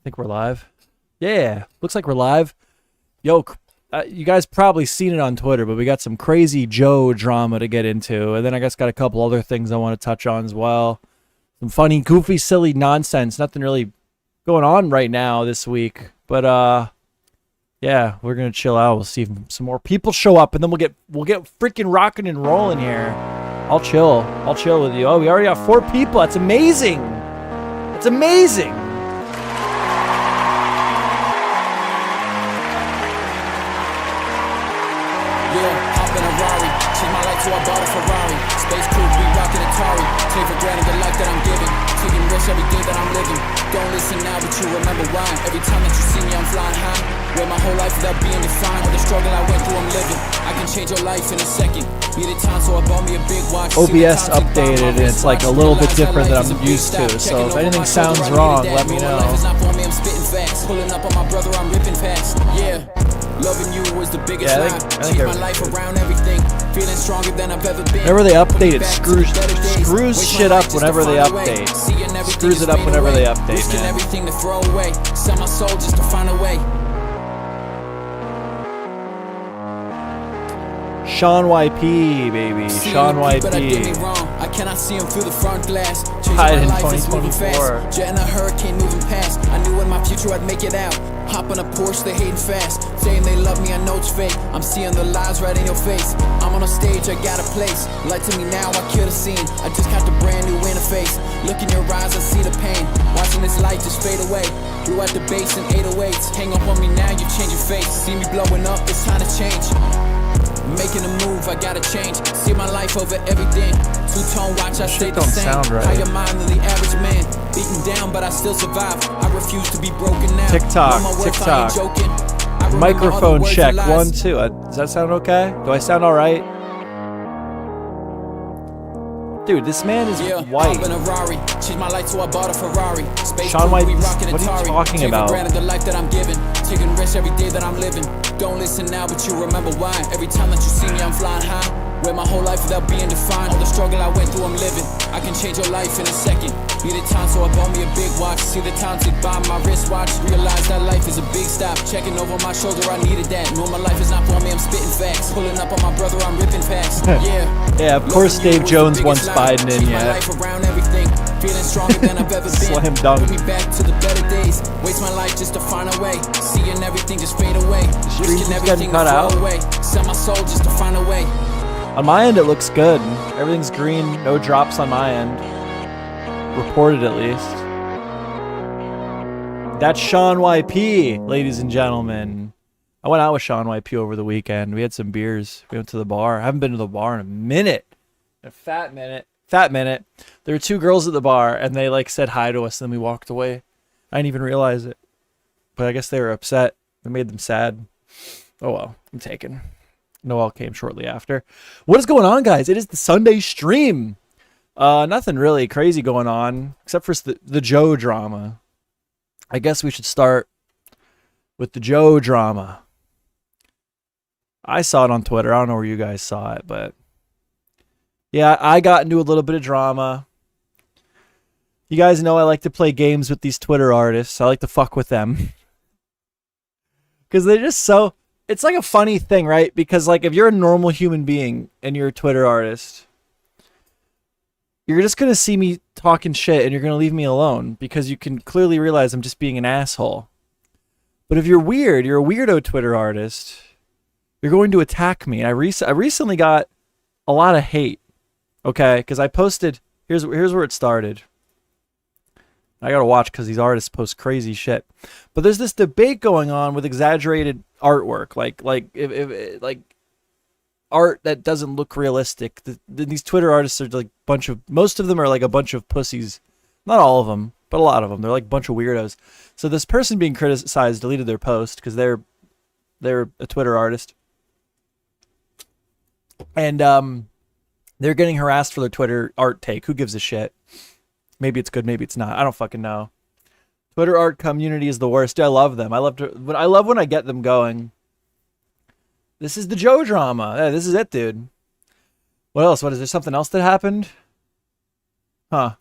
think we're live. Yeah, looks like we're live. Yo, you guys probably seen it on Twitter, but we got some crazy Joe drama to get into. And then I guess got a couple other things I want to touch on as well. Some funny, goofy, silly nonsense. Nothing really going on right now this week. But yeah, we're gonna chill out. We'll see if some more people show up, and then we'll get freaking rocking and rolling here. I'll chill with you. Oh, we already got 4 people. That's amazing. That's amazing. So I bought a Ferrari, space crew, we rockin' Atari. Take for granted the life that I'm giving, taking risks every day that I'm living. Don't listen now, but you remember why. Every time that you see me, I'm flying high. Where my whole life without being defined. All the struggle I went through, I'm living. I can change your life in a second. Needed time, so I bought me a big watch. OBS updated, and it's like a little bit different than I'm used to. So if anything sounds wrong, let me know. Life is not for me, I'm spitting facts. Pulling up on my brother, I'm ripping past. Yeah. Loving you was the biggest lie. Changed my life around everything. Feeling stronger than I've ever been. Whenever they update, it screws shit up whenever they update. Screws it up whenever they update, man. Everything to throw away. Sell my soul just to find a way. Sean YP, baby. Sean YP. But I get me wrong. I cannot see him through the front glass. Tied in 2024. Jet in a hurricane moving past. I knew in my future I'd make it out. Hop on a Porsche, they hating fast. Saying they love me, I know it's fake. I'm seeing the lies right in your face. I'm on a stage, I got a place. Lie to me now, I kill the scene. I just got the brand new interface. Look in your eyes, I see the pain. Watching this light just fade away. Blew out the bass in 808s. Hang up on me now, you change your face. See me blowing up, it's time to change. Making a move, I gotta change. See my life over everything. Two-tone watch, I stay the same. Right. Higher mind than the average man. Beaten down, but I still survive. I refuse to be broken now. TikTok. Microphone check. 1, 2. Does that sound okay? Do I sound all right? Dude, this man is white. My life, so I bought a Ferrari. Sean White, what are you talking about? The life that I'm giving, taking risks every day that I'm living. Don't listen now, but you remember why. Every time that you see me, I'm flying high. Where my whole life without being defined. All the struggle I went through, I'm living. I can change your life in a second. Needed time, so I bought me a big watch. See the time tick by my wristwatch. Realize that life is a big stop. Checking over my shoulder, I needed that. Know my life is not for me, I'm spitting facts. Pulling up on my brother, I'm ripping past. Yeah, of course Dave Jones wants Biden in yet. Feeling stronger than I've ever been. Slam dunk. Put me back to the better days. Waste my life just to find a way. Seeing everything just fade away. Risking everything to throw away. Sell my soul just to find a way. On my end, it looks good. Everything's green. No drops on my end. Reported, at least. That's Sean YP, ladies and gentlemen. I went out with Sean YP over the weekend. We had some beers. We went to the bar. I haven't been to the bar in a minute. A fat minute. There were 2 girls at the bar, and they like said hi to us, and then we walked away. I didn't even realize it. But I guess they were upset. It made them sad. Oh well, I'm taken. Noel came shortly after. What is going on, guys? It is the Sunday stream. Nothing really crazy going on, except for the Joe drama. I guess we should start with the Joe drama. I saw it on Twitter. I don't know where you guys saw it, but yeah, I got into a little bit of drama. You guys know I like to play games with these Twitter artists. I like to fuck with them. Because they're just so... It's like a funny thing, right? Because like if you're a normal human being and you're a Twitter artist, you're just going to see me talking shit and you're going to leave me alone because you can clearly realize I'm just being an asshole. But if you're weird, you're a weirdo Twitter artist, you're going to attack me. And I recently got a lot of hate, okay? Because I posted, here's where it started. I got to watch because these artists post crazy shit. But there's this debate going on with exaggerated artwork, like art that doesn't look realistic. These Twitter artists are like most of them are like a bunch of pussies. Not all of them, but a lot of them. They're like a bunch of weirdos. So this person being criticized deleted their post because they're a Twitter artist. And they're getting harassed for their Twitter art take. Who gives a shit? Maybe it's good, maybe it's not. I don't fucking know. Twitter art community is the worst. Dude, I love them. I love when I get them going. This is the Joe drama. Yeah, this is it, dude. What else? What is there? Something else that happened? Huh.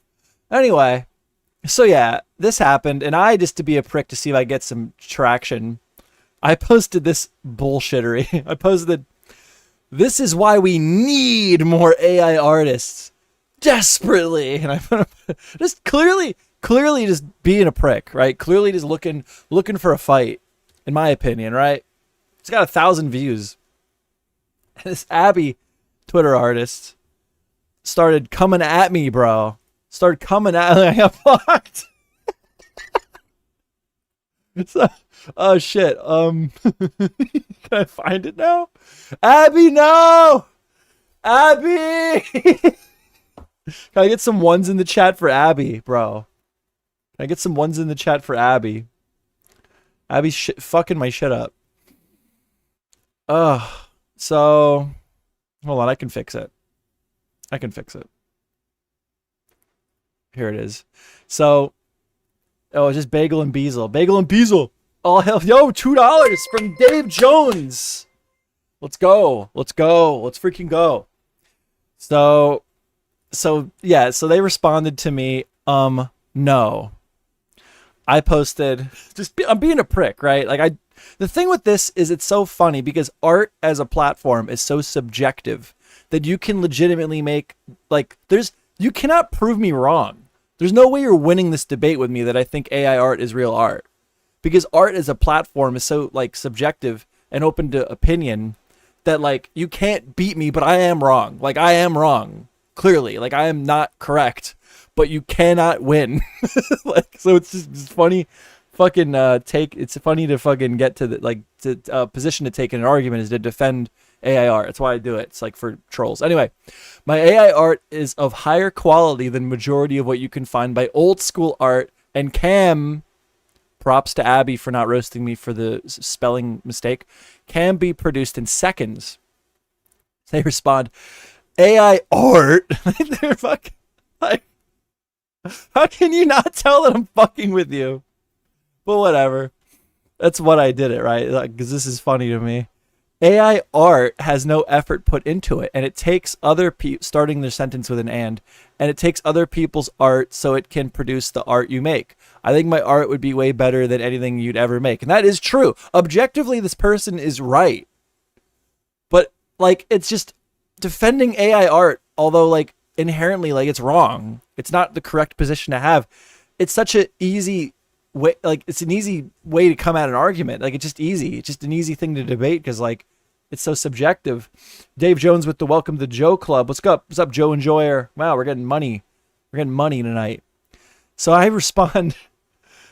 Anyway, So yeah, this happened, and I, just to be a prick to see if I get some traction, I posted this bullshittery. I posted, "This is why we need more AI artists desperately," and I put just clearly just being a prick, right? Clearly just looking for a fight, in my opinion, right? It's got 1,000 views. And this Abby Twitter artist started coming at me, bro. Started coming at me. I got fucked. So, oh shit. Can I find it now? Abby, no! Abby! Can I get some ones in the chat for Abby, bro? Can I get some ones in the chat for Abby? Abby's fucking my shit up. Ugh. So, hold on, I can fix it. I can fix it. Here it is. So, oh, it's just Bagel and Beazle. Bagel and Beazle. Oh, hell, yo, $2 from Dave Jones. Let's go. Let's go. Let's freaking go. So yeah, so they responded to me, no. I posted, I'm being a prick, right? Like, the thing with this is it's so funny because art as a platform is so subjective that you can legitimately make, like, you cannot prove me wrong. There's no way you're winning this debate with me that I think AI art is real art. Because art as a platform is so, like, subjective and open to opinion that, like, you can't beat me, but I am wrong. Like, I am wrong. Clearly. Like, I am not correct. But you cannot win. Like, so it's just funny fucking it's funny to fucking get to the, like, to position to take in an argument is to defend AI art. That's why I do it. It's like for trolls. Anyway, my AI art is of higher quality than majority of what you can find by old school art, and Cam, props to Abby for not roasting me for the spelling mistake, can be produced in seconds. They respond, AI art? They're fucking, like, how can you not tell that I'm fucking with you? But whatever. That's what I did it, right? Like, because this is funny to me. AI art has no effort put into it, and it takes other people, starting their sentence with an and it takes other people's art so it can produce the art you make. I think my art would be way better than anything you'd ever make. And that is true. Objectively, this person is right. But, like, it's just defending AI art, although, like, inherently, like, it's wrong. It's not the correct position to have. It's such an easy way, like, it's an easy way to come at an argument. Like, it's just easy. It's just an easy thing to debate because, like, it's so subjective. Dave Jones with the Welcome to Joe Club. What's up? What's up, Joe Enjoyer? Wow, we're getting money. We're getting money tonight. So I respond,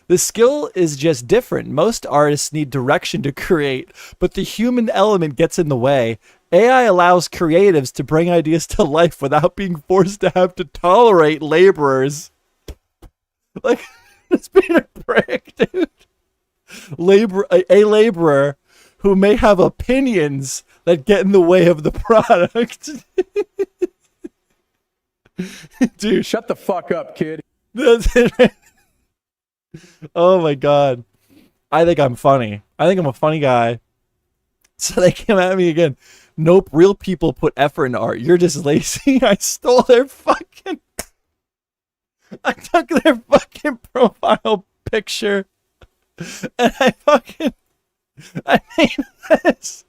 the skill is just different. Most artists need direction to create, but the human element gets in the way. AI allows creatives to bring ideas to life without being forced to have to tolerate laborers. Like, it's being a prick, dude. A laborer who may have opinions that get in the way of the product. Dude, shut the fuck up, kid. That's it. Oh my god. I think I'm funny. I think I'm a funny guy. So they came at me again. Nope, real people put effort into art. You're just lazy. I stole their fucking... I took their fucking profile picture. And I made this.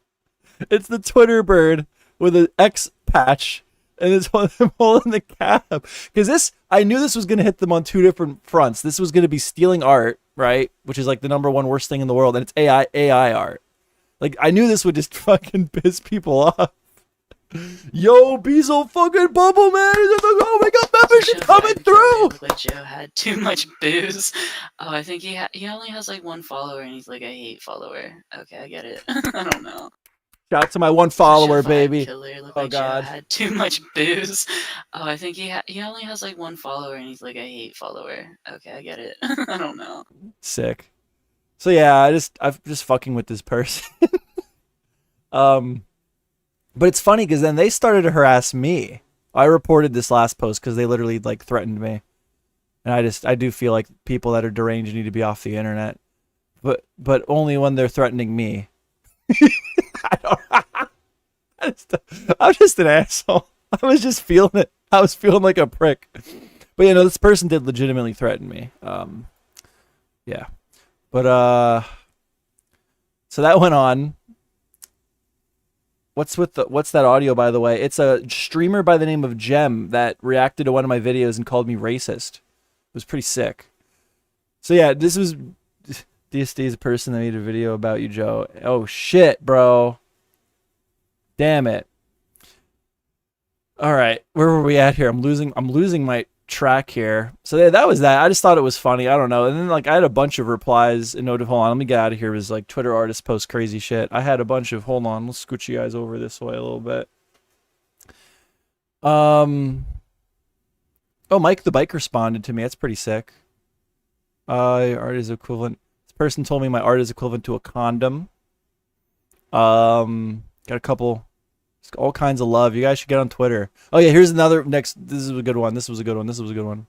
It's the Twitter bird with an X patch. And it's holding the cap. Because this, I knew this was going to hit them on two different fronts. This was going to be stealing art, right? Which is like the #1 worst thing in the world. And it's AI art. Like, I knew this would just fucking piss people off. Yo, Beazle fucking Bubble, man. Oh my god, membership coming through. Like Joe had too much booze. Oh, I think he only has like 1 follower and he's like a hate follower. Okay, I get it. I don't know. Shout out to my 1 follower, baby. Oh like god. Joe had too much booze. Oh, I think he only has like 1 follower and he's like a hate follower. Okay, I get it. I don't know. Sick. So yeah, I'm just fucking with this person. But it's funny because then they started to harass me. I reported this last post because they literally, like, threatened me. And I do feel like people that are deranged need to be off the internet. But only when they're threatening me. I'm just an asshole. I was just feeling it. I was feeling like a prick. But you know, this person did legitimately threaten me. Yeah. But so that went on. What's that audio, by the way? It's a streamer by the name of Gem that reacted to one of my videos and called me racist. It was pretty sick. So yeah, this was DSD is a person that made a video about you, Joe. Oh shit, bro. Damn it. All right, where were we at here? I'm losing my track here. So that was that. I just thought it was funny. I don't know. And then like I had a bunch of replies and hold on, let me get out of here. It was like Twitter artists post crazy shit. I had a bunch of hold on, let's scoot you guys over this way a little bit. Oh, Mike the Bike responded to me. That's pretty sick. Art is equivalent. This person told me my art is equivalent to a condom. Got a couple. All kinds of love. You guys should get on Twitter. Oh yeah, here's another next. This is a good one. This was a good one. This was a good one.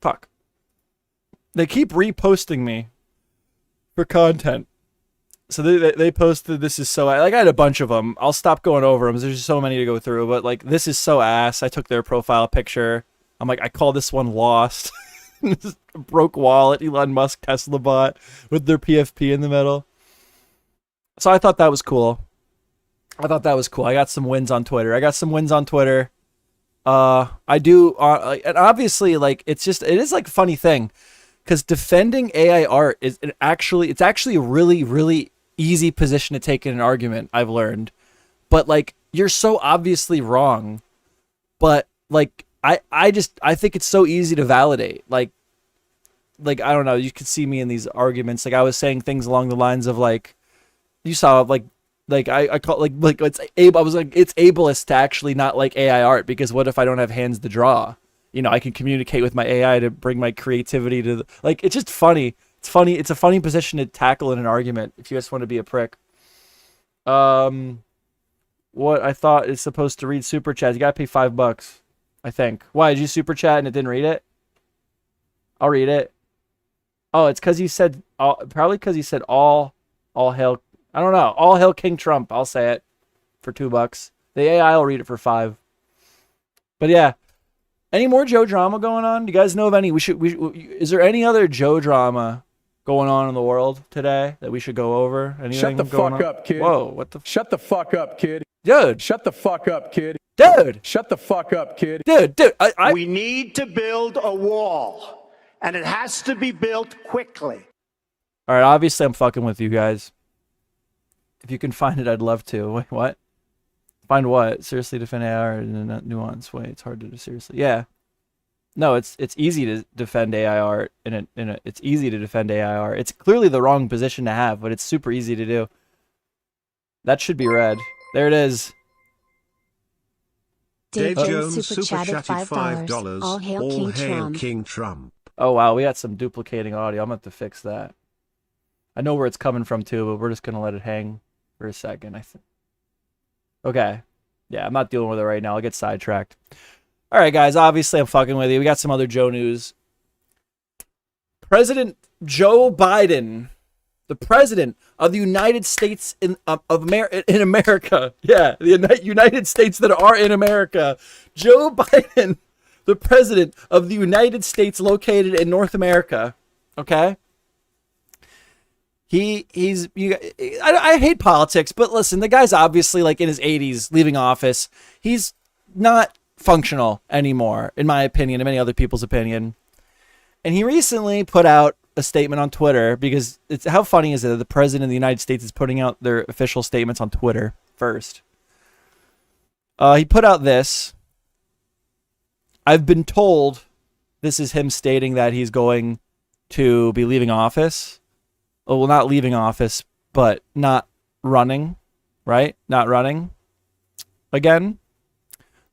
Fuck. They keep reposting me for content. So they posted this is so like I had a bunch of them. I'll stop going over them. There's just so many to go through. But like this is so ass. I took their profile picture. I'm like I call this one lost. This broke wallet, Elon Musk Tesla bot with their PFP in the middle. So I thought that was cool. I got some wins on Twitter. I do, and obviously, like it is like a funny thing, because defending AI art is it's actually a really, really easy position to take in an argument. I've learned, but like you're so obviously wrong, but like. I think it's so easy to validate. Like I don't know, you could see me in these arguments. Like I was saying things along the lines of like, you saw like I call like I was like it's ableist to actually not like AI art, because what if I don't have hands to draw? You know, I can communicate with my AI to bring my creativity to like it's just funny. It's funny. It's a funny position to tackle in an argument if you just want to be a prick. What I thought is supposed to read super chats. You gotta pay $5. I think. Why, did you super chat and it didn't read it? I'll read it. Oh, it's because he said, probably because he said all hail, I don't know, all hail King Trump. I'll say it for $2. The AI will read it for $5. But yeah, any more Joe drama going on? Do you guys know of any? Is there any other Joe drama going on in the world today that we should go over? Anything Shut the going fuck on? up, kid. Whoa, what the? Shut the fuck up, kid. Dude. Shut the fuck up, kid. Dude. Shut the fuck up, kid. Dude. We need to build a wall, and it has to be built quickly. All right, obviously I'm fucking with you guys. If you can find it, I'd love to. Wait, what? Find what? Seriously defend AI in a nuanced way. It's hard to do seriously. Yeah. No, it's easy to defend AI art it's easy to defend AI art. It's clearly the wrong position to have, but it's super easy to do. That should be read. There it is. Dave Jones super chatted $5. All hail King Trump. Oh wow, we got some duplicating audio. I'm gonna have to fix that. I know where it's coming from too, but we're just gonna let it hang for a second, I think. Okay. Yeah, I'm not dealing with it right now. I'll get sidetracked. All right, guys, obviously I'm fucking with you. We got some other Joe news. President Joe Biden, the president of the United States of America. Yeah, the United States that are in America. Joe Biden, the president of the United States located in North America. Okay? I hate politics, but listen, the guy's obviously like in his 80s, leaving office. He's not functional anymore, in my opinion, and many other people's opinion. And he recently put out a statement on Twitter, because it's how funny is it that the president of the United States is putting out their official statements on Twitter first. He put out this. I've been told, this is him stating that he's going to be leaving office. Well, not leaving office, but not running, right? Not running again.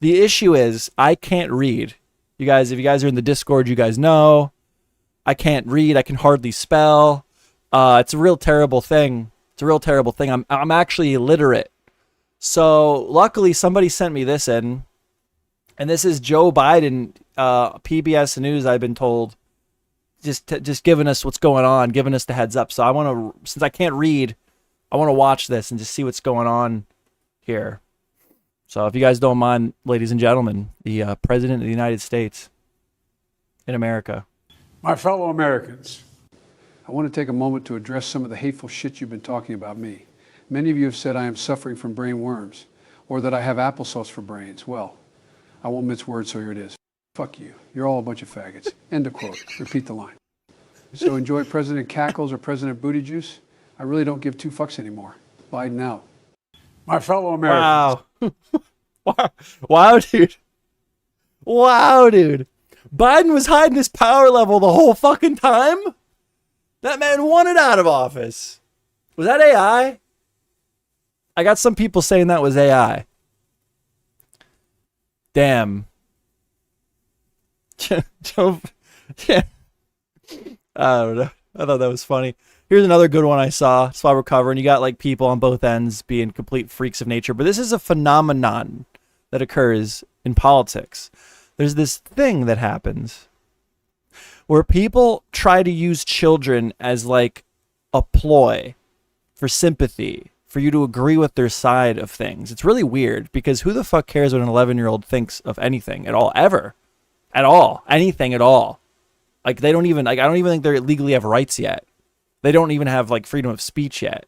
The issue is I can't read. You guys, if you guys are in the Discord, you guys know I can't read. I can hardly spell. It's a real terrible thing. I'm actually illiterate. So luckily somebody sent me this in, and this is Joe Biden, PBS News. I've been told, just giving us what's going on, giving us the heads up. So I want to, since I can't read, I want to watch this and just see what's going on here. So if you guys don't mind, ladies and gentlemen, the President of the United States in America. My fellow Americans, I want to take a moment to address some of the hateful shit you've been talking about me. Many of you have said I am suffering from brain worms or that I have applesauce for brains. Well, I won't mince words, so here it is. Fuck you. You're all a bunch of faggots. End of quote. Repeat the line. So enjoy President Cackles or President Booty Juice. I really don't give two fucks anymore. Biden out. My fellow Americans. Wow. Wow, dude. Wow, dude. Biden was hiding his power level the whole fucking time? That man wanted out of office. Was that AI? I got some people saying that was AI. Damn. Yeah. I don't know. I thought that was funny. Here's another good one I saw. That's why we're covering. You got like people on both ends being complete freaks of nature. But this is a phenomenon that occurs in politics. There's this thing that happens where people try to use children as like a ploy for sympathy, for you to agree with their side of things. It's really weird because who the fuck cares what an 11-year-old thinks of anything at all, ever, at all, anything at all? Like they don't even, like I don't even think they legally have rights yet. They don't even have like freedom of speech yet.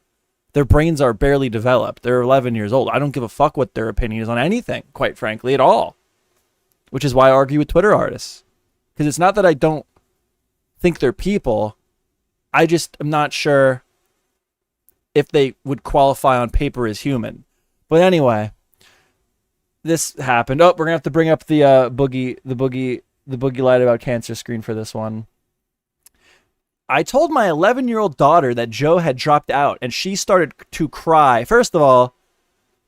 Their brains are barely developed. They're 11 years old. I don't give a fuck what their opinion is on anything, quite frankly, at all. Which is why I argue with Twitter artists. Because it's not that I don't think they're people. I just am not sure if they would qualify on paper as human. But anyway, this happened. Oh, we're gonna have to bring up the boogie light about cancer screen for this one. I told my 11-year-old daughter that Joe had dropped out, and she started to cry. First of all,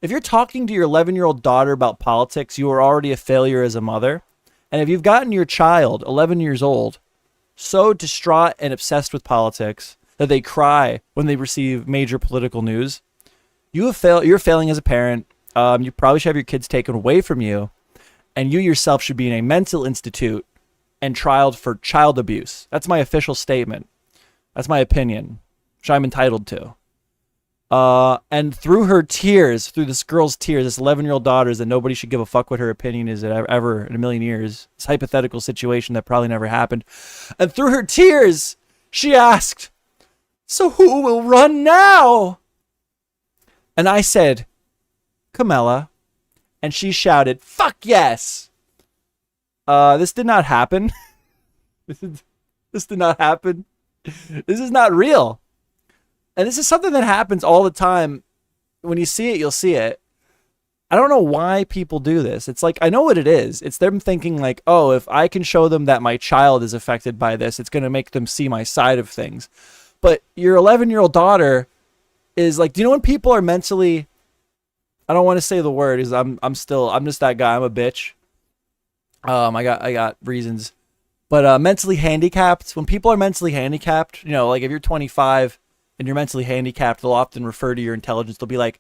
if you're talking to your 11-year-old daughter about politics, you are already a failure as a mother. And if you've gotten your child, 11 years old, so distraught and obsessed with politics that they cry when they receive major political news, you're failing as a parent. You probably should have your kids taken away from you, and you yourself should be in a mental institute and trialed for child abuse. That's my official statement. That's my opinion, which I'm entitled to. And through her tears, through this girl's tears, this 11-year-old daughter's, that nobody should give a fuck what her opinion is ever in a million years. This hypothetical situation that probably never happened. And through her tears, she asked, "So who will run now?" And I said, "Kamala." And she shouted, "Fuck yes!" This did not happen. This did not happen. This is not real. And this is something that happens all the time. When you see it, you'll see it. I don't know why people do this. It's like, I know what it is. It's them thinking like, oh, if I can show them that my child is affected by this, it's going to make them see my side of things. But your 11-year-old daughter is like, do you know when people are mentally, I don't want to say the word, is I'm just that guy. I'm a bitch. I got reasons. But mentally handicapped, when people are mentally handicapped, you know, like if you're 25 and you're mentally handicapped, they'll often refer to your intelligence. They'll be like,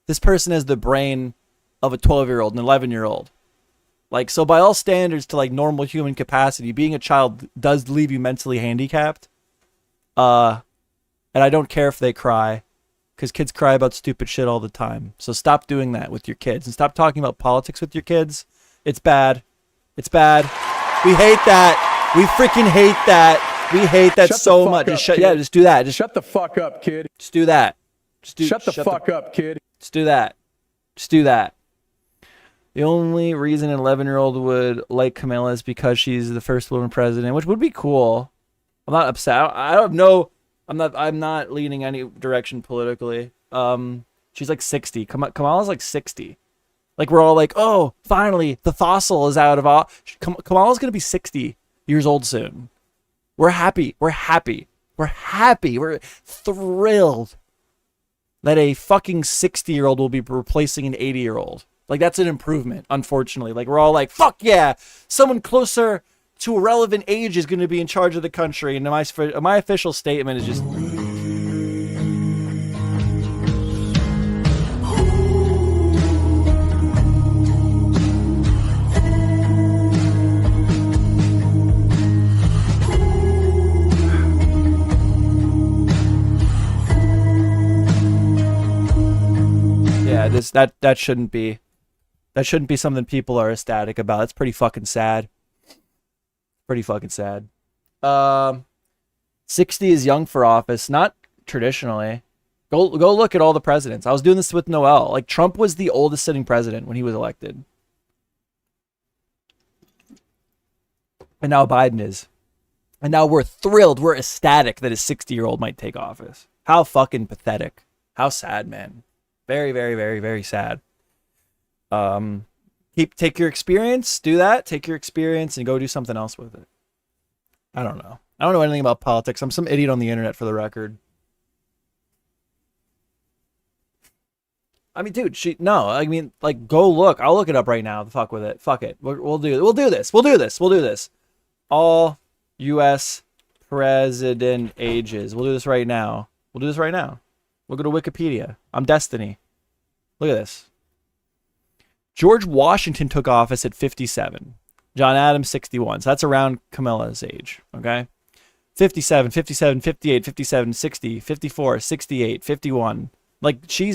this person has the brain of a 12-year-old, an 11-year-old. Like, so by all standards to like normal human capacity, being a child does leave you mentally handicapped. And I don't care if they cry, because kids cry about stupid shit all the time. So stop doing that with your kids and stop talking about politics with your kids. It's bad. It's bad. We hate that. We freaking hate that. We hate that so much. Just do that. Just Shut the fuck up, kid. Just do that. Shut the fuck up, kid. Just do that. Just do that. The only reason an 11-year-old would like Kamala is because she's the first woman president, which would be cool. I'm not upset. I don't know. I'm not leaning any direction politically. She's like 60. Kamala's like 60. Like we're all like, oh, finally the fossil is out of all. Kamala's gonna be 60 years old soon. We're happy. We're happy. We're happy. We're thrilled that a fucking 60-year-old will be replacing an 80-year-old. Like that's an improvement. Unfortunately, like we're all like, fuck yeah, someone closer to a relevant age is going to be in charge of the country. And my official statement is just. Yeah, that shouldn't be. That shouldn't be something people are ecstatic about. That's pretty fucking sad. Pretty fucking sad. 60 is young for office, not traditionally. Go look at all the presidents. I was doing this with Noel. Like, Trump was the oldest sitting president when he was elected. And now Biden is. And now we're thrilled. We're ecstatic that a 60-year-old might take office. How fucking pathetic. How sad, man. Very, very, very, very sad. Take your experience, do that. Take your experience and go do something else with it. I don't know. I don't know anything about politics. I'm some idiot on the internet, for the record. I mean, dude, go look. I'll look it up right now. Fuck with it. Fuck it. We'll do this. All U.S. president ages. We'll do this right now. We'll go to Wikipedia. I'm Destiny. Look at this. George Washington took office at 57. John Adams, 61. So that's around Camilla's age. Okay. 57, 57, 58, 57, 60, 54, 68, 51. Like, she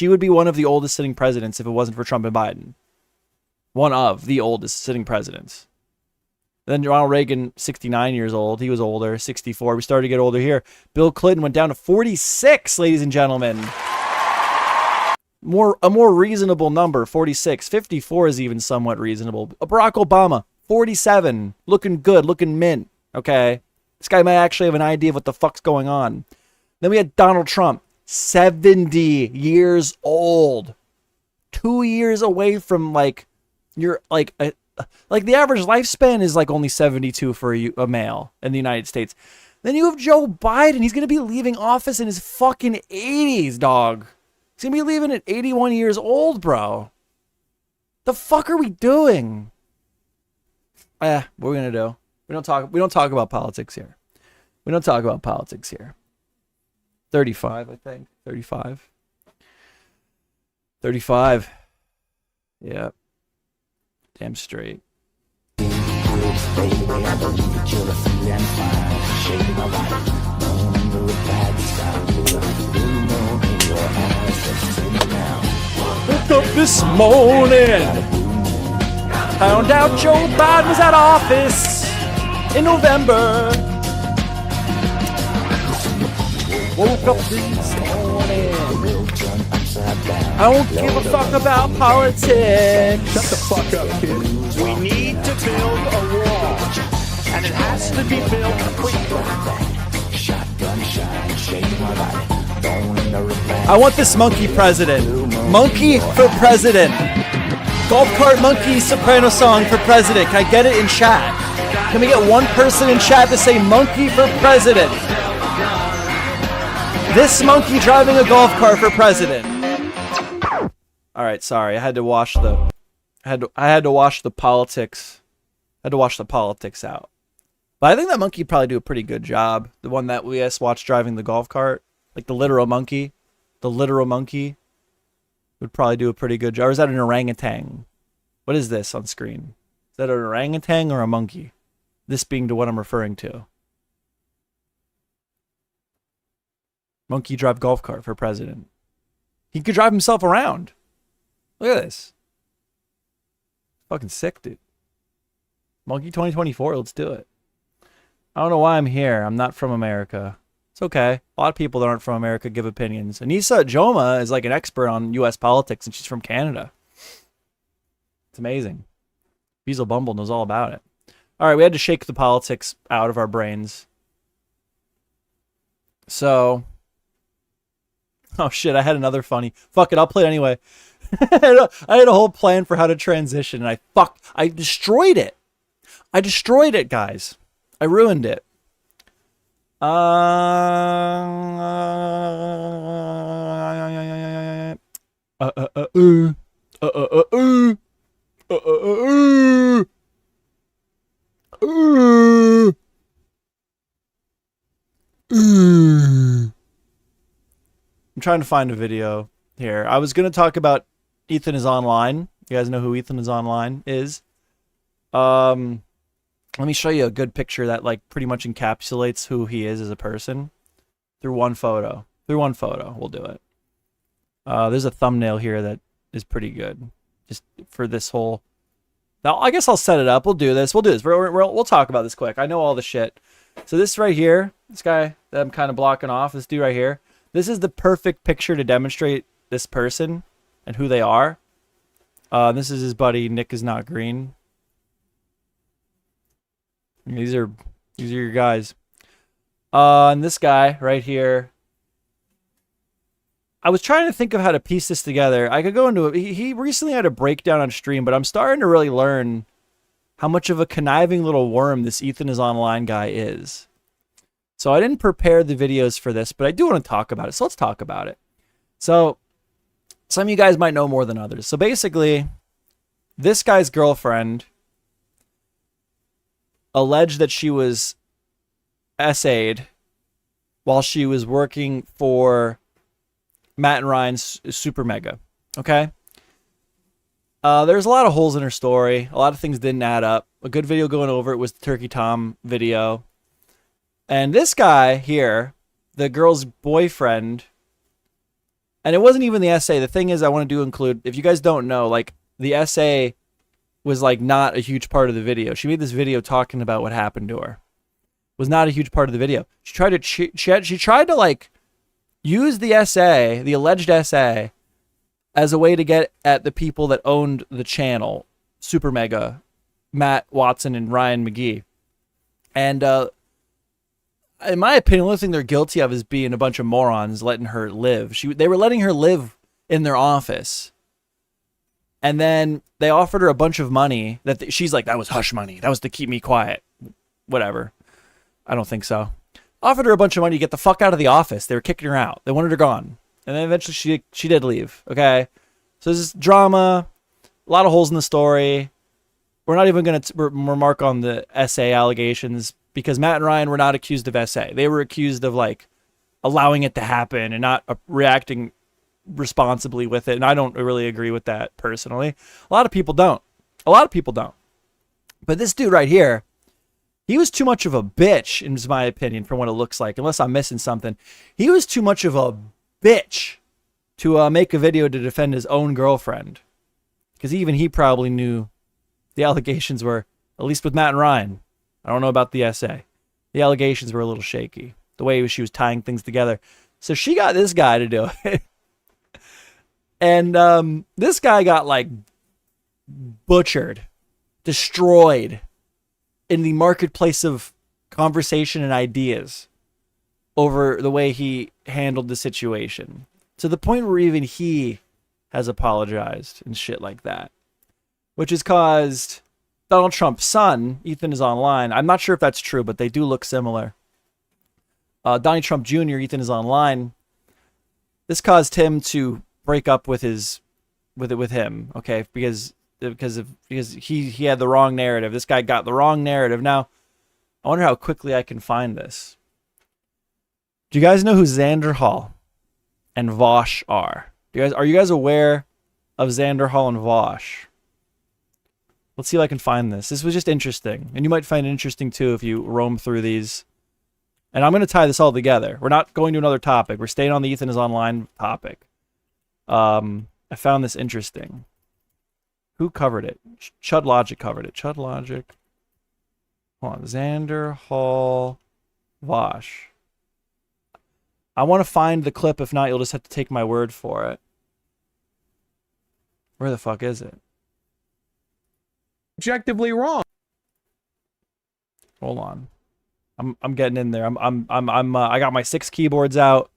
would be one of the oldest sitting presidents if it wasn't for Trump and Biden. One of the oldest sitting presidents. Then Ronald Reagan, 69 years old. He was older, 64. We started to get older here. Bill Clinton went down to 46, ladies and gentlemen. A more reasonable number, 46. 54 is even somewhat reasonable. Barack Obama, 47. Looking good, looking mint. Okay. This guy might actually have an idea of what the fuck's going on. Then we had Donald Trump, 70 years old. 2 years away from, like, the average lifespan is like only 72 for a male in the United States. Then you have Joe Biden. He's going to be leaving office in his fucking 80s, dog. He's going to be leaving at 81 years old, bro. The fuck are we doing? What are we going to do? We don't talk about politics here. 35, I think. 35. Yep. Damn straight. Woke up this morning, found out Joe Biden was out of office in November. Woke up this morning. I don't give a fuck about politics. Shut the fuck up, kid. We need to build a wall, and it has to be built quickly. I want this monkey president. Monkey for president. Golf cart monkey soprano song for president. Can I get it in chat? Can we get one person in chat to say monkey for president? This monkey driving a golf cart for president. All right, sorry. I had to wash the politics. I had to wash the politics out. But I think that monkey probably do a pretty good job. The one that we just watched driving the golf cart, like the literal monkey. The literal monkey would probably do a pretty good job. Or is that an orangutan? What is this on screen? Is that an orangutan or a monkey? This being to what I'm referring to. Monkey drive golf cart for president. He could drive himself around. Look at this. Fucking sick, dude. Monkey 2024, let's do it. I don't know why I'm here. I'm not from America. It's okay. A lot of people that aren't from America give opinions. Anissa Joma is like an expert on U.S. politics, and she's from Canada. It's amazing. Beazle Bumble knows all about it. All right, we had to shake the politics out of our brains. So... oh shit, I had another funny. Fuck it, I'll play it anyway. I had a whole plan for how to transition, and I destroyed it. I destroyed it, guys. I ruined it. I'm trying to find a video here. I was going to talk about Ethan is Online. You guys know who Ethan is Online is? Let me show you a good picture that like pretty much encapsulates who he is as a person through one photo. We'll do it. There's a thumbnail here that is pretty good. just for this whole. Now, I guess I'll set it up. We'll do this. We'll talk about this quick. I know all the shit. So this right here, this guy that I'm kind of blocking off, this dude right here, this is the perfect picture to demonstrate this person and who they are. This is his buddy, Nick is not green. These are your guys. And this guy right here, I was trying to think of how to piece this together. I could go into it. He recently had a breakdown on stream, but I'm starting to really learn how much of a conniving little worm this Ethan is online guy is. So I didn't prepare the videos for this, but I do want to talk about it. So let's talk about it. So some of you guys might know more than others. So basically, this guy's girlfriend alleged that she was essayed while she was working for Matt and Ryan's Super Mega. Okay? There's a lot of holes in her story. A lot of things didn't add up. A good video going over it was the Turkey Tom video. And this guy here, the girl's boyfriend, and it wasn't even the essay. The thing is, I want to include, if you guys don't know, like, the essay was, like, not a huge part of the video. She made this video talking about what happened to her. It was not a huge part of the video. She tried to, like, use the essay, the alleged essay, as a way to get at the people that owned the channel, Super Mega, Matt Watson and Ryan McGee. And in my opinion, the only thing they're guilty of is being a bunch of morons letting her live. They were letting her live in their office. And then they offered her a bunch of money that she's like, that was hush money. That was to keep me quiet. Whatever. I don't think so. Offered her a bunch of money to get the fuck out of the office. They were kicking her out. They wanted her gone. And then eventually she did leave. Okay. So there's this drama, a lot of holes in the story. We're not even going to remark on the essay allegations because Matt and Ryan were not accused of essay. They were accused of like allowing it to happen and not reacting responsibly with it. And I don't really agree with that personally. A lot of people don't. But this dude right here, he was too much of a bitch, in my opinion, from what it looks like. Unless I'm missing something. He was too much of a bitch to make a video to defend his own girlfriend. Because even he probably knew the allegations were, at least with Matt and Ryan. I don't know about the essay. The allegations were a little shaky. The way she was tying things together. So she got this guy to do it. And this guy got like butchered, destroyed in the marketplace of conversation and ideas over the way he handled the situation. To the point where even he has apologized and shit like that. Which has caused Donald Trump's son, Ethan is online. I'm not sure if that's true, but they do look similar. Donnie Trump Jr., Ethan is online. This caused him to break up with him, okay? Because he had the wrong narrative. This guy got the wrong narrative. Now, I wonder how quickly I can find this. Do you guys know who Xander Hall and Vosh are? Are you guys aware of Xander Hall and Vosh? Let's see if I can find this. This was just interesting. And you might find it interesting too if you roam through these. And I'm going to tie this all together. We're not going to another topic. We're staying on the Ethan is online topic. I found this interesting. Who covered it? Chud Logic covered it. Chud Logic. Hold on. Xander Hall Vosh. I want to find the clip. If not, you'll just have to take my word for it. Where the fuck is it? Objectively wrong. Hold on. I'm getting in there. I got my 6 keyboards out.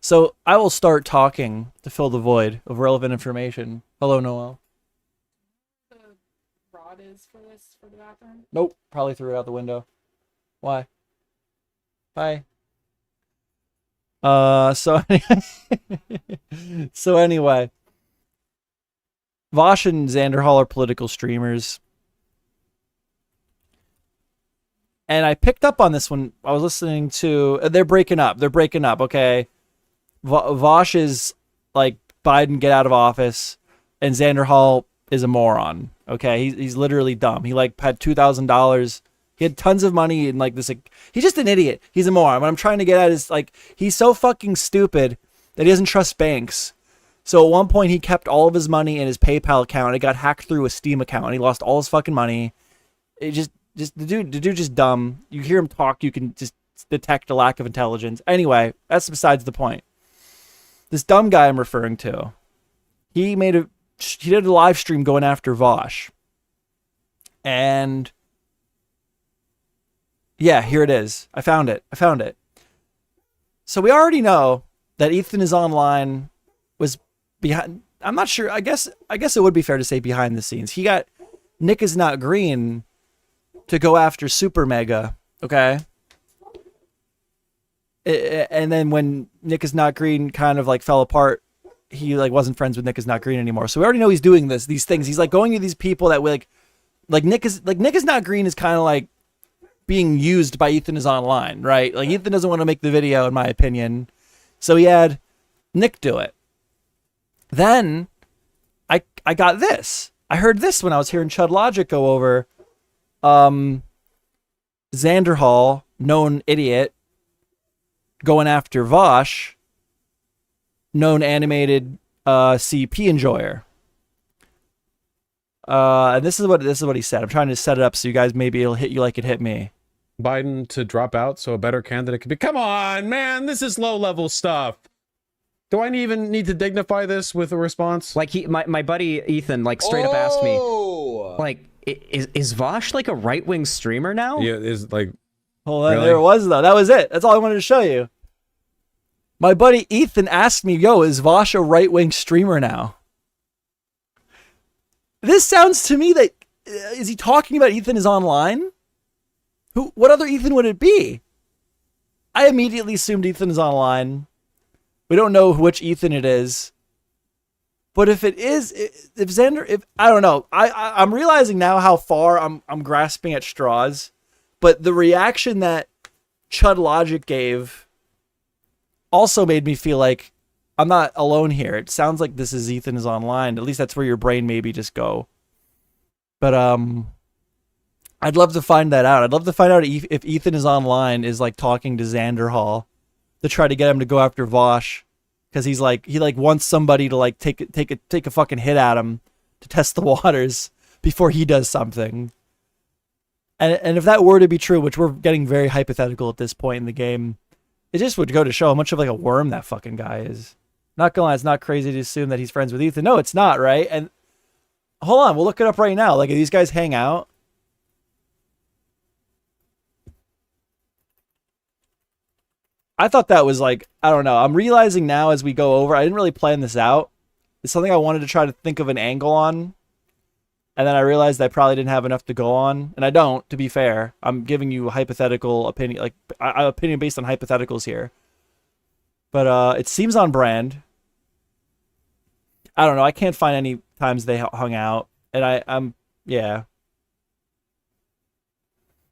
So I will start talking to fill the void of relevant information. Hello, Noel. The rod is for this for the bathroom? Nope. Probably threw it out the window. Why? Bye. So anyway. Vosh and Xander Hall are political streamers. And I picked up on this when I was listening to... They're breaking up, okay? Vosh is like, Biden get out of office, and Xander Hall is a moron, okay? He's literally dumb. He, like, had $2,000. He had tons of money, and, like, this... Like, he's just an idiot. He's a moron. What I'm trying to get at is, like, he's so fucking stupid that he doesn't trust banks. So at one point he kept all of his money in his PayPal account. It got hacked through a Steam account, and he lost all his fucking money. It just the dude just dumb. You hear him talk, you can just detect a lack of intelligence. Anyway, that's besides the point. This dumb guy I'm referring to, he did a live stream going after Vosh. And yeah, here it is. I found it. So we already know that Ethan is online was behind. I'm not sure. I guess it would be fair to say behind the scenes. He got Nick is Not Green to go after Super Mega. Okay. And then when Nick is Not Green kind of like fell apart, he like wasn't friends with Nick is Not Green anymore. So we already know he's doing these things. He's like going to these people that like Nick is Not Green is kind of like being used by Ethan is Online, right? Like Ethan doesn't want to make the video, in my opinion, so he had Nick do it. Then I got this. I heard this when I was hearing Chud Logic go over Xander Hall, known idiot, going after Vosh, known animated CP enjoyer. And this is what he said. I'm trying to set it up so you guys, maybe it'll hit you like it hit me. Biden to drop out so a better candidate could be. Come on, man, this is low level stuff. Do I even need to dignify this with a response? Like my buddy Ethan like straight up asked me, like, is Vosh like a right wing streamer now? Yeah, is like. Hold on, really? There it was though. That was it. That's all I wanted to show you. My buddy Ethan asked me, "Yo, is Vosh a right wing streamer now?" This sounds to me that is he talking about Ethan is Online? What other Ethan would it be? I immediately assumed Ethan is Online. We don't know which Ethan it is. But if it is, if Xander, I don't know. I'm realizing now how far I'm grasping at straws. But the reaction that Chud Logic gave also made me feel like I'm not alone here. It sounds like this is Ethan is Online. At least that's where your brain maybe just go. But I'd love to find that out. I'd love to find out if Ethan is Online is like talking to Xander Hall to try to get him to go after Vosh, because he wants somebody to like take a fucking hit at him to test the waters before he does something. And if that were to be true, which we're getting very hypothetical at this point in the game, it just would go to show how much of like a worm that fucking guy is. Not gonna lie, it's not crazy to assume that he's friends with Ethan. No, it's not, right? And hold on, we'll look it up right now. Like, these guys hang out. I thought that was like, I don't know. I'm realizing now as we go over, I didn't really plan this out. It's something I wanted to try to think of an angle on. And then I realized I probably didn't have enough to go on. And I don't, to be fair. I'm giving you a hypothetical opinion, like opinion based on hypotheticals here. But it seems on brand. I don't know. I can't find any times they hung out. And I'm, yeah.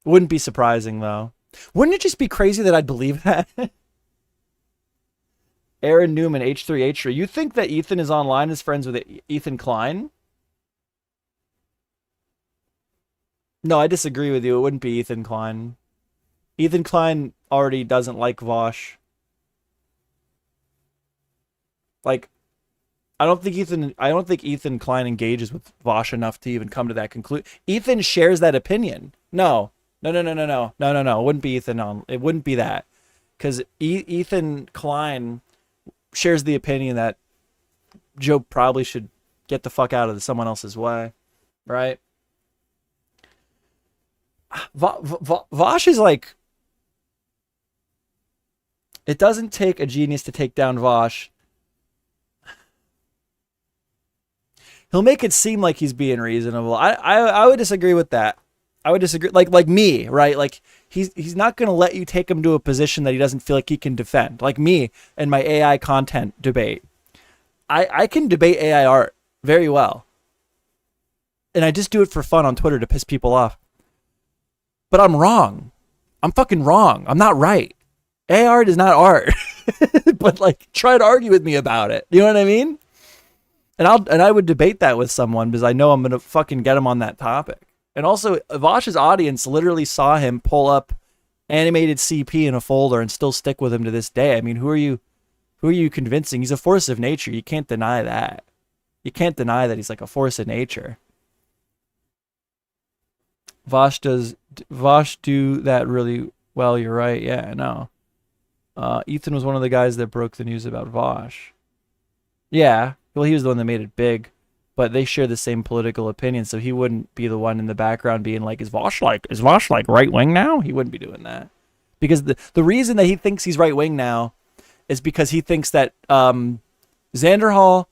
Wouldn't be surprising, though. Wouldn't it just be crazy that I'd believe that? Aaron Newman, H3H3. You think that Ethan is Online is friends with Ethan Klein? No, I disagree with you. It wouldn't be Ethan Klein. Ethan Klein already doesn't like Vosh. Like, I don't think Ethan Klein engages with Vosh enough to even come to that conclusion. Ethan shares that opinion. No. It wouldn't be Ethan. It wouldn't be that, because Ethan Klein shares the opinion that Joe probably should get the fuck out of someone else's way, right? Vosh is like, it doesn't take a genius to take down Vosh. He'll make it seem like he's being reasonable. I would disagree with that. I would disagree. Like me, right? Like he's not going to let you take him to a position that he doesn't feel like he can defend. Like me and my AI content debate. I can debate AI art very well. And I just do it for fun on Twitter to piss people off. But I'm wrong. I'm fucking wrong. I'm not right. AI art is not art. But like, try to argue with me about it. You know what I mean? And I would debate that with someone because I know I'm going to fucking get him on that topic. And also, Vosh's audience literally saw him pull up animated CP in a folder and still stick with him to this day. I mean, who are you Who are you convincing? He's a force of nature. You can't deny that. You can't deny that he's like a force of nature. Vosh do that really well. You're right. Yeah, I know. Ethan was one of the guys that broke the news about Vosh. Yeah, well, he was the one that made it big, but they share the same political opinion, so he wouldn't be the one in the background being like, is Vosh like right wing now? He wouldn't be doing that, because the reason that he thinks he's right wing now is because he thinks that Xander Hall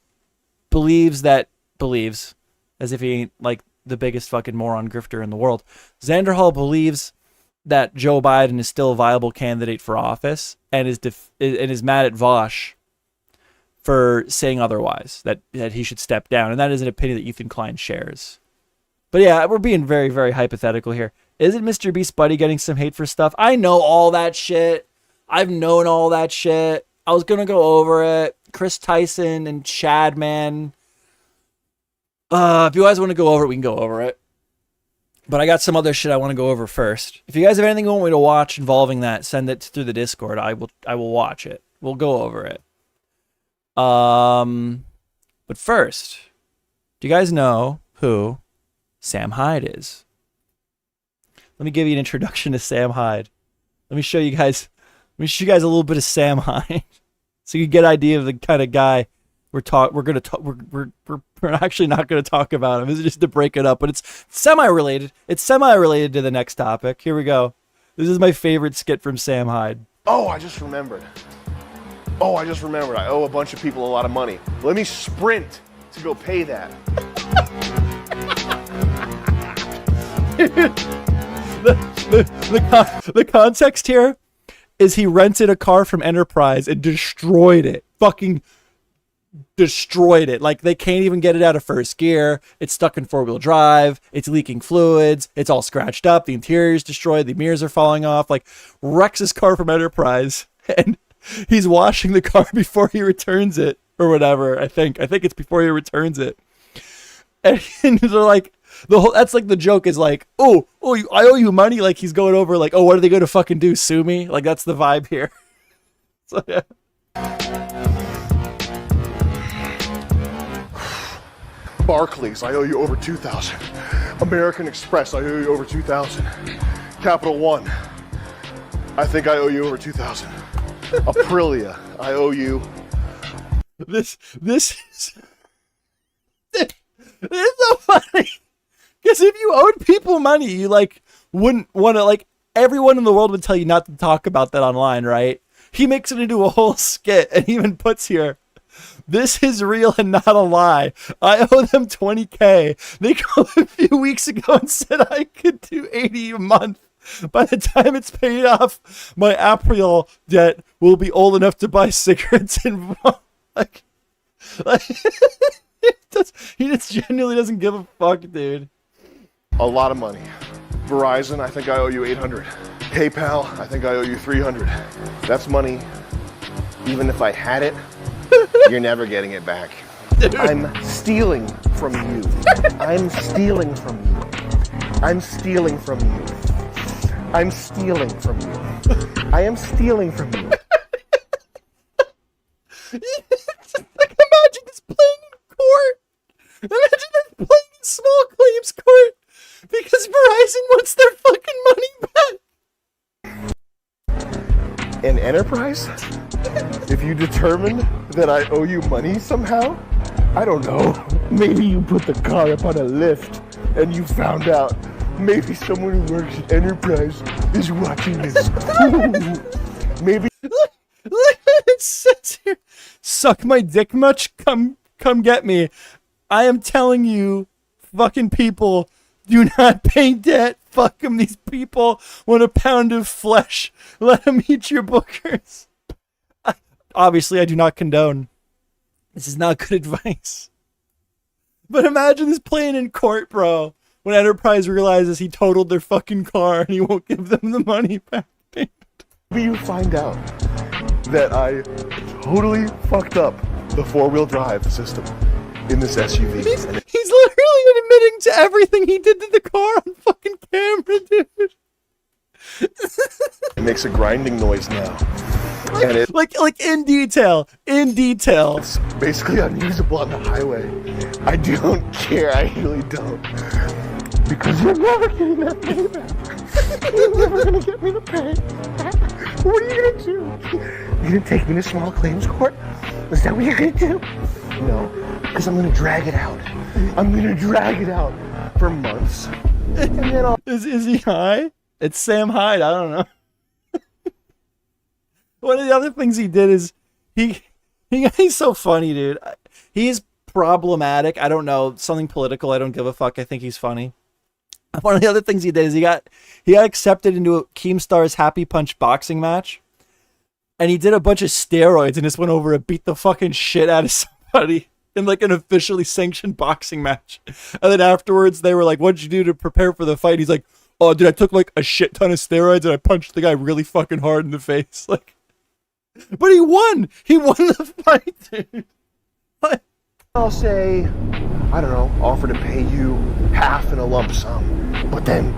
believes, as if he ain't like the biggest fucking moron grifter in the world. Xander Hall believes that Joe Biden is still a viable candidate for office, and is mad at Vosh for saying otherwise, that he should step down. And that is an opinion that Ethan Klein shares. But yeah, we're being very, very hypothetical here. Isn't Mr. Beast Buddy getting some hate for stuff? I know all that shit. I've known all that shit. I was going to go over it. Chris Tyson and Chad, man. If you guys want to go over it, we can go over it. But I got some other shit I want to go over first. If you guys have anything you want me to watch involving that, send it through the Discord. I will watch it. We'll go over it. But first, do you guys know who Sam Hyde is? Let me give you an introduction to Sam Hyde. Let me show you guys a little bit of Sam Hyde, so you get an idea of the kind of guy we're actually not gonna talk about him. This is just to break it up, but it's semi-related. It's semi-related to the next topic. Here we go. This is my favorite skit from Sam Hyde. Oh, I just remembered. I owe a bunch of people a lot of money. Let me sprint to go pay that. the context here is he rented a car from Enterprise and destroyed it. Fucking destroyed it. Like, they can't even get it out of first gear. It's stuck in 4-wheel drive. It's leaking fluids. It's all scratched up. The interior's destroyed. The mirrors are falling off. Like, wrecks his car from Enterprise, and he's washing the car before he returns it, or whatever. I think it's before he returns it. And they're like, that's like the joke is like, I owe you money. Like, he's going over like, oh, what are they going to fucking do? Sue me? Like, that's the vibe here. So yeah. Barclays, I owe you over 2,000. American Express, I owe you over 2,000. Capital One, I think I owe you over 2,000. Aprilia, I owe you. This is so funny, because if you owed people money, you like wouldn't want to, like, everyone in the world would tell you not to talk about that online, right? He makes it into a whole skit and even puts here, this is real and not a lie. I owe them 20K. They called a few weeks ago and said I could do 80 a month. By the time it's paid off, my April debt will be old enough to buy cigarettes and like he just genuinely doesn't give a fuck, dude. A lot of money. Verizon, I think I owe you 800. PayPal, I think I owe you 300. That's money. Even if I had it, you're never getting it back. Dude. I'm stealing from you. I'm stealing from you. I'm stealing from you. I'm stealing from you. I am stealing from you. Like, imagine this playing in court. Imagine this playing in small claims court because Verizon wants their fucking money back. In Enterprise? If you determine that I owe you money somehow, I don't know. Maybe you put the car up on a lift and you found out. Maybe someone who works at Enterprise is watching this. Maybe. Look, it says here, suck my dick much? Come get me. I am telling you, fucking people, do not pay debt. Fuck them. These people want a pound of flesh. Let them eat your bookers. Obviously, I do not condone. This is not good advice. But imagine this playing in court, bro. When Enterprise realizes he totaled their fucking car and he won't give them the money back. Maybe you find out that I totally fucked up the 4-wheel drive system in this SUV. He's literally admitting to everything he did to the car on fucking camera, dude. It makes a grinding noise now. And it's Like in detail. basically unusable on the highway. I don't care. I really don't. Because you're never getting that payback. You're never gonna get me to pay. What are you gonna do? You're gonna take me to small claims court? Is that what you're gonna do? No, because I'm gonna drag it out. I'm gonna drag it out for months. And then I'll... Is he high? It's Sam Hyde. I don't know. One of the other things he did is he's so funny, dude. He's problematic. I don't know, something political. I don't give a fuck. I think he's funny. One of the other things he did is he got accepted into a Keemstar's Happy Punch boxing match, and he did a bunch of steroids and just went over and beat the fucking shit out of somebody in like an officially sanctioned boxing match. And then afterwards they were like, "What'd you do to prepare for the fight?" He's like, "Oh, dude, I took like a shit ton of steroids and I punched the guy really fucking hard in the face." Like, but he won. He won the fight, dude. What? I'll say, I don't know, offer to pay you half in a lump sum, but then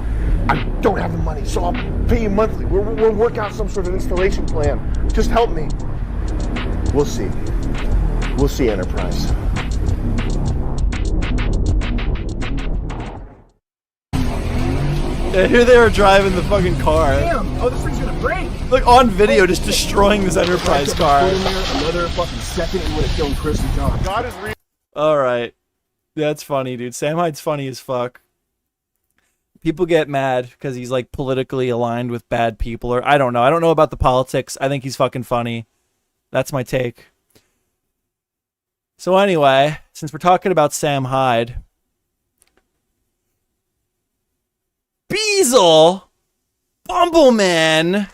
I don't have the money, so I'll pay you monthly. We'll work out some sort of installation plan. Just help me. We'll see. We'll see, Enterprise. Yeah, here they are driving the fucking car. Damn! Oh, this thing's gonna break! Like on video, just destroying this Enterprise car. Another fucking second and would have killed Chris and John. God is real. All right, that's funny, dude. Sam Hyde's funny as fuck. People get mad because he's like politically aligned with bad people, or I don't know. I don't know about the politics. I think he's fucking funny. That's my take. So anyway, since we're talking about Sam Hyde, Beazle, Bumbleman,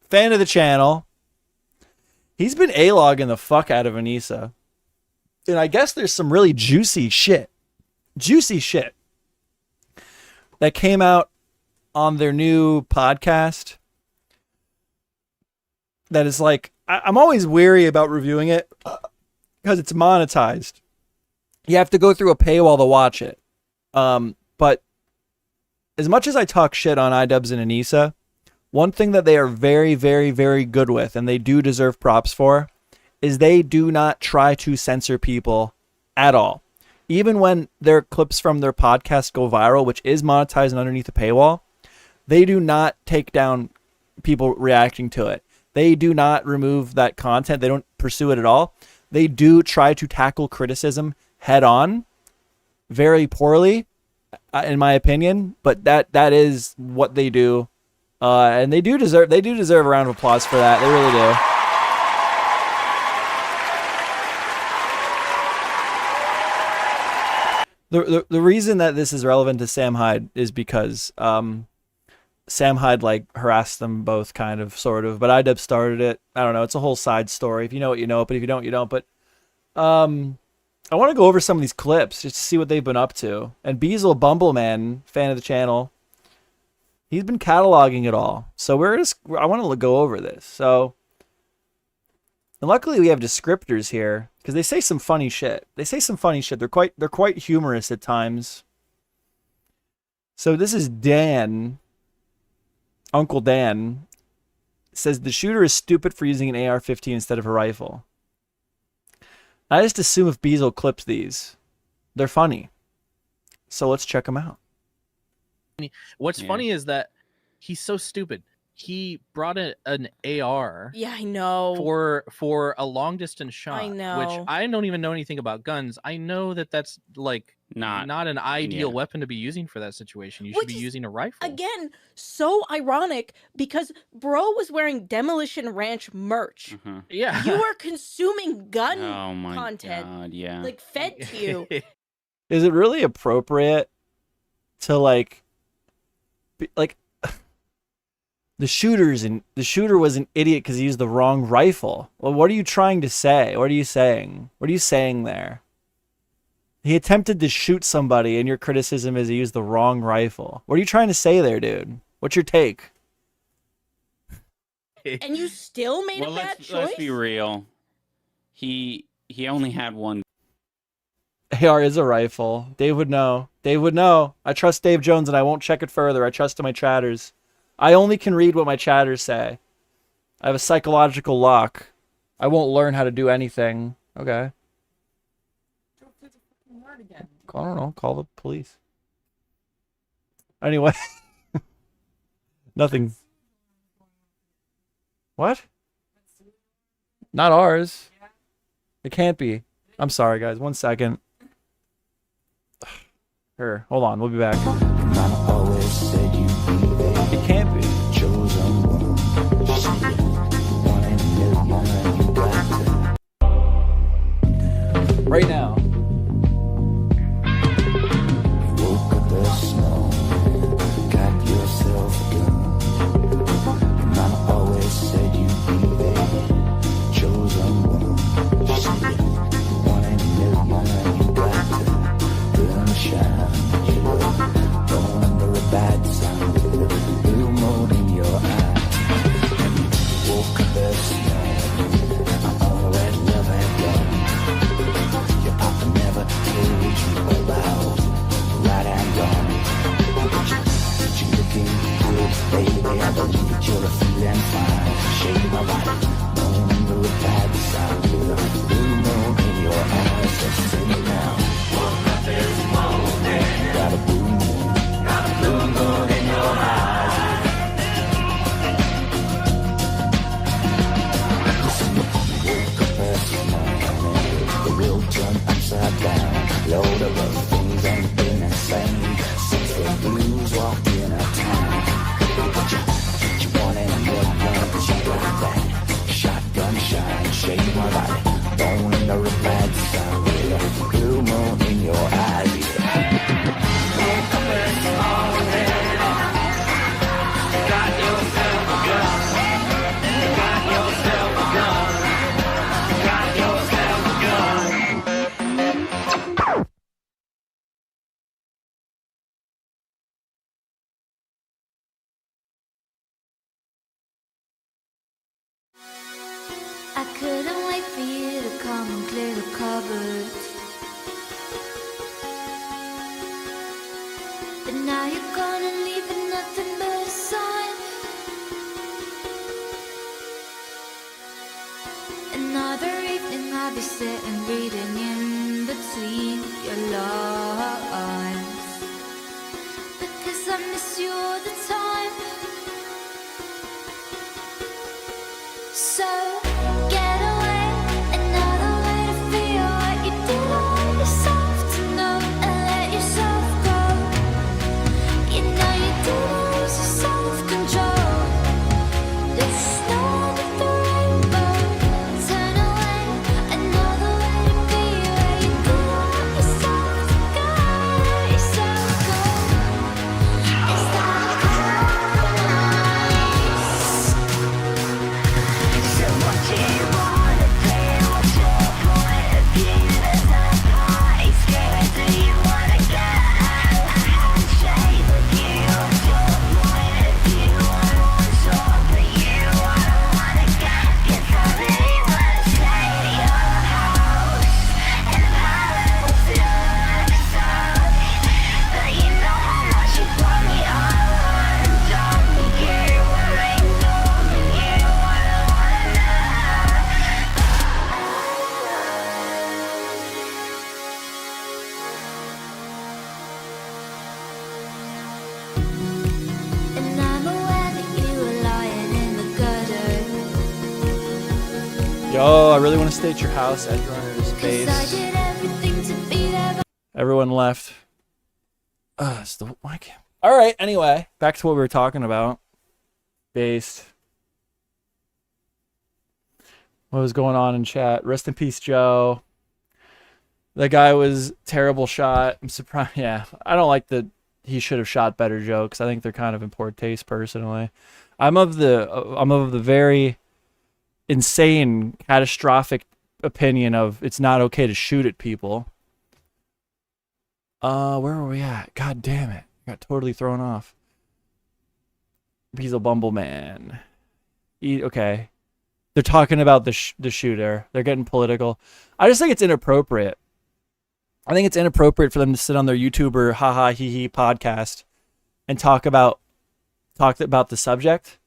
fan of the channel. He's been A-logging the fuck out of Anissa. And I guess there's some really juicy shit that came out on their new podcast that is like, I'm always weary about reviewing it because it's monetized. You have to go through a paywall to watch it. But as much as I talk shit on iDubbbz and Anissa, one thing that they are very, very, very good with, and they do deserve props for, is they do not try to censor people at all. Even when their clips from their podcast go viral, which is monetized and underneath a paywall, they do not take down people reacting to it. They do not remove that content. They don't pursue it at all. They do try to tackle criticism head on, very poorly, in my opinion, but that is what they do. And they do deserve a round of applause for that. They really do. The reason that this is relevant to Sam Hyde is because Sam Hyde like harassed them both, kind of, sort of, but iDubbbz started it. I don't know. It's a whole side story. If you know it, you know it, but if you don't, you don't. But I want to go over some of these clips just to see what they've been up to. And Beazle Bumbleman, fan of the channel, he's been cataloging it all. So I want to go over this. So, and luckily we have descriptors here because they say some funny shit. They're quite humorous at times. So this is Dan, Uncle Dan, says the shooter is stupid for using an AR-15 instead of a rifle. I just assume if Beazle clips these, they're funny. So let's check them out. What's funny is that he's so stupid. He brought an AR. Yeah, I know. For a long distance shot. I know. Which I don't even know anything about guns. I know that that's like not an ideal weapon to be using for that situation. You should be using a rifle. Again, so ironic because bro was wearing Demolition Ranch merch. Yeah. You are consuming gun Oh my content. God, yeah. Like fed to you. Is it really appropriate to like the shooter was an idiot because he used the wrong rifle? Well, what are you trying to say? What are you saying? What are you saying there? He attempted to shoot somebody and your criticism is he used the wrong rifle. What are you trying to say there, dude? What's your take? And you still made a bad choice? Let's be real. He only had one. AR is a rifle. Dave would know. I trust Dave Jones and I won't check it further. I trust my chatters. I only can read what my chatters say. I have a psychological lock. I won't learn how to do anything. Okay. I don't know. Call the police. Anyway. Nothing. What? Not ours. It can't be. I'm sorry, guys. 1 second. Here, hold on. We'll be back. It can't be. Right now. I couldn't wait for you to come and clear the cupboards. But now you're gone and leaving nothing but a sign. Another evening I'll be sitting reading in between your lines, because I miss you all the time. So get away, another way to feel what you did on yourself to know and let yourself go. You know you did lose your self-control. There's snow with the rainbow. Turn away, another way to be where you did on yourself to go. Let yourself go. Is that Yo, I really want to stay at your house, Edrunner's base. Everyone left. It's the why can't. All right. Anyway, back to what we were talking about. Based. What was going on in chat? Rest in peace, Joe. That guy was terrible shot. I'm surprised. Yeah, I don't like that he should have shot better jokes. I think they're kind of in poor taste, personally. I'm of the very insane, catastrophic opinion of it's not okay to shoot at people. Where were we at? God damn it. I got totally thrown off. He's a bumbleman. Okay. They're talking about the shooter. They're getting political. I just think it's inappropriate. I think it's inappropriate for them to sit on their YouTuber haha hee hee podcast and talk about talked about the subject.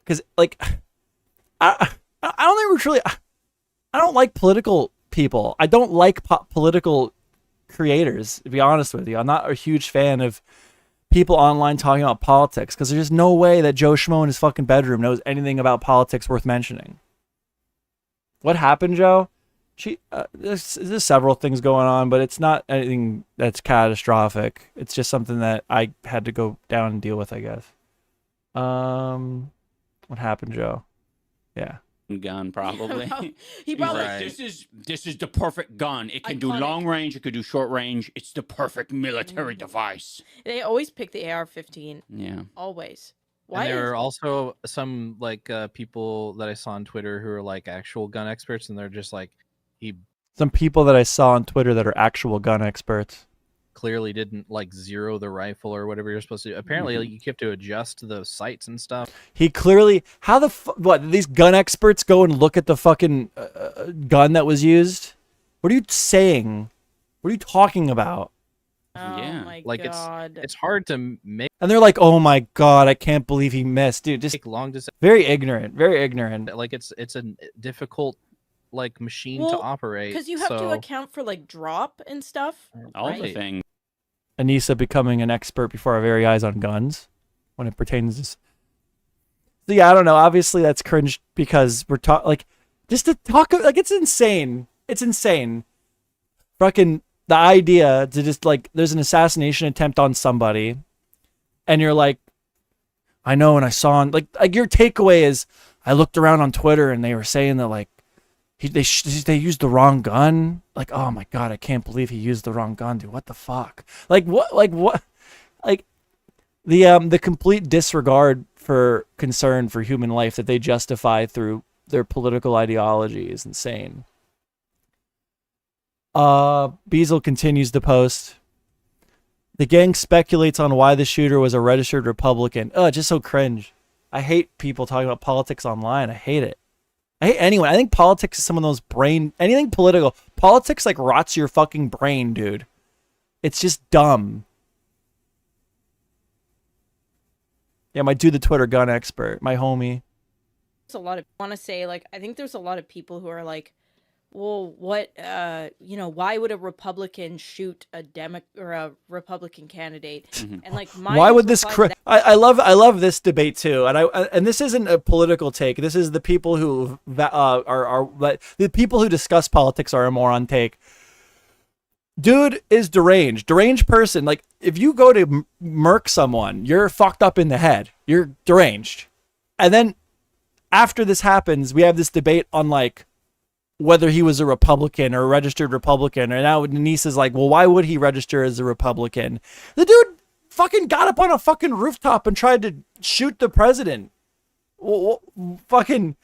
Because, like, I don't think we're truly... I don't like political people. I don't like political creators, to be honest with you. I'm not a huge fan of people online talking about politics because there's no way that Joe Schmo in his fucking bedroom knows anything about politics worth mentioning. What happened, Joe? There's several things going on, but it's not anything that's catastrophic. It's just something that I had to go down and deal with, I guess. What happened, Joe? Yeah. Gun, probably. He probably He's like, this is the perfect gun. It can do long range, it could do short range. It's the perfect military device. They always pick the AR-15. Yeah. Always. Why? And there are also some like people that I saw on Twitter who are like actual gun experts, and they're just like, some people that I saw on Twitter that are actual gun experts clearly didn't like zero the rifle or whatever you're supposed to do. Apparently, like, you have to adjust the sights and stuff. He clearly, how the what? These gun experts go and look at the fucking gun that was used. What are you saying? What are you talking about? Yeah, my like God. it's hard to make. And they're like, "Oh my God, I can't believe he missed, dude." Just long very ignorant, very ignorant. Like it's a difficult like machine to operate because you have to account for like drop and stuff. All the things. Anissa becoming an expert before our very eyes on guns when it pertains to. So yeah, I don't know. Obviously, that's cringe because we're just to talk like it's insane. It's insane. Fucking the idea to just like there's an assassination attempt on somebody, and you're like, I know, and I saw like your takeaway is I looked around on Twitter and they were saying that like they used the wrong gun. Like, oh my God, I can't believe he used the wrong gun, dude. What the fuck? Like what? Like the complete disregard for concern for human life that they justify through their political ideology is insane. Beazle continues to post. The gang speculates on why the shooter was a registered Republican. Just so cringe. I hate people talking about politics online. I hate it. I hate anyone. I think politics is some of those anything political. Politics like rots your fucking brain, dude. It's just dumb. Yeah, my dude, the Twitter gun expert, my homie. There's a lot of want to say like I think there's a lot of people who are like, well, what why would a Republican shoot a or a Republican candidate? Mm-hmm. And like why would this I love this debate too, and this isn't a political take. This is the people who are the people who discuss politics are a moron take. Dude is deranged person. Like if you go to murk someone, you're fucked up in the head. You're deranged. And then after this happens, we have this debate on like whether he was a Republican or a registered Republican. And now Denise is like, well, why would he register as a Republican? The dude fucking got up on a fucking rooftop and tried to shoot the president. Fucking,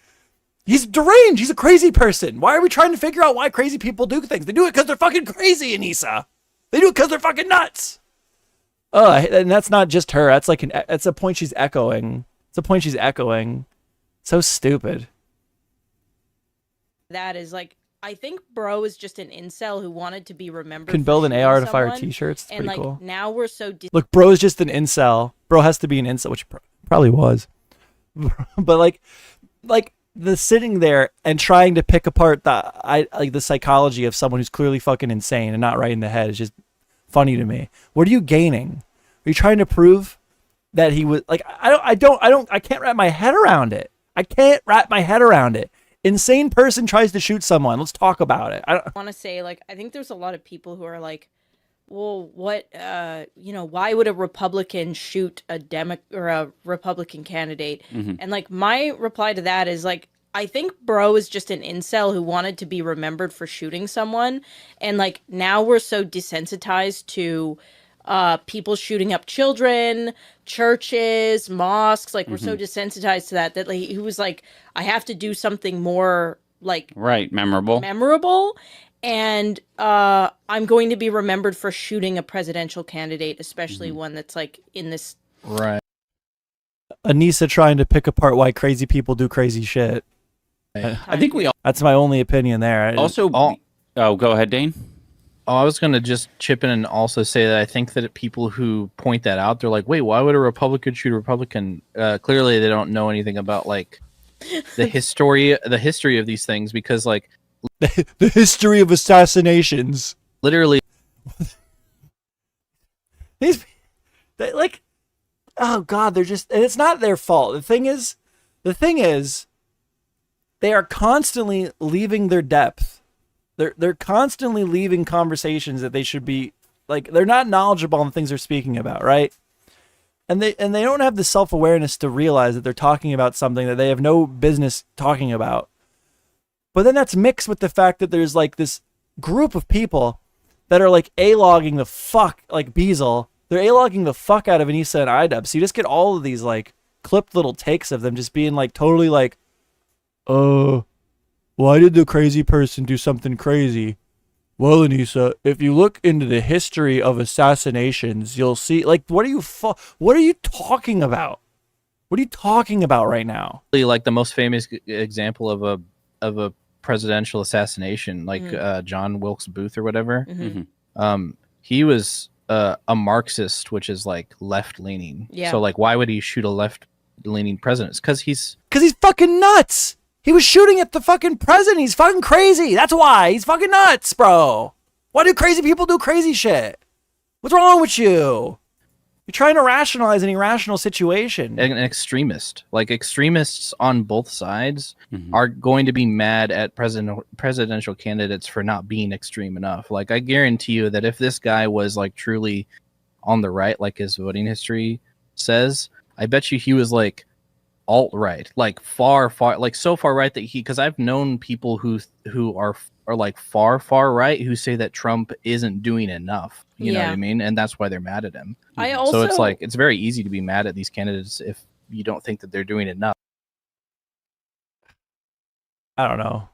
he's deranged. He's a crazy person. Why are we trying to figure out why crazy people do things? They do it because they're fucking crazy, Anissa. They do it because they're fucking nuts. And that's not just her. That's like that's a point she's echoing. It's a point she's echoing. So stupid. That is like I think bro is just an incel who wanted to be remembered. Can build an AR to fire t-shirts. It's and pretty like cool. now we're so look, bro's just an incel. Bro has to be an incel, which he probably was. But like the sitting there and trying to pick apart the psychology of someone who's clearly fucking insane and not right in the head is just funny to me. What are you gaining? Are you trying to prove that he was like I can't wrap my head around it. I can't wrap my head around it. Insane person tries to shoot someone. Let's talk about it. I want to say like I think there's a lot of people who are like, well, what why would a Republican shoot a or a Republican candidate? Mm-hmm. And like my reply to that is like I think bro is just an incel who wanted to be remembered for shooting someone, and like now we're so desensitized to people shooting up children, churches, mosques. Like we're so desensitized to that like he was like, I have to do something more like memorable. And I'm going to be remembered for shooting a presidential candidate, especially one that's like in this. Right. Anissa trying to pick apart why crazy people do crazy shit. I think we all. That's my only opinion there. Also, oh, go ahead, Dane. Oh, I was gonna just chip in and also say that I think that people who point that out, they're like, "Wait, why would a Republican shoot a Republican?" Clearly, they don't know anything about like the history of these things, because like the history of assassinations. Literally, like, oh god, they're just, and it's not their fault. The thing is, they are constantly leaving their depth. They're constantly leaving conversations that they should be, like, they're not knowledgeable on the things they're speaking about, right? And they don't have the self-awareness to realize that they're talking about something that they have no business talking about. But then that's mixed with the fact that there's like this group of people that are like A-logging the fuck, like Beazle. They're A-logging the fuck out of Anissa and IDub. So you just get all of these like clipped little takes of them just being like totally like, why did the crazy person do something crazy? Well, Anissa, if you look into the history of assassinations, you'll see, like, what are you talking about? What are you talking about right now? like the most famous example of a presidential assassination, like John Wilkes Booth or whatever. He was a Marxist, which is like left-leaning. Yeah. So like, why would he shoot a left-leaning president? Because he's fucking nuts. He was shooting at the fucking president. He's fucking crazy. That's why. He's fucking nuts, bro. Why do crazy people do crazy shit? What's wrong with you? You're trying to rationalize an irrational situation. an extremist. Like, extremists on both sides are going to be mad at presidential candidates for not being extreme enough. Like, I guarantee you that if this guy was like truly on the right, like his voting history says, I bet you he was like alt-right, like far like so far right that because I've known people who are like far right who say that Trump isn't doing enough, you know what I mean, and that's why they're mad at him. So it's like, it's very easy to be mad at these candidates if you don't think that they're doing enough. I don't know.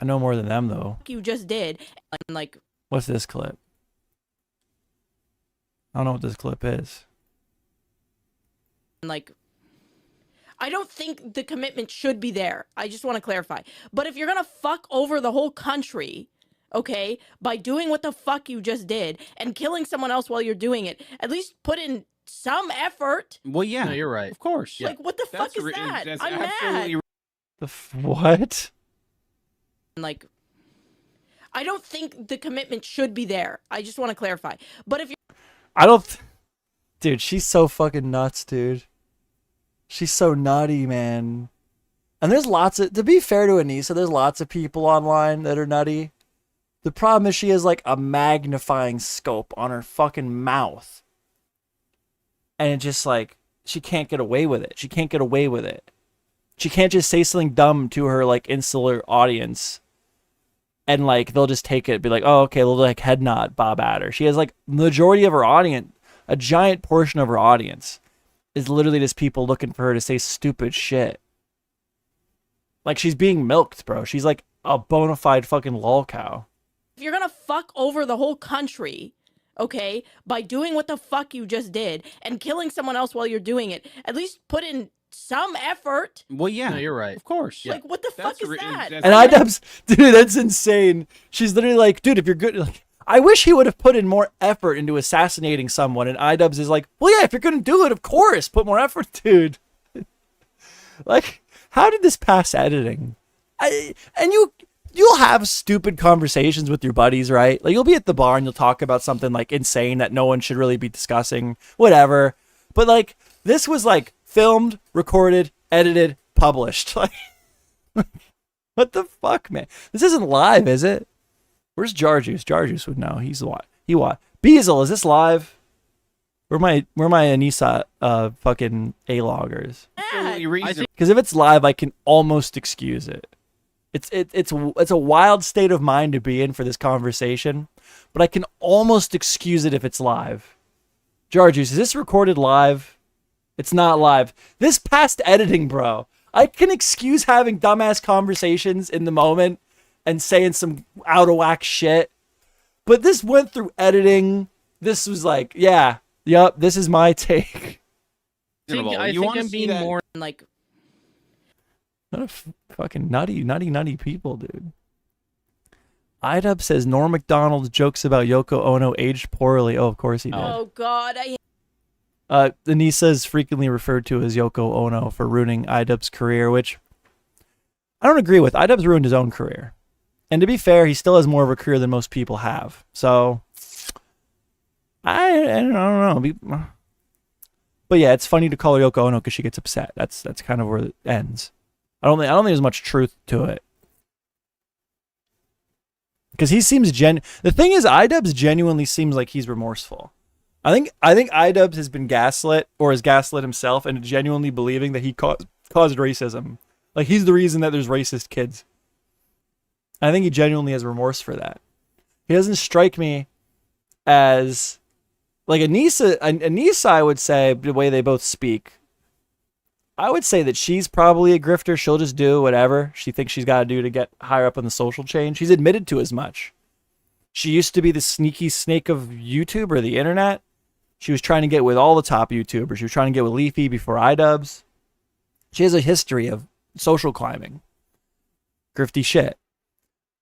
I know more than them though. You just did, and like, What's this clip? I don't know what this clip is. like, I don't think the commitment should be there. I just want to clarify. But if you're gonna fuck over the whole country, okay, by doing what the fuck you just did and killing someone else while you're doing it, at least put in some effort. Well, yeah, no, you're right. Of course. Like, what the fuck is that? I'm mad. What? Like, I don't think the commitment should be there. I just want to clarify. But if you're Dude, she's so fucking nuts, dude. She's so nutty, man. And there's lots of, to be fair to Anissa, there's lots of people online that are nutty. The problem is she has like a magnifying scope on her fucking mouth. And it just like, she can't get away with it. She can't get away with it. She can't just say something dumb to her like insular audience. And like, they'll just take it and be like, oh, okay, they'll like head nod bob at her. She has like majority of her audience, a giant portion of her audience is literally just people looking for her to say stupid shit. Like, she's being milked, bro. She's like a bona fide fucking lol cow. If you're gonna fuck over the whole country, okay, by doing what the fuck you just did and killing someone else while you're doing it, at least put in some effort. Well, yeah, no, you're right. Of course. Like, what the fuck is that? And IDubbbz, dude, that's insane. She's literally like, dude, if you're good, like, I wish he would have put in more effort into assassinating someone. And IDubbbz is like, well, yeah, if you're going to do it, of course, put more effort, dude. Like, how did this pass editing? You'll have stupid conversations with your buddies, right? Like, you'll be at the bar and you'll talk about something like insane that no one should really be discussing, whatever. But like, this was like filmed, recorded, edited, published. Like, what the fuck, man? This isn't live, is it? Where's Jarjuice? Jarjuice would know. He's what? Beazle, is this live? Where my Anissa fucking A-loggers? Because if it's live, I can almost excuse it. It's a wild state of mind to be in for this conversation, but I can almost excuse it if it's live. Jarjuice, is this recorded live? It's not live. This past editing, bro. I can excuse having dumbass conversations in the moment and saying some out of whack shit. But this went through editing. This was like, yeah, yup, this is my take. I think I'm being more like, what a fucking nutty people, dude. Idub says Norm Macdonald's jokes about Yoko Ono aged poorly. Oh, of course he did. Oh God, Anissa is frequently referred to as Yoko Ono for ruining Idub's career, which I don't agree with. Idub's ruined his own career. And to be fair, he still has more of a career than most people have. So, I don't know. But yeah, it's funny to call her Yoko Ono because she gets upset. That's kind of where it ends. I don't think there's much truth to it. Because he seems the thing is, Idubbbz genuinely seems like he's remorseful. I think Idubbbz has been gaslit or has gaslit himself and genuinely believing that he caused racism. Like he's the reason that there's racist kids. I think he genuinely has remorse for that. He doesn't strike me as like Anissa, I would say, the way they both speak, I would say that she's probably a grifter. She'll just do whatever she thinks she's got to do to get higher up on the social chain. She's admitted to as much. She used to be the sneaky snake of YouTube or the internet. She was trying to get with all the top YouTubers. She was trying to get with Leafy before Idubbbz. She has a history of social climbing. Grifty shit.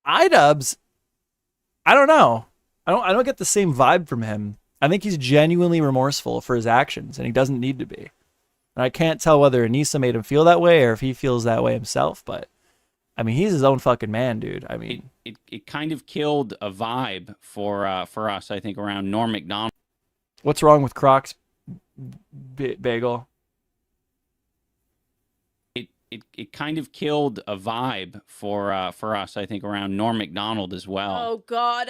Idubbbz, I don't know. I don't get the same vibe from him. I think he's genuinely remorseful for his actions, and he doesn't need to be. And I can't tell whether Anissa made him feel that way or if he feels that way himself, but I mean, he's his own fucking man, dude. I mean, it kind of killed a vibe for us, I think, around Norm Macdonald. What's wrong with Croc's bagel? It kind of killed a vibe for us, I think, around Norm Macdonald as well. Oh God,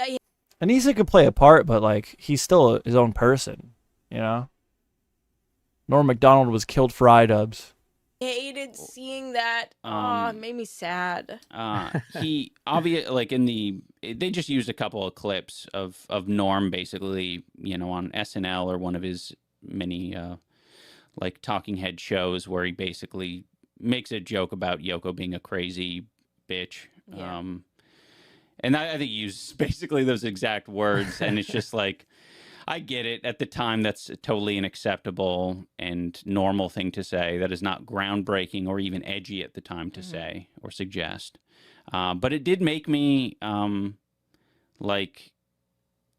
Anissa could play a part, but like he's still his own person, you know. Norm Macdonald was killed for Idubbbz. hated seeing that. It made me sad. He obviously, like they just used a couple of clips of Norm basically, you know, on SNL or one of his many like talking head shows where he basically makes a joke about Yoko being a crazy bitch. Yeah. And I think he used basically those exact words, and it's just like, I get it. At the time, that's totally an acceptable and normal thing to say. That is not groundbreaking or even edgy at the time to say or suggest. But it did make me, like,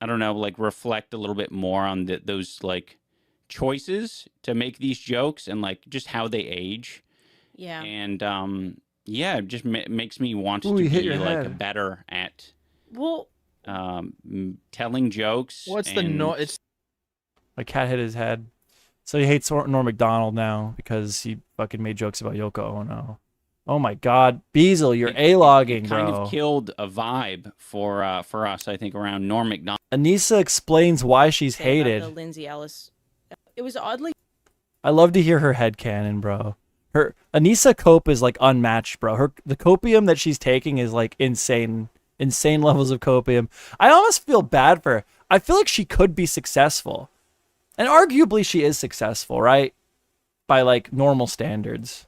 I don't know, like reflect a little bit more on those like choices to make these jokes and like just how they age. Yeah. And yeah, it just makes me want to Ooh, be like better at telling jokes. What's the It's my cat hit his head. So he hates Norm Macdonald now because he fucking made jokes about Yoko Ono. Oh my God, Beazle, you're A-logging, bro. Kind of killed a vibe for us, I think, around Norm Macdonald. Anissa explains why she's hated. The Lindsay Ellis. It was oddly. I love to hear her headcanon, bro. Her Anissa cope is like unmatched, bro. The copium that she's taking is like insane levels of copium. I almost feel bad for her. I feel like she could be successful, and arguably she is successful, right? By like normal standards.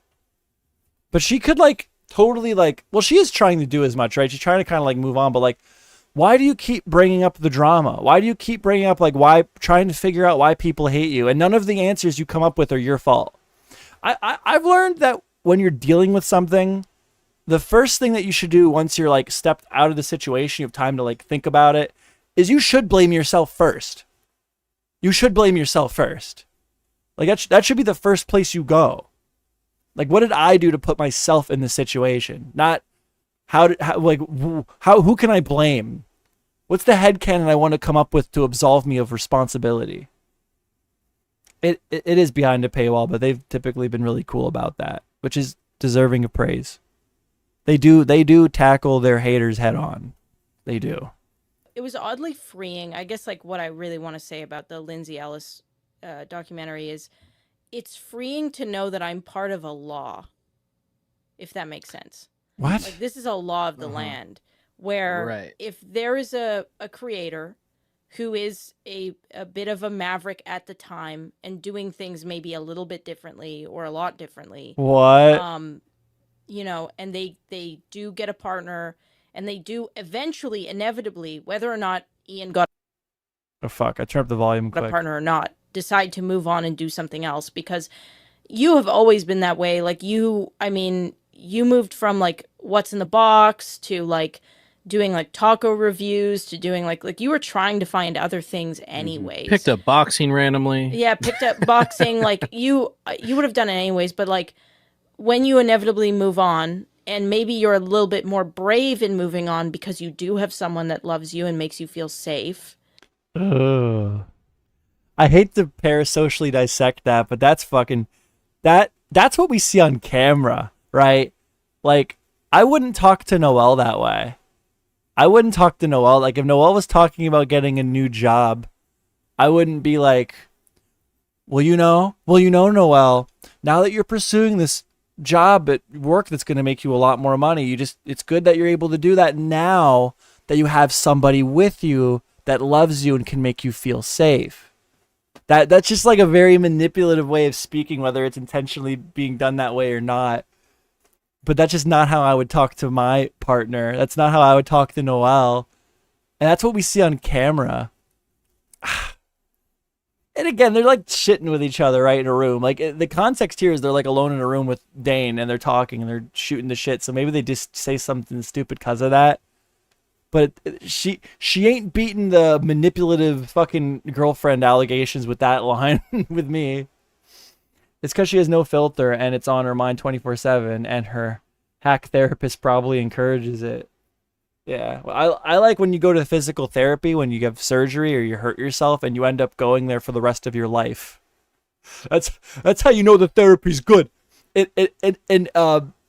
But she could like totally like, well, she is trying to do as much, right? She's trying to kind of like move on, but like, why do you keep bringing up the drama? Why do you keep bringing up like trying to figure out why people hate you? And none of the answers you come up with are your fault. I've learned that when you're dealing with something, the first thing that you should do once you're like stepped out of the situation, you have time to like think about it, is you should blame yourself first. You should blame yourself first. Like that should be the first place you go. Like, what did I do to put myself in this situation? Not who can I blame? What's the headcanon I want to come up with to absolve me of responsibility? It is behind a paywall, but they've typically been really cool about that, which is deserving of praise. They do tackle their haters head on. They do. It was oddly freeing. I guess like what I really want to say about the Lindsay Ellis documentary is it's freeing to know that I'm part of a law, if that makes sense. What? Like this is a law of the land where if there is a creator who is a bit of a maverick at the time and doing things maybe a little bit differently or a lot differently. What? You know, and they do get a partner and they do eventually, inevitably, whether or not Ian got Oh fuck, I turned up the volume quick. a partner or not, decide to move on and do something else because you have always been that way. Like you moved from like What's in the Box to like doing like taco reviews to doing like you were trying to find other things anyways. Picked up boxing randomly. Yeah, picked up boxing. Like you would have done it anyways, but like when you inevitably move on, and maybe you're a little bit more brave in moving on because you do have someone that loves you and makes you feel safe. Ugh. I hate to parasocially dissect that, but that's fucking that's what we see on camera, right? Like, I wouldn't talk to Noelle that way. I wouldn't talk to Noelle. Like, if Noelle was talking about getting a new job, I wouldn't be like, well, Noelle, now that you're pursuing this job at work that's going to make you a lot more money, it's good that you're able to do that now that you have somebody with you that loves you and can make you feel safe. That's just like a very manipulative way of speaking, whether it's intentionally being done that way or not. But that's just not how I would talk to my partner. That's not how I would talk to Noelle. And that's what we see on camera. And again, they're like shitting with each other right in a room. Like, the context here is they're like alone in a room with Dane and they're talking and they're shooting the shit. So maybe they just say something stupid because of that. But she ain't beating the manipulative fucking girlfriend allegations with that line with me. It's because she has no filter and it's on her mind 24/7, and her hack therapist probably encourages it. Yeah, well, I like when you go to physical therapy when you have surgery or you hurt yourself and you end up going there for the rest of your life. That's how you know the therapy's good. In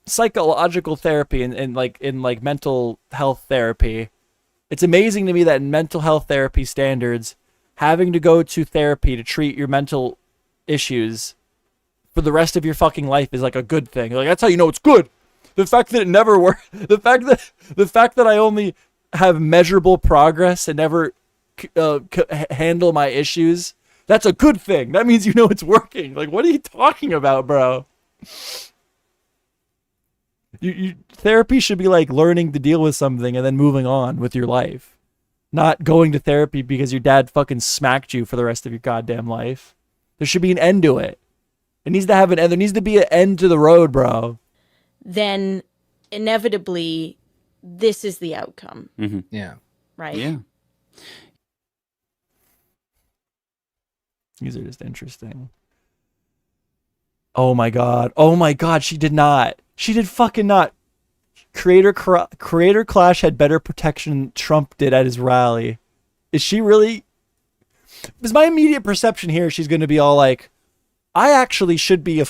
psychological therapy and in mental health therapy, it's amazing to me that in mental health therapy standards, having to go to therapy to treat your mental issues for the rest of your fucking life is like a good thing. Like, that's how you know it's good. The fact that it never worked, the fact that I only have measurable progress and never handle my issues, that's a good thing. That means you know it's working. Like, what are you talking about, bro? Therapy should be like learning to deal with something and then moving on with your life, not going to therapy because your dad fucking smacked you for the rest of your goddamn life. There should be an end to it. It needs to have an end. There needs to be an end to the road, bro. Then inevitably, this is the outcome. Mm-hmm. Yeah. Right? Yeah. These are just interesting. Oh my god, she did not. She did fucking not. Creator Clash had better protection than Trump did at his rally. Is she really? Because my immediate perception here, she's going to be all like, I actually should be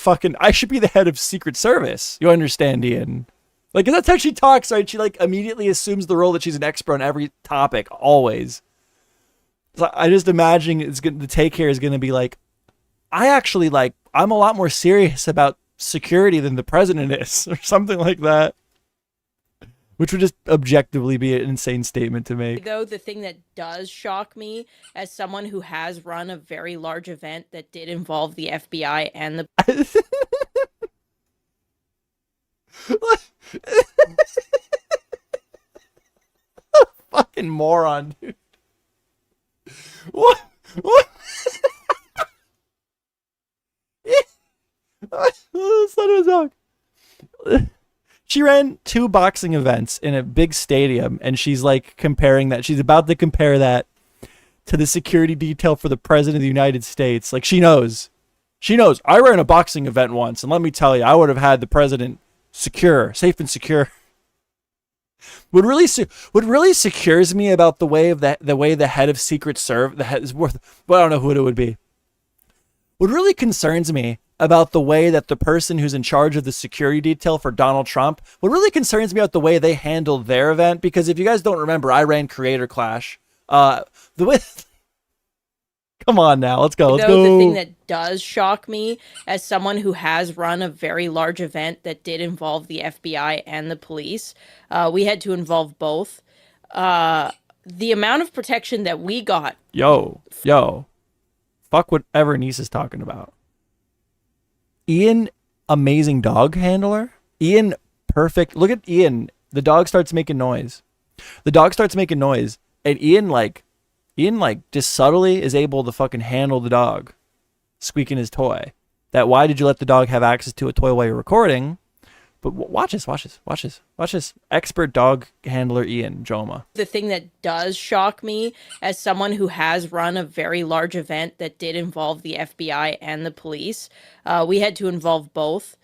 I should be the head of Secret Service. You understand, Ian? Like, that's how she talks, right? She like immediately assumes the role that she's an expert on every topic, always. So I just imagine the take here is going to be like, I'm a lot more serious about security than the president is, or something like that. Which would just objectively be an insane statement to make. Though the thing that does shock me, as someone who has run a very large event that did involve the FBI and the fucking moron, dude. What? Son of a dog. She ran 2 boxing events in a big stadium, and she's like comparing that. She's about to compare that to the security detail for the president of the United States. Like, she knows. I ran a boxing event once, and let me tell you, I would have had the president safe and secure. What really secures me about the way the head of Secret Service, I don't know who it would be. What really concerns me about the way that the person who's in charge of the security detail for Donald Trump, what really concerns me about the way they handled their event, because if you guys don't remember, I ran Creator Clash. The way Come on now, let's go. The thing that does shock me, as someone who has run a very large event that did involve the FBI and the police, we had to involve both. The amount of protection that we got. Yo. Fuck whatever Niece is talking about. Ian, amazing dog handler. Ian, perfect. Look at Ian. The dog starts making noise. And Ian just subtly is able to fucking handle the dog squeaking his toy. That why did you let the dog have access to a toy while you're recording? But watch this. Expert dog handler Ian Joma. The thing that does shock me, as someone who has run a very large event that did involve the FBI and the police, we had to involve both.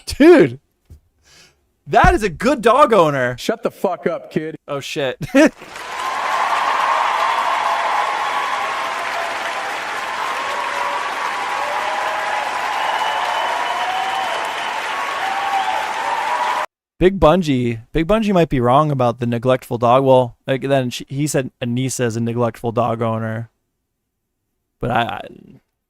Dude, that is a good dog owner. Shut the fuck up, kid. Oh shit. Big Bungie might be wrong about the neglectful dog. Well, like then he said Anissa is a neglectful dog owner, but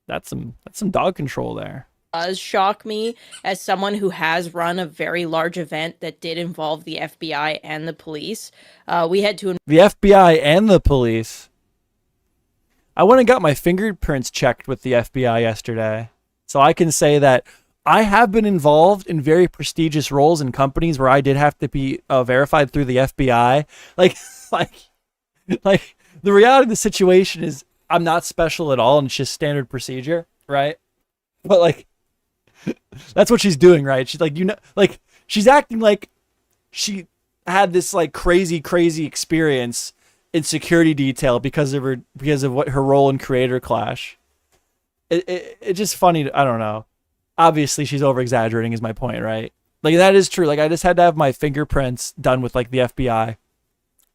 that's some dog control there. Does shock me, as someone who has run a very large event that did involve the FBI and the police. We had to the FBI and the police. I went and got my fingerprints checked with the FBI yesterday, so I can say that I have been involved in very prestigious roles in companies where I did have to be verified through the FBI. Like the reality of the situation is I'm not special at all, and it's just standard procedure, right? But like, that's what she's doing, right? She's like, she's acting like she had this like crazy experience in security detail because of what her role in Creator Clash. It's just funny. I don't know. Obviously she's over exaggerating is my point, right? Like that is true. Like I just had to have my fingerprints done with like the FBI,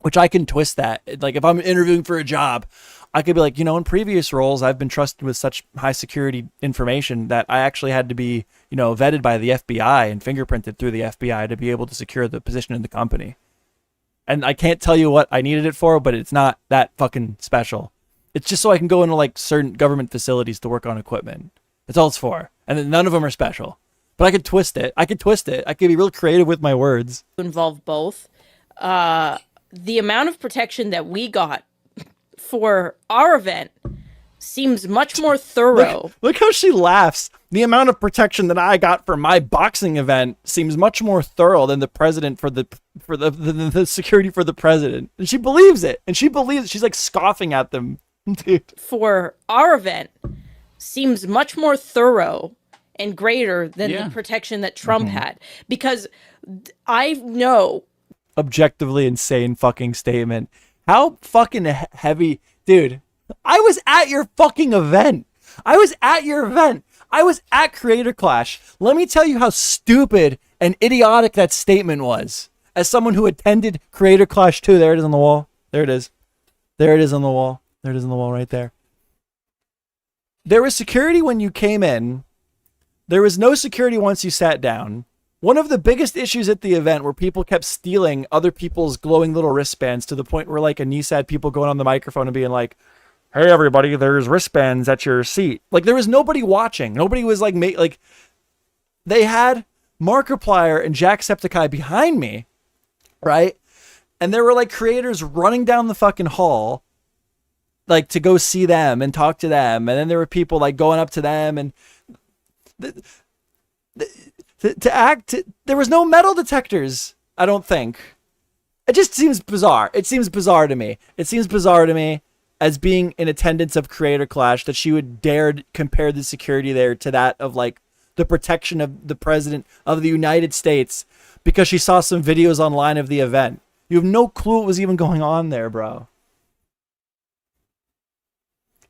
which I can twist that. Like if I'm interviewing for a job, I could be like, in previous roles, I've been trusted with such high security information that I actually had to be, vetted by the FBI and fingerprinted through the FBI to be able to secure the position in the company. And I can't tell you what I needed it for, but it's not that fucking special. It's just so I can go into like certain government facilities to work on equipment. That's all it's for. And then none of them are special. But I could twist it. I could be real creative with my words. involve both. The amount of protection that we got for our event seems much more thorough. Look how she laughs. The amount of protection that I got for my boxing event seems much more thorough than the president for the security for the president. And she believes it. And she's like scoffing at them. Dude. For our event seems much more thorough and greater than the protection that Trump had. Because I know. Objectively insane fucking statement. How fucking heavy. Dude, I was at your fucking event. I was at Creator Clash. Let me tell you how stupid and idiotic that statement was. As someone who attended Creator Clash 2, there it is on the wall. There it is. There it is on the wall. There it is on the wall right there. There was security when you came in. There was no security once you sat down. One of the biggest issues at the event were people kept stealing other people's glowing little wristbands to the point where like Anissa had people going on the microphone and being like, "Hey everybody, there's wristbands at your seat." Like there was nobody watching. Nobody was like, they had Markiplier and Jacksepticeye behind me, right? And there were like creators running down the fucking hall, like to go see them and talk to them. And then there were people like going up to them and there was no metal detectors, I don't think. It just seems bizarre. It seems bizarre to me. It seems bizarre to me as being in attendance of Creator Clash that she would dare compare the security there to that of like the protection of the president of the United States because she saw some videos online of the event. You have no clue what was even going on there, bro.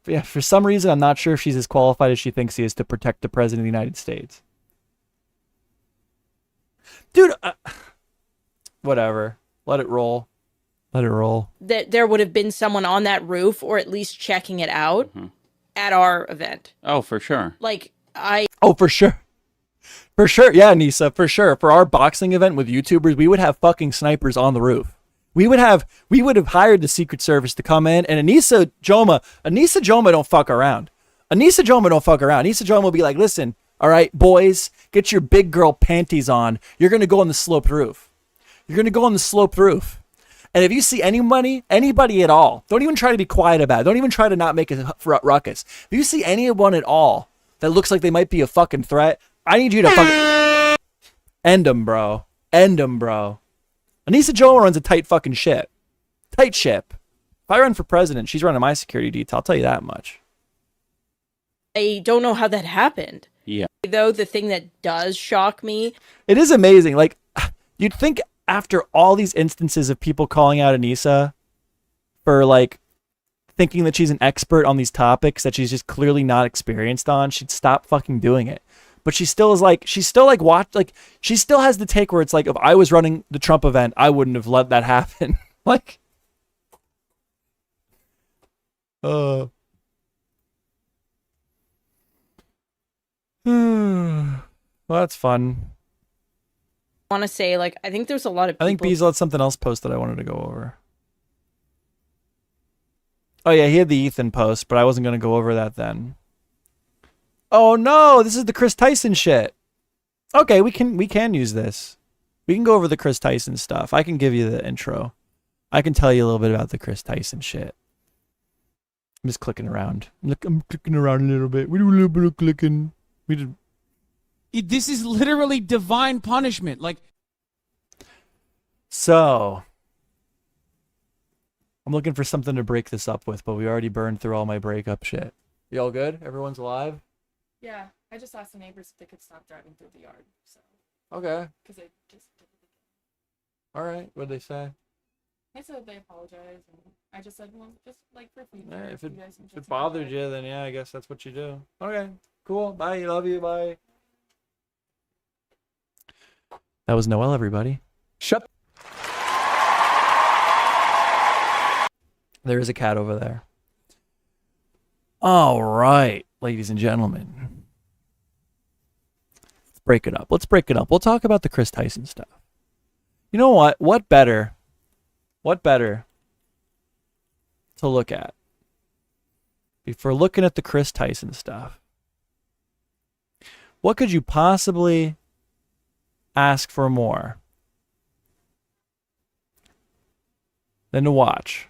But yeah, for some reason, I'm not sure if she's as qualified as she thinks she is to protect the president of the United States. Dude, whatever. Let it roll. Let it roll. That there would have been someone on that roof or at least checking it out at our event. Oh, for sure. Oh, for sure. For sure. Yeah, Nisa, for sure. For our boxing event with YouTubers, we would have fucking snipers on the roof. We would have hired the Secret Service to come in, and Anissa Joma don't fuck around. Anissa Joma will be like, "Listen, all right, boys, get your big girl panties on. You're going to go on the sloped roof. And if you see anybody at all, don't even try to be quiet about it. Don't even try to not make a ruckus. If you see anyone at all that looks like they might be a fucking threat, I need you to fucking end them, bro. Anissa Joma runs a tight fucking ship. Tight ship. If I run for president, she's running my security detail. I'll tell you that much. I don't know how that happened. Yeah. Though the thing that does shock me, It is amazing. Like, you'd think after all these instances of people calling out Anissa for like thinking that she's an expert on these topics that she's just clearly not experienced on, she'd stop fucking doing it. But she still is like, she still has the take where it's like, if I was running the Trump event, I wouldn't have let that happen. Like, well, that's fun. I want to say, like, I think there's a lot of I think people. Bees had something else post that I wanted to go over. Oh yeah, he had the Ethan post, but I wasn't going to go over that then. Oh no, this is the Chris Tyson shit. Okay, we can use this. We can go over the Chris Tyson stuff. I can give you the intro. I can tell you a little bit about the Chris Tyson shit. I'm just clicking around. I'm clicking around a little bit. We do a little bit of clicking. We did. This is literally divine punishment. Like, so I'm looking for something to break this up with, but we already burned through all my breakup shit. You all good? Everyone's alive? Yeah, I just asked the neighbors if they could stop driving through the yard. So. Okay. Because they just did it again. All right. What'd they say? I said they apologized, and I just said, well, just like for future. Yeah, if you guys can it just bothered you, then yeah, I guess that's what you do. Okay. Cool. Bye. Love you. Bye. That was Noel, everybody. Shut. There is a cat over there. All right, ladies and gentlemen. Let's break it up. Let's break it up. We'll talk about the Chris Tyson stuff. You know what? What better to look at? If we're looking at the Chris Tyson stuff, what could you possibly ask for more than to watch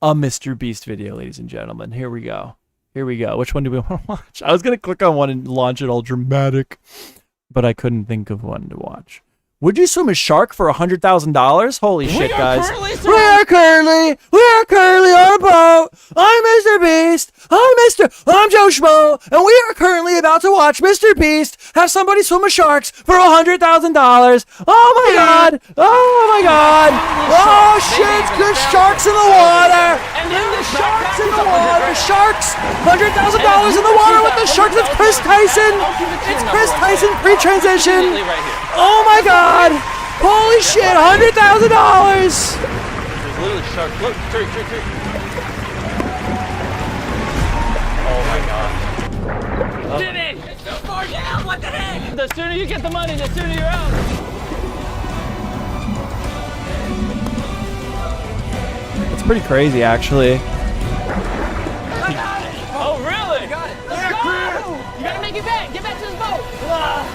a Mr. Beast video, ladies and gentlemen? Here we go. Here we go. Which one do we want to watch? I was going to click on one and launch it all dramatic, but I couldn't think of one to watch. Would you swim a shark for $100,000? Holy shit, guys. We are currently on a boat. I'm Mr. Beast. I'm MeJoeShmoe. And we are currently about to watch Mr. Beast have somebody swim with sharks for $100,000. Oh my god. Oh my god. Oh shit. There's sharks in the water. And then the sharks in the water. Sharks. $100,000 in the water with the sharks. It's Chris Tyson. It's Chris Tyson pre-transition. Oh my god. Holy shit, $100,000! There's literally sharks. Look, turn. Oh my god. Jimmy! It's so far down! What the heck? The sooner you get the money, the sooner you're out. It's pretty crazy, actually. I got it! Oh, really? You got it. Let's go! You gotta make it back. Get back to this boat.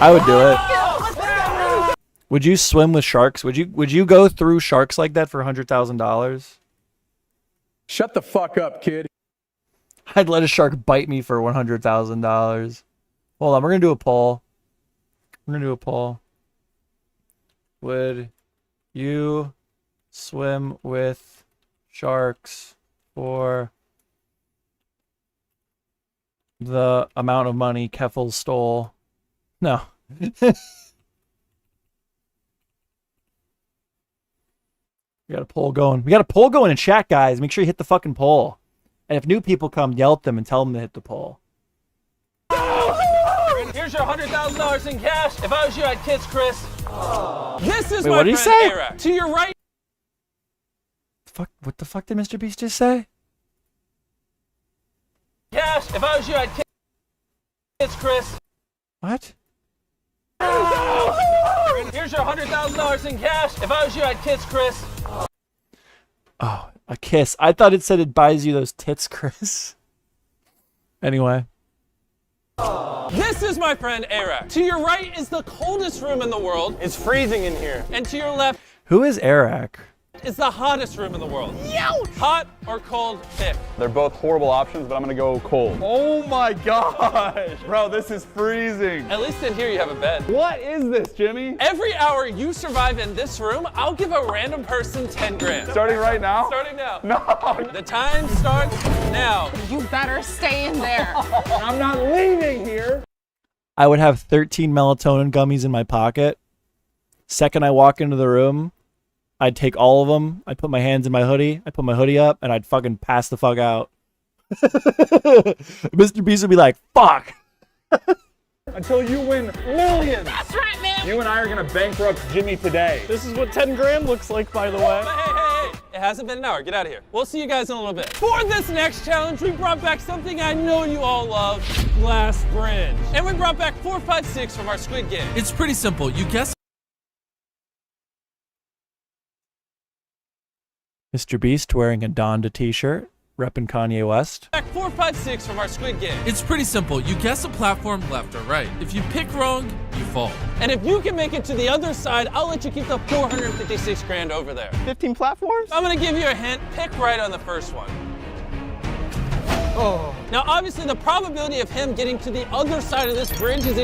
I would do it. Would you swim with sharks? Would you go through sharks like that for $100,000? Shut the fuck up, kid. I'd let a shark bite me for $100,000. Hold on, we're gonna do a poll. Would you swim with sharks for the amount of money Keffel stole? No. We got a poll going. We got a poll going in chat, guys. Make sure you hit the fucking poll. And if new people come, yell at them and tell them to hit the poll. Here's your $100,000 in cash. If I was you, I'd kiss Chris. This is Wait, my what did he friend say? Eric. To your right. Fuck! What the fuck did Mr. Beast just say? Cash. If I was you, I'd kiss Chris. What? Here's your $100,000 in cash. If I was you, I'd kiss Chris. Oh, a kiss. I thought it said it buys you those tits, Chris. Anyway. This is my friend Eric. To your right is the coldest room in the world. It's freezing in here. And to your left. Who is Eric? is the hottest room in the world? Hot or cold pick? They're both horrible options, but I'm gonna go cold. Oh my gosh! Bro, this is freezing. At least in here you have a bed. What is this, Jimmy? Every hour you survive in this room, I'll give a random person 10 grand. Starting right now? Starting now. No! The time starts now. You better stay in there. I'm not leaving here! I would have 13 melatonin gummies in my pocket. Second I walk into the room, I'd take all of them. I'd put my hands in my hoodie. I'd put my hoodie up, and I'd fucking pass the fuck out. Mr. Beast would be like, fuck. Until you win millions. That's right, man. You and I are gonna bankrupt Jimmy today. This is what 10 grand looks like, by the way. Hey. It hasn't been an hour. Get out of here. We'll see you guys in a little bit. For this next challenge, we brought back something I know you all love, Glass Bridge. And we brought back 4, 5, 6 from our Squid Game. It's pretty simple. You guess. Mr. Beast wearing a Donda t-shirt, repping Kanye West. Back 4, 5, 6 from our Squid Game. It's pretty simple. You guess a platform left or right. If you pick wrong, you fall. And if you can make it to the other side, I'll let you keep the 456 grand over there. 15 platforms? I'm gonna give you a hint. Pick right on the first one. Oh. Now, obviously, the probability of him getting to the other side of this bridge is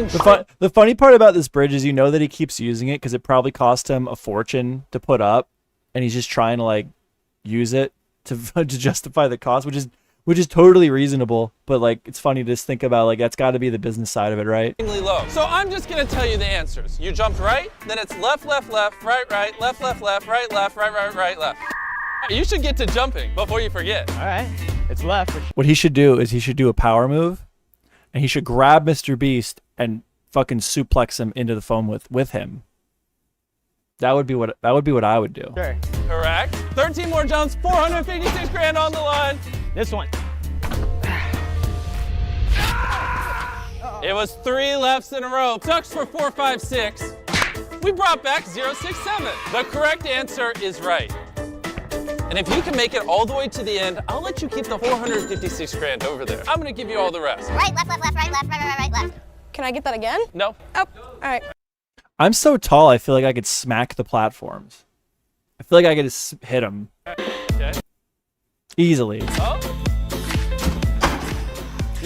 The funny part about this bridge is you know that he keeps using it because it probably cost him a fortune to put up, and he's just trying to like use it to justify the cost, which is totally reasonable. But like, it's funny to just think about, like, that's got to be the business side of it, right? Low. So I'm just gonna tell you the answers. You jumped right, then it's left, left, left, right, right, left, left, left, right, left, right, right, right, left. You should get to jumping before you forget. All right, it's left. What he should do is he should do a power move, and he should grab Mr. Beast and fucking suplex him into the foam with him. That would be what I would do. Sure. Correct. 13 more jumps, 456 grand on the line. This one. It was 3 lefts in a row. Sucks for 4, 5, 6. We brought back 0, 6, 7. The correct answer is right. And if you can make it all the way to the end, I'll let you keep the 456 grand over there. I'm gonna give you all the rest. Right, left, left, left, right, left, right, right, right, left. Can I get that again? No. Oh, all right. I'm so tall, I feel like I could smack the platforms. I feel like I could just hit them. Okay. Easily. Oh.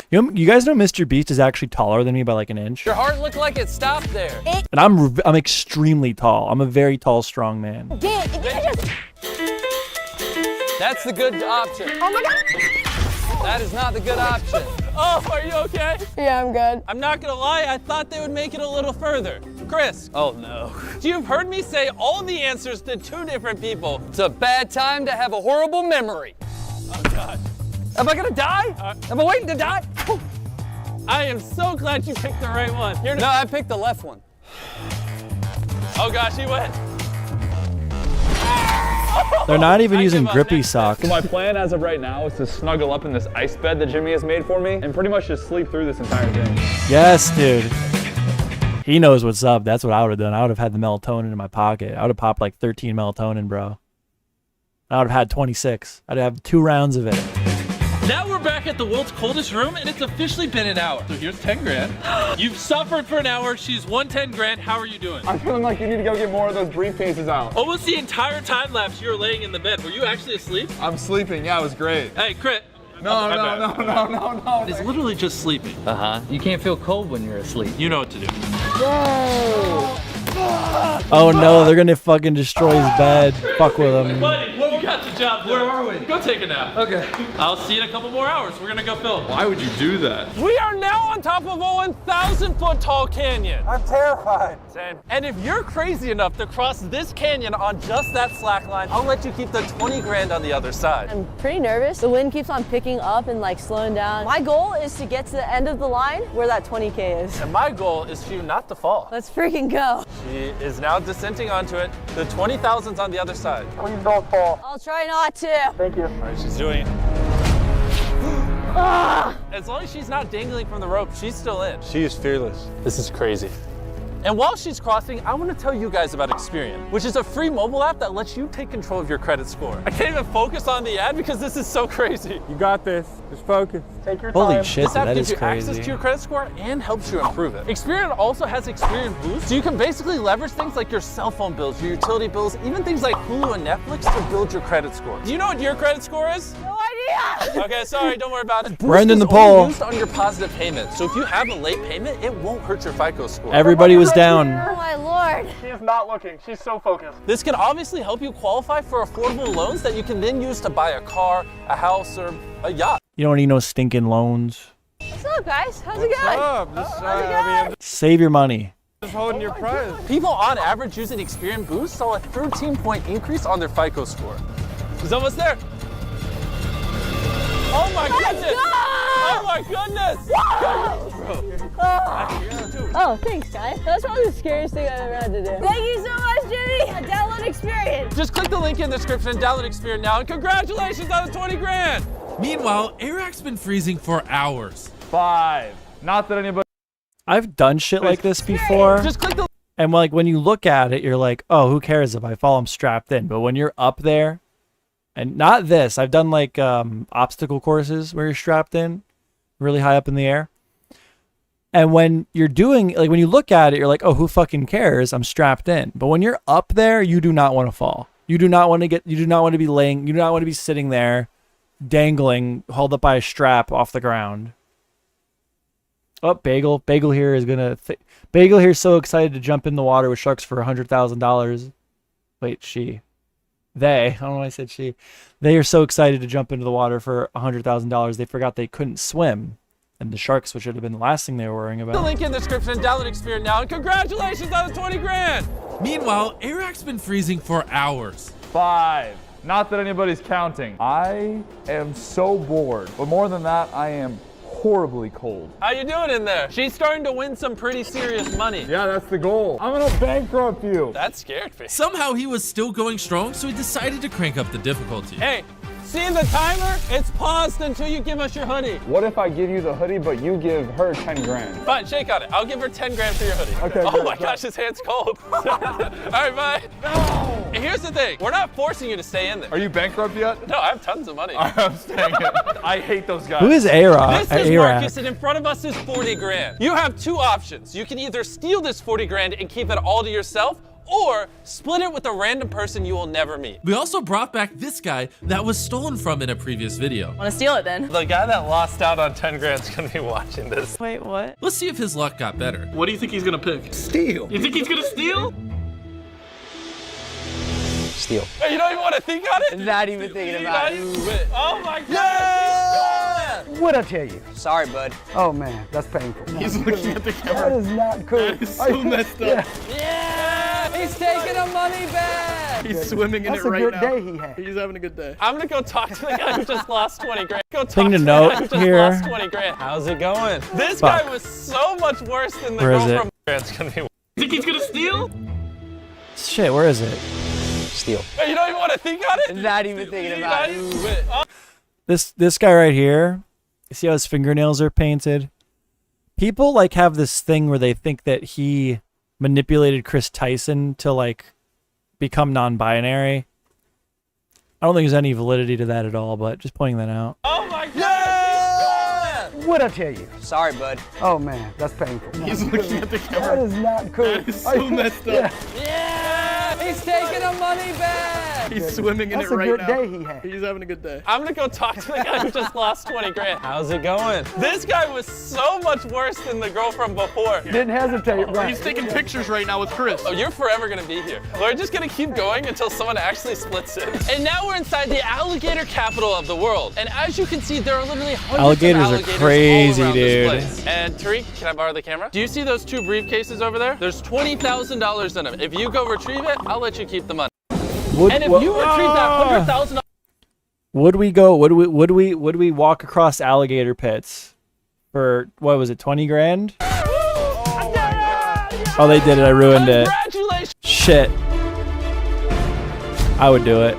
You guys know Mr. Beast is actually taller than me by like an inch? Your heart looked like it stopped there. And I'm extremely tall. I'm a very tall, strong man. That's the good option. Oh my God. That is not the good option. Oh, are you okay? Yeah, I'm good. I'm not gonna lie, I thought they would make it a little further. Chris. Oh no. You've heard me say all the answers to 2 different people. It's a bad time to have a horrible memory. Oh God. Am I gonna die? Am I waiting to die? I am so glad you picked the right one. No, I picked the left one. Oh gosh, he went. They're not even using grippy socks. So my plan as of right now is to snuggle up in this ice bed that Jimmy has made for me and pretty much just sleep through this entire thing. Yes, dude. He knows what's up. That's what I would have done. I would have had the melatonin in my pocket. I would have popped like 13 melatonin, bro. I would have had 26. I'd have 2 rounds of it. Now we're back at the world's coldest room, and it's officially been an hour. So here's 10 grand. You've suffered for an hour. She's won 10 grand. How are you doing? I'm feeling like you need to go get more of those briefcases out. Almost the entire time lapse, you were laying in the bed. Were you actually asleep? I'm sleeping. Yeah, it was great. Hey, Crit. No. It's literally just sleeping. Uh-huh. You can't feel cold when you're asleep. You know what to do. Oh no, they're gonna fucking destroy his bed. Fuck with him. Buddy, you got the job. Where are we? Go take a nap. Okay. I'll see you in a couple more hours. We're gonna go film. Why would you do that? We are now on top of a 1,000-foot tall canyon. I'm terrified. Same. And if you're crazy enough to cross this canyon on just that slack line, I'll let you keep the 20 grand on the other side. I'm pretty nervous. The wind keeps on picking up and like slowing down. My goal is to get to the end of the line where that 20K is. And my goal is for you not to fall. Let's freaking go. She is now descending onto it. The 20,000's on the other side. Please don't fall. I'll try not to. Thank you. All right, she's doing it. As long as she's not dangling from the rope, she's still in. She is fearless. This is crazy. And while she's crossing, I want to tell you guys about Experian, which is a free mobile app that lets you take control of your credit score. I can't even focus on the ad because this is so crazy. You got this. Just focus. Take your Holy time. shit, This app that gives is you crazy. access to your credit score and helps you improve it. Experian also has Experian Boost, so you can basically leverage things like your cell phone bills, your utility bills, even things like Hulu and Netflix to build your credit score. Do you know what your credit score is? No idea. Okay, sorry, don't worry about it. We're ending the Boost is only poll. used on your positive payment, so if you have a late payment, it won't hurt your FICO score. Everybody was down. Oh my lord. She is not looking. She's so focused. This can obviously help you qualify for affordable loans that you can then use to buy a car, a house, or a yacht. You don't need no stinking loans. What's up, guys? How's it going? Just, How's it going? Save your money. holding your prize. People on average using Experian Boost saw a 13-point increase on their FICO score. He's almost there. Oh my goodness! Oh my goodness! Oh, thanks, guys. That's probably the scariest thing I've ever had to do. Thank you so much, Jimmy. Download Experian. Just click the link in the description and download Experian now, and congratulations on the 20 grand! Meanwhile, Iraq's been freezing for hours. 5. Not that anybody. I've done shit like this before. Just click the. And like when you look at it, you're like, oh, who cares if I fall? I'm strapped in. But when you're up there, and not this, I've done like obstacle courses where you're strapped in, really high up in the air. And when you're doing, like when you look at it, you're like, oh, who fucking cares? I'm strapped in. But when you're up there, you do not want to fall. You do not want to get, you do not want to be laying, you do not want to be sitting there dangling, held up by a strap off the ground. Oh, Bagel. Bagel here is going to, Bagel here is so excited to jump in the water with sharks for $100,000. Wait, she. They, I don't know why I said she. They are so excited to jump into the water for $100,000. They forgot they couldn't swim. And the sharks, which should have been the last thing they were worrying The about. link in the description and download Experian now, and congratulations on the 20 grand! Meanwhile, Iraq's been freezing for hours. 5. Not that anybody's counting. I am so bored. But more than that, I am horribly cold. How you doing in there? She's starting to win some pretty serious money. Yeah, that's the goal. I'm gonna bankrupt you. That scared me. Somehow he was still going strong, so he decided to crank up the difficulty. Hey, see the timer? It's paused until you give us your hoodie. What if I give you the hoodie, but you give her 10 grand? Fine, shake on it. I'll give her 10 grand for your hoodie. Okay, Oh good, my good. gosh, his hand's cold. All right, bye. No. Here's the thing. We're not forcing you to stay in there. Are you bankrupt yet? No, I have tons of money. I'm staying in. I hate those guys. Who is A-Rock? This is Marcus, and in front of us is 40 grand. You have two options. You can either steal this 40 grand and keep it all to yourself, or split it with a random person you will never meet. We also brought back this guy that was stolen from in a previous video. Want to steal it then? The guy that lost out on 10 grand is gonna be watching this. Wait, what? Let's see if his luck got better. What do you think he's gonna pick? Steal. You think he's gonna steal? Steal. Hey, you don't even want to think on it? Not even thinking about it. Oh my god! What'd I tell you? Sorry, bud. Oh man, that's painful. He's looking at the camera. That is not cool. That is so messed up. Yeah! He's taking the money back! He's swimming in That's it a right good now. day he had. He's having a good day. I'm gonna go talk to the guy who just lost 20 grand. Go talk Thing to the note guy who just here. lost 20 grand. How's it going? This Fuck. guy was so much worse than the Where is girl it? from. It's gonna be. Think he's gonna steal? Shit, where is it? Steal. Hey, you don't even want to think on it? Not even thinking about it. Oh. This guy right here, you see how his fingernails are painted? People like have this thing where they think that he manipulated Chris Tyson to like become non-binary. I don't think there's any validity to that at all, but just pointing that out. Oh my god! What'd I tell you? Sorry, bud. Oh man, that's painful. He's looking at the That camera. is not cool. That is so messed up. Yeah! He's taking the money back! He's swimming in That's it a right good now. day he had. He's having a good day. I'm gonna go talk to the guy who just lost 20 grand. How's it going? This guy was so much worse than the girl from before. Didn't hesitate, right? He's taking pictures right now with Chris. Oh, you're forever gonna be here. We're just gonna keep going until someone actually splits it. And now we're inside the alligator capital of the world. And as you can see, there are literally hundreds Alligators of are alligators crazy, all around dude. this place. And Tariq, can I borrow the camera? Do you see those two briefcases over there? There's $20,000 in them. If you go retrieve it, I'll let you keep the money. And if you retrieve that $100,000. Would we go? Would we walk across alligator pits for what was it? 20 grand? Oh, they did it. I ruined it. Congratulations! Shit. I would do it.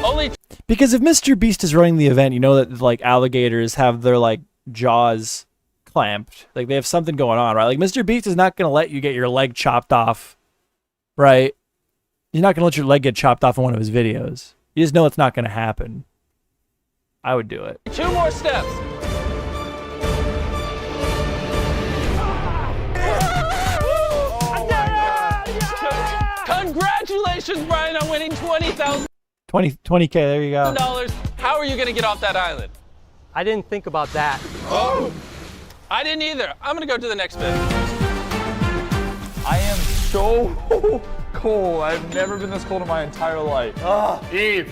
Only Because if Mr. Beast is running the event, you know that like alligators have their like jaws clamped. Like they have something going on, right? Like Mr. Beast is not gonna let you get your leg chopped off, right? He's not gonna let your leg get chopped off in one of his videos. You just know it's not gonna happen. I would do it. 2 more steps. Congratulations, Brian, on winning $20,000. 20K, there you go. How are you going to get off that island? I didn't think about that. Oh! I didn't either. I'm going to go to the next bit. I am so cold. I've never been this cold in my entire life. Eve,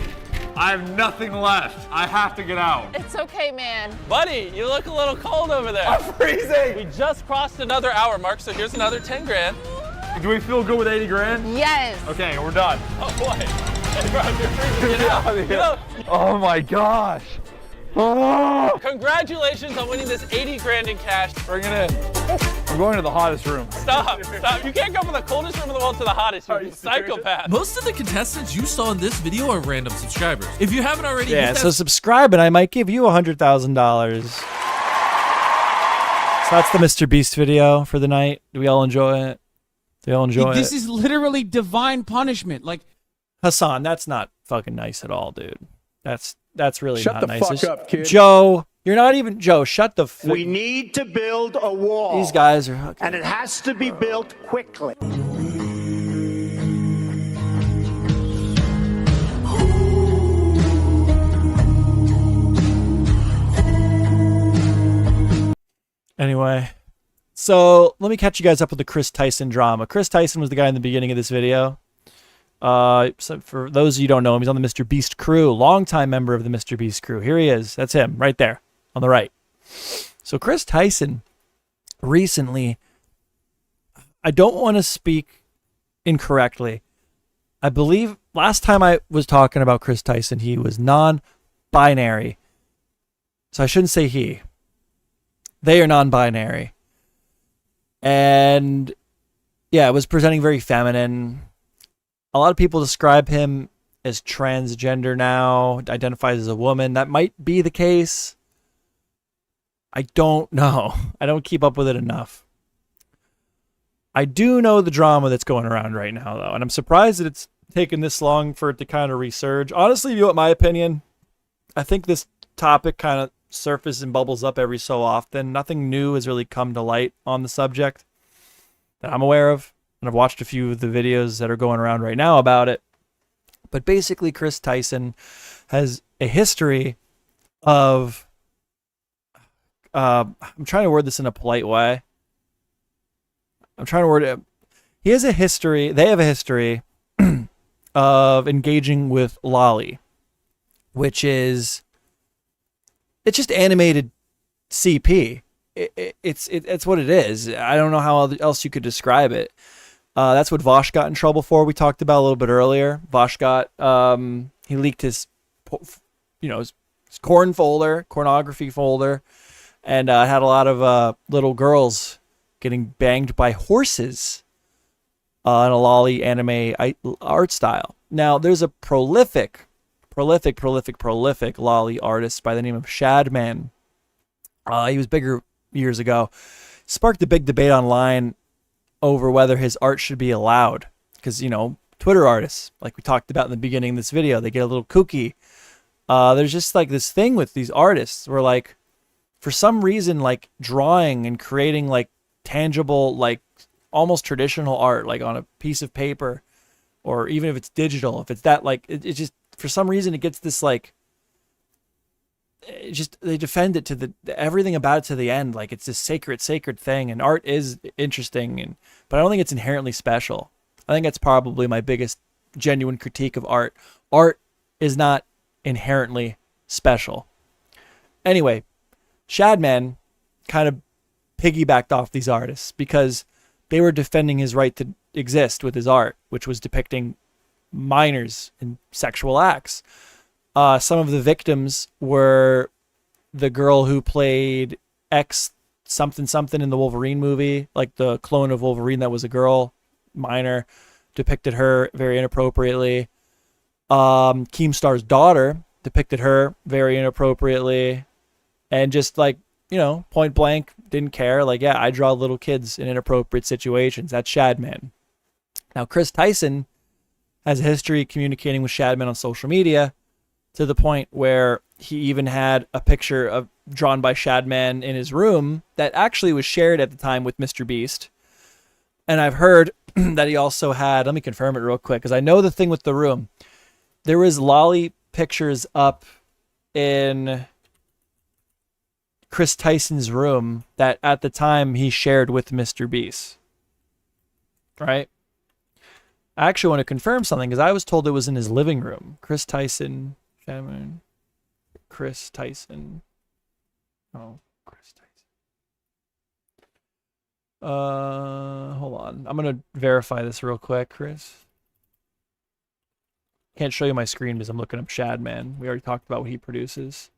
I have nothing left. I have to get out. It's okay, man. Buddy, you look a little cold over there. I'm freezing. We just crossed another hour mark, so here's another 10 grand. Do we feel good with 80 grand? Yes. Okay, we're done. Oh boy. Hey, bro, you're freezing. Get out. Get out. Oh my gosh. Oh. Congratulations on winning this 80 grand in cash. Bring it in. I'm going to the hottest room. Stop. You can't go from the coldest room in the world to the hottest. You're a psychopath. Most of the contestants you saw in this video are random subscribers. If you haven't already, Yeah, hit that so subscribe and I might give you $100,000. So that's the Mr. Beast video for the night. Do we all enjoy it? Do we all enjoy This it? is literally divine punishment. Like, Hassan, that's not fucking nice at all, dude. That's really Shut not the nice. fuck It's- up, kid. Joe, you're not even Joe. Shut the. We need to build a wall. These guys are. And it has to be built quickly. Anyway, so let me catch you guys up with the Chris Tyson drama. Chris Tyson was the guy in the beginning of this video. So for those of you who don't know him, he's on the Mr. Beast crew, longtime member of the Mr. Beast crew. Here he is. That's him right there on the right. So Chris Tyson recently, I don't want to speak incorrectly. I believe last time I was talking about Chris Tyson, he was non-binary. So I shouldn't say he. They are non-binary. And yeah, it was presenting very feminine. A lot of people describe him as transgender now, identifies as a woman. That might be the case. I don't know. I don't keep up with it enough. I do know the drama that's going around right now, though, and I'm surprised that it's taken this long for it to kind of resurge. Honestly, if you want my opinion, I think this topic kind of surfaces and bubbles up every so often. Nothing new has really come to light on the subject that I'm aware of. And I've watched a few of the videos that are going around right now about it. But basically, Chris Tyson has a history of... I'm trying to word this in a polite way. I'm trying to word it... He has a history... They have a history of engaging with lolly, which is... It's just animated CP. It's what it is. I don't know how else you could describe it. That's what Vosh got in trouble for. We talked about a little bit earlier. Vosh got, he leaked his, his pornography folder, and had a lot of little girls getting banged by horses in a lolly anime art style. Now, there's a prolific lolly artist by the name of Shadman. He was bigger years ago. Sparked a big debate online over whether his art should be allowed, because Twitter artists, like we talked about in the beginning of this video, they get a little kooky. There's just like this thing with these artists where, like, for some reason, like drawing and creating like tangible, like almost traditional art, like on a piece of paper, or even if it's digital, if it's that, like it just, for some reason it gets this like, they defend it to everything about it to the end, like it's this sacred thing. And art is interesting, but I don't think it's inherently special. I think that's probably my biggest genuine critique of art. Art is not inherently special. Anyway, Shadman kind of piggybacked off these artists because they were defending his right to exist with his art, which was depicting minors in sexual acts. Some of the victims were the girl who played X something in the Wolverine movie, like the clone of Wolverine that was a girl, minor, depicted her very inappropriately. Keemstar's daughter depicted her very inappropriately. And just like point blank, didn't care. Like, yeah, I draw little kids in inappropriate situations. That's Shadman. Now, Chris Tyson has a history of communicating with Shadman on social media to the point where he even had a picture of drawn by Shadman in his room that actually was shared at the time with Mr. Beast. And I've heard that he also had, let me confirm it real quick, because I know the thing with the room. There was lolly pictures up in Chris Tyson's room that at the time he shared with Mr. Beast. Right? I actually want to confirm something because I was told it was in his living room. Chris Tyson. Chris Tyson. Oh, Chris Tyson. Hold on. I'm going to verify this real quick, Chris. Can't show you my screen because I'm looking up Shadman. We already talked about what he produces.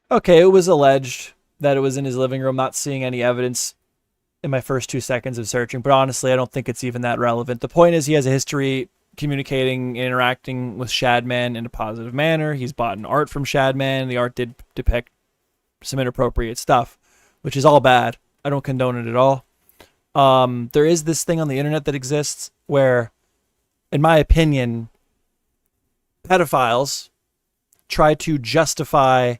Okay, it was alleged that it was in his living room, not seeing any evidence in my first 2 seconds of searching, but honestly, I don't think it's even that relevant. The point is he has a history communicating, interacting with Shadman in a positive manner. He's bought an art from Shadman. The art did depict some inappropriate stuff, which is all bad. I don't condone it at all. There is this thing on the internet that exists where, in my opinion, pedophiles try to justify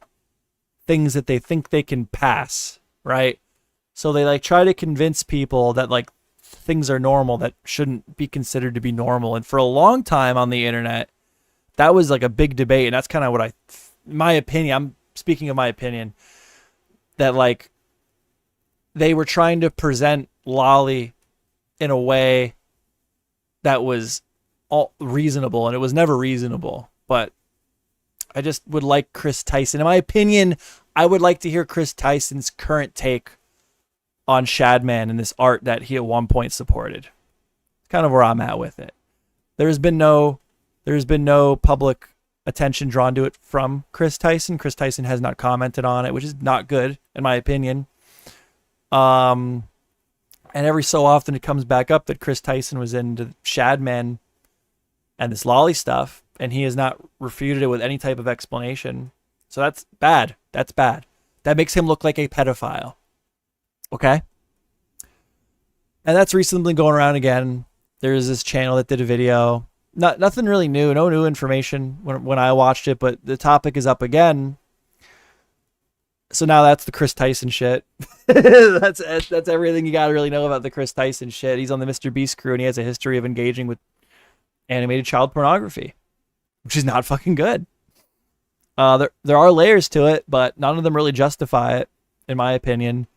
things that they think they can pass, right? So they like try to convince people that like things are normal that shouldn't be considered to be normal. And for a long time on the internet, that was like a big debate. And that's kind of what my opinion, I'm speaking of my opinion, that like they were trying to present lolly in a way that was all reasonable, and it was never reasonable. But I just would like Chris Tyson. In my opinion, I would like to hear Chris Tyson's current take on Shadman and this art that he at one point supported. It's kind of where I'm at with it. There's been no public attention drawn to it from Chris Tyson. Chris Tyson has not commented on it, which is not good in my opinion. And every so often it comes back up that Chris Tyson was into Shadman and this lolly stuff, and he has not refuted it with any type of explanation. So that's bad. That's bad. That makes him look like a pedophile. Okay? And that's recently going around again. There's this channel that did a video. Nothing really new. No new information when I watched it, but the topic is up again. So now that's the Chris Tyson shit. That's everything you got to really know about the Chris Tyson shit. He's on the Mr. Beast crew, and he has a history of engaging with animated child pornography, which is not fucking good. There are layers to it, but none of them really justify it, in my opinion.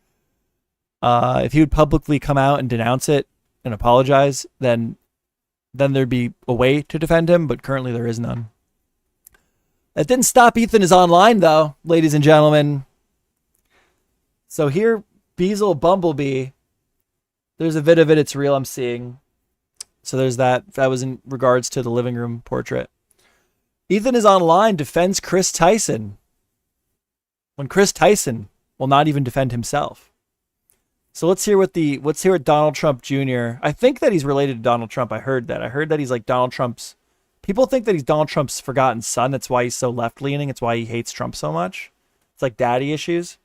If he would publicly come out and denounce it and apologize, then there'd be a way to defend him, but currently there is none. That didn't stop Ethan is online, though, ladies and gentlemen. So here, Beazle Bumblebee, there's a vid of it, it's real, I'm seeing. So there's that. That was in regards to the living room portrait. Ethan is online, defends Chris Tyson, when Chris Tyson will not even defend himself. So let's hear what Donald Trump Jr. I think that he's related to Donald Trump. I heard that he's like Donald Trump's. People think that he's Donald Trump's forgotten son. That's why he's so left-leaning. It's why he hates Trump so much. It's like daddy issues.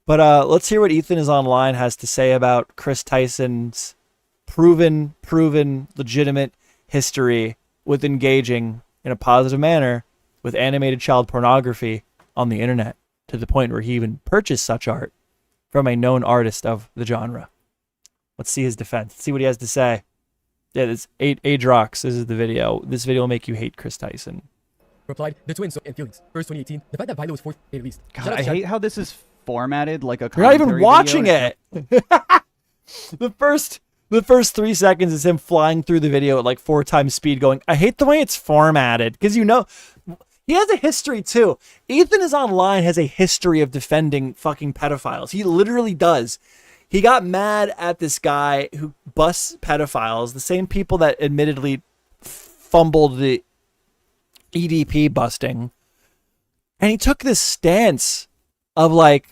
But let's hear what Ethan is online has to say about Chris Tyson's proven, legitimate history with engaging in a positive manner with animated child pornography on the internet, to the point where he even purchased such art from a known artist of the genre. Let's see his defense. Let's see what he has to say. Yeah, it's Adrox. This is the video. This video will make you hate Chris Tyson. Replied, the twins and feelings. First 2018, the fact that Vilo was fourth, they released. God, I hate how this is formatted like a You're not even commentary watching video. it. The first 3 seconds is him flying through the video at like 4 times speed going, I hate the way it's formatted. Because you know, he has a history too. Ethan is online has a history of defending fucking pedophiles. He literally does. He got mad at this guy who busts pedophiles, the same people that admittedly fumbled the EDP busting. And he took this stance of like,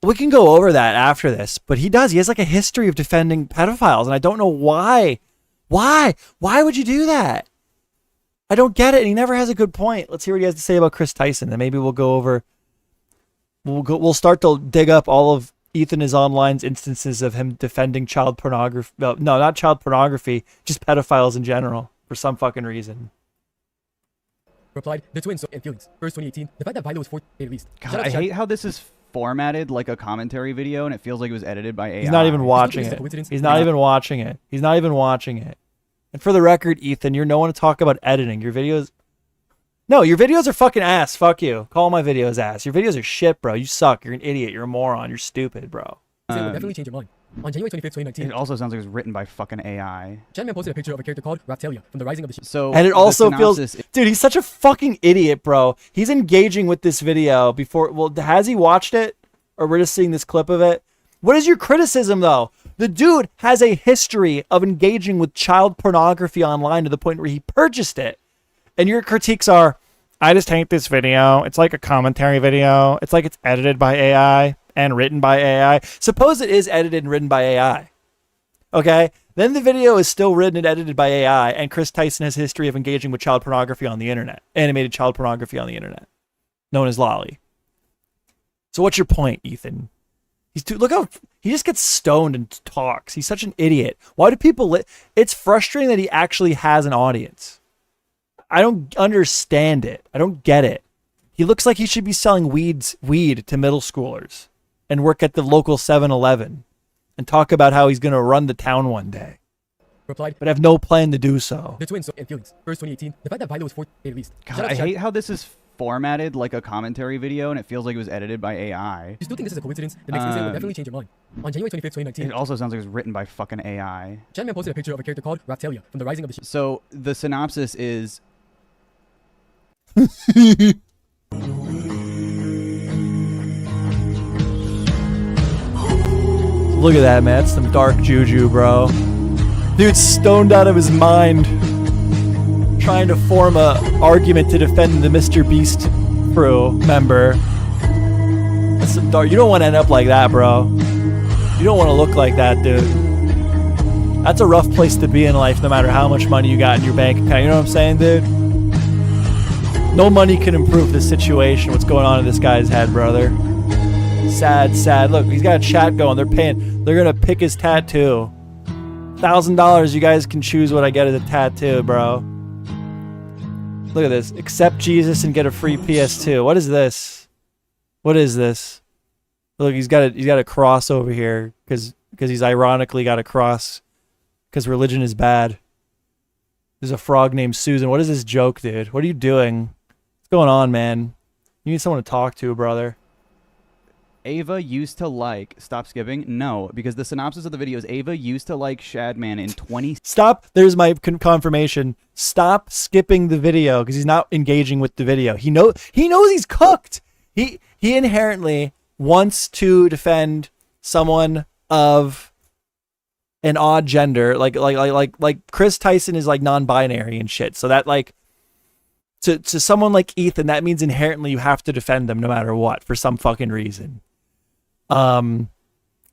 we can go over that after this, but he does. He has like a history of defending pedophiles, and I don't know why. Why would you do that? I don't get it. And he never has a good point. Let's hear what he has to say about Chris Tyson. Then maybe we'll go over. We'll start to dig up all of Ethan is Online's instances of him defending child pornography. No, not child pornography, just pedophiles in general for some fucking reason. Replied, the twins and feelings. First 2018, the fact that Vilo was 4 released. God, I hate how this is formatted like a commentary video and it feels like it was edited by AI. He's not even watching it. He's not even watching it. He's not even watching it. And for the record, Ethan, you're no one to talk about editing. Your videos... No, your videos are fucking ass. Fuck you. Call my videos ass. Your videos are shit, bro. You suck. You're an idiot. You're a moron. You're stupid, bro. Will definitely change your mind. On January 25th, 2019. It also sounds like it was written by fucking AI. Chadman posted a picture of a character called Raptalia from the Rising of the Shield. So, and it also feels... Dude, he's such a fucking idiot, bro. He's engaging with this video before... Well, has he watched it? Or we're just seeing this clip of it? What is your criticism, though? The dude has a history of engaging with child pornography online to the point where he purchased it. And your critiques are, I just hate this video. It's like a commentary video. It's like it's edited by AI and written by AI. Suppose it is edited and written by AI. Okay? Then the video is still written and edited by AI, and Chris Tyson has a history of engaging with child pornography on the internet. Animated child pornography on the internet. Known as Lolly. So what's your point, Ethan? Look how he just gets stoned and talks. He's such an idiot. Why do people it's frustrating that he actually has an audience. I don't understand it. I don't get it. He looks like he should be selling weed to middle schoolers and work at the local 7-Eleven and talk about how he's going to run the town one day. Replied, but have no plan to do so. The twins and feelings. First 2018, the fact that Vilo was 4 released. God, I hate how this is formatted like a commentary video and it feels like it was edited by AI. You still think this is a coincidence? The next incident will definitely change your mind. On January 25th, 2019. It also sounds like it was written by fucking AI. Chadman posted a picture of a character called Raptalia from the Rising of the Shield. So the synopsis is... Look at that, man. That's some dark juju, bro. Dude's stoned out of his mind, trying to form a argument to defend the Mr. Beast crew member. That's some dark. You don't want to end up like that, bro. You don't want to look like that, dude. That's a rough place to be in life, no matter how much money you got in your bank account. You know what I'm saying, dude? No money can improve this situation. What's going on in this guy's head, brother? Sad, sad. Look, he's got a chat going. They're gonna pick his tattoo. $1,000. You guys can choose what I get as a tattoo, bro. Look at this. Accept Jesus and get a free PS2. What is this? What is this? Look, he's got a cross over here because he's ironically got a cross because religion is bad. There's a frog named Susan. What is this joke, dude? What are you doing? What's going on, man? You need someone to talk to, brother. Ava used to like... Stop skipping? No, because the synopsis of the video is Ava used to like Shadman in 20... Stop. There's my confirmation. Stop skipping the video because he's not engaging with the video. He knows he's cooked. He inherently wants to defend someone of an odd gender. Like Chris Tyson is like non-binary and shit. So that like... To someone like Ethan, that means inherently you have to defend them no matter what for some fucking reason. And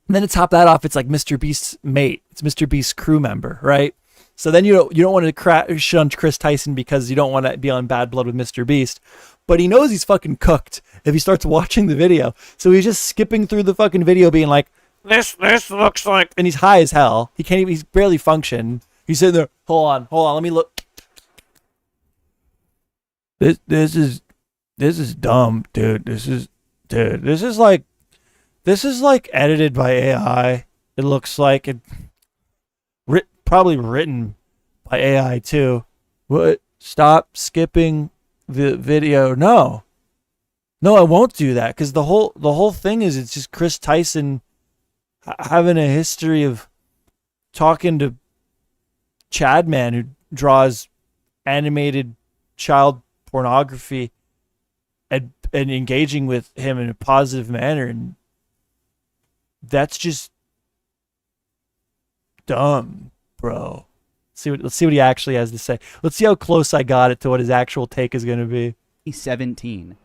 then to top that off, it's like Mr. Beast's mate. It's Mr. Beast's crew member, right? So then you don't want to shit on Chris Tyson because you don't want to be on bad blood with Mr. Beast. But he knows he's fucking cooked if he starts watching the video. So he's just skipping through the fucking video being like, this looks like... And he's high as hell. He can't even... He's barely function. He's sitting there, hold on, let me look... This is dumb, dude. This is like edited by AI. It looks like it probably written by AI too. What? Stop skipping the video. No, I won't do that because the whole thing is it's just Chris Tyson having a history of talking to Chadman who draws animated child pornography and engaging with him in a positive manner, and that's just dumb, bro. Let's see what he actually has to say. Let's see how close I got it to what his actual take is going to be. He's 17.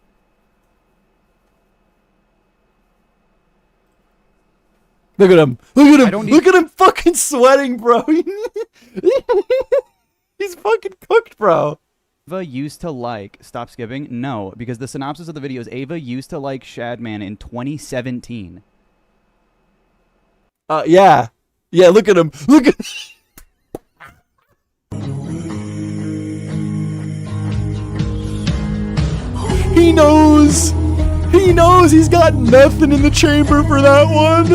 Look at him. Look at I him. don't need- Look at him fucking sweating, bro. He's fucking cooked, bro. Ava used to like Stop Skipping? No, because the synopsis of the video is Ava used to like Shadman in 2017. Yeah. Yeah, look at him. Look at He knows. He knows he's got nothing in the chamber for that one.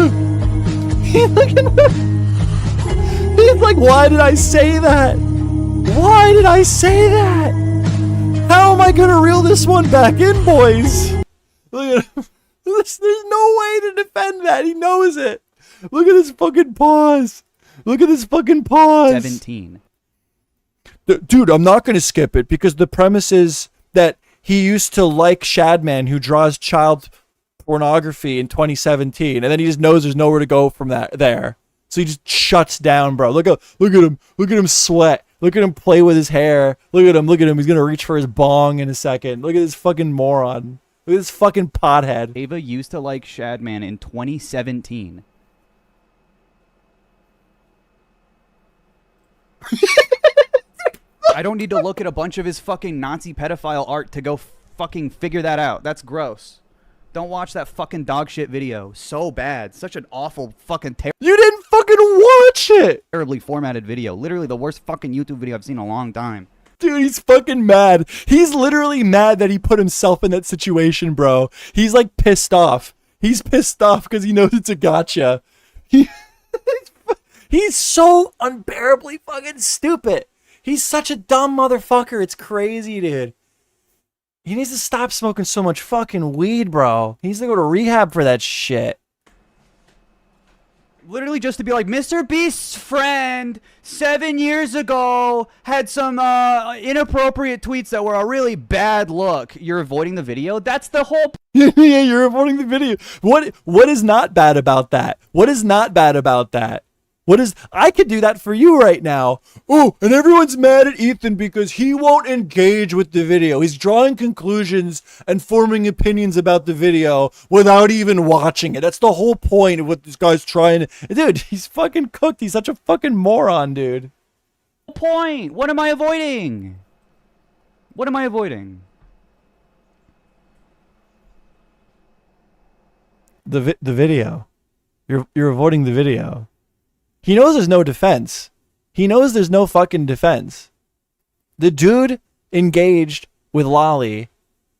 Look at him. He's like, why did I say that? Why did I say that? How am I gonna reel this one back in, boys? Look at him. There's no way to defend that. He knows it. Look at his fucking paws. Look at his fucking paws. 17. Dude, I'm not gonna skip it because the premise is that he used to like Shadman, who draws child pornography in 2017, and then he just knows there's nowhere to go from there. So he just shuts down, bro. Look at him sweat. Look at him play with his hair. Look at him. He's gonna reach for his bong in a second. Look at this fucking moron. Look at this fucking pothead. Ava used to like Shadman in 2017. I don't need to look at a bunch of his fucking Nazi pedophile art to go fucking figure that out. That's gross. Don't watch that fucking dog shit video. So bad. Such an awful fucking You didn't fucking watch it! terribly formatted video. Literally the worst fucking YouTube video I've seen in a long time. Dude, he's fucking mad. He's literally mad that he put himself in that situation, bro. He's like pissed off. He's pissed off because he knows it's a gotcha. He's so unbearably fucking stupid. He's such a dumb motherfucker. It's crazy, dude. He needs to stop smoking so much fucking weed, bro. He needs to go to rehab for that shit. Literally just to be like, Mr. Beast's friend 7 years ago had some inappropriate tweets that were a really bad look. You're avoiding the video? That's the whole Yeah, you're avoiding the video. What is not bad about that? What is not bad about that? I could do that for you right now. Oh, and everyone's mad at Ethan because he won't engage with the video. He's drawing conclusions and forming opinions about the video without even watching it. That's the whole point of what this guy's trying to... Dude, he's fucking cooked. He's such a fucking moron, dude. point. What am I avoiding? What am I avoiding? The video. You're avoiding the video. He knows there's no defense. He knows there's no fucking defense. The dude engaged with Lolly,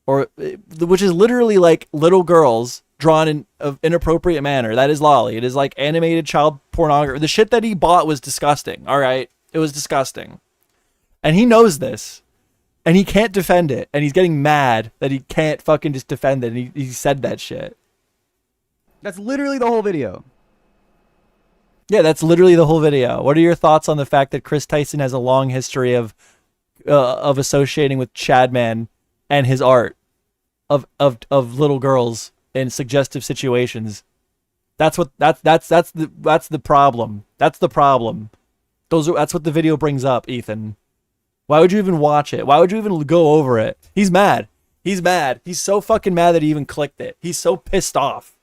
which is literally like little girls drawn in an inappropriate manner. That is Lolly. It is like animated child pornography. The shit that he bought was disgusting. All right, it was disgusting, and he knows this, and he can't defend it, and he's getting mad that he can't fucking just defend it. And he said that shit. That's literally the whole video. Yeah, that's literally the whole video. What are your thoughts on the fact that Chris Tyson has a long history of associating with Shadman and his art of little girls in suggestive situations? That's the problem. That's the problem. That's what the video brings up, Ethan. Why would you even watch it? Why would you even go over it? He's mad. He's mad. He's so fucking mad that he even clicked it. He's so pissed off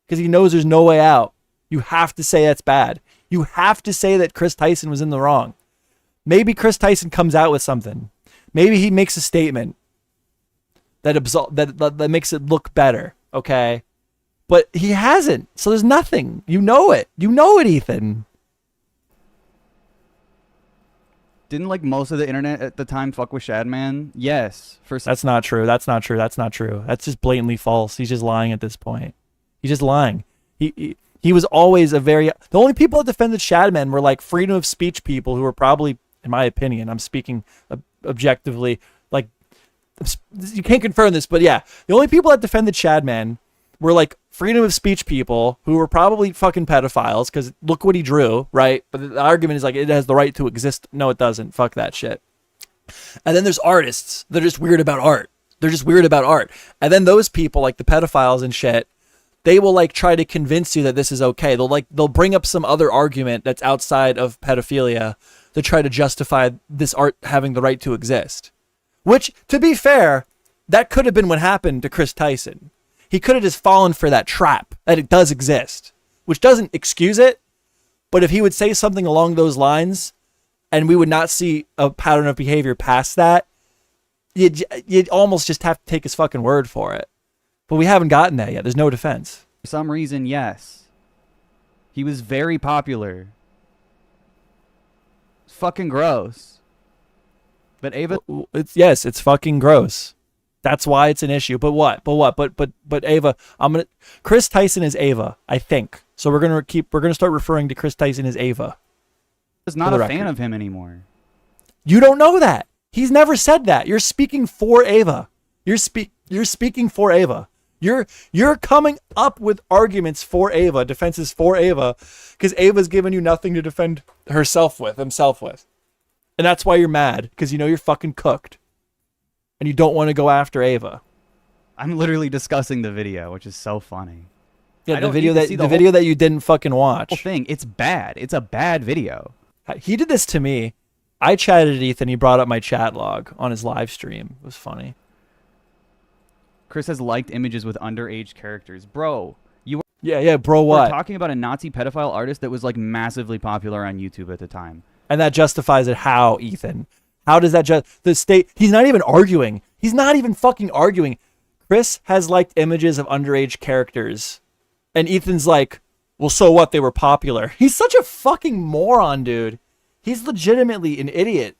because he knows there's no way out. You have to say that's bad. You have to say that Chris Tyson was in the wrong. Maybe Chris Tyson comes out with something. Maybe he makes a statement that makes it look better, okay? But he hasn't, so there's nothing. You know it. You know it, Ethan. Didn't like most of the internet at the time fuck with Shadman? Yes. That's not true. That's not true. That's not true. That's just blatantly false. He's just lying at this point. He's just lying. He was always the only people that defended Shadman were like freedom of speech people who were probably, in my opinion, I'm speaking objectively, like, you can't confirm this, but yeah, the only people that defended Shadman were like freedom of speech people who were probably fucking pedophiles because look what he drew, right? But the argument is like, it has the right to exist. No, it doesn't. Fuck that shit. And then there's artists. They're just weird about art. And then those people, like the pedophiles and shit, they will like try to convince you that this is okay. They'll bring up some other argument that's outside of pedophilia to try to justify this art having the right to exist. Which, to be fair, that could have been what happened to Chris Tyson. He could have just fallen for that trap that it does exist. which doesn't excuse it, but if he would say something along those lines and we would not see a pattern of behavior past that, you'd almost just have to take his fucking word for it. But we haven't gotten that yet. There's no defense. For some reason, yes. He was very popular. It's fucking gross. But Ava... It's fucking gross. That's why it's an issue. But what? But Ava, Chris Tyson is Ava, I think. So we're gonna start referring to Chris Tyson as Ava. I'm not a fan of him anymore. You don't know that. He's never said that. You're speaking for Ava. You're speaking for Ava. You're coming up with arguments for Ava, defenses for Ava, because Ava's given you nothing to defend himself with. And that's why you're mad, because you know you're fucking cooked. And you don't want to go after Ava. I'm literally discussing the video, which is so funny. Yeah, the video that you didn't fucking watch. Whole thing, it's bad. It's a bad video. He did this to me. I chatted Ethan. He brought up my chat log on his live stream. It was funny. Chris has liked images with underage characters. Bro, bro, what? We're talking about a Nazi pedophile artist that was like massively popular on YouTube at the time. And that justifies it how, Ethan? How does that the state? He's not even arguing. He's not even fucking arguing. Chris has liked images of underage characters. And Ethan's like, well, so what? They were popular. He's such a fucking moron, dude. He's legitimately an idiot.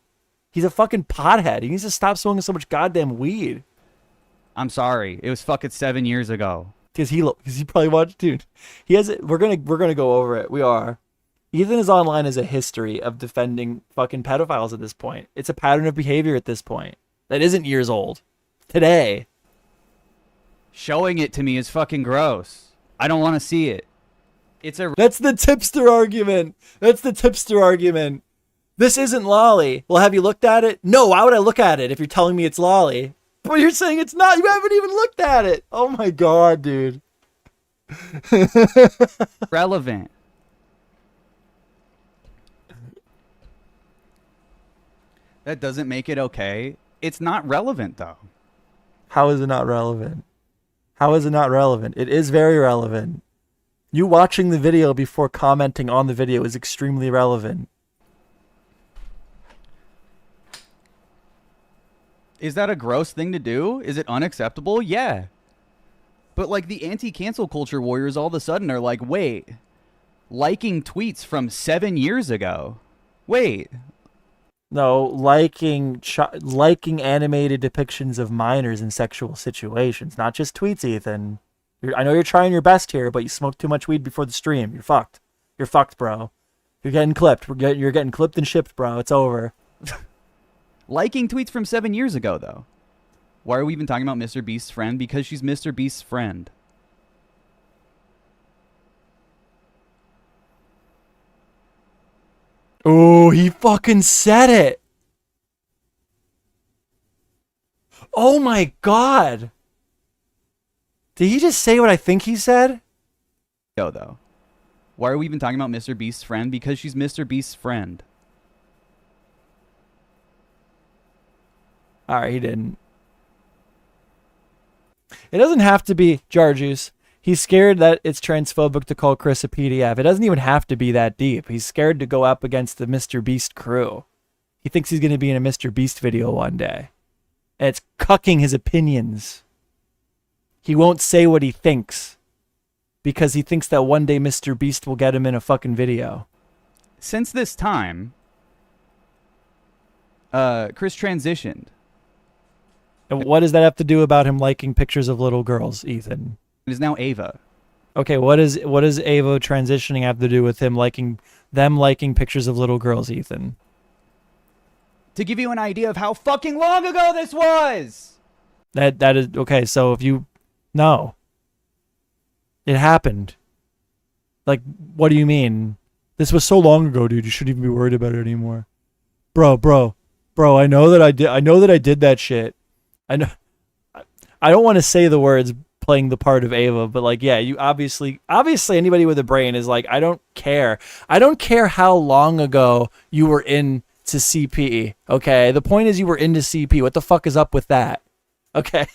He's a fucking pothead. He needs to stop smoking so much goddamn weed. I'm sorry. It was fucking 7 years ago. Because he probably watched, dude. He has it. We're gonna go over it. We are. Ethan is online as a history of defending fucking pedophiles at this point. It's a pattern of behavior at this point that isn't years old. Today. Showing it to me is fucking gross. I don't want to see it. That's the tipster argument. This isn't lolly. Well, have you looked at it? No, why would I look at it if you're telling me it's lolly? But you're saying it's not. You haven't even looked at it. Oh my god, dude. Relevant. That doesn't make it okay. It's not relevant, though. How is it not relevant? How is it not relevant? It is very relevant. You watching the video before commenting on the video is extremely relevant. Is that a gross thing to do? Is it unacceptable? Yeah. But like the anti-cancel culture warriors all of a sudden are like, wait, liking tweets from 7 years ago. Wait. No, liking animated depictions of minors in sexual situations, not just tweets, Ethan. I know you're trying your best here, but you smoked too much weed before the stream. You're fucked. You're fucked, bro. You're getting clipped. You're getting clipped and shipped, bro. It's over. Liking tweets from 7 years ago, though. Why are we even talking about Mr. Beast's friend? Because she's Mr. Beast's friend. Oh, he fucking said it. Oh my god. Did he just say what I think he said? No, though. Why are we even talking about Mr. Beast's friend? Because she's Mr. Beast's friend. Alright, he didn't. It doesn't have to be jar juice. He's scared that it's transphobic to call Chris a PDF. It doesn't even have to be that deep. He's scared to go up against the Mr. Beast crew. He thinks he's going to be in a Mr. Beast video one day. And it's cucking his opinions. He won't say what he thinks. Because he thinks that one day Mr. Beast will get him in a fucking video. Since this time, Chris transitioned. And what does that have to do about him liking pictures of little girls, Ethan? It is now Ava. Okay, what does Ava transitioning have to do with him liking pictures of little girls, Ethan? To give you an idea of how fucking long ago this was. That is okay, so if you no. It happened. Like, what do you mean? This was so long ago, dude. You shouldn't even be worried about it anymore. Bro, I know that I did that shit. I know. I don't want to say the words playing the part of Ava, but like, yeah, you obviously anybody with a brain is like, I don't care how long ago you were into CP. Okay, the point is you were into CP. What the fuck is up with that? Okay.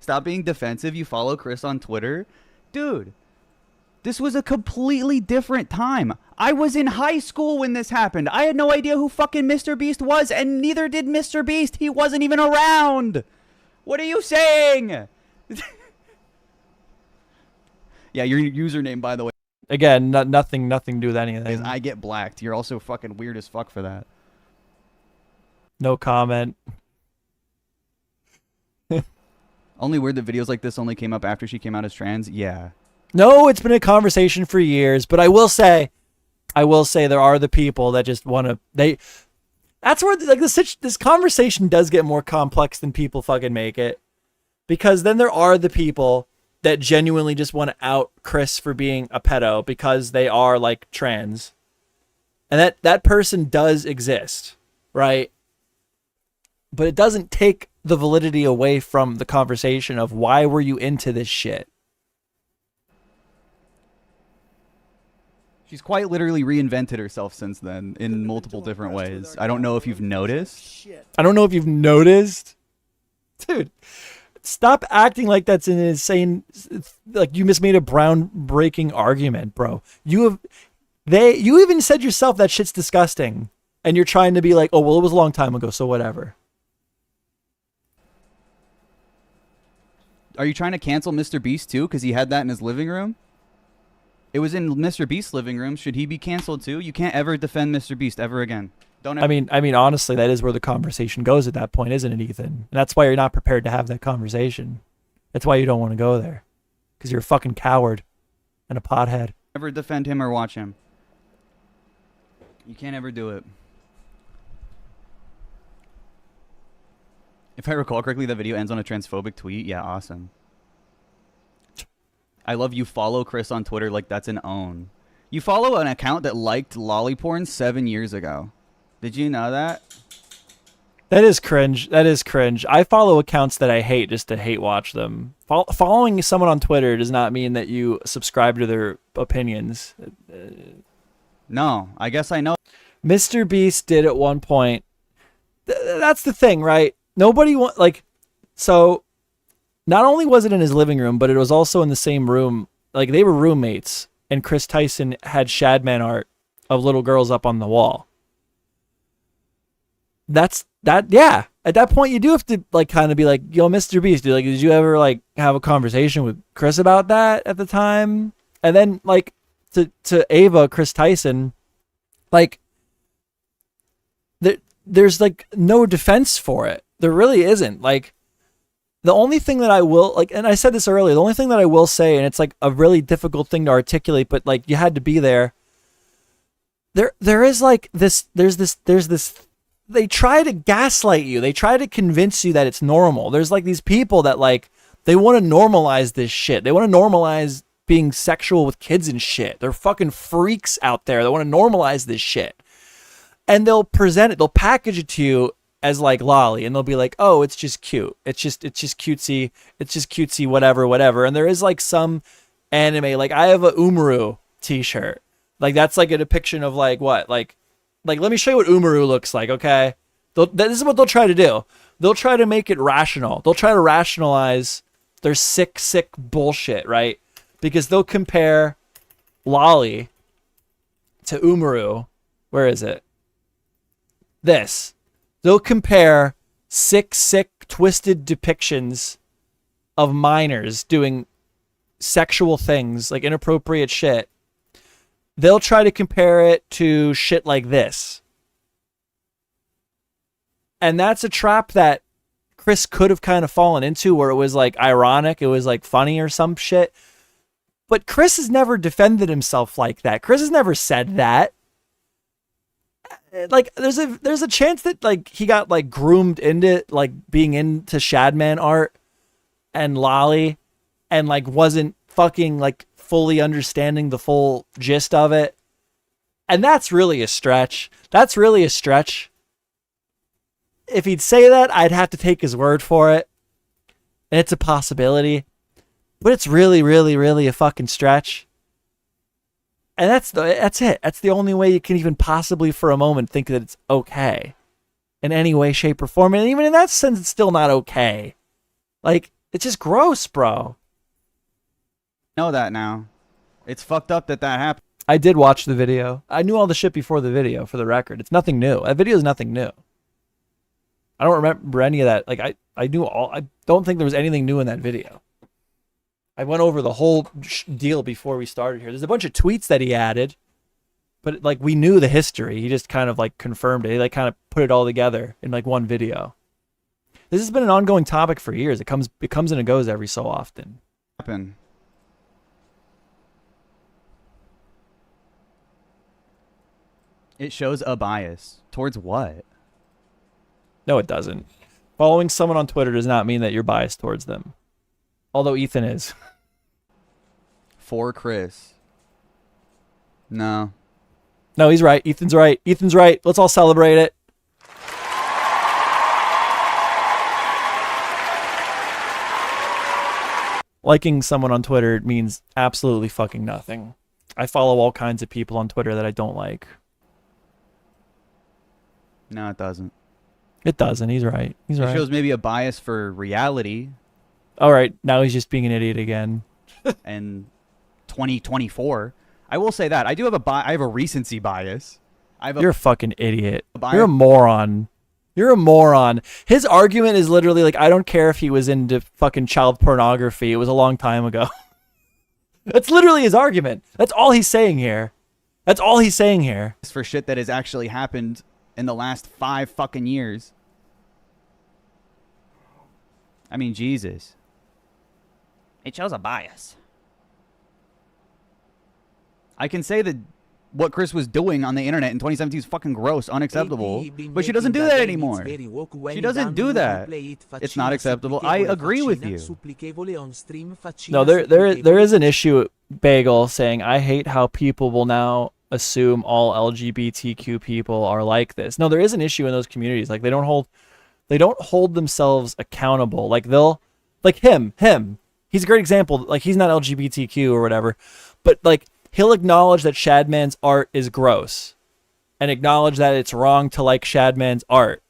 Stop being defensive. You follow Chris on Twitter, dude. This was a completely different time. I was in high school when this happened. I had no idea who fucking Mr. Beast was, and neither did Mr. Beast. He wasn't even around. What are you saying? Yeah, your username, by the way. Again, nothing to do with anything. Is I get blacked. You're also fucking weird as fuck for that. No comment. Only weird that videos like this only came up after she came out as trans. Yeah. No, it's been a conversation for years, but I will say there are the people that just want to. That's where like this conversation does get more complex than people fucking make it, because then there are the people that genuinely just want to out Chris for being a pedo because they are like trans, and that person does exist, right? But it doesn't take the validity away from the conversation of why were you into this shit. She's quite literally reinvented herself since then in multiple different ways. I don't know if you've noticed. I don't know if you've noticed. Dude, stop acting like that's an insane, like you just made a groundbreaking argument, bro. You even said yourself that shit's disgusting. And you're trying to be like, oh, well, it was a long time ago, so whatever. Are you trying to cancel Mr. Beast too? Because he had that in his living room? It was in Mr. Beast's living room. Should he be canceled too? You can't ever defend Mr. Beast ever again. Don't ever. I mean, honestly, that is where the conversation goes at that point, isn't it, Ethan? And that's why you're not prepared to have that conversation. That's why you don't want to go there. Because you're a fucking coward and a pothead. Never defend him or watch him. You can't ever do it. If I recall correctly, the video ends on a transphobic tweet. Yeah, awesome. I love you follow Chris on Twitter like that's an own. You follow an account that liked lolly porn 7 years ago. Did you know that? That is cringe. That is cringe. I follow accounts that I hate just to hate watch them. Following someone on Twitter does not mean that you subscribe to their opinions. No, I guess I know. Mr. Beast did at one point. That's the thing, right? Nobody so not only was it in his living room, but it was also in the same room. Like they were roommates, and Chris Tyson had Shadman art of little girls up on the wall. Yeah. At that point, you do have to like kind of be like, yo, Mr. Beast, dude, like, did you ever like have a conversation with Chris about that at the time? And then like to Ava, Chris Tyson, like there's like no defense for it. There really isn't. Like the only thing that I will like, and I said this earlier, the only thing that I will say, and it's like a really difficult thing to articulate, but like you had to be there. There is like this, there's this, they try to gaslight you. They try to convince you that it's normal. There's like these people that like, they want to normalize this shit. They want to normalize being sexual with kids and shit. They're fucking freaks out there that want to normalize this shit. And they'll present it, they'll package it to you as like lolly, and they'll be like, oh, it's just cute. It's just cutesy, whatever. And there is like some anime, like I have a Umaru t-shirt. Like that's like a depiction of like what? Like let me show you what Umaru looks like, okay? This is what they'll try to do. They'll try to make it rational. They'll try to rationalize their sick bullshit, right? Because they'll compare lolly to Umaru. Where is it? This. They'll compare sick, twisted depictions of minors doing sexual things, like inappropriate shit. They'll try to compare it to shit like this. And that's a trap that Chris could have kind of fallen into, where it was like ironic, it was like funny or some shit. But Chris has never defended himself like that. Chris has never said that. Like there's a chance that like he got like groomed into like being into Shadman art and lolly and like wasn't fucking like fully understanding the full gist of it. And that's really a stretch. That's really a stretch. If he'd say that, I'd have to take his word for it. And it's a possibility. But it's really, really, really a fucking stretch. And that's it. That's the only way you can even possibly for a moment think that it's okay in any way, shape, or form. And even in that sense, it's still not okay. Like, it's just gross, bro. Know that now. It's fucked up that happened. I did watch the video. I knew all the shit before the video, for the record. It's nothing new. That video is nothing new. I don't remember any of that. Like, I knew all. I don't think there was anything new in that video. I went over the whole deal before we started here. There's a bunch of tweets that he added, but like we knew the history. He just kind of like confirmed it. He like kind of put it all together in like one video. This has been an ongoing topic for years. It comes and it goes every so often. Happen. It shows a bias towards what? No, it doesn't. Following someone on Twitter does not mean that you're biased towards them. Although Ethan is. For Chris. No. No, he's right. Ethan's right. Ethan's right. Let's all celebrate it. Liking someone on Twitter means absolutely fucking nothing. I follow all kinds of people on Twitter that I don't like. No, it doesn't. It doesn't. He's right. He's right. It shows maybe a bias for reality. All right. Now he's just being an idiot again. And 2024. I will say that. I do have I have a recency bias. You're a fucking idiot. bias. You're a moron. You're a moron. His argument is literally like, I don't care if he was into fucking child pornography. It was a long time ago. That's literally his argument. That's all he's saying here. That's all he's saying here. It's for shit that has actually happened in the last 5 fucking years. I mean, Jesus. It shows a bias. I can say that what Chris was doing on the internet in 2017 is fucking gross, unexacceptable. But she doesn't do that anymore. She doesn't do that. It's not acceptable. I agree with you. No, there is an issue, Bagel, saying, I hate how people will now assume all LGBTQ people are like this. No, there is an issue in those communities. Like they don't hold themselves accountable. Like like him. He's a great example. Like he's not LGBTQ or whatever, but like he'll acknowledge that Shadman's art is gross and acknowledge that it's wrong to like Shadman's art,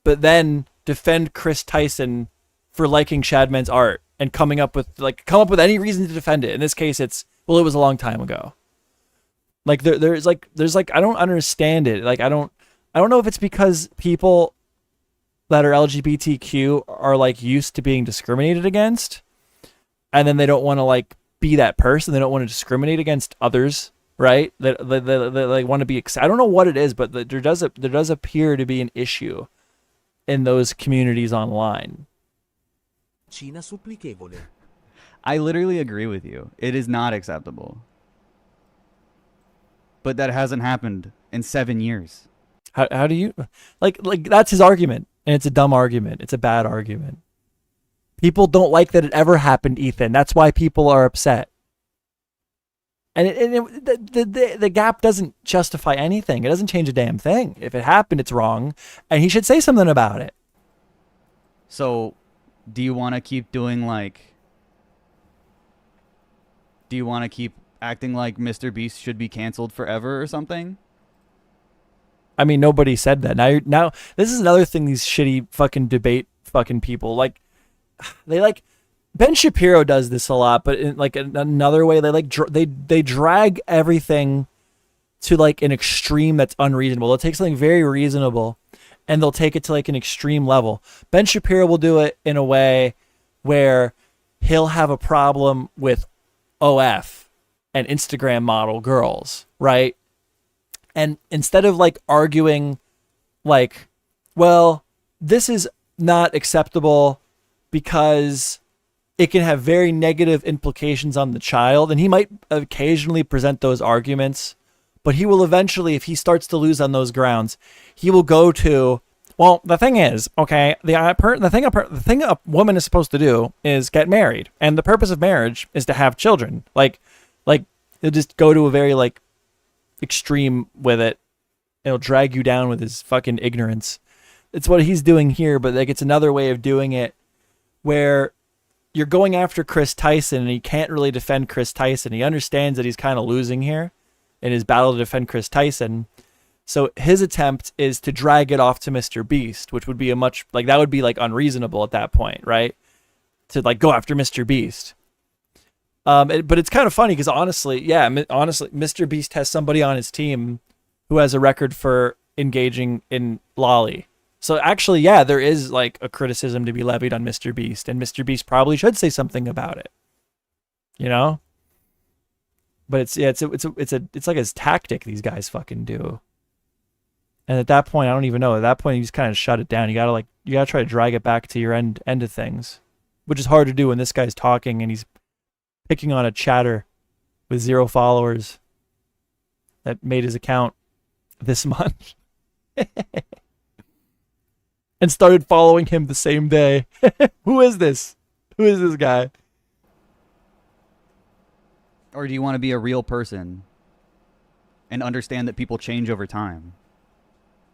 but then defend Chris Tyson for liking Shadman's art and come up with any reason to defend it. In this case, it was a long time ago. Like there's like I don't understand it. Like I don't know if it's because people that are LGBTQ are like used to being discriminated against, and then they don't want to like be that person. They don't want to discriminate against others, right? They like want to be. I don't know what it is, but there does appear to be an issue in those communities online. I literally agree with you. It is not acceptable. But that hasn't happened in 7 years. How do you like that's his argument, and it's a dumb argument. It's a bad argument. People don't like that it ever happened, Ethan. That's why people are upset. And the gap doesn't justify anything. It doesn't change a damn thing. If it happened, it's wrong, and he should say something about it. So, do you want to keep doing like? Do you want to keep acting like Mr. Beast should be canceled forever or something? I mean, nobody said that. Now this is another thing. These shitty fucking debate fucking people like. They like Ben Shapiro does this a lot, but in like another way, they like they drag everything to like an extreme that's unreasonable. They'll take something very reasonable and they'll take it to like an extreme level. Ben Shapiro will do it in a way where he'll have a problem with OF and Instagram model girls, right? And instead of like arguing like, well, this is not acceptable because it can have very negative implications on the child. And he might occasionally present those arguments, but he will eventually, if he starts to lose on those grounds, he will go to, well, the thing is, okay, the thing a woman is supposed to do is get married. And the purpose of marriage is to have children. Like he'll just go to a very like extreme with it. It'll drag you down with his fucking ignorance. It's what he's doing here, but like it's another way of doing it where you're going after Chris Tyson and he can't really defend Chris Tyson. He understands that he's kind of losing here in his battle to defend Chris Tyson. So his attempt is to drag it off to Mr. Beast, which would be that would be like unreasonable at that point, right? To like go after Mr. Beast. But it's kind of funny because honestly, Mr. Beast has somebody on his team who has a record for engaging in lolly. So actually, yeah, there is like a criticism to be levied on Mr. Beast, and Mr. Beast probably should say something about it. You know? But it's like his tactic these guys fucking do. And at that point, I don't even know. At that point, you just kind of shut it down. You gotta try to drag it back to your end of things, which is hard to do when this guy's talking and he's picking on a chatter with 0 followers that made his account this month and started following him the same day. Who is this? Who is this guy? Or do you want to be a real person and understand that people change over time?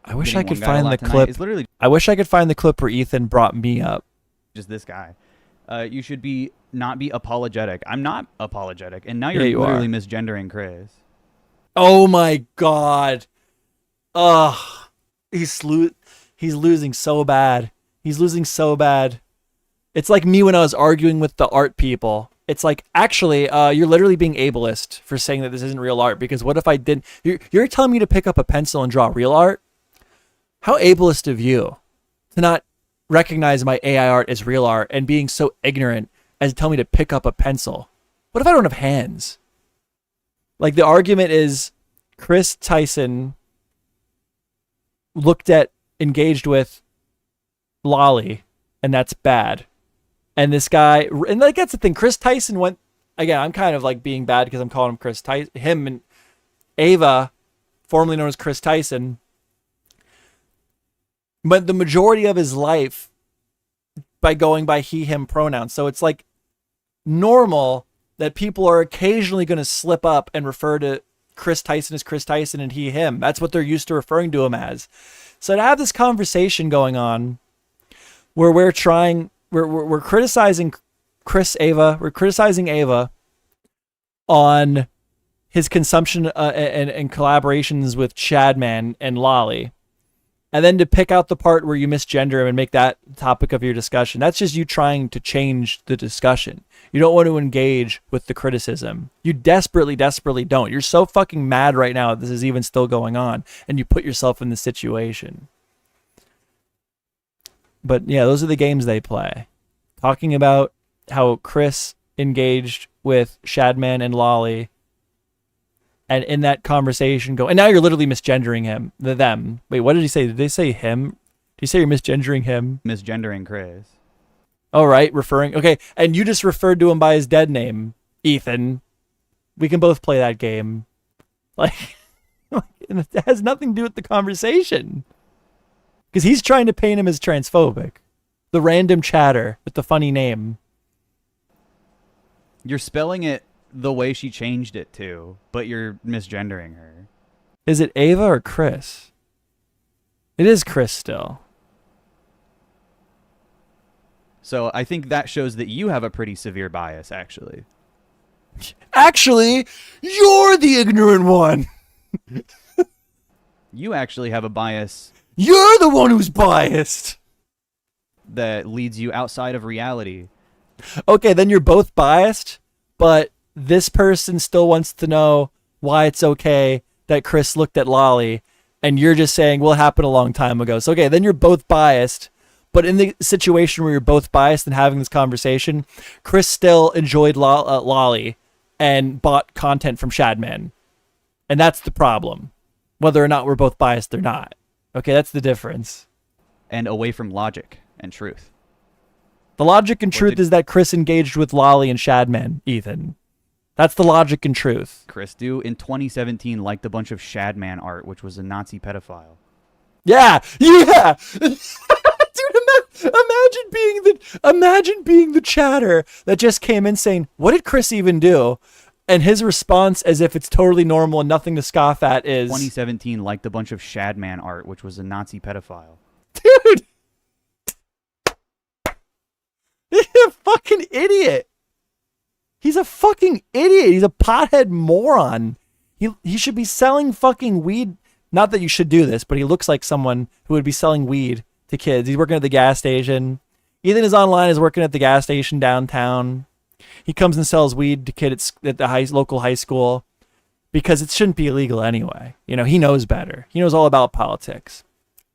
I wish I could find the clip. It's literally I wish I could find the clip where Ethan brought me up. just this guy. You should not be apologetic. I'm not apologetic, and now Yeah, you're you literally are. misgendering Chris. Oh my god. Ugh. He's losing so bad. He's losing so bad. It's like me when I was arguing with the art people. It's like, actually, you're literally being ableist for saying that this isn't real art, because what if I didn't? You're telling me to pick up a pencil and draw real art? How ableist of you to not recognize my AI art as real art and being so ignorant as to tell me to pick up a pencil. What if I don't have hands? Like, the argument is Chris Tyson engaged with Lolly, and that's bad. And this guy, and like, that's the thing. Chris Tyson went, again, I'm kind of like being bad because I'm calling him Chris Tyson. Him and Ava, formerly known as Chris Tyson, but the majority of his life by going by he, him pronouns. So it's like normal that people are occasionally going to slip up and refer to Chris Tyson as Chris Tyson and he, him. That's what they're used to referring to him as. So to have this conversation going on where we're criticizing we're criticizing Ava on his consumption and collaborations with Chadman and Lolly. And then to pick out the part where you misgender him and make that topic of your discussion, that's just you trying to change the discussion. You don't want to engage with the criticism. You desperately, desperately don't. You're so fucking mad right now that this is even still going on, and you put yourself in the situation. But yeah, those are the games they play. Talking about how Chris engaged with Shadman and Lolly, and in that conversation and now you're literally misgendering them. Wait, what did he say? Did they say him? Did you say you're misgendering him? Misgendering Chris. All right, okay, and you just referred to him by his dead name, Ethan. We can both play that game. Like, it has nothing to do with the conversation. Because he's trying to paint him as transphobic. The random chatter with the funny name. You're spelling it the way she changed it to, but you're misgendering her. Is it Ava or Chris? It is Chris still. So I think that shows that you have a pretty severe bias, actually. Actually, you're the ignorant one. You actually have a bias. You're the one who's biased. That leads you outside of reality. Okay, then you're both biased, but this person still wants to know why it's okay that Chris looked at Lolly, and you're just saying, well, it happened a long time ago. So, okay, then you're both biased, but in the situation where you're both biased and having this conversation, Chris still enjoyed Lolly and bought content from Shadman. And that's the problem, whether or not we're both biased or not. Okay, that's the difference. And away from logic and truth. The logic and truth is that Chris engaged with Lolly and Shadman, Ethan. That's the logic and truth. Chris do in 2017 liked a bunch of Shadman art, which was a Nazi pedophile. Yeah. Dude, imagine being the chatter that just came in saying, what did Chris even do? And his response, as if it's totally normal and nothing to scoff at, is 2017 liked a bunch of Shadman art, which was a Nazi pedophile. Dude! He's a fucking idiot. He's a fucking idiot. He's a pothead moron. He should be selling fucking weed. Not that you should do this, but he looks like someone who would be selling weed to kids. He's working at the gas station. Ethan is online, is working at the gas station downtown. He comes and sells weed to kids at the local high school because it shouldn't be illegal anyway. You know, he knows better. He knows all about politics.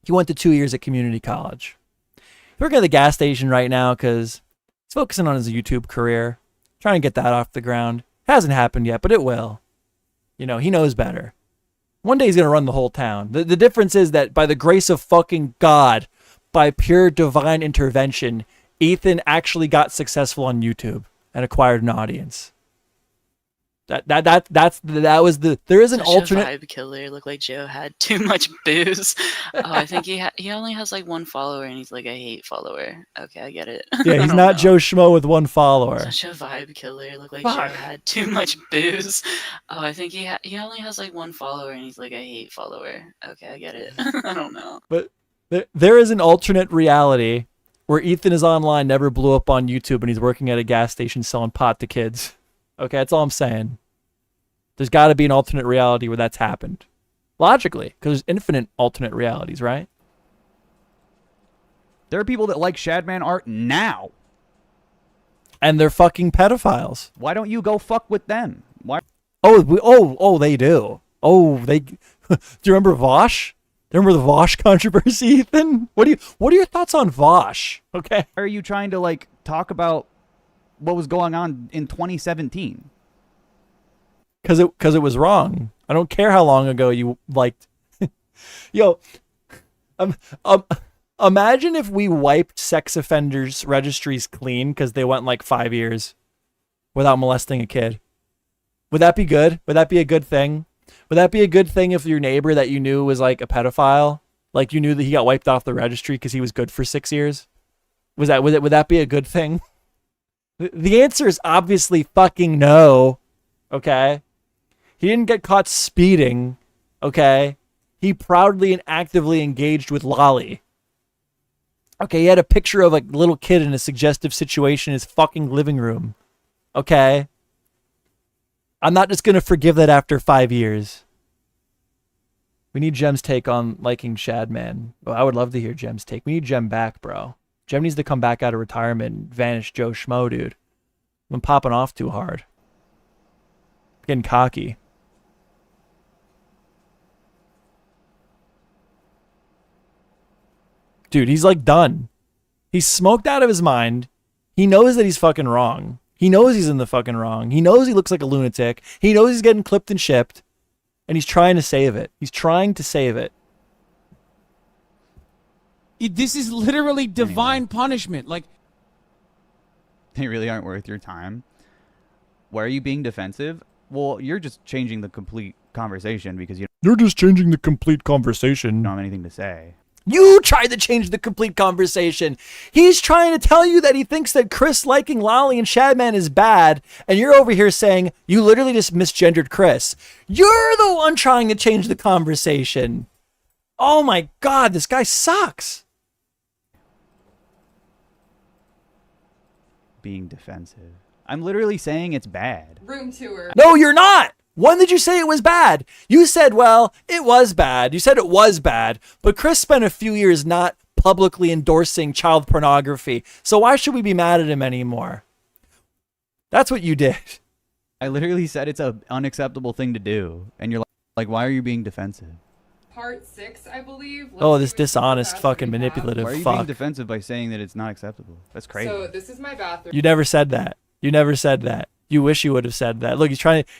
He went to 2 years at community college. He's working at the gas station right now because he's focusing on his YouTube career, trying to get that off the ground. Hasn't happened yet, but it will. You know, he knows better. One day he's going to run the whole town. The difference is that by the grace of fucking God, by pure divine intervention, Ethan actually got successful on YouTube and acquired an audience. There is an alternate vibe killer. Looked like Joe had too much booze. Oh, I think he only has like 1 follower, and he's like a hate follower. Okay, I get it. Yeah, he's not Joe Schmo with 1 follower. Such a vibe killer. Looked like Joe had too much booze. Oh, I think he only has like 1 follower, and he's like a hate follower. Okay, I get it. I don't know. But there is an alternate reality where Ethan is online, never blew up on YouTube, and he's working at a gas station selling pot to kids. Okay, that's all I'm saying. There's got to be an alternate reality where that's happened. Logically, because there's infinite alternate realities, right? There are people that like Shadman art now. And they're fucking pedophiles. Why don't you go fuck with them? Why? Oh, they do. Oh, they. Do you remember Vosh? Do you remember the Vosh controversy, Ethan? What are your thoughts on Vosh? Okay. Are you trying to like talk about what was going on in 2017? Because it was wrong. I don't care how long ago you liked. Yo, imagine if we wiped sex offenders registries clean because they went like 5 years without molesting a kid. Would that be good? Would that be a good thing? Would that be a good thing if your neighbor that you knew was like a pedophile, like you knew that he got wiped off the registry because he was good for 6 years? Would that be a good thing? The answer is obviously fucking no. Okay. He didn't get caught speeding, okay? He proudly and actively engaged with Lolly. Okay, he had a picture of a little kid in a suggestive situation in his fucking living room. Okay? I'm not just going to forgive that after 5 years. We need Jem's take on liking Shadman. Oh, I would love to hear Jem's take. We need Jem back, bro. Jem needs to come back out of retirement and vanish Joe Schmo, dude. I'm popping off too hard. Getting cocky. Dude, he's like done. He's smoked out of his mind. He knows that he's fucking wrong. He knows he's in the fucking wrong. He knows he looks like a lunatic. He knows he's getting clipped and shipped. And he's trying to save it. He's trying to save it. This is literally divine punishment. Like, they really aren't worth your time. Why are you being defensive? Well, you're just changing the complete conversation because you're just changing the complete conversation. Don't have anything to say. You tried to change the complete conversation. He's trying to tell you that he thinks that Chris liking Lolly and Shadman is bad, and you're over here saying you literally just misgendered Chris. You're the one trying to change the conversation. Oh my God, this guy sucks. Being defensive. I'm literally saying it's bad. Room tour. No, you're not. When did you say it was bad? You said, well, it was bad. You said it was bad. But Chris spent a few years not publicly endorsing child pornography. So why should we be mad at him anymore? That's what you did. I literally said it's an unacceptable thing to do. And you're like, why are you being defensive? Part 6, I believe. Oh, this dishonest fucking manipulative Why are you fuck. being defensive by saying that it's not acceptable? That's crazy. So this is my bathroom. You never said that. You never said that. You wish you would have said that. Look,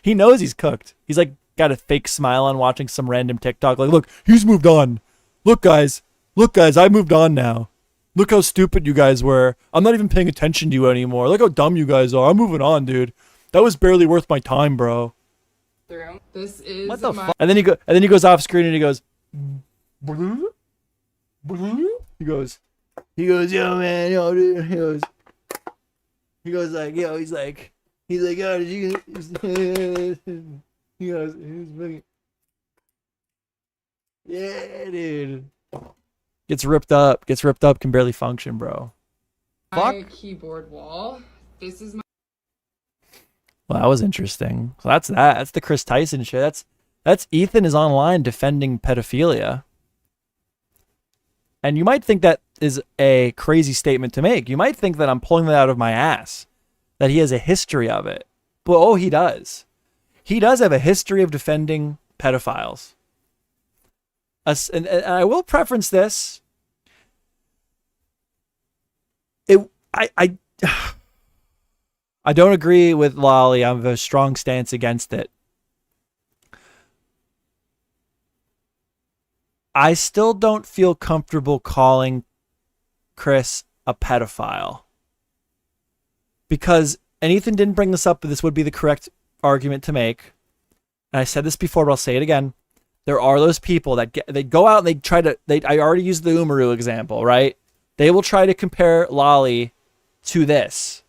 he knows he's cooked. He's like got a fake smile on watching some random TikTok. Like, look, he's moved on. Look, guys, I moved on now. Look how stupid you guys were. I'm not even paying attention to you anymore. Look how dumb you guys are. I'm moving on, dude. That was barely worth my time, bro. This is what the fuck? And then he goes off screen and he goes, he goes, yo, man, yo, dude. He goes like, yo, he's like, yo, did you? He goes, yeah, dude. Gets ripped up, can barely function, bro. My keyboard wall. This is my. Well, that was interesting. So that's that. That's the Chris Tyson shit. That's Ethan is online defending pedophilia. And you might think that is a crazy statement to make. You might think that I'm pulling that out of my ass. that he has a history of it. But oh, he does. He does have a history of defending pedophiles. And I will preference this. I don't agree with Lolly. I have a strong stance against it. I still don't feel comfortable calling Chris a pedophile. Because, and Ethan didn't bring this up, but this would be the correct argument to make. And I said this before, but I'll say it again. There are those people that they go out and they try to, I already used the Umaru example, right? They will try to compare Lolly to this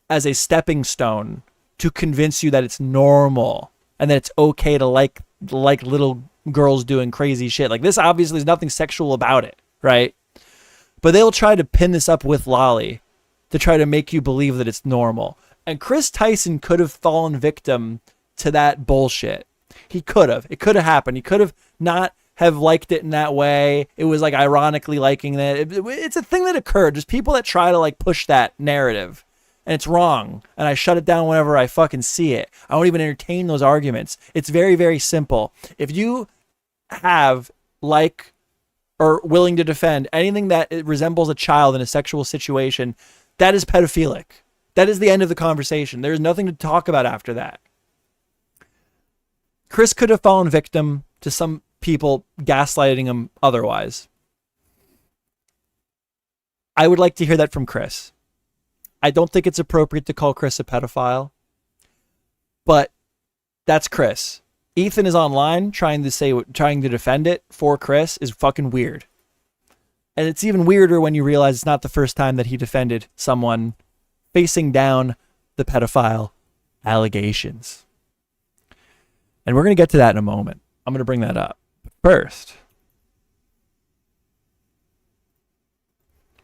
as a stepping stone to convince you that it's normal and that it's okay to like little girls doing crazy shit. Like, this obviously is nothing sexual about it, right? But they'll try to pin this up with Lolly to try to make you believe that it's normal. And Chris Tyson could have fallen victim to that bullshit. He could have. It could have happened. He could have not have liked it in that way. It was like ironically liking that. It's a thing that occurred. There's people that try to like push that narrative, and it's wrong. And I shut it down whenever I fucking see it. I won't even entertain those arguments. It's very, very simple. If you have like or willing to defend anything that resembles a child in a sexual situation, that is pedophilic. That is the end of the conversation. There's nothing to talk about after that. Chris could have fallen victim to some people gaslighting him otherwise. I would like to hear that from Chris. I don't think it's appropriate to call Chris a pedophile, but that's Chris. Ethan is online trying to defend it for Chris is fucking weird. And it's even weirder when you realize it's not the first time that he defended someone facing down the pedophile allegations. And we're going to get to that in a moment. I'm going to bring that up. But first,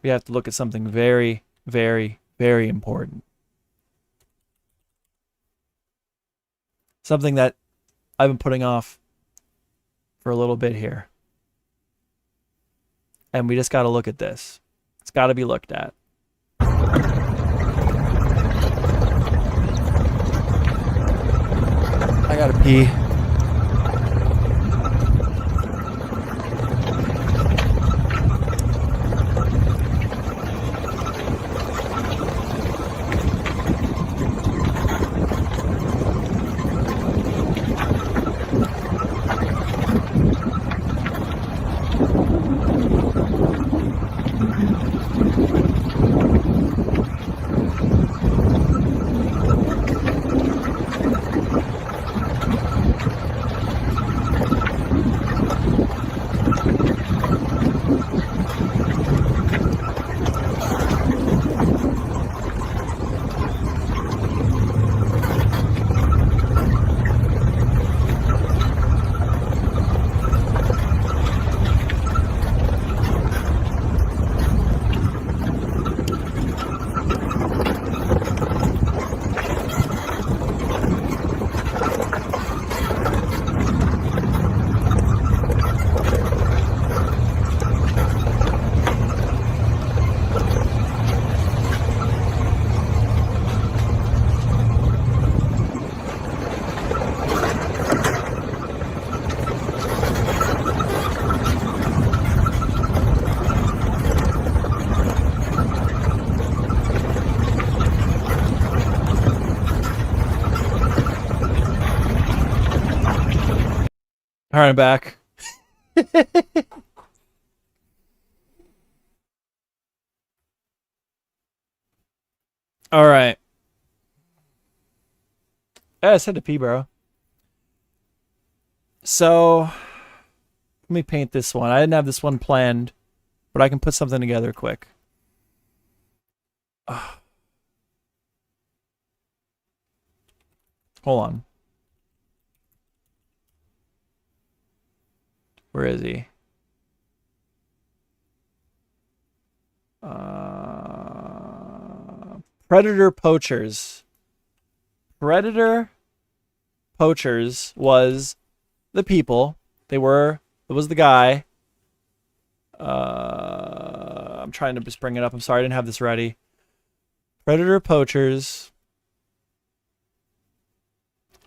we have to look at something very, very, very important. Something that I've been putting off for a little bit here. And we just got to look at this. It's got to be looked at. I got to pee. All right, I'm back. All right. I said to pee, bro. So, let me paint this one. I didn't have this one planned, but I can put something together quick. Hold on. Where is he? Predator Poachers. Predator Poachers was the people. It was the guy. I'm trying to just bring it up. I'm sorry I didn't have this ready. Predator Poachers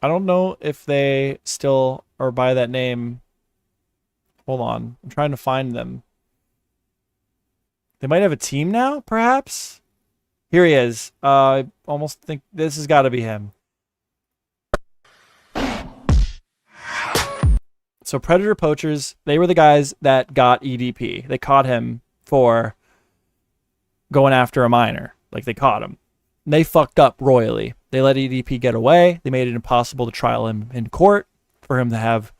I don't know if they still are by that name. Hold on. I'm trying to find them. They might have a team now, perhaps? Here he is. I almost think this has got to be him. So Predator Poachers, they were the guys that got EDP. They caught him for going after a minor. Like, they caught him. And they fucked up royally. They let EDP get away. They made it impossible to trial him in court for him to have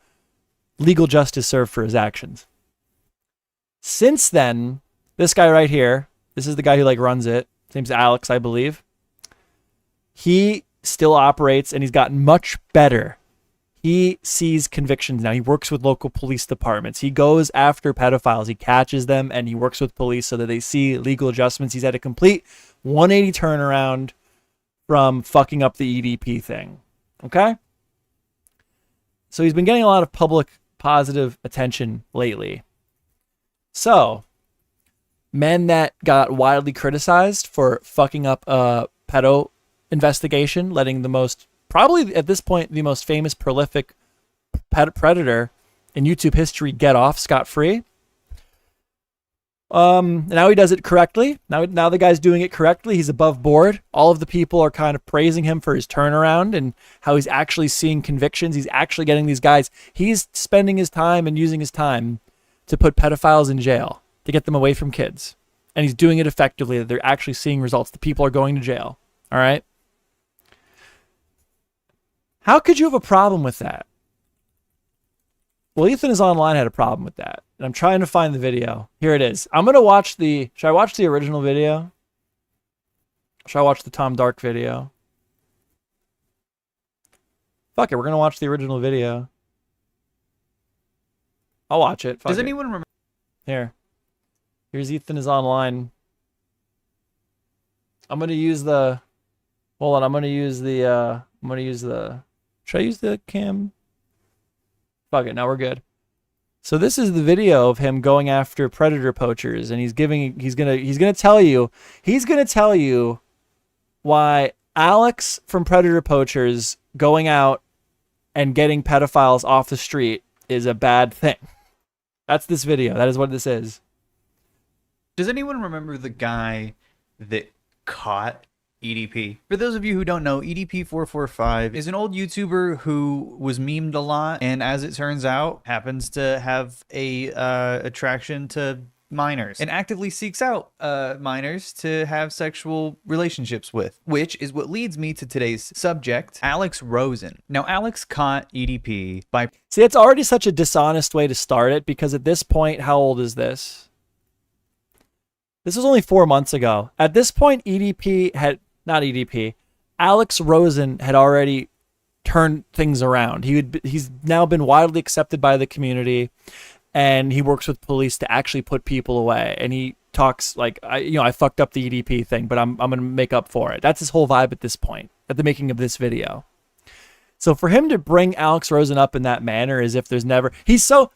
legal justice served for his actions. Since then, this guy right here, this is the guy who like runs it. His name's Alex, I believe. He still operates and he's gotten much better. He sees convictions now. He works with local police departments. He goes after pedophiles. He catches them and he works with police so that they see legal adjustments. He's had a complete 180 turnaround from fucking up the EDP thing. Okay? So he's been getting a lot of public positive attention lately. So, men that got widely criticized for fucking up a pedo investigation, letting the most, probably at this point, the most famous prolific predator in YouTube history get off scot-free. Now he does it correctly. Now the guy's doing it correctly. He's above board. All of the people are kind of praising him for his turnaround and how he's actually seeing convictions. He's actually getting these guys. He's spending his time and using his time to put pedophiles in jail, to get them away from kids. And he's doing it effectively. They're actually seeing results. The people are going to jail. All right? How could you have a problem with that? Well, Ethan is Online had a problem with that. And I'm trying to find the video. Here it is. I'm going to watch the... Should I watch the original video? Should I watch the Tom Dark video? Fuck it. We're going to watch the original video. I'll watch it. Fuck Does it. anyone remember? Here. Here's Ethan is Online. I'm going to use the... Hold on. I'm going to use the... Should I use the cam? Fuck it. Now we're good. So this is the video of him going after predator poachers, and he's gonna tell you why Alex from Predator Poachers going out and getting pedophiles off the street is a bad thing. That's this video. That is what this is. Does anyone remember the guy that caught EDP? For those of you who don't know, EDP445 is an old YouTuber who was memed a lot, and as it turns out, happens to have a attraction to minors and actively seeks out minors to have sexual relationships with, which is what leads me to today's subject, Alex Rosen. Now, Alex caught EDP by... See, it's already such a dishonest way to start it, because at this point, how old is this? This was only 4 months ago. At this point, Alex Rosen had already turned things around. He's now been widely accepted by the community, and he works with police to actually put people away. And he talks like, I fucked up the EDP thing, but I'm going to make up for it. That's his whole vibe at this point, at the making of this video. So for him to bring Alex Rosen up in that manner as if there's never...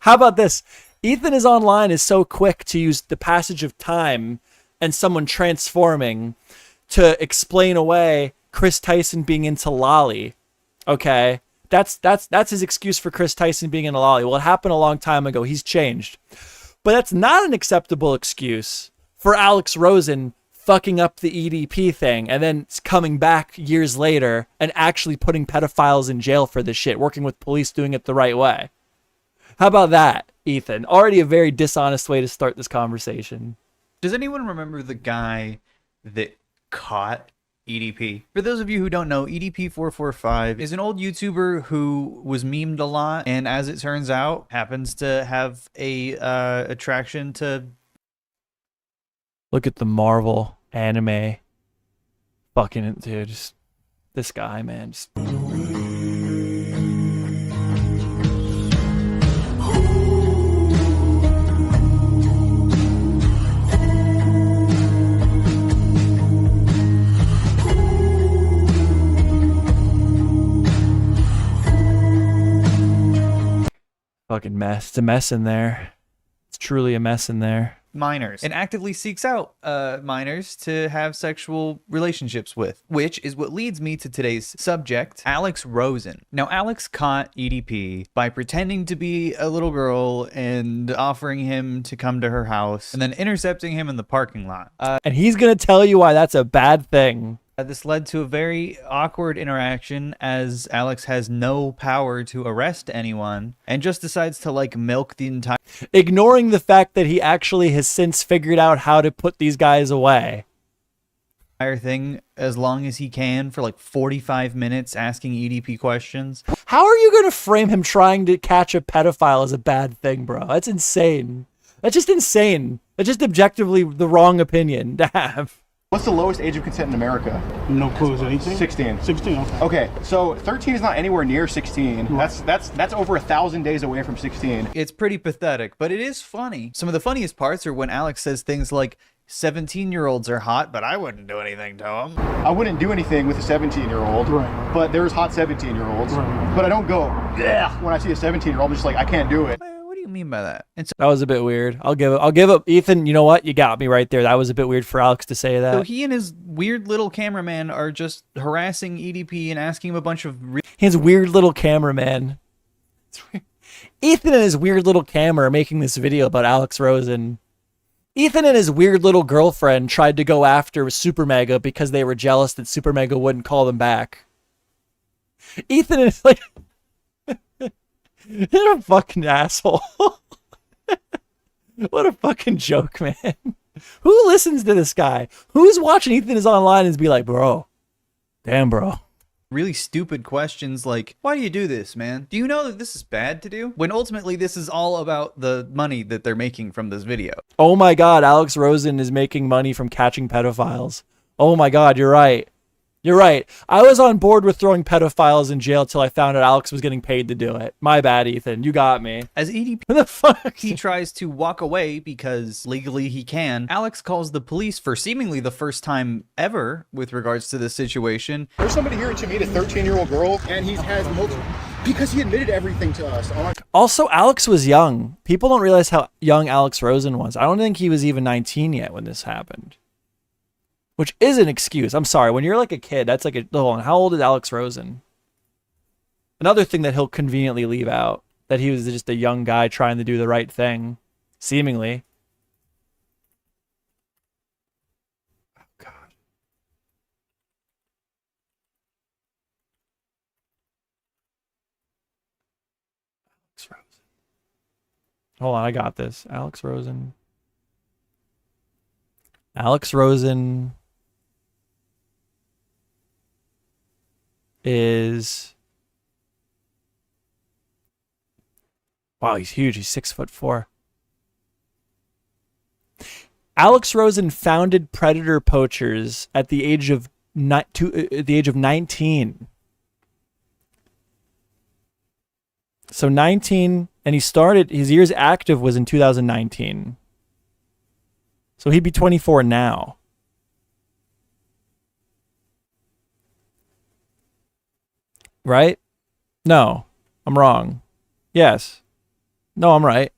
How about this? Ethan is Online is so quick to use the passage of time and someone transforming to explain away Chris Tyson being into Lolly. Okay? That's his excuse for Chris Tyson being into Lolly. Well, it happened a long time ago. He's changed. But that's not an acceptable excuse for Alex Rosen fucking up the EDP thing and then coming back years later and actually putting pedophiles in jail for this shit, working with police, doing it the right way. How about that, Ethan? Already a very dishonest way to start this conversation. Does anyone remember the guy that caught EDP? For those of you who don't know, EDP445 is an old YouTuber who was memed a lot, and as it turns out, happens to have a attraction to... Look at the Marvel anime. Fucking, dude, just this guy, man. Just... Fucking mess. It's a mess in there. It's truly a mess in there. minors and actively seeks out minors to have sexual relationships with, which is what leads me to today's subject, Alex Rosen. Now, Alex caught EDP by pretending to be a little girl and offering him to come to her house and then intercepting him in the parking lot. And he's going to tell you why that's a bad thing. This led to a very awkward interaction as Alex has no power to arrest anyone and just decides to like milk the entire ignoring the fact that he actually has since figured out how to put these guys away. Thing as long as he can for like 45 minutes asking EDP questions. How are you going to frame him trying to catch a pedophile as a bad thing, bro? That's insane. That's just insane. That's just objectively the wrong opinion to have. What's the lowest age of consent in America? No clues. 18? 16. 16, okay. Okay, so 13 is not anywhere near 16. That's over 1,000 days away from 16. It's pretty pathetic, but it is funny. Some of the funniest parts are when Alex says things like, 17-year-olds are hot, but I wouldn't do anything to them. I wouldn't do anything with a 17-year-old, right. But there's hot 17-year-olds. Right. But I don't go, yeah, when I see a 17-year-old, I'm just like, I can't do it. What do you mean by that? That was a bit weird. I'll give it. Ethan, you know what? You got me right there. That was a bit weird for Alex to say that. So he and his weird little cameraman are just harassing EDP and asking him a bunch of... His weird little cameraman. Ethan and his weird little camera are making this video about Alex Rosen. Ethan and his weird little girlfriend tried to go after Super Mega because they were jealous that Super Mega wouldn't call them back. Ethan is like... You're a fucking asshole. What a fucking joke, man. Who listens to this guy? Who's watching Ethan is online and be like, bro, damn, bro. Really stupid questions like, why do you do this, man? Do you know that this is bad to do? When ultimately this is all about the money that they're making from this video. Oh my God, Alex Rosen is making money from catching pedophiles. Oh my God, you're right. You're right. I was on board with throwing pedophiles in jail till I found out Alex was getting paid to do it. My bad, Ethan. You got me. As EDP the fuck? He tries to walk away because legally he can. Alex calls the police for seemingly the first time ever with regards to this situation. There's somebody here to meet a 13-year-old girl, and he has multiple... Because he admitted everything to us. Also, Alex was young. People don't realize how young Alex Rosen was. I don't think he was even 19 yet when this happened. Which is an excuse. I'm sorry. When you're like a kid, that's like hold on. How old is Alex Rosen? Another thing that he'll conveniently leave out, that he was just a young guy trying to do the right thing, seemingly. Oh, God. Alex Rosen. Hold on, I got this. Alex Rosen. Alex Rosen is... Wow, he's huge. He's 6'4". Alex Rosen founded Predator Poachers at the age of 19. So 19, and he started, his years active was in 2019. So he'd be 24 now. Right? No, I'm wrong. Yes. No, I'm right.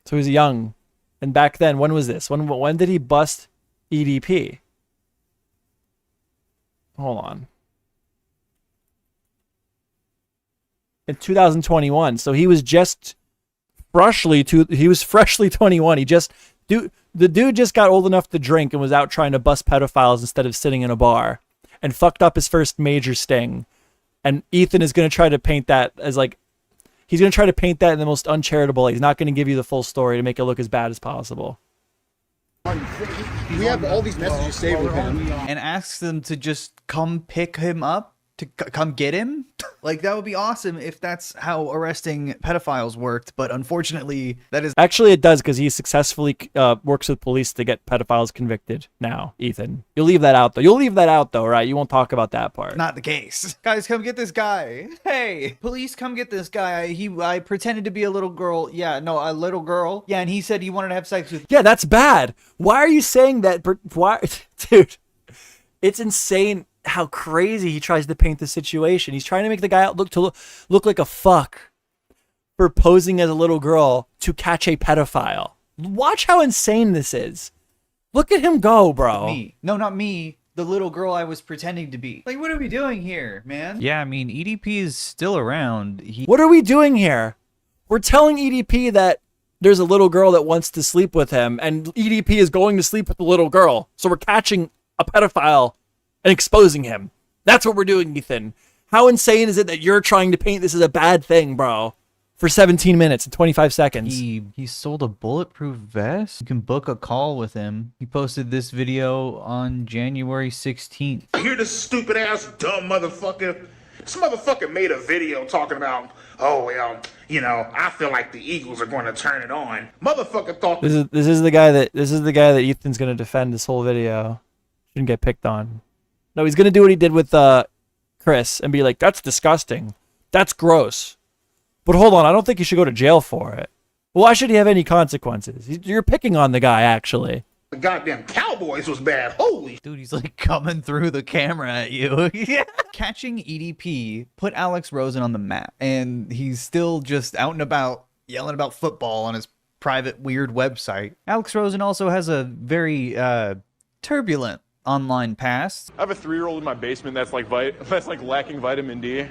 So he's young. And back then, when was this? When did he bust EDP? Hold on. In 2021. So he was just freshly 21. The dude just got old enough to drink and was out trying to bust pedophiles instead of sitting in a bar and fucked up his first major sting. And Ethan is going to try to paint that as like, he's going to try to paint that in the most uncharitable way. He's not going to give you the full story to make it look as bad as possible. We have all these messages saved with him. And asks them to just come pick him up, to come get him. Like, that would be awesome if that's how arresting pedophiles worked. But unfortunately, that is... Actually, it does, because he successfully works with police to get pedophiles convicted now, Ethan. You'll leave that out, though. You'll leave that out, though, right? You won't talk about that part. Not the case. Guys, come get this guy. Hey, police, come get this guy. I pretended to be a little girl. Yeah, no, a little girl. Yeah, and he said he wanted to have sex with... Yeah, that's bad. Why are you saying that? Why? Dude, it's insane how crazy he tries to paint the situation. He's trying to make the guy out look like a fuck. for posing as a little girl to catch a pedophile. Watch how insane this is. Look at him go, bro. Me. No, not me. The little girl I was pretending to be. Like, what are we doing here, man? Yeah, I mean, EDP is still around. What are we doing here? We're telling EDP that there's a little girl that wants to sleep with him, and EDP is going to sleep with the little girl. So we're catching a pedophile and exposing him. That's what we're doing, Ethan. How insane is it that you're trying to paint this as a bad thing, bro? For 17 minutes and 25 seconds. He sold a bulletproof vest. You can book a call with him. He posted this video on January 16th. I hear this stupid ass dumb motherfucker. This motherfucker made a video talking about, oh well, you know, I feel like the Eagles are going to turn it on. Motherfucker thought This is the guy that Ethan's gonna defend this whole video. Shouldn't get picked on. No, he's gonna do what he did with Chris and be like, that's disgusting. That's gross. But hold on, I don't think he should go to jail for it. Why should he have any consequences? You're picking on the guy, actually. the goddamn Cowboys was bad. Holy dude, he's like coming through the camera at you. Yeah. Catching EDP put Alex Rosen on the map, and he's still just out and about yelling about football on his private weird website. Alex Rosen also has a very turbulent online past. I have a 3-year-old in my basement that's like lacking vitamin D.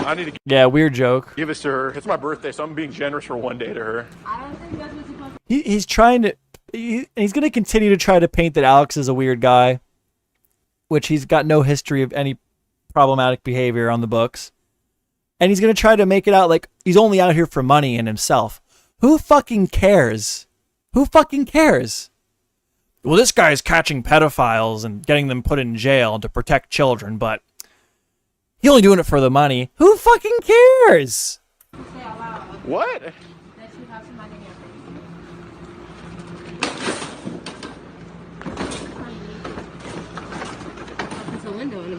I need to Yeah, weird joke. give this to her. It's my birthday, so I'm being generous for one day to her. He's trying to... He's going to continue to try to paint that Alex is a weird guy, which he's got no history of any problematic behavior on the books. And he's going to try to make it out like he's only out here for money and himself. Who fucking cares? Who fucking cares? Well, this guy's catching pedophiles and getting them put in jail to protect children, but he's only doing it for the money. Who fucking cares? What?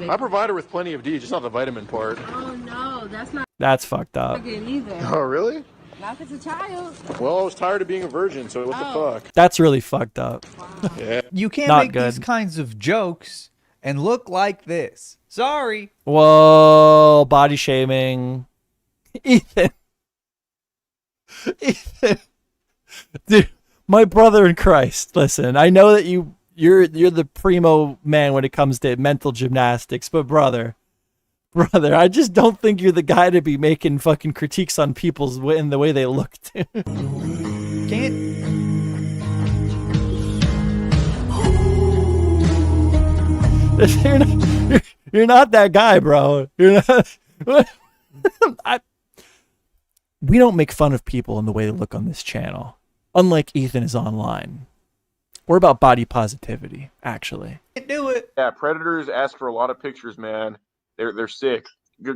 I provide her with plenty of D, just not the vitamin part. Oh no, that's not That's fucked up. good either. Oh, really? Not if it's a child. Well, I was tired of being a virgin, so what the fuck? That's really fucked up. Yeah. You can't Not make good. these kinds of jokes and look like this. Sorry. Whoa, body shaming. Ethan. Ethan. Dude, my brother in Christ. Listen, I know that you're the primo man when it comes to mental gymnastics, but brother, I just don't think you're the guy to be making fucking critiques on people's in the way they look. Can't. You're not that guy, bro. You're not. We don't make fun of people in the way they look on this channel, unlike Ethan is online. We're about body positivity, actually. Do it. Yeah, predators ask for a lot of pictures, man. They're sick.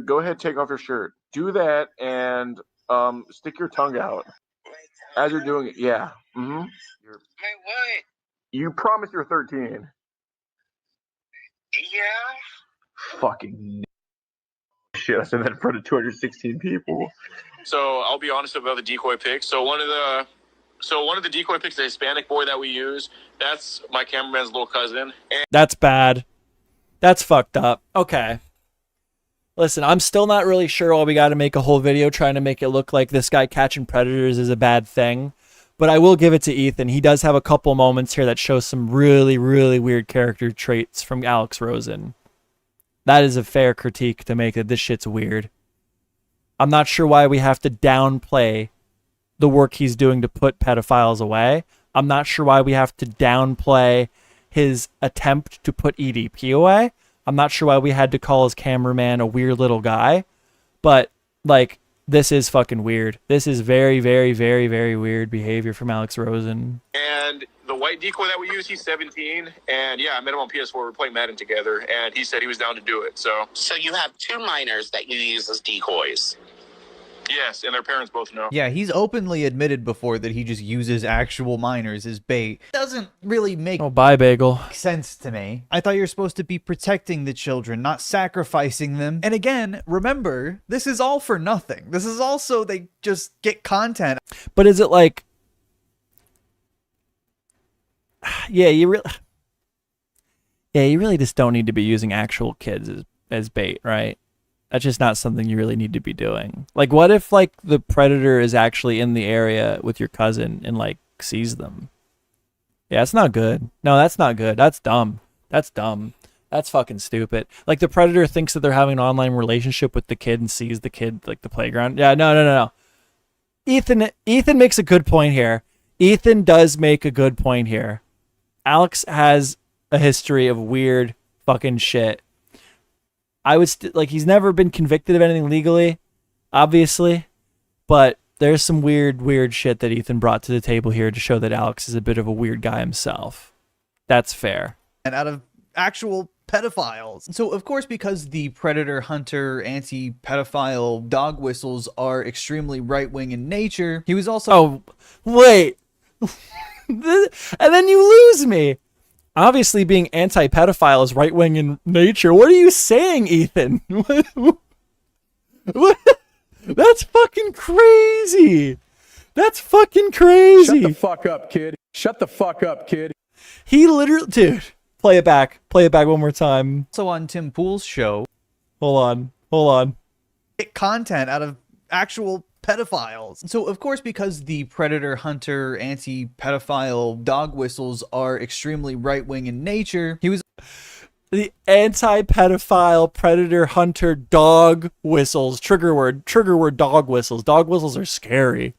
Go ahead, take off your shirt. Do that and stick your tongue out as you're doing it. Yeah. Mm-hmm. Wait, what? You promised you're 13. Yeah. Fucking shit! I said that in front of 216 people. So I'll be honest about the decoy pics. So one of the decoy pics, the Hispanic boy that we use, that's my cameraman's little cousin. And That's bad. That's fucked up. Okay. Listen, I'm still not really sure why we got to make a whole video trying to make it look like this guy catching predators is a bad thing. But I will give it to Ethan. He does have a couple moments here that show some really, really weird character traits from Alex Rosen. That is a fair critique to make, that this shit's weird. I'm not sure why we have to downplay the work he's doing to put pedophiles away. I'm not sure why we have to downplay his attempt to put EDP away. I'm not sure why we had to call his cameraman a weird little guy. But, like, this is fucking weird. This is very, very, very, very weird behavior from Alex Rosen. And the white decoy that we use, he's 17. And yeah, I met him on PS4. We're playing Madden together. And he said he was down to do it. So you have 2 minors that you use as decoys. yes, and their parents both know. Yeah, he's openly admitted before that he just uses actual minors as bait. Doesn't really make bye, Bagel. sense to me. I thought you were supposed to be protecting the children, not sacrificing them. And again, remember, this is all for nothing. This is also they just get content. But is it like... Yeah, you really just don't need to be using actual kids as bait, right? That's just not something you really need to be doing. Like, what if like the predator is actually in the area with your cousin and like sees them? Yeah, it's not good. No, that's not good. That's dumb. That's dumb. That's fucking stupid. Like the predator thinks that they're having an online relationship with the kid and sees the kid like the playground. Yeah, no. Ethan makes a good point here. Ethan does make a good point here. Alex has a history of weird fucking shit. I would like he's never been convicted of anything legally, obviously, but there's some weird shit that Ethan brought to the table here to show that Alex is a bit of a weird guy himself. That's fair. And out of actual pedophiles. So, of course, because the predator, hunter, anti-pedophile dog whistles are extremely right-wing in nature, he was also... Oh, wait. And then you lose me. Obviously, being anti-pedophile is right-wing in nature. What are you saying, Ethan? What? That's fucking crazy. That's fucking crazy. Shut the fuck up, kid. Shut the fuck up, kid. He literally... Dude, play it back. Play it back one more time. Also on Tim Pool's show. Hold on. Content out of actual pedophiles. So, of course, because the predator, hunter, anti-pedophile dog whistles are extremely right-wing in nature, he was... The anti-pedophile predator hunter dog whistles, trigger word dog whistles. Dog whistles are scary.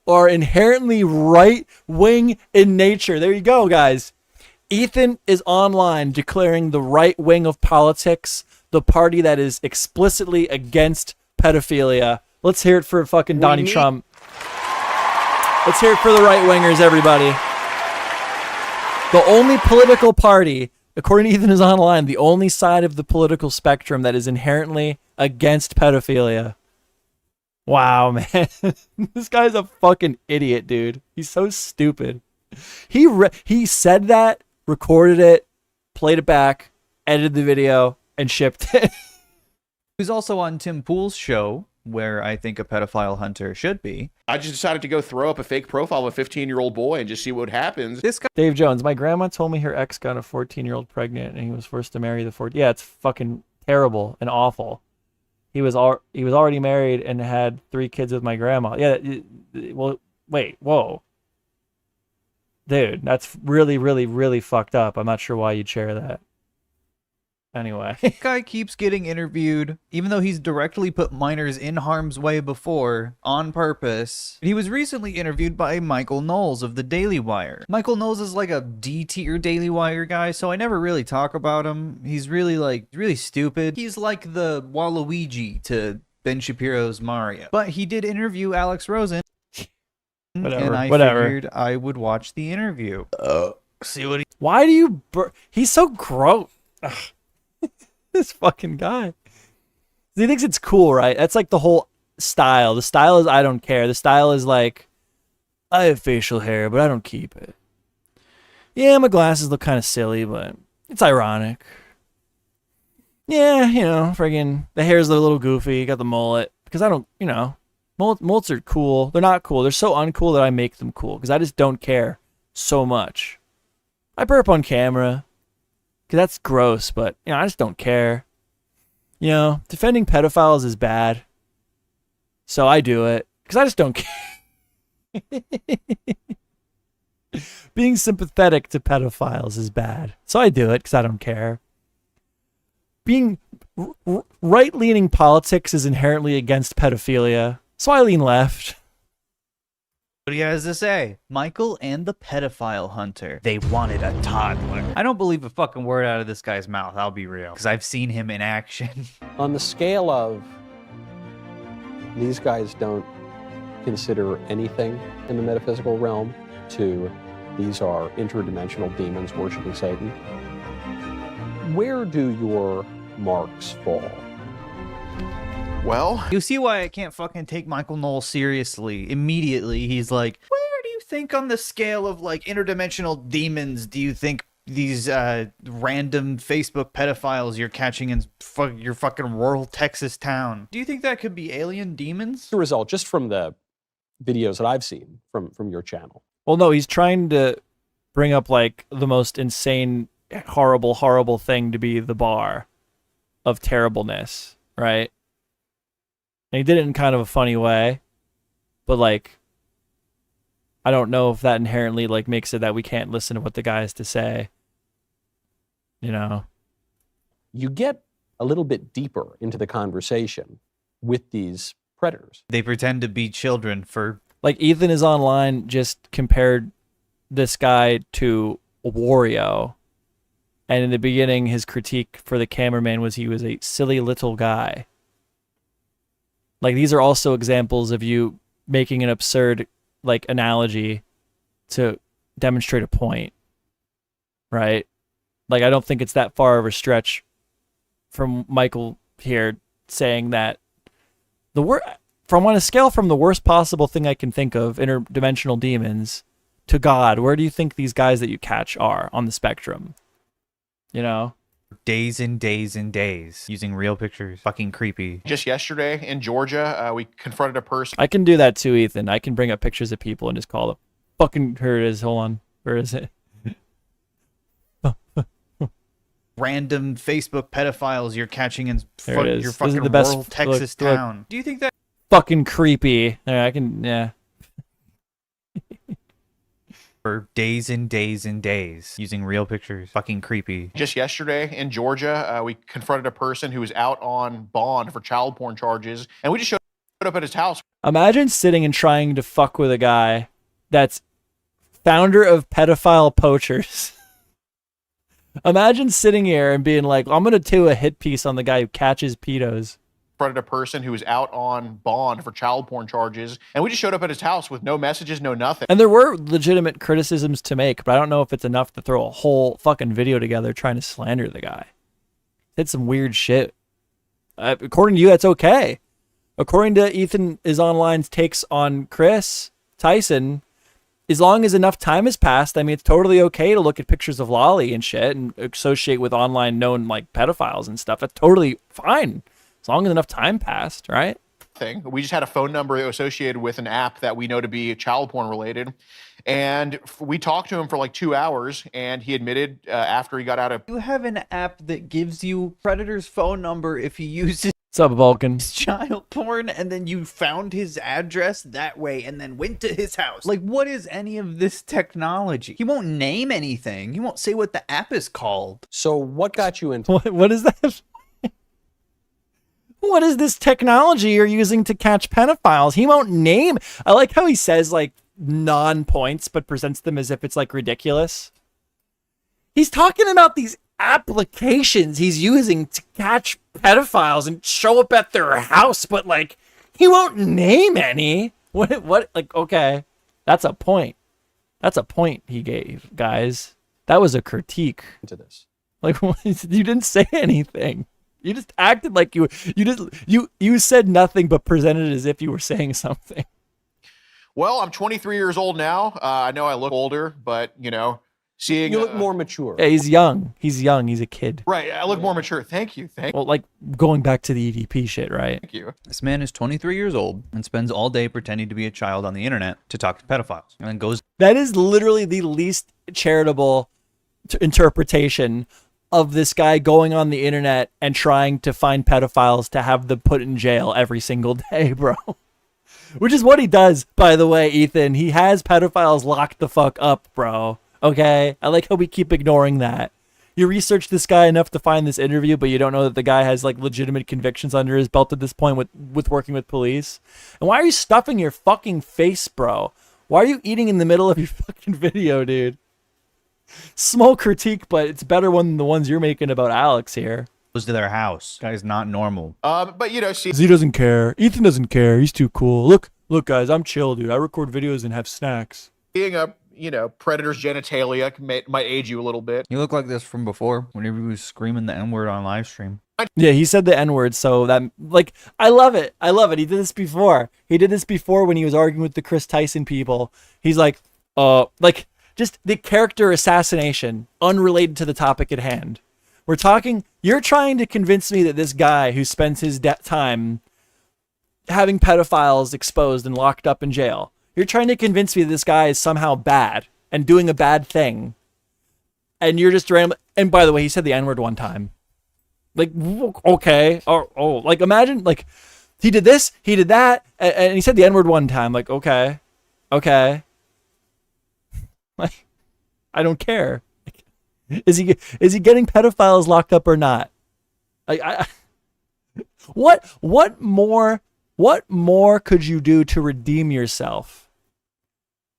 Are inherently right-wing in nature. There you go, guys. Ethan is online declaring the right wing of politics, the party that is explicitly against pedophilia. Let's hear it for fucking Donnie Trump. Let's hear it for the right-wingers, everybody. The only political party, according to Ethan is online, the only side of the political spectrum that is inherently against pedophilia. Wow, man. This guy's a fucking idiot, dude. He's so stupid. He said that, recorded it, played it back, edited the video, and shipped it. He was also on Tim Pool's show, where I think a pedophile hunter should be. I just decided to go throw up a fake profile of a 15-year-old boy and just see what happens. This guy, Dave Jones, my grandma told me her ex got a 14-year-old pregnant and he was forced to marry the 14. Yeah, it's fucking terrible and awful. He was already married and had 3 kids with my grandma. Yeah, well, wait, whoa. Dude, that's really fucked up. I'm not sure why you'd share that. Anyway. This guy keeps getting interviewed, even though he's directly put minors in harm's way before, on purpose. He was recently interviewed by Michael Knowles of the Daily Wire. Michael Knowles is like a D-tier Daily Wire guy, so I never really talk about him. He's really stupid. He's like the Waluigi to Ben Shapiro's Mario. But he did interview Alex Rosen. And I figured I would watch the interview. See what he... Why do you... He's so gross. Ugh. This fucking guy. He thinks it's cool, right? That's like the whole style. The style is I don't care. The style is like, I have facial hair, but I don't keep it. Yeah, my glasses look kind of silly, but it's ironic. Yeah, you know, friggin' the hair's a little goofy. Got the mullet. Because I don't, you know, mullets are cool. They're not cool. They're so uncool that I make them cool. Because I just don't care so much. I burp on camera. Because that's gross, but, you know, I just don't care. You know, defending pedophiles is bad. So I do it. Because I just don't care. Being sympathetic to pedophiles is bad. So I do it because I don't care. Being right-leaning politics is inherently against pedophilia. So I lean left. What he has to say? Michael and the pedophile hunter. They wanted a toddler. I don't believe a fucking word out of this guy's mouth, I'll be real. Because I've seen him in action. On the scale of these guys don't consider anything in the metaphysical realm to these are interdimensional demons worshiping Satan, where do your marks fall? Well, you see why I can't fucking take Michael Knowles seriously. Immediately, he's like, where do you think on the scale of, like, interdimensional demons do you think these random Facebook pedophiles you're catching in your fucking rural Texas town, do you think that could be alien demons? The result, just from the videos that I've seen from your channel. Well, no, he's trying to bring up, like, the most insane, horrible thing to be the bar of terribleness, right? And he did it in kind of a funny way, but like, I don't know if that inherently like makes it that we can't listen to what the guy has to say. You know, You get a little bit deeper into the conversation with these predators. They pretend to be children for like Ethan is online just compared this guy to Wario. And in the beginning, his critique for the cameraman was he was a silly little guy. Like, these are also examples of you making an absurd, like, analogy to demonstrate a point. Right? Like, I don't think it's that far of a stretch from Michael here saying that from on a scale from the worst possible thing I can think of, interdimensional demons, to God, where do you think these guys that you catch are on the spectrum? You know? days and days and days using real pictures. Fucking creepy. Just yesterday in Georgia, we confronted a person. I can do that too, Ethan. I can bring up pictures of people and just call them. Fucking, here it is. Hold on. Where is it? Random Facebook pedophiles you're catching in There it is. your This is fucking the best- rural Texas look. town. Do you think that Fucking creepy. There, I can, yeah. for days and days and days using real pictures? Fucking creepy. Just yesterday in Georgia, we confronted a person who was out on bond for child porn charges, and we just showed up at his house. Imagine sitting and trying to fuck with a guy that's founder of pedophile poachers. Imagine sitting here and being like, I'm going to do a hit piece on the guy who catches pedos. Confronted a person who was out on bond for child porn charges, and we just showed up at his house with no messages, no nothing. And there were legitimate criticisms to make, but I don't know if it's enough to throw a whole fucking video together trying to slander the guy. Did some weird shit. According to you, that's okay. According to Ethan is Online's takes on Chris Tyson, as long as enough time has passed, I mean, it's totally okay to look at pictures of Lolly and shit and associate with online known like pedophiles and stuff. That's totally fine. As long as enough time passed, right? We just had a phone number associated with an app that we know to be child porn related. And we talked to him for like 2 hours, and he admitted after he got out of... You have an app that gives you Predator's phone number if he uses What's up, Vulcan? child porn, and then you found his address that way and then went to his house. Like, what is any of this technology? He won't name anything. He won't say what the app is called. So what got you into... What is that? What is this technology you're using to catch pedophiles? He won't name. I like how he says like non-points, but presents them as if it's like ridiculous. He's talking about these applications he's using to catch pedophiles and show up at their house, but like he won't name any. What like, okay, that's a point. That's a point he gave, guys. That was a critique into this. Like, you didn't say anything. You just acted like you said nothing but presented it as if you were saying something. Well, I'm 23 years old now. I know I look older, but, you know, seeing... You look more mature. Yeah, he's young. He's young. He's a kid. Right, I look more mature. Thank you. Well, like, going back to the EDP shit, right? Thank you. This man is 23 years old and spends all day pretending to be a child on the internet to talk to pedophiles. And then goes... That is literally the least charitable interpretation of this guy going on the internet and trying to find pedophiles to have them put in jail every single day, bro. Which is what he does, by the way, Ethan. He has pedophiles locked the fuck up, bro. Okay? I like how we keep ignoring that. You researched this guy enough to find this interview, but you don't know that the guy has like legitimate convictions under his belt at this point with working with police. And why are you stuffing your fucking face, bro? Why are you eating in the middle of your fucking video, dude? Small critique, but it's better one than the ones you're making about Alex here. Goes to their house. Guy's not normal. But, you know, see... He doesn't care. Ethan doesn't care. He's too cool. Look, guys, I'm chill, dude. I record videos and have snacks. Being a, you know, predator's genitalia might age you a little bit. You look like this from before, whenever he was screaming the N-word on live stream. Yeah, he said the N-word, so that, like, I love it. I love it. He did this before. He did this before when he was arguing with the Chris Tyson people. He's like, just the character assassination, unrelated to the topic at hand. You're trying to convince me that this guy who spends his time having pedophiles exposed and locked up in jail, you're trying to convince me that this guy is somehow bad and doing a bad thing. And you're just random. And by the way, he said the N-word one time. Like, okay. Oh, like imagine, like, he did this, he did that, and he said the N-word one time. Like, okay. Like, I don't care. Is he getting pedophiles locked up or not? What more could you do to redeem yourself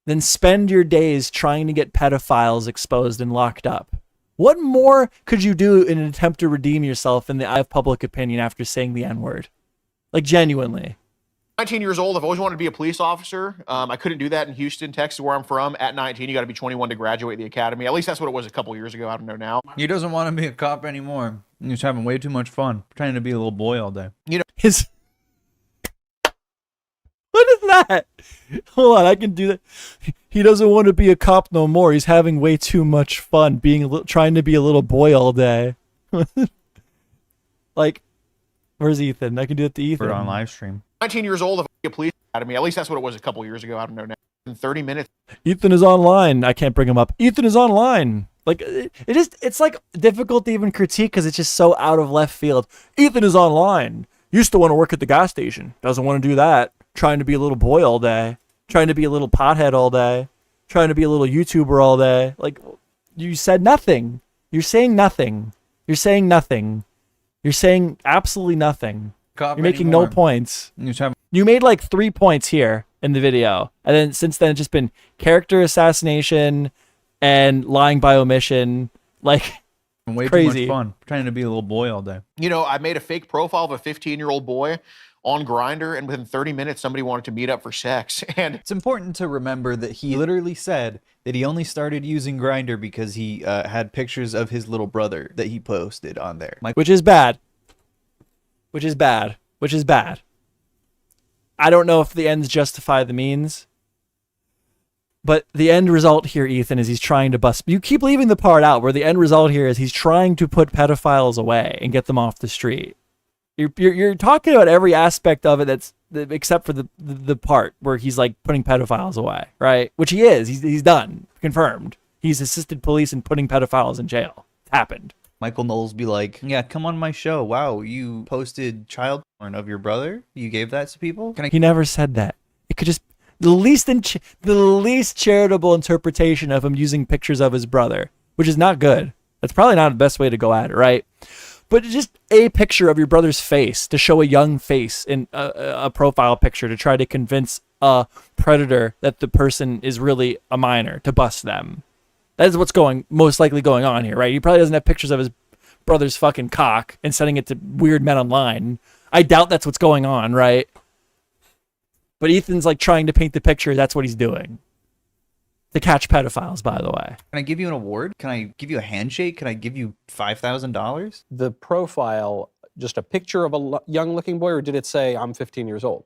than spend your days trying to get pedophiles exposed and locked up? What more could you do in an attempt to redeem yourself in the eye of public opinion after saying the N-word? Like, genuinely. 19 years old. I've always wanted to be a police officer. I couldn't do that in Houston, Texas, where I'm from. At 19, you got to be 21 to graduate the academy. At least that's what it was a couple years ago. I don't know now. He doesn't want to be a cop anymore. He's having way too much fun, pretending to be a little boy all day. You know, What is that? Hold on, I can do that. He doesn't want to be a cop no more. He's having way too much fun trying to be a little boy all day. Like, where's Ethan? I can do it to Ethan. We're on live stream. 19 years old. I've a police academy. At least that's what it was a couple years ago. I don't know now. In 30 minutes. Ethan is online. I can't bring him up. Ethan is online. Like, it's like difficult to even critique because it's just so out of left field. Ethan is online. Used to want to work at the gas station. Doesn't want to do that. Trying to be a little boy all day. Trying to be a little pothead all day. Trying to be a little YouTuber all day. Like, you said nothing. You're saying nothing. You're saying nothing. You're saying absolutely nothing. You're making no points. You made like 3 points here in the video. And then since then, it's just been character assassination and lying by omission. Like, way crazy. too much fun, pretending to be a little boy all day. You know, I made a fake profile of a 15-year-old boy on Grindr, and within 30 minutes, somebody wanted to meet up for sex. And it's important to remember that he literally said that he only started using Grindr because he had pictures of his little brother that he posted on there. Which is bad. Which is bad. I don't know if the ends justify the means. But the end result here, Ethan, is he's trying to bust. You keep leaving the part out where the end result here is he's trying to put pedophiles away and get them off the street. You're talking about every aspect of it except for the part where he's like putting pedophiles away, right? Which he is. He's done. Confirmed. He's assisted police in putting pedophiles in jail. It's happened. Michael Knowles be like, yeah, come on my show. Wow, you posted child porn of your brother? You gave that to people? He never said that. It could just the least charitable interpretation of him using pictures of his brother, which is not good. That's probably not the best way to go at it, right? But just a picture of your brother's face to show a young face in a profile picture to try to convince a predator that the person is really a minor to bust them. That is what's most likely going on here, right? He probably doesn't have pictures of his brother's fucking cock and sending it to weird men online. I doubt that's what's going on, right? But Ethan's like trying to paint the picture. That's what he's doing. To catch pedophiles, by the way. Can I give you an award? Can I give you a handshake? Can I give you $5,000? The profile, just a picture of a young looking boy, or did it say I'm 15 years old?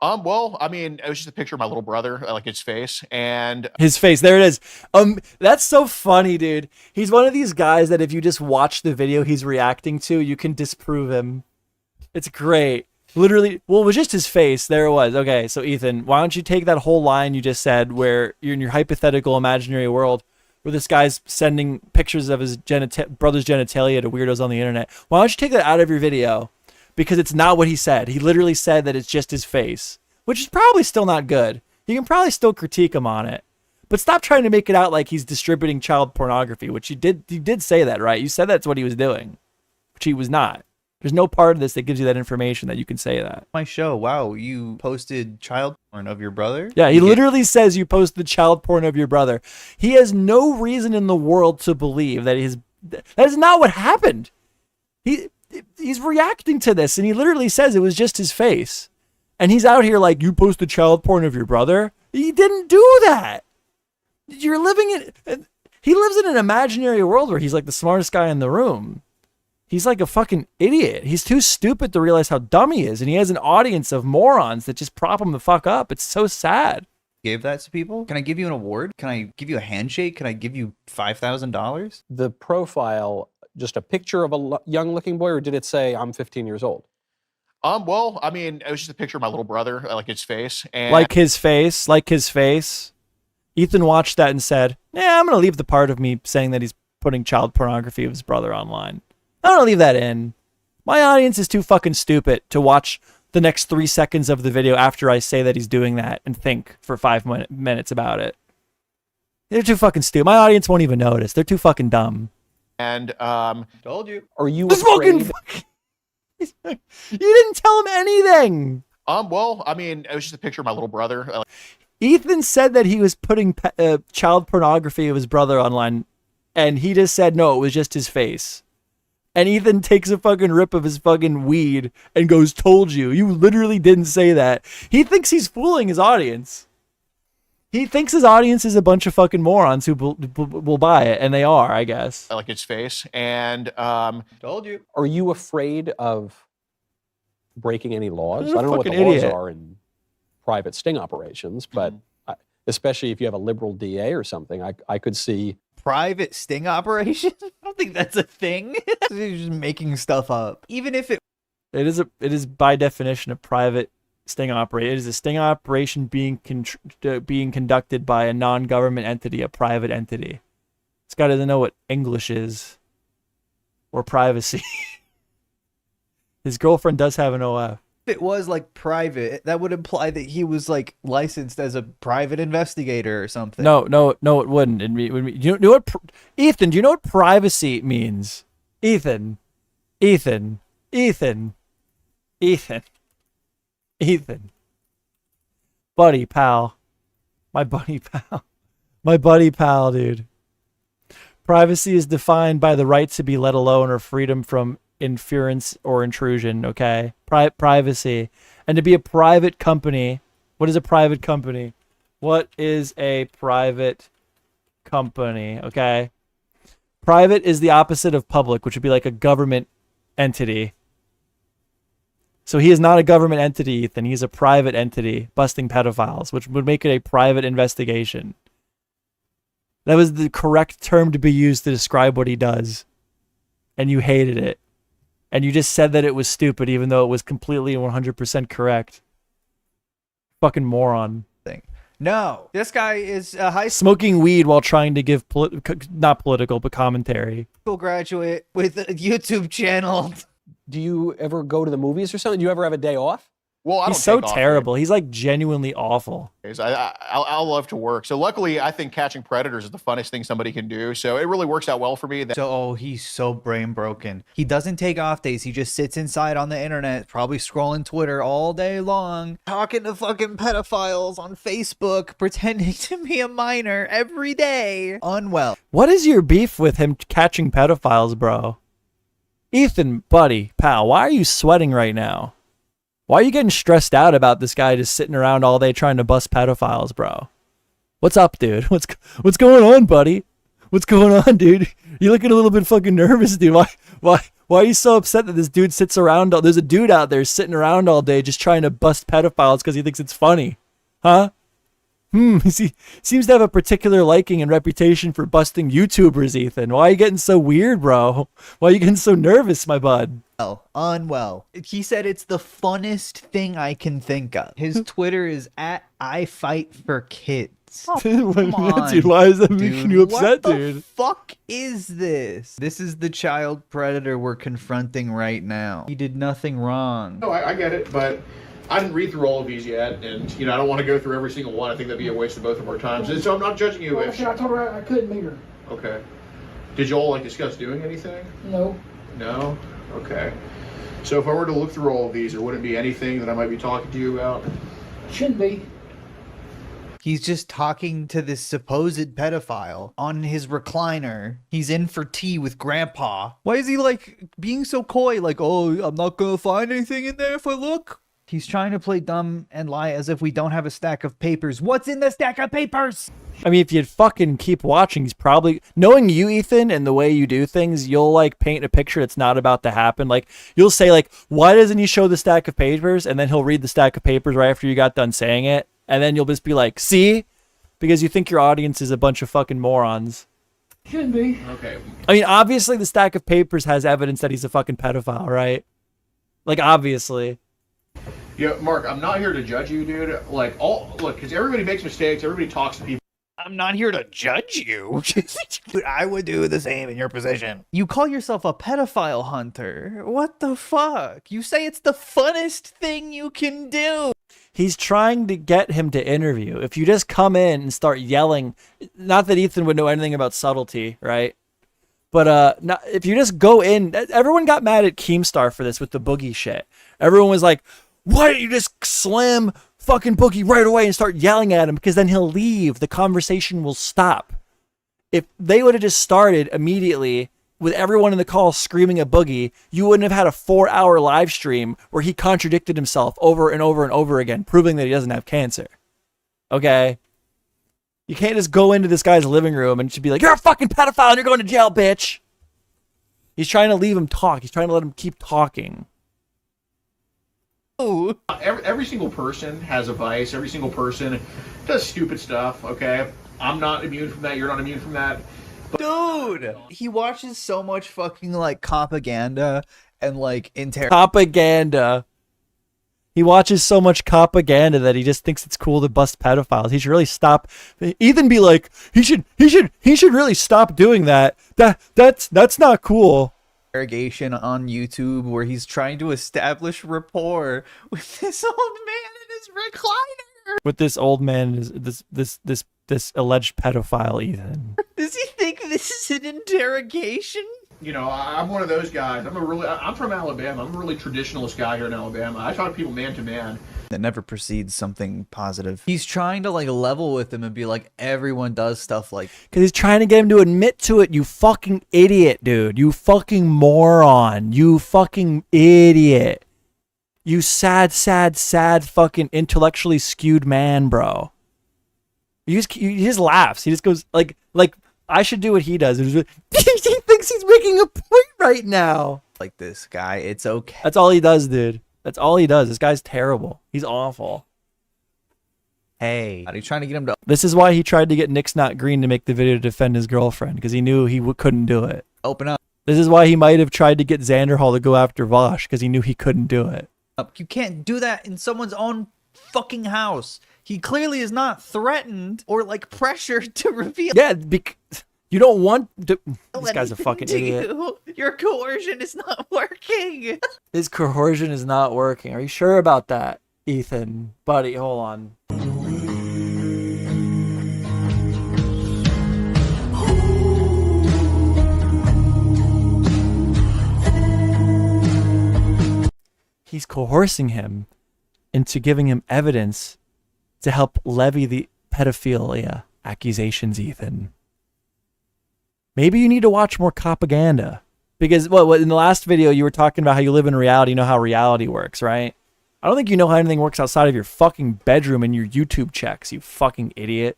Well, I mean, it was just a picture of my little brother, like his face, and his face. There it is. That's so funny, dude. He's one of these guys that if you just watch the video he's reacting to, you can disprove him. It's great. Literally, well, it was just his face. There it was. Okay, so Ethan, why don't you take that whole line you just said where you're in your hypothetical imaginary world where this guy's sending pictures of his brother's genitalia to weirdos on the internet. Why don't you take that out of your video? Because it's not what he said. He literally said that it's just his face, which is probably still not good. You can probably still critique him on it. But stop trying to make it out like he's distributing child pornography, which you did say that, right? You said that's what he was doing, which he was not. There's no part of this that gives you that information that you can say that. My show, wow, you posted child porn of your brother? Yeah, he literally says you posted child porn of your brother. He has no reason in the world to believe that that is not what happened. He's reacting to this, and he literally says it was just his face. And he's out here like, you posted child porn of your brother? He didn't do that. You're living in... He lives in an imaginary world where he's like the smartest guy in the room. He's like a fucking idiot. He's too stupid to realize how dumb he is. And he has an audience of morons that just prop him the fuck up. It's so sad. Gave that to people? Can I give you an award? Can I give you a handshake? Can I give you $5,000? The profile, just a picture of a young looking boy, or did it say I'm 15 years old? Well, I mean, it was just a picture of my little brother, like his face. And like his face. Ethan watched that and said, yeah, I'm going to leave the part of me saying that he's putting child pornography of his brother online. I'm going to leave that in. My audience is too fucking stupid to watch the next 3 seconds of the video after I say that he's doing that and think for 5 minutes about it. They're too fucking stupid. My audience won't even notice. They're too fucking dumb. And told you. Are you This afraid? You didn't tell him anything. Well, I mean, it was just a picture of my little brother. Ethan said that he was putting child pornography of his brother online, and he just said no, it was just his face. And Ethan takes a fucking rip of his fucking weed and goes, "Told you. You literally didn't say that." He thinks he's fooling his audience. He thinks his audience is a bunch of fucking morons who will buy it, and they are, I guess. I like his face, and told you. Are you afraid of breaking any laws? You're I don't know what the fucking laws idiot. are in private sting operations, but especially if you have a liberal DA or something, I could see Private sting operation? I don't think that's a thing. You're just making stuff up. Even if it is by definition a private sting operation. It is a sting operation being conducted by a non-government entity, a private entity. This guy doesn't know what English is or privacy. His girlfriend does have an OF. If it was like private, that would imply that he was like licensed as a private investigator or something. No, it wouldn't. It would mean, you know what, Ethan? Do you know what privacy means? Ethan, buddy pal, my buddy pal, dude. Privacy is defined by the right to be let alone or freedom from interference or intrusion. Okay, privacy, and to be a private company. What is a private company? What is a private company? Okay, private is the opposite of public, which would be like a government entity. So he is not a government entity, Ethan. He's a private entity busting pedophiles, which would make it a private investigation. That was the correct term to be used to describe what he does. And you hated it. And you just said that it was stupid, even though it was completely 100% correct. Fucking moron. No, this guy is a high Smoking weed while trying to give, not political, but commentary. school graduate with a YouTube channel. Do you ever go to the movies or something? Do you ever have a day off? Well, I He's don't so take off, terrible. He's like genuinely awful. I'll love to work. So luckily, I think catching predators is the funnest thing somebody can do. So it really works out well for me. He's so brain broken. He doesn't take off days. He just sits inside on the internet, probably scrolling Twitter all day long, talking to fucking pedophiles on Facebook, pretending to be a minor every day. Unwell. What is your beef with him catching pedophiles, bro? Ethan, buddy, pal, why are you sweating right now? Why are you getting stressed out about this guy just sitting around all day trying to bust pedophiles, bro? What's up, dude? What's going on, buddy? What's going on, dude? You're looking a little bit fucking nervous, dude. Why are you so upset that this dude sits around? There's a dude out there sitting around all day just trying to bust pedophiles because he thinks it's funny, huh? He seems to have a particular liking and reputation for busting YouTubers, Ethan. Why are you getting so weird, bro? Why are you getting so nervous, my bud? Unwell. He said it's the funnest thing I can think of. His Twitter is @IFightForKids. Oh, come on, dude, why is that making you upset, what dude? the fuck is this? This is the child predator we're confronting right now. He did nothing wrong. No, I get it, but I didn't read through all of these yet, and I don't want to go through every single one. I think that'd be a waste of both of our times. And so I'm not judging you. I told her I couldn't meet her. Okay. Did you all discuss doing anything? No. No? Okay. So if I were to look through all of these, there wouldn't be anything that I might be talking to you about? Shouldn't be. He's just talking to this supposed pedophile on his recliner. He's in for tea with grandpa. Why is he like being so coy? Like, oh, I'm not gonna find anything in there if I look. He's trying to play dumb and lie as if we don't have a stack of papers. What's in the stack of papers? I mean, if you'd fucking keep watching, he's probably, knowing you, Ethan, and the way you do things, you'll like paint a picture that's not about to happen. Like, you'll say like, why doesn't he show the stack of papers? And then he'll read the stack of papers right after you got done saying it. And then you'll just be like, see? Because you think your audience is a bunch of fucking morons. Shouldn't be. Okay. I mean, obviously the stack of papers has evidence that he's a fucking pedophile, right? Like, obviously. Yeah, Mark, I'm not here to judge you, dude. Look, because everybody makes mistakes, everybody talks to people. I'm not here to judge you. Dude, I would do the same in your position. You call yourself a pedophile hunter. What the fuck? You say it's the funnest thing you can do. He's trying to get him to interview. If you just come in and start yelling, not that Ethan would know anything about subtlety, right? But if you just go in, everyone got mad at Keemstar for this with the Boogie shit. Everyone was like, why don't you just slam fucking Boogie right away and start yelling at him? Because then he'll leave. The conversation will stop. If they would have just started immediately with everyone in the call screaming at Boogie, you wouldn't have had a 4-hour live stream where he contradicted himself over and over and over again, proving that he doesn't have cancer. Okay? You can't just go into this guy's living room and just be like, you're a fucking pedophile and you're going to jail, bitch. He's trying to leave him talk. He's trying to let him keep talking. Oh. Every single person has a vice. Every single person does stupid stuff, okay? I'm not immune from that. You're not immune from that. Dude, he watches so much fucking like propaganda and like propaganda. He watches so much propaganda that he just thinks it's cool to bust pedophiles. He should really stop. Ethan be like, he should really stop doing that. That's not cool. Interrogation on YouTube where he's trying to establish rapport with this old man in his recliner. With this old man, this alleged pedophile, Ethan. Does he think this is an interrogation? You know, I'm one of those guys. I'm from Alabama. I'm a really traditionalist guy here in Alabama. I talk to people man to man. That never precedes something positive. He's trying to like level with him and be like, everyone does stuff like. Because he's trying to get him to admit to it, you fucking idiot, dude. You fucking moron. You fucking idiot. You sad fucking intellectually skewed man, bro. He just laughs. He just goes like I should do what he does. He thinks he's making a point right now. Like this guy, it's okay. That's all he does, dude. That's all he does. This guy's terrible. He's awful. Hey, he's trying to get him to. This is why he tried to get Nick's Not Green to make the video to defend his girlfriend, because he knew he couldn't do it. Open up. This is why he might have tried to get Xanderhall to go after Vosh, because he knew he couldn't do it. You can't do that in someone's own fucking house. He clearly is not threatened or like pressured to reveal. Yeah, you don't want to. This guy's a fucking idiot. Your coercion is not working. His coercion is not working. Are you sure about that, Ethan? Buddy, hold on. He's coercing him into giving him evidence to help levy the pedophilia accusations, Ethan. Maybe you need to watch more propaganda. Because what in the last video you were talking about how you live in reality, you know how reality works, right? I don't think you know how anything works outside of your fucking bedroom and your YouTube checks, you fucking idiot.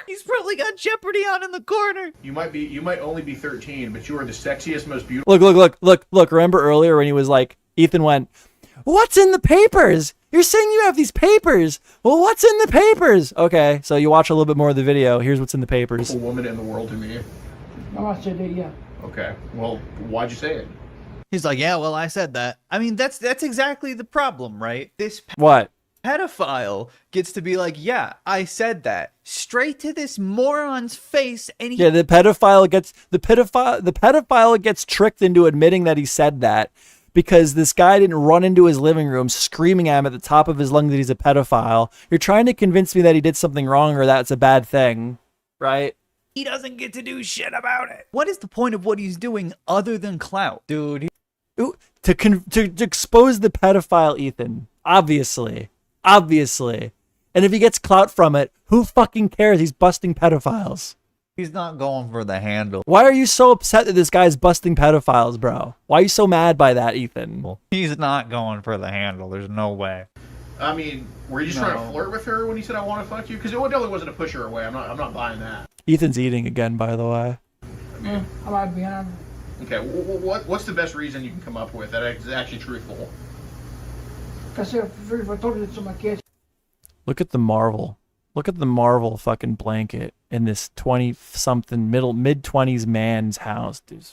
He's probably got Jeopardy on in the corner. You might only be 13, but you are the sexiest, most beautiful. Look. Remember earlier when he was like, Ethan went, what's in the papers? You're saying you have these papers. Well, what's in the papers? Okay, so you watch a little bit more of the video. Here's what's in the papers. A woman in the world to me. Oh, I said that, yeah. Okay, well, why'd you say it? He's like, yeah, well, I said that. I mean, that's exactly the problem, right? This what? Pedophile gets to be like, yeah, I said that. Straight to this moron's face, and yeah, the pedophile gets tricked into admitting that he said that. Because this guy didn't run into his living room screaming at him at the top of his lung that he's a pedophile. You're trying to convince me that he did something wrong or that's a bad thing, right? He doesn't get to do shit about it. What is the point of what he's doing other than clout? Dude. To expose the pedophile, Ethan. Obviously. And if he gets clout from it, who fucking cares? He's busting pedophiles. He's not going for the handle. Why are you so upset that this guy's busting pedophiles, bro? Why are you so mad by that, Ethan? He's not going for the handle. There's no way. I mean, were you just trying to flirt with her when he said I want to fuck you? Because it definitely wasn't to push her away. I'm not buying that. Ethan's eating again, by the way. Yeah, I might be on. Okay, what's the best reason you can come up with that is actually truthful? Because if I told it to my kids. Look at the Marvel. Look at the Marvel fucking blanket in this 20-something, mid-20s man's house, dude.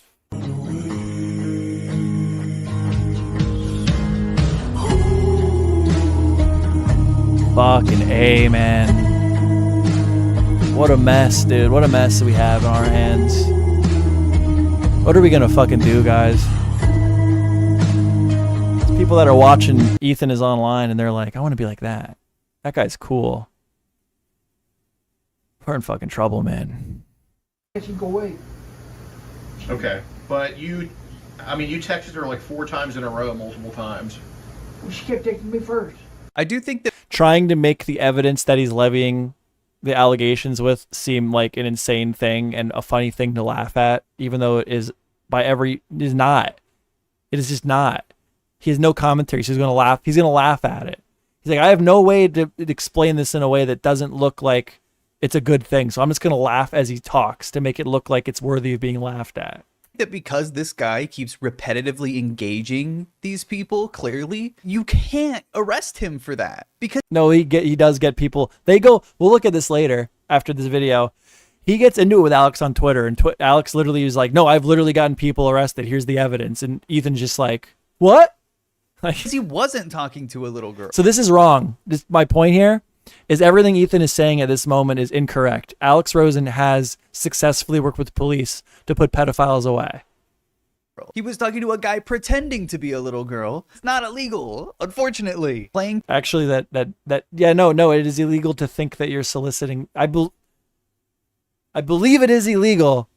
Fucking A, man. What a mess, dude. What a mess we have in our hands. What are we gonna fucking do, guys? There's people that are watching Ethan is online and they're like, I want to be like that. That guy's cool. We're in fucking trouble, man. She go away. Okay, but you texted her like 4 times in a row, multiple times. Well, she kept taking me first. I do think that Trying to make the evidence that he's levying the allegations with seem like an insane thing and a funny thing to laugh at, even though it is it is not. It is just not. He has no commentary, so he's gonna laugh. He's gonna laugh at it. He's like, I have no way to explain this in a way that doesn't look like it's a good thing, so I'm just gonna laugh as he talks to make it look like it's worthy of being laughed at. that because this guy keeps repetitively engaging these people, clearly, you can't arrest him for that. Because no, he does get people. They go, we'll look at this later after this video. He gets into it with Alex on Twitter, and Alex literally is like, no, I've literally gotten people arrested. Here's the evidence. And Ethan's just like, what? Like, he wasn't talking to a little girl. So this is wrong. My point here is everything Ethan is saying at this moment is incorrect. Alex Rosen has successfully worked with police to put pedophiles away. He was talking to a guy pretending to be a little girl. It's not illegal, unfortunately. Actually, no, it is illegal to think that you're soliciting. I believe it is illegal.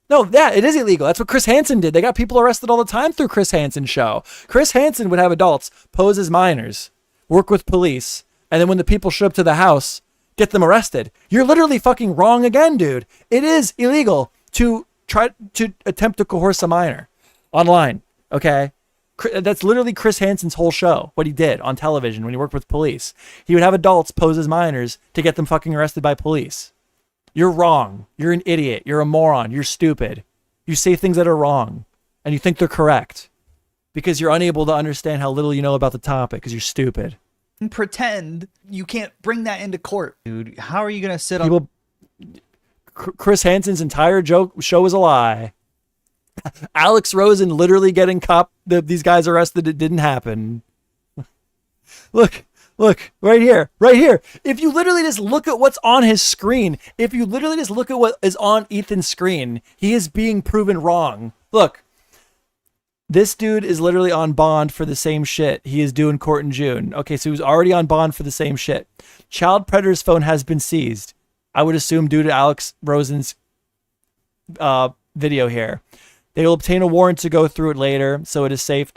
No, yeah, it is illegal. That's what Chris Hansen did. They got people arrested all the time through Chris Hansen's show. Chris Hansen would have adults pose as minors, work with police, and then when the people show up to the house, get them arrested. You're literally fucking wrong again, dude. It is illegal to try to attempt to coerce a minor online, okay? That's literally Chris Hansen's whole show, what he did on television when he worked with police. He would have adults pose as minors to get them fucking arrested by police. You're wrong. You're an idiot. You're a moron. You're stupid. You say things that are wrong, and you think they're correct because you're unable to understand how little you know about the topic because you're stupid. And pretend you can't bring that into court. Dude, how are you going to sit on... Chris Hansen's entire show is a lie. Alex Rosen literally getting these guys arrested, it didn't happen. Look, right here. If you literally just look at what's on his screen, if you literally just look at what is on Ethan's screen, he is being proven wrong. Look, this dude is literally on bond for the same shit he is due in court in June. Okay, so he was already on bond for the same shit. Child predator's phone has been seized. I would assume due to Alex Rosen's video here. They will obtain a warrant to go through it later, so it is safe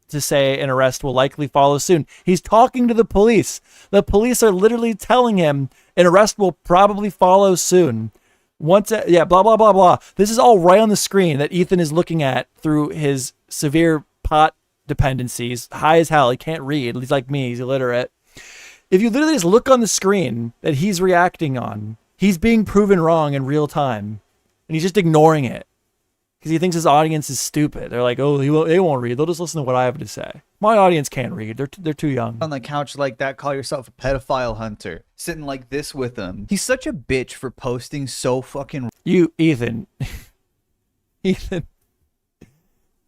to say an arrest will likely follow soon. He's talking to the police. The police are literally telling him an arrest will probably follow soon. Blah, blah, blah, blah. This is all right on the screen that Ethan is looking at through his severe pot dependencies. High as hell. He can't read. He's like me. He's illiterate. If you literally just look on the screen that he's reacting on, he's being proven wrong in real time. And he's just ignoring it. Because he thinks his audience is stupid. They're like, oh, they won't read. They'll just listen to what I have to say. My audience can't read. They're too young. On the couch like that, call yourself a pedophile hunter. Sitting like this with him. He's such a bitch for posting so fucking... Ethan. Ethan.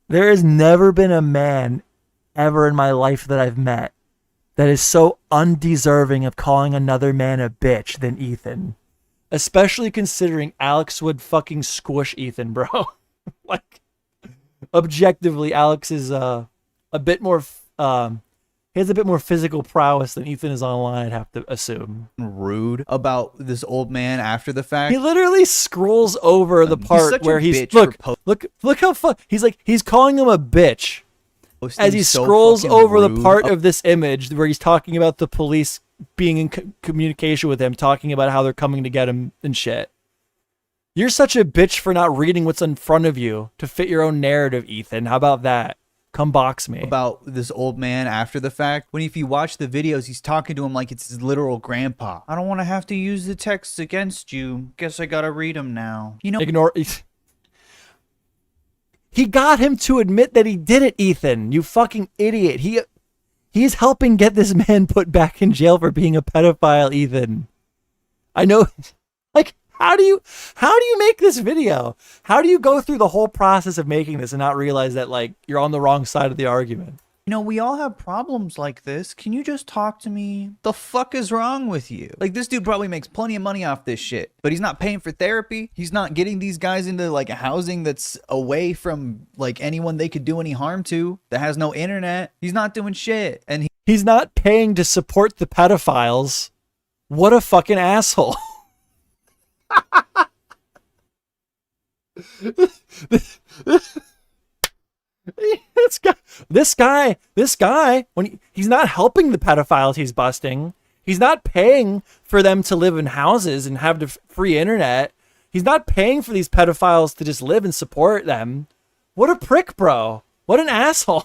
There has never been a man ever in my life that I've met that is so undeserving of calling another man a bitch than Ethan. Especially considering Alex would fucking squish Ethan, bro. Like, objectively, Alex is a bit more, he has a bit more physical prowess than Ethan is online, I'd have to assume. Rude about this old man after the fact. He literally scrolls over the part where look how fun, he's calling him a bitch. As he scrolls over the part of this image where he's talking about the police being in communication with him, talking about how they're coming to get him and shit. You're such a bitch for not reading what's in front of you to fit your own narrative, Ethan. How about that? Come box me. About this old man after the fact. When if you watch the videos, he's talking to him like it's his literal grandpa. I don't want to have to use the texts against you. Guess I gotta read them now. You know, He got him to admit that he did it, Ethan. You fucking idiot. He's helping get this man put back in jail for being a pedophile, Ethan. I know. Like, how do you make this video? How do you go through the whole process of making this and not realize that, like, you're on the wrong side of the argument? You know, we all have problems like this. Can you just talk to me? The fuck is wrong with you? Like, this dude probably makes plenty of money off this shit, but he's not paying for therapy. He's not getting these guys into like a housing that's away from like anyone they could do any harm to, that has no internet. He's not doing shit. And he's not paying to support the pedophiles. What a fucking asshole. This guy, when he's not helping the pedophiles he's busting, he's not paying for them to live in houses and have the free internet. He's not paying for these pedophiles to just live and support them. What a prick, bro. What an asshole.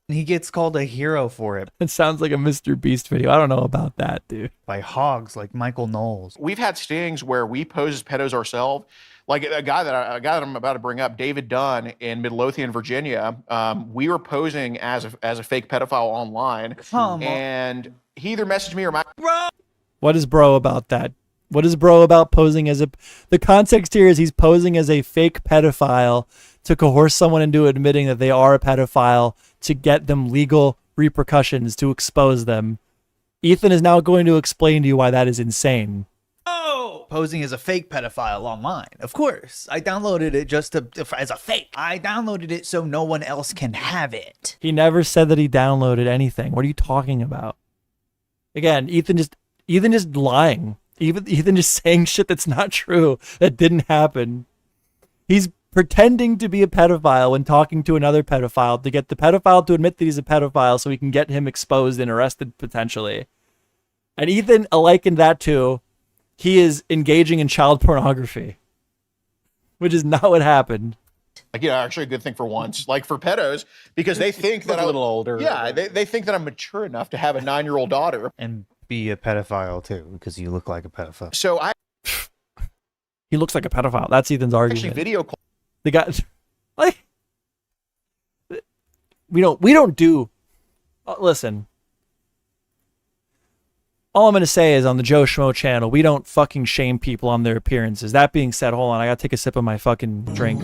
he gets called a hero for it. It sounds like a Mr. Beast video. I don't know about that, dude. By hogs like Michael Knowles. We've had stings where we pose as pedos ourselves. Like a guy that I'm about to bring up, David Dunn in Midlothian, Virginia. We were posing as a fake pedophile online, and he either messaged me or my bro. What is bro about that? What is bro about posing as a? The context here is he's posing as a fake pedophile to coerce someone into admitting that they are a pedophile to get them legal repercussions to expose them. Ethan is now going to explain to you why that is insane. Posing as a fake pedophile online. Of course. I downloaded it just as a fake. I downloaded it so no one else can have it. He never said that he downloaded anything. What are you talking about? Again, Ethan just lying. Ethan just saying shit that's not true, that didn't happen. He's pretending to be a pedophile when talking to another pedophile to get the pedophile to admit that he's a pedophile so he can get him exposed and arrested potentially. And Ethan likened that to he is engaging in child pornography, which is not what happened. Like, yeah, actually a good thing for once. Like for pedos, because they think that I'm a little older. Yeah, they think that I'm mature enough to have a 9-year-old daughter. And be a pedophile too, because you look like a pedophile. So he looks like a pedophile. That's Ethan's argument. Actually, video call. The guy, like, we don't do. Listen. All I'm going to say is on the Joe Schmo channel, we don't fucking shame people on their appearances. That being said, hold on, I got to take a sip of my fucking drink.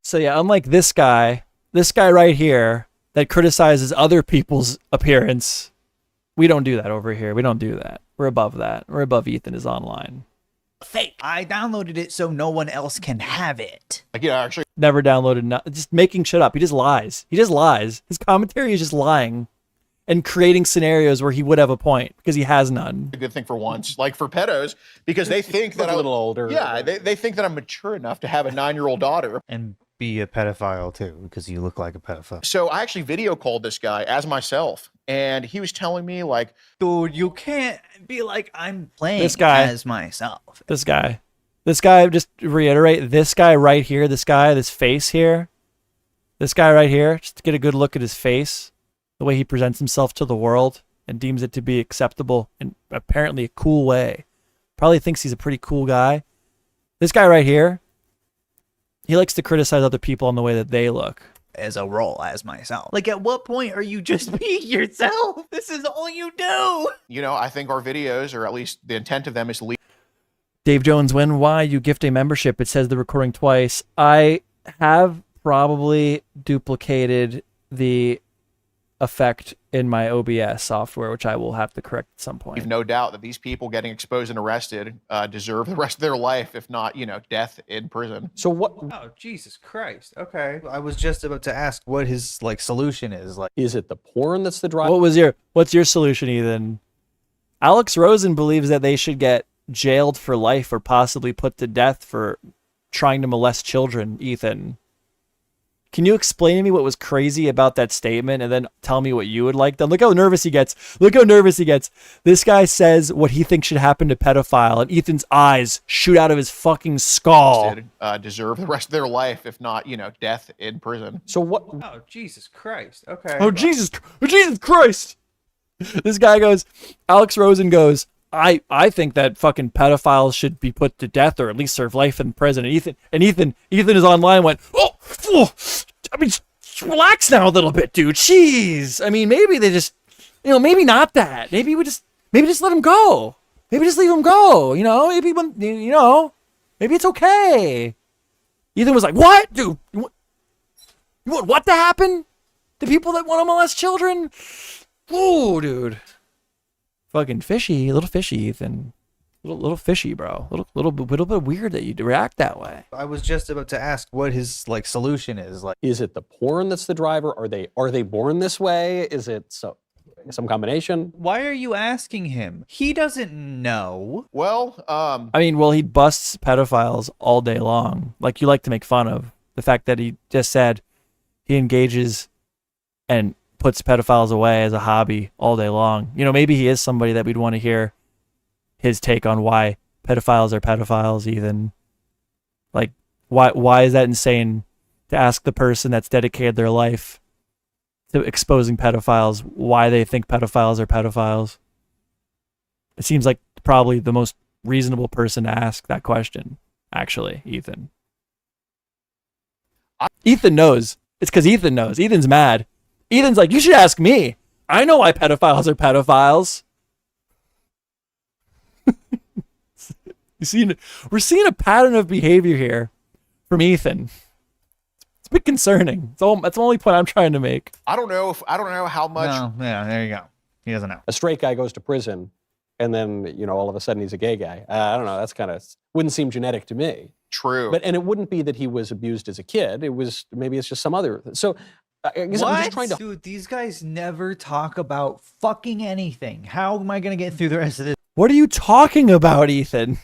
So yeah, unlike this guy right here that criticizes other people's appearance, we don't do that over here. We don't do that. We're above that. We're above Ethan is online. Fake. I downloaded it so no one else can have it. Like, yeah, actually. Never downloaded, just making shit up. He just lies. He just lies. His commentary is just lying and creating scenarios where he would have a point because he has none. A good thing for once. Like for pedos, because they think that I'm a little older. Yeah, they think that I'm mature enough to have a 9-year-old daughter. And be a pedophile too, because you look like a pedophile. So I actually video called this guy as myself, and he was telling me like, dude, you can't be like, I'm playing this guy as myself. This guy, just to reiterate, this guy right here, this face here, this guy right here, just to get a good look at his face, the way he presents himself to the world and deems it to be acceptable in apparently a cool way. Probably thinks he's a pretty cool guy. This guy right here, he likes to criticize other people on the way that they look. As a role as myself. Like, at what point are you just being yourself? This is all you do. You know, I think our videos, or at least the intent of them, is to lead. Dave Jones, when, why you gift a membership? It says the recording twice. I have probably duplicated the effect in my OBS software, which I will have to correct at some point. You've no doubt that these people getting exposed and arrested deserve the rest of their life, if not, death in prison. So what? Oh, Jesus Christ. Okay. I was just about to ask what his solution is. Like, is it the porn that's the drive? What's your solution, Ethan? Alex Rosen believes that they should get jailed for life or possibly put to death for trying to molest children, Ethan. Can you explain to me what was crazy about that statement and then tell me what you would like done? Look how nervous he gets. Look how nervous he gets. This guy says what he thinks should happen to pedophile, and Ethan's eyes shoot out of his fucking skull. Deserve the rest of their life, if not, death in prison. So what? Oh, Jesus Christ. Okay. Oh, Jesus Christ. This guy goes, Alex Rosen goes, I think that fucking pedophiles should be put to death or at least serve life in prison. And Ethan is online went, oh, I mean, relax now a little bit, dude. Jeez. I mean, maybe they just, maybe not that. Maybe just let him go. Maybe just leave him go. Maybe maybe it's okay. Ethan was like, what, dude? You want what to happen to people that want to molest children? Oh, dude. Fucking fishy, a little fishy, Ethan. Little fishy, bro. Little bit weird that you react that way. I was just about to ask what his solution is. Like, is it the porn that's the driver? Are they born this way? Is it some combination? Why are you asking him? He doesn't know. Well, he busts pedophiles all day long. Like you like to make fun of the fact that he just said he engages and puts pedophiles away as a hobby all day long. Maybe he is somebody that we'd want to hear his take on why pedophiles are pedophiles, Ethan. Like, why is that insane to ask the person that's dedicated their life to exposing pedophiles why they think pedophiles are pedophiles? It seems like probably the most reasonable person to ask that question, actually, Ethan. Ethan knows. It's because Ethan knows. Ethan's mad. Ethan's like, you should ask me. I know why pedophiles are pedophiles. We're seeing a pattern of behavior here from Ethan. It's a bit concerning. That's the only point I'm trying to make. I don't know how much. No, yeah, there you go. He doesn't know. A straight guy goes to prison, and then all of a sudden he's a gay guy. I don't know. That's wouldn't seem genetic to me. True. And it wouldn't be that he was abused as a kid. Maybe it's just some other. So I guess I'm just trying to. Dude, these guys never talk about fucking anything. How am I gonna get through the rest of this? What are you talking about, Ethan?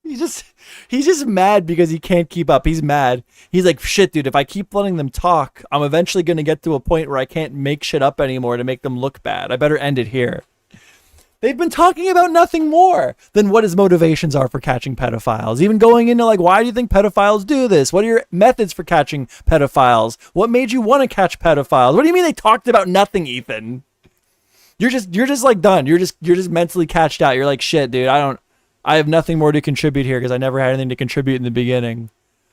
He's just mad because he can't keep up. He's mad. He's like, shit, dude, if I keep letting them talk, I'm eventually going to get to a point where I can't make shit up anymore to make them look bad. I better end it here. They've been talking about nothing more than what his motivations are for catching pedophiles. Even going into why do you think pedophiles do this? What are your methods for catching pedophiles? What made you want to catch pedophiles? What do you mean they talked about nothing, Ethan? You're just done. You're just mentally catched out. You're like, shit, dude, I have nothing more to contribute here because I never had anything to contribute in the beginning.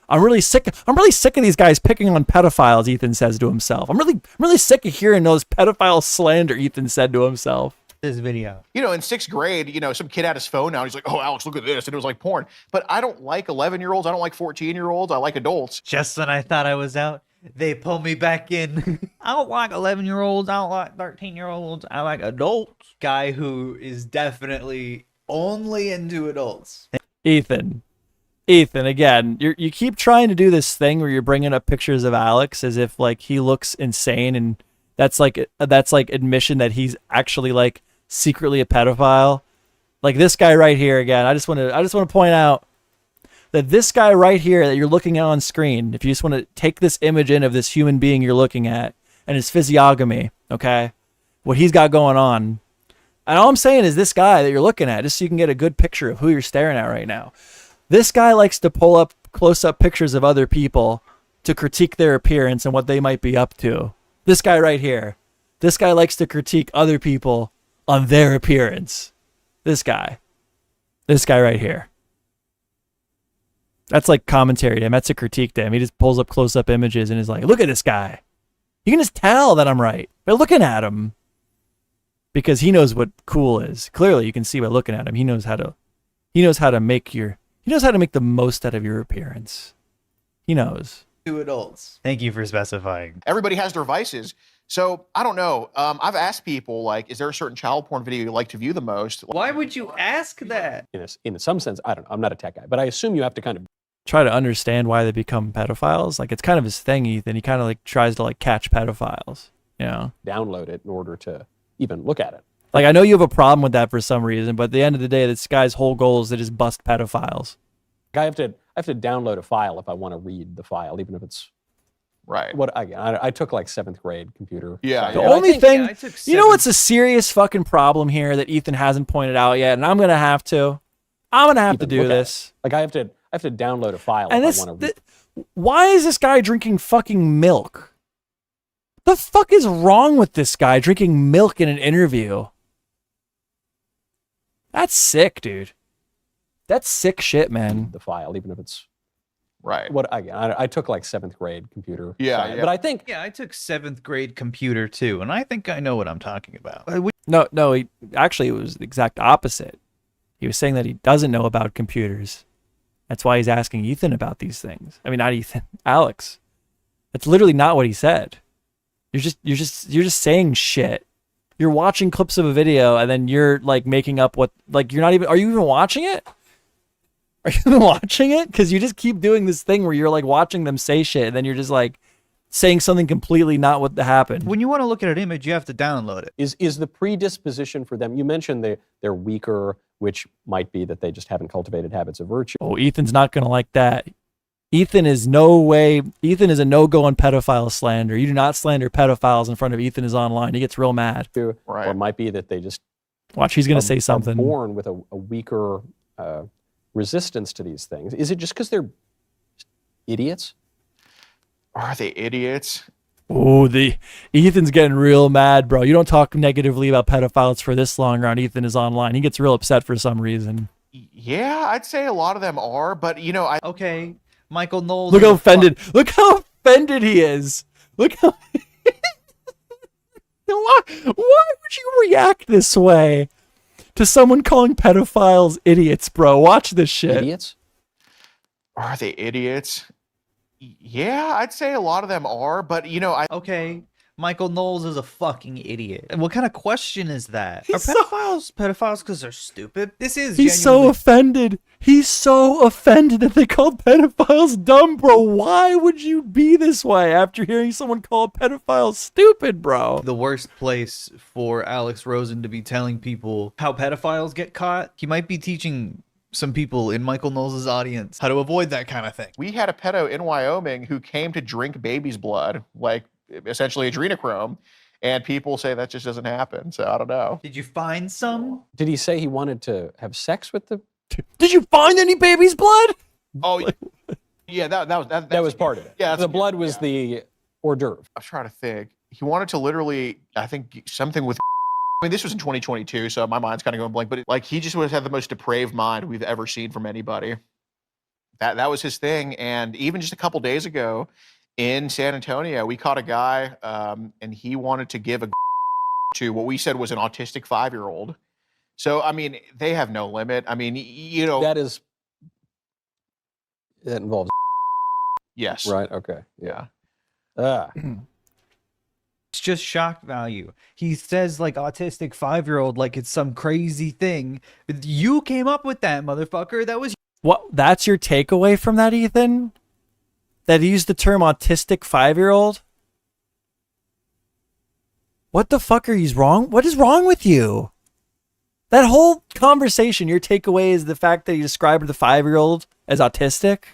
I'm really sick of these guys picking on pedophiles, Ethan says to himself. I'm really sick of hearing those pedophile slander, Ethan said to himself. This video. In sixth grade, some kid had his phone out. He's like, oh, Alex, look at this. And it was like porn. But I don't like 11-year-olds. I don't like 14-year-olds. I like adults. Just when I thought I was out, they pull me back in. I don't like 11-year-olds. I don't like 13-year-olds. I like adults. Guy who is definitely only into adults. Ethan, again, you keep trying to do this thing where you're bringing up pictures of Alex as if he looks insane, and that's like admission that he's actually secretly a pedophile. Like this guy right here again. I just want to point out that this guy right here that you're looking at on screen, if you just want to take this image in of this human being you're looking at and his physiognomy, okay, what he's got going on. And all I'm saying is this guy that you're looking at, just so you can get a good picture of who you're staring at right now. This guy likes to pull up close-up pictures of other people to critique their appearance and what they might be up to. This guy right here. This guy likes to critique other people on their appearance. This guy right here. That's like commentary to him. That's a critique to him. He just pulls up close-up images and is like, look at this guy. You can just tell that I'm right by looking at him. Because he knows what cool is. Clearly, you can see by looking at him. He knows how to make the most out of your appearance. He knows. To adults. Thank you for specifying. Everybody has their vices. So I don't know. I've asked people is there a certain child porn video you like to view the most? Why would you ask that? In some sense, I don't know. I'm not a tech guy, but I assume you have to kind of try to understand why they become pedophiles. It's kind of his thing, Ethan. He kind of tries to catch pedophiles. Download it in order to even look at it. I know you have a problem with that for some reason, but at the end of the day, this guy's whole goal is to just bust pedophiles. I have to download a file if I want to read the file, even if it's right. I took 7th grade computer. Yeah. The only thing, what's a serious fucking problem here that Ethan hasn't pointed out yet, and I'm gonna have to do this. I have to download a file and if I want to read. Why is this guy drinking fucking milk? The fuck is wrong with this guy drinking milk in an interview? That's sick, dude. That's sick shit, man. The file, even if it's right. What I took like 7th grade computer. Yeah, science, yeah. But I think Yeah, I took 7th grade computer too, and I think I know what I'm talking about. No, actually it was the exact opposite. He was saying that he doesn't know about computers. That's why he's asking Ethan about these things. I mean, not Ethan, Alex. That's literally not what he said. You're just saying shit. You're watching clips of a video and then you're like making up what, like, you're not even, are you even watching it? Are you even watching it? Because you just keep doing this thing where you're like watching them say shit and then you're just like saying something completely not what happened. When you want to look at an image, you have to download it. is the predisposition for them, you mentioned they're weaker, which might be that they just haven't cultivated habits of virtue. Oh, Ethan's not going to like that. Ethan is a no-go on pedophile slander. You do not slander pedophiles in front of Ethan is online. He gets real mad. Right. Or it might be that they just watch. He's going to say something. Born with a weaker resistance to these things. Is it just because they're idiots? Are they idiots? Oh, Ethan's getting real mad, bro. You don't talk negatively about pedophiles for this long around Ethan is online. He gets real upset for some reason. Yeah, I'd say a lot of them are, but okay, Michael Knowles. Look how offended. Look how offended he is. Look how. Why would you react this way to someone calling pedophiles idiots, bro? Watch this shit. Idiots? Are they idiots? Yeah, I'd say a lot of them are, but okay, Michael Knowles is a fucking idiot. And what kind of question is that? He's Are pedophiles because they're stupid? This is He's so offended. He's so offended that they called pedophiles dumb, bro. Why would you be this way after hearing someone call pedophiles stupid, bro? The worst place for Alex Rosen to be telling people how pedophiles get caught. He might be teaching some people in Michael Knowles' audience how to avoid that kind of thing. We had a pedo in Wyoming who came to drink baby's blood, like essentially adrenochrome, and people say that just doesn't happen. So I don't know. Did you find some? Did he say he wanted to have sex with the? Did you find any baby's blood? Oh, yeah, that was part of it. Yeah, the blood was the hors d'oeuvre. I'm trying to think. He wanted to literally, I think, something with. I mean, this was in 2022, so my mind's kind of going blank. But like, he just would have had the most depraved mind we've ever seen from anybody. That was his thing. And even just a couple days ago, in San Antonio, we caught a guy, and he wanted to give a to what we said was an autistic 5-year-old. So I mean, they have no limit. I mean, that involves. Yes. Right. Okay. Yeah. It's just shock value. He says like autistic 5-year-old like it's some crazy thing. You came up with that, motherfucker. That was what? That's your takeaway from that, Ethan? That he used the term autistic 5-year-old? What the fuck are you wrong? What is wrong with you? That whole conversation, your takeaway is the fact that he described the 5-year-old as autistic?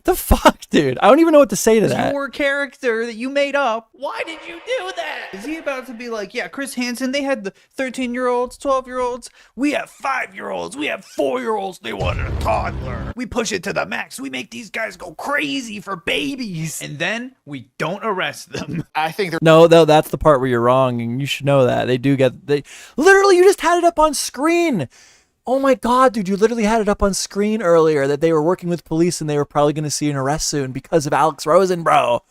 The fuck, dude? I don't even know what to say to that. your character that you made up. Why did you do that? Is he about to be like, yeah, Chris Hansen, they had the 13-year-olds, 12-year-olds. We have 5-year-olds. We have 4-year-olds. They wanted a toddler. We push it to the max. We make these guys go crazy for babies. And then we don't arrest them. I think No, that's the part where you're wrong, and you should know that. They literally, you just had it up on screen. Oh my God, dude, you literally had it up on screen earlier that they were working with police and they were probably going to see an arrest soon because of Alex Rosen, bro.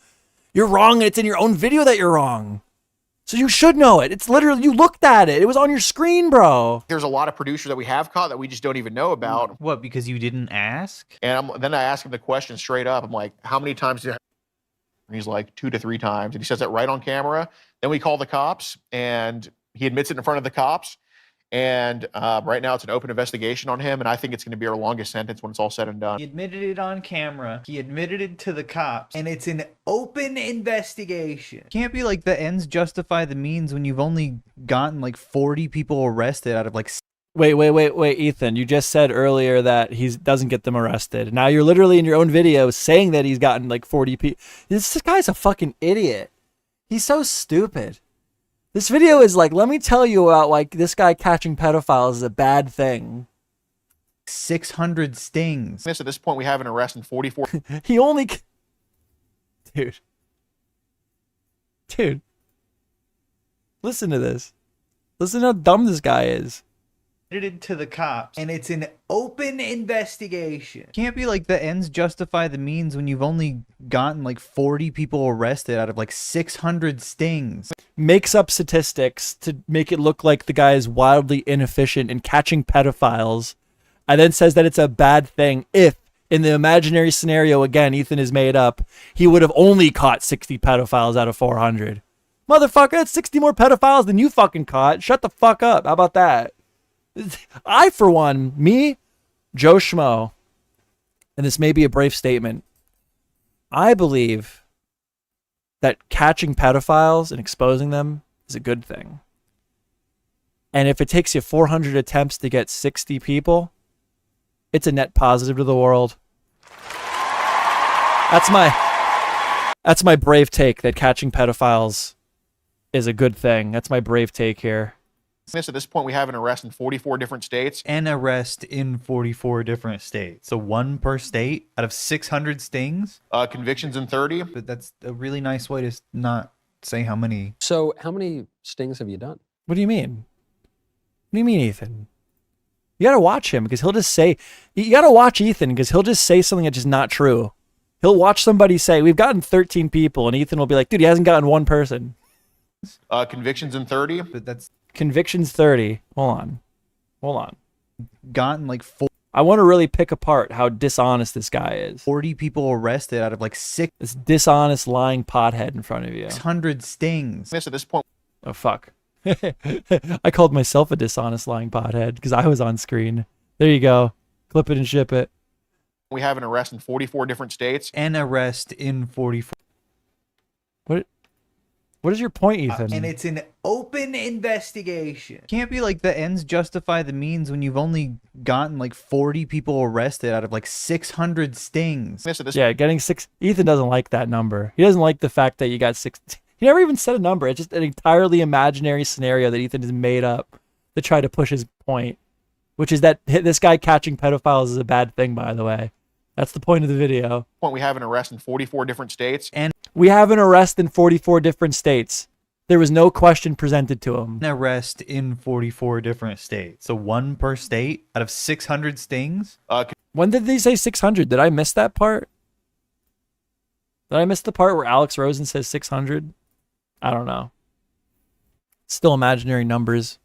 You're wrong, and it's in your own video that you're wrong. So you should know it. It's literally, you looked at it. It was on your screen, bro. There's a lot of producers that we have caught that we just don't even know about. What, because you didn't ask? And then I ask him the question straight up. I'm like, how many times did? And he's like 2 to 3 times. And he says that right on camera. Then we call the cops, and he admits it in front of the cops. And right now it's an open investigation on him, and I think it's going to be our longest sentence when it's all said and done. He admitted it on camera. He admitted it to the cops, and it's an open investigation. Can't be like the ends justify the means when you've only gotten like 40 people arrested out of like. Wait, Ethan, you just said earlier that he doesn't get them arrested. Now you're literally in your own video saying that he's gotten like 40 people. This guy's a fucking idiot. He's so stupid. This video is like, let me tell you about like this guy catching pedophiles is a bad thing. 600 stings. At this point, we have an arrest in 44. He only, dude, listen to this. Listen to how dumb this guy is. It to the cops, and it's an open investigation. Can't be like the ends justify the means when you've only gotten like 40 people arrested out of like 600 stings. Makes up statistics to make it look like the guy is wildly inefficient in catching pedophiles, and then says that it's a bad thing if, in the imaginary scenario, again, Ethan is made up, he would have only caught 60 pedophiles out of 400. Motherfucker, that's 60 more pedophiles than you fucking caught. Shut the fuck up. How about that? I, for one, me, Joe Schmo, and this may be a brave statement, I believe that catching pedophiles and exposing them is a good thing. And if it takes you 400 attempts to get 60 people, it's a net positive to the world. That's my brave take, that catching pedophiles is a good thing. That's my brave take here. At this point, we have an arrest in 44 different states. An arrest in 44 different states. So one per state out of 600 stings. Convictions in 30. But that's a really nice way to not say how many. So how many stings have you done? What do you mean? What do you mean, Ethan? You gotta watch him because he'll just say, you gotta watch Ethan because he'll just say something that's just not true. He'll watch somebody say, we've gotten 13 people, and Ethan will be like, dude, he hasn't gotten one person. Convictions in 30. But that's convictions 30. Hold on. Gotten like 4. I want to really pick apart how dishonest this guy is. 40 people arrested out of like 6. This dishonest lying pothead in front of you. 600 stings. At this point. Oh, fuck. I called myself a dishonest lying pothead because I was on screen. There you go. Clip it and ship it. We have an arrest in 44 different states. An arrest in 44. What is your point, Ethan? And it's an open investigation. Can't be like the ends justify the means when you've only gotten like 40 people arrested out of like 600 stings. Yeah, getting 6. Ethan doesn't like that number. He doesn't like the fact that you got 6. He never even said a number. It's just an entirely imaginary scenario that Ethan has made up to try to push his point, which is that this guy catching pedophiles is a bad thing, by the way. That's the point of the video. We have an arrest in 44 different states. And we have an arrest in 44 different states. There was no question presented to him. An arrest in 44 different states. So one per state out of 600 stings. When did they say 600? Did I miss that part? Did I miss the part where Alex Rosen says 600? I don't know. Still imaginary numbers.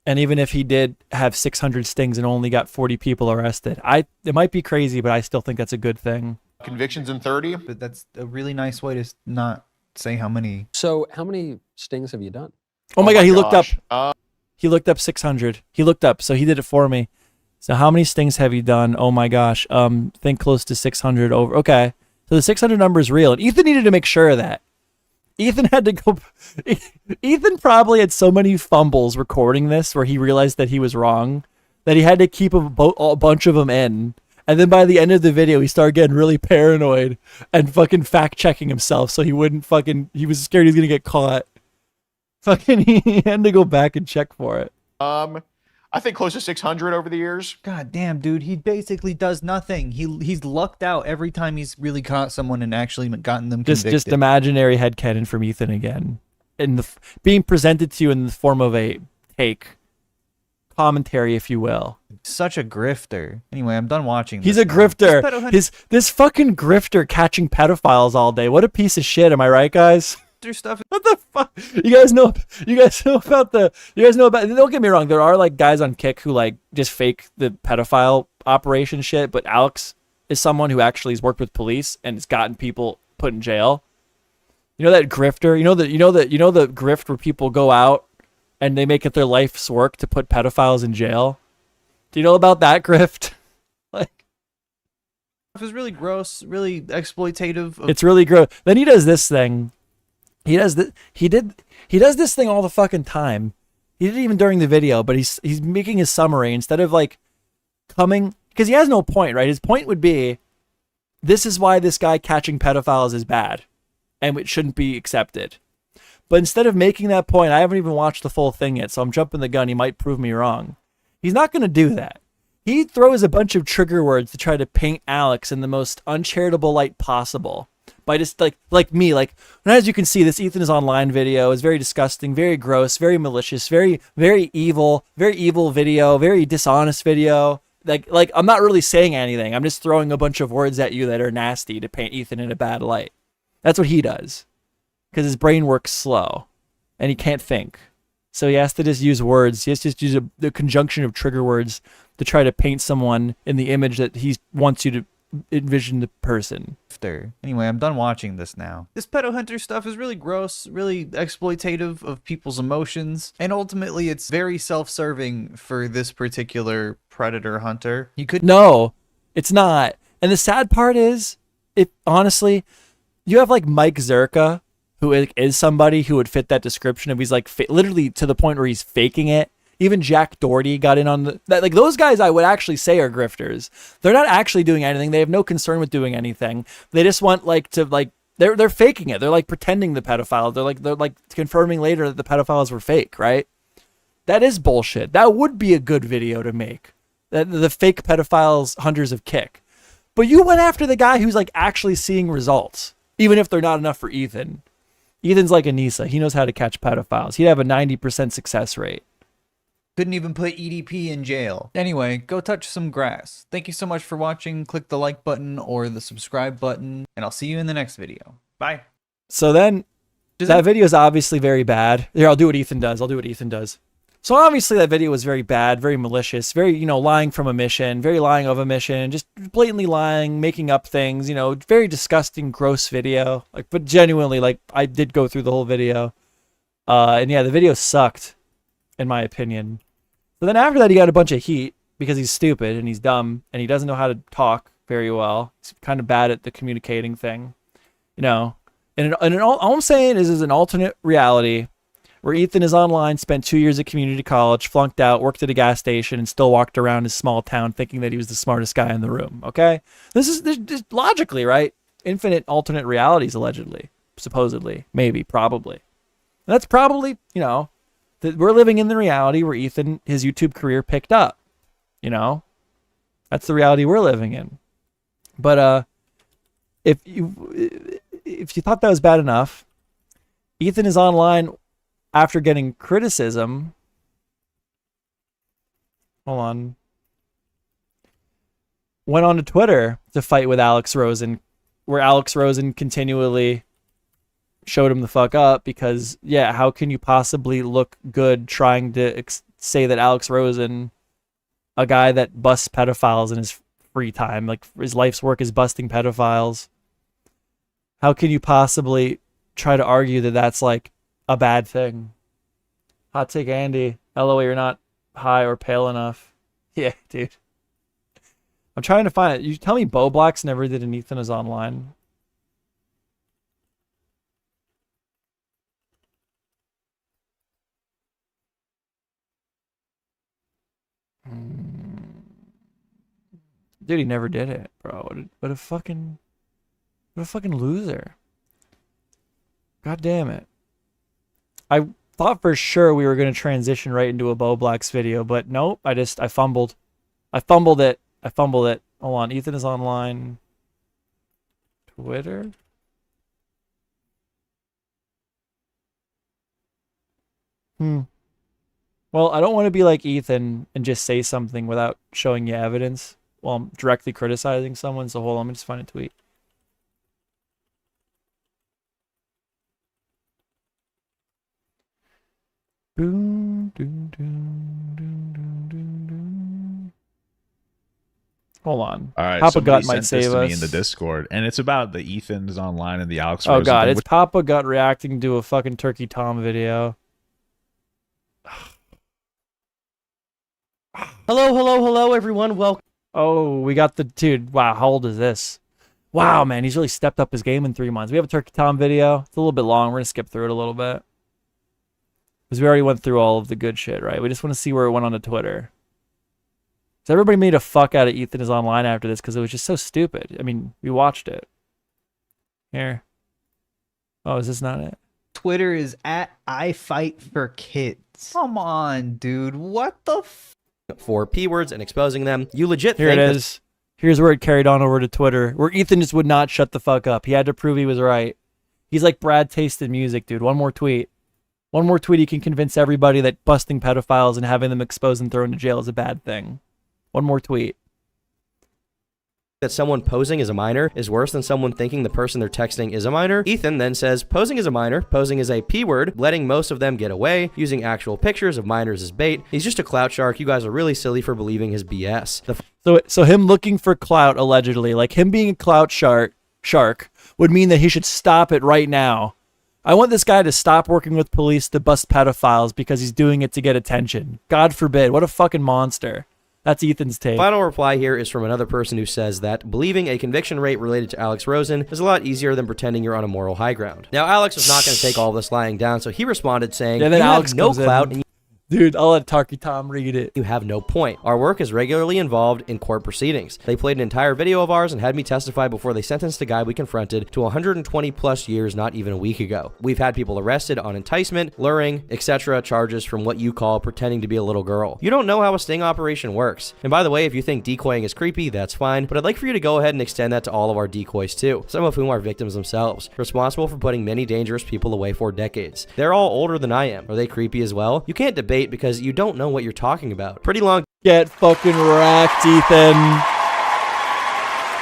And even if he did have 600 stings and only got 40 people arrested, it might be crazy, but I still think that's a good thing. Convictions in 30. But that's a really nice way to not say how many. So how many stings have you done? Oh my God, he looked up. He looked up 600. He looked up, so he did it for me. So how many stings have you done? Oh my gosh. Think close to 600 over. Okay. So the 600 number is real. And Ethan needed to make sure of that. Ethan had to go. Ethan probably had so many fumbles recording this where he realized that he was wrong that he had to keep a bunch of them in. And then by the end of the video, he started getting really paranoid and fucking fact checking himself so he wouldn't he was scared he was going to get caught. Fucking, he had to go back and check for it. I think close to 600 over the years. God damn, dude, he basically does nothing. He's lucked out every time he's really caught someone and actually gotten them convicted. Just imaginary headcanon from Ethan again. Being presented to you in the form of a commentary, if you will. Stuch a grifter. Anyway, I'm done watching this. He's a grifter. This fucking grifter catching pedophiles all day. What a piece of shit, am I right, guys? Stuff. What the fuck? You guys know about don't get me wrong, there are like guys on Kick who like just fake the pedophile operation shit, but Alex is someone who actually has worked with police and has gotten people put in jail. You know that grifter? You know the grift where people go out and they make it their life's work to put pedophiles in jail? Do you know about that grift? Like, it was really gross, really exploitative. It's really gross. Then he does this thing. He does this thing all the fucking time. He did it even during the video, but he's making his summary instead of like coming, because he has no point, right? His point would be, this is why this guy catching pedophiles is bad and it shouldn't be accepted. But instead of making that point, I haven't even watched the full thing yet, so I'm jumping the gun. He might prove me wrong. He's not going to do that. He throws a bunch of trigger words to try to paint Alex in the most uncharitable light possible. by just like me, like, and as you can see, this Ethan is online video is very disgusting, very gross, very malicious, very evil video, very dishonest video. Like I'm not really saying anything. I'm just throwing a bunch of words at you that are nasty to paint Ethan in a bad light. That's what he does, because his brain works slow, and he can't think. So he has to just use words. He has to just use the conjunction of trigger words to try to paint someone in the image that he wants you to envision the person. Anyway, I'm done watching this now. This pedo hunter stuff is really gross, really exploitative of people's emotions, and ultimately it's very self-serving for this particular predator hunter. You could No, it's not. And the sad part is, honestly, you have like Mike Zerka, who is somebody who would fit that description of he's like literally to the point where he's faking it. Even Jack Doherty got in on that. Like those guys, I would actually say are grifters. They're not actually doing anything. They have no concern with doing anything. They just want they're faking it. They're like pretending the pedophile. They're like confirming later that the pedophiles were fake, right? That is bullshit. That would be a good video to make. The fake pedophiles hunters of kick. But you went after the guy who's like actually seeing results, even if they're not enough for Ethan. Ethan's like Anissa. He knows how to catch pedophiles. He'd have a 90% success rate. couldn't even put EDP in jail. Anyway, go touch some grass. Thank you so much for watching. Click the like button or the subscribe button, and I'll see you in the next video. Bye. So then, that video is obviously very bad. Here, I'll do what Ethan does. So obviously that video was very bad, very malicious, very, lying from a mission, very lying of a mission, just blatantly lying, making up things, very disgusting, gross video. But genuinely, I did go through the whole video. And yeah, the video sucked, in my opinion. So then after that, he got a bunch of heat because he's stupid and he's dumb and he doesn't know how to talk very well. He's kind of bad at the communicating thing, And all I'm saying is an alternate reality where Ethan is online, spent 2 years at community college, flunked out, worked at a gas station, and still walked around his small town thinking that he was the smartest guy in the room, okay? This is just logically, right? Infinite alternate realities, allegedly, supposedly, maybe, probably. And that's probably, that we're living in the reality where Ethan, his YouTube career picked up, That's the reality we're living in. But if you thought that was bad enough, Ethan is online after getting criticism. Hold on. Went on to Twitter to fight with Alex Rosen, where Alex Rosen continually showed him the fuck up because, yeah, how can you possibly look good trying to say that Alex Rosen, a guy that busts pedophiles in his free time, like his life's work is busting pedophiles, how can you possibly try to argue that that's like a bad thing? Hot take Andy. LOL, you're not high or pale enough. Yeah, dude. I'm trying to find it. You tell me Bo Blacks never did an Ethan is online. Dude, he never did it, bro. What a fucking loser. God damn it. I thought for sure we were going to transition right into a Bo Blacks video, but nope, I fumbled. I fumbled it. Hold on, Ethan is online. Twitter? Well, I don't want to be like Ethan and just say something without showing you evidence while I'm directly criticizing someone, so hold on, let me just find a tweet. Hold on. All right, Papa somebody Gut might sent this save to us. me in the Discord, and it's about the Ethan's online and the Alex. Oh Rosen god, thing, it's which- Papa Gut reacting to a fucking Turkey Tom video. Hello, everyone. Welcome. Oh, we got the dude. Wow, how old is this? Wow, man, he's really stepped up his game in 3 months. We have a Turkey Tom video. It's a little bit long. We're gonna skip through it a little bit because we already went through all of the good shit, right? We just want to see where it went on to Twitter. So everybody made a fuck out of Ethan is online after this because it was just so stupid. I mean, we watched it. Here. Oh, is this not it? Twitter is at @IFightForKids. Come on, dude. What the for P words and exposing them. You legit Here think it that- is. Here's where it carried on over to Twitter, where Ethan just would not shut the fuck up. He had to prove he was right. He's like Brad tasted music, dude. One more tweet. One more tweet, he can convince everybody that busting pedophiles and having them exposed and thrown to jail is a bad thing. One more tweet. That someone posing as a minor is worse than someone thinking the person they're texting is a minor. Ethan then says, posing as a minor, posing as a P word, letting most of them get away, using actual pictures of minors as bait. He's just a clout shark. You guys are really silly for believing his BS. So him looking for clout, allegedly, like him being a clout shark would mean that he should stop it right now. I want this guy to stop working with police to bust pedophiles because he's doing it to get attention. God forbid. What a fucking monster. That's Ethan's take. Final reply here is from another person who says that believing a conviction rate related to Alex Rosen is a lot easier than pretending you're on a moral high ground. Now, Alex was not going to take all this lying down, so he responded saying, yeah, then you Alex have no clout and dude, I'll let Tarky Tom read it. You have no point. Our work is regularly involved in court proceedings. They played an entire video of ours and had me testify before they sentenced a guy we confronted to 120 plus years not even a week ago. We've had people arrested on enticement, luring, etc. charges from what you call pretending to be a little girl. You don't know how a sting operation works. And by the way, if you think decoying is creepy, that's fine, but I'd like for you to go ahead and extend that to all of our decoys too, some of whom are victims themselves, responsible for putting many dangerous people away for decades. They're all older than I am. Are they creepy as well? You can't debate because you don't know what you're talking about. Pretty long. Get fucking wrecked, Ethan.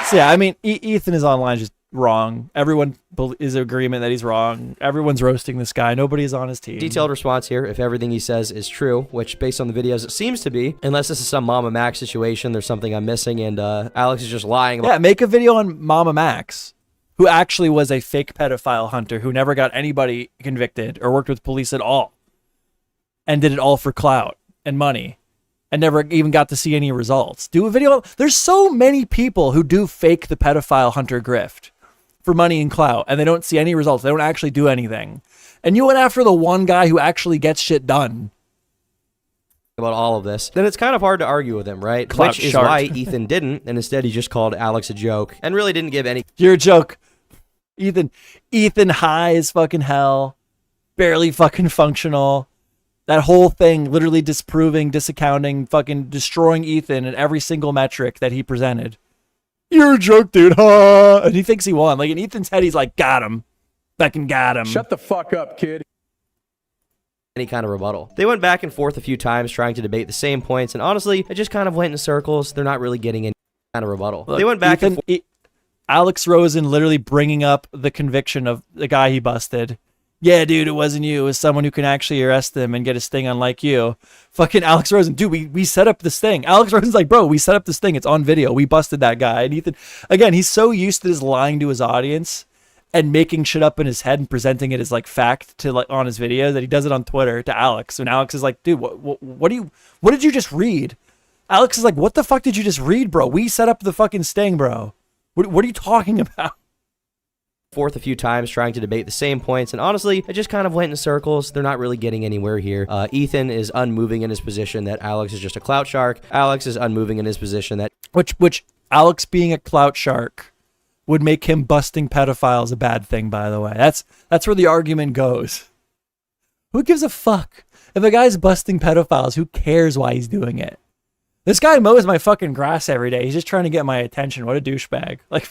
So yeah, I mean, Ethan is online just wrong. Everyone is in agreement that he's wrong. Everyone's roasting this guy. Nobody's on his team. Detailed response here, if everything he says is true, which based on the videos it seems to be, unless this is some Mama Max situation, there's something I'm missing, and Alex is just lying about. Yeah, make a video on Mama Max, who actually was a fake pedophile hunter who never got anybody convicted or worked with police at all, and did it all for clout and money and never even got to see any results. Do a video. There's so many people who do fake the pedophile hunter grift for money and clout, and they don't see any results. They don't actually do anything. And you went after the one guy who actually gets shit done. About all of this, then it's kind of hard to argue with him, right? Clout Which is shark. why Ethan didn't, and instead he just called Alex a joke and really didn't give any. You're a joke. Ethan high as fucking hell. Barely fucking functional. That whole thing literally disproving, disaccounting, fucking destroying Ethan in every single metric that he presented. You're a joke, dude. Huh? And he thinks he won. Like in Ethan's head, he's like, got him. Fucking got him. Shut the fuck up, kid. Any kind of rebuttal. They went back and forth a few times trying to debate the same points, and honestly, it just kind of went in circles. They're not really getting any kind of rebuttal. Look, they went back and forth. Alex Rosen literally bringing up the conviction of the guy he busted. Yeah, dude, it wasn't you. It was someone who can actually arrest them and get a sting unlike you. Fucking Alex Rosen. Dude, we set up this thing. Alex Rosen's like, bro, we set up this thing. It's on video. We busted that guy. And Ethan, again, he's so used to just lying to his audience and making shit up in his head and presenting it as like fact to like on his video that he does it on Twitter to Alex. And Alex is like, dude, what did you just read? Alex is like, what the fuck did you just read, bro? We set up the fucking sting, bro. What are you talking about? Forth a few times trying to debate the same points, and honestly, it just kind of went in circles. They're not really getting anywhere here. Ethan is unmoving in his position that Alex is just a clout shark. Alex is unmoving in his position that which Alex being a clout shark would make him busting pedophiles a bad thing, by the way. That's where the argument goes. Who gives a fuck? If a guy's busting pedophiles, who cares why he's doing it? This guy mows my fucking grass every day. He's just trying to get my attention. What a douchebag. Like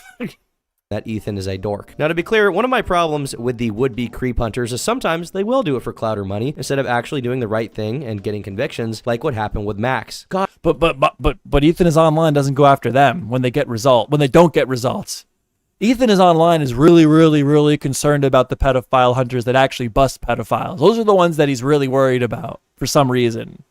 that Ethan is a dork. Now, to be clear, one of my problems with the would-be creep hunters is sometimes they will do it for clout or money instead of actually doing the right thing and getting convictions, like what happened with Max. God, but Ethan is online, doesn't go after them when they don't get results. Ethan is online is really, really, really concerned about the pedophile hunters that actually bust pedophiles. Those are the ones that he's really worried about for some reason.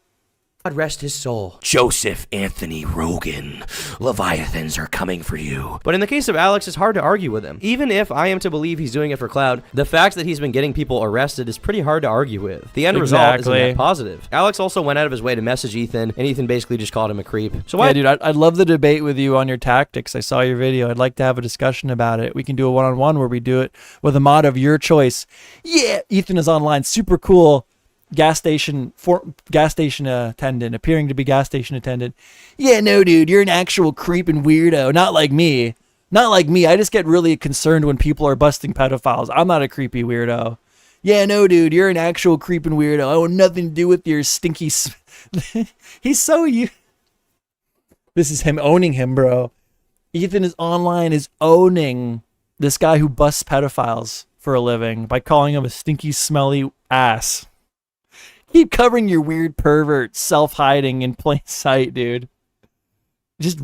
God rest his soul. Joseph Anthony Rogan. Leviathans are coming for you. But in the case of Alex, it's hard to argue with him. Even if I am to believe he's doing it for clout, the fact that he's been getting people arrested is pretty hard to argue with. The end result is a net positive. Alex also went out of his way to message Ethan, and Ethan basically just called him a creep. So why? Yeah, dude, I'd love the debate with you on your tactics. I saw your video. I'd like to have a discussion about it. We can do a one-on-one where we do it with a mod of your choice. Yeah, Ethan is online. Super cool. Gas station attendant, appearing to be gas station attendant. Yeah, no, dude, you're an actual creeping weirdo. Not like me. I just get really concerned when people are busting pedophiles. I'm not a creepy weirdo. Yeah, no, dude, you're an actual creeping weirdo. I want nothing to do with your stinky. He's so you. This is him owning him, bro. Ethan is online is owning this guy who busts pedophiles for a living by calling him a stinky, smelly ass. Keep covering your weird pervert self-hiding in plain sight, dude. Just,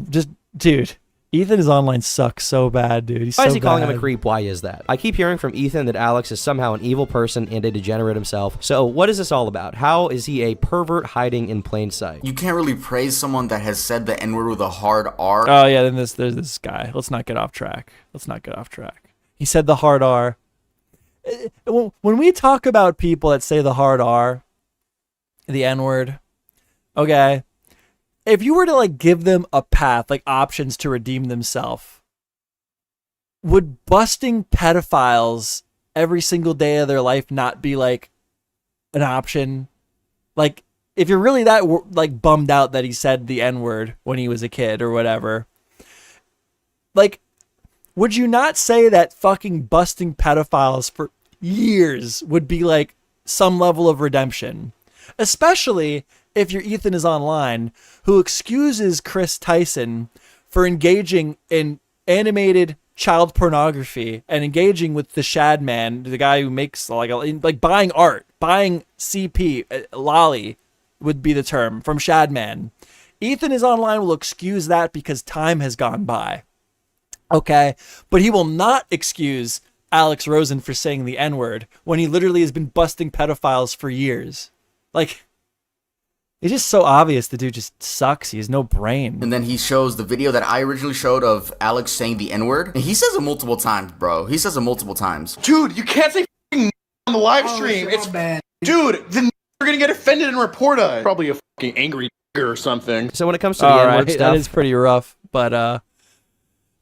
dude. Ethan is online sucks so bad, dude. He's Why so is he calling him a bad. creep? Why is that? I keep hearing from Ethan that Alex is somehow an evil person and a degenerate himself. So what is this all about? How is he a pervert hiding in plain sight? You can't really praise someone that has said the N-word with a hard R. Oh yeah, then there's this guy. Let's not get off track. He said the hard R. When we talk about people that say the hard R, the N-word, okay, if you were to like give them a path, like options to redeem themselves, would busting pedophiles every single day of their life not be like an option? Like, if you're really that like bummed out that he said the N-word when he was a kid or whatever, like, would you not say that fucking busting pedophiles for years would be like some level of redemption? Especially if your Ethan is online, who excuses Chris Tyson for engaging in animated child pornography and engaging with the Shad Man, the guy who makes like buying art, buying CP, lolly would be the term from Shad Man. Ethan is online will excuse that because time has gone by. Okay, but he will not excuse Alex Rosen for saying the N-word when he literally has been busting pedophiles for years. Like, it's just so obvious the dude just sucks. He has no brain. And then he shows the video that I originally showed of Alex saying the N-word. And he says it multiple times, bro. He says it multiple times. Dude, you can't say on the live stream. It's bad. Dude, then they're gonna get offended and report us. Probably a fucking angry or something. So when it comes to the N-word stuff, that is pretty rough. But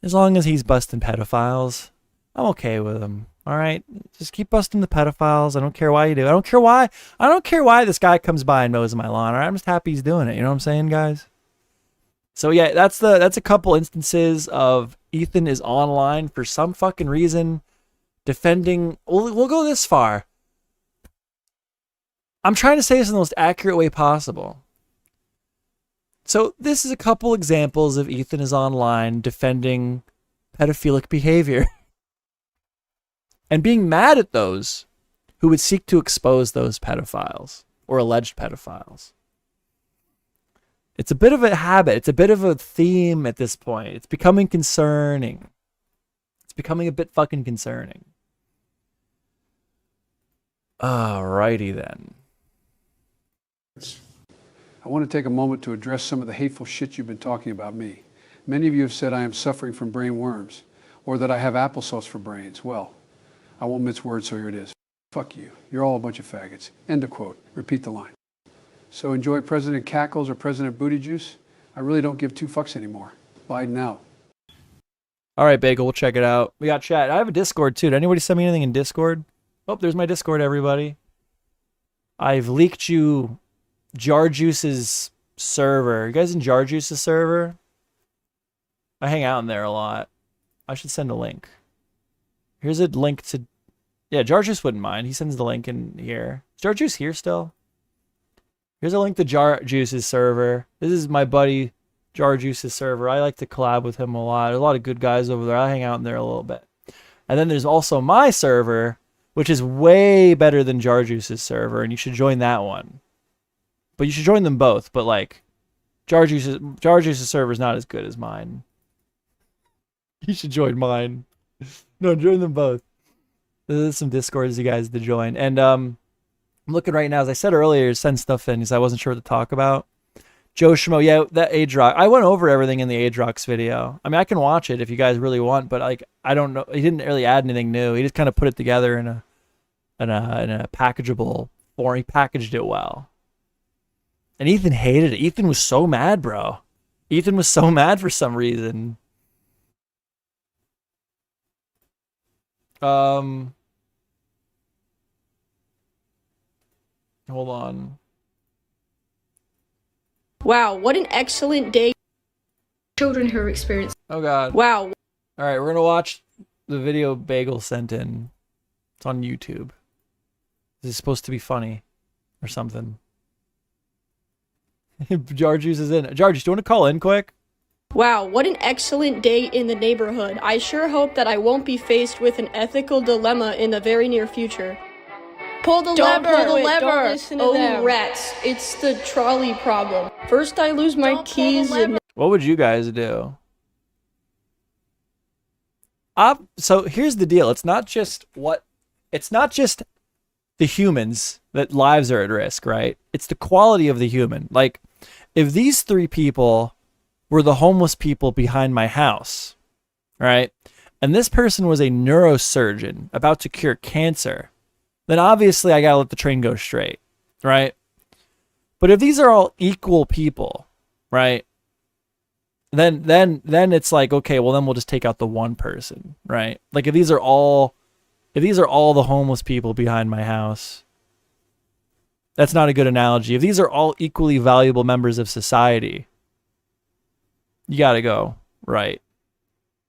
as long as he's busting pedophiles, I'm okay with him. All right, just keep busting the pedophiles. I don't care why you do. I don't care why this guy comes by and mows my lawn. All right, I'm just happy he's doing it. You know what I'm saying, guys? So yeah, that's a couple instances of Ethan is online for some fucking reason defending. We'll go this far. I'm trying to say this in the most accurate way possible. So this is a couple examples of Ethan is online defending pedophilic behavior. And being mad at those who would seek to expose those pedophiles or alleged pedophiles. It's a bit of a habit. It's a bit of a theme at this point. It's becoming concerning. It's becoming a bit fucking concerning. Alrighty then. I want to take a moment to address some of the hateful shit you've been talking about me. Many of you have said I am suffering from brain worms or that I have applesauce for brains. Well, I won't mince words, so here it is. Fuck you. You're all a bunch of faggots. End of quote. Repeat the line. So enjoy President Cackles or President Booty Juice. I really don't give two fucks anymore. Biden out. All right, Bagel, we'll check it out. We got chat. I have a Discord too. Did anybody send me anything in Discord? Oh, there's my Discord, everybody. I've leaked you Jar Juice's server. You guys in Jar Juice's server? I hang out in there a lot. I should send a link. Here's a link to... Yeah, Jar Juice wouldn't mind. He sends the link in here. Is Jar Juice here still? Here's a link to Jar Juice's server. This is my buddy Jar Juice's server. I like to collab with him a lot. There's a lot of good guys over there. I hang out in there a little bit. And then there's also my server, which is way better than Jar Juice's server, and you should join that one. But you should join them both. But like, Jar Juice's server is not as good as mine. You should join mine. No, join them both. There's some Discords you guys to join. And I'm looking right now, as I said earlier, send stuff in because I wasn't sure what to talk about. MeJoeShmoe, yeah, that Adrox. I went over everything in the Adrox video. I mean, I can watch it if you guys really want, but like, I don't know. He didn't really add anything new. He just kind of put it together in a packageable form. He packaged it well. And Ethan hated it. Ethan was so mad, bro. Ethan was so mad for some reason. Hold on. Wow, what an excellent day. Children who are experiencing. Oh God. Wow. All right, we're gonna watch the video Bagel sent in. It's on YouTube. This is supposed to be funny, or something. Jar Juice is in. Jar Juice, do you want to call in quick? Wow, what an excellent day in the neighborhood. I sure hope that I won't be faced with an ethical dilemma in the very near future. Pull the lever! Pull the lever! Don't listen to them. Rats, it's the trolley problem. First I lose my keys and... What would you guys do? So here's the deal. It's not just the humans that lives are at risk, right? It's the quality of the human. Like, if these 3 people were the homeless people behind my house, right? And this person was a neurosurgeon about to cure cancer, then obviously I gotta let the train go straight, right? But if these are all equal people, right? Then it's like, okay, well then we'll just take out the one person, right? Like if these are all the homeless people behind my house, that's not a good analogy. If these are all equally valuable members of society, you gotta go right.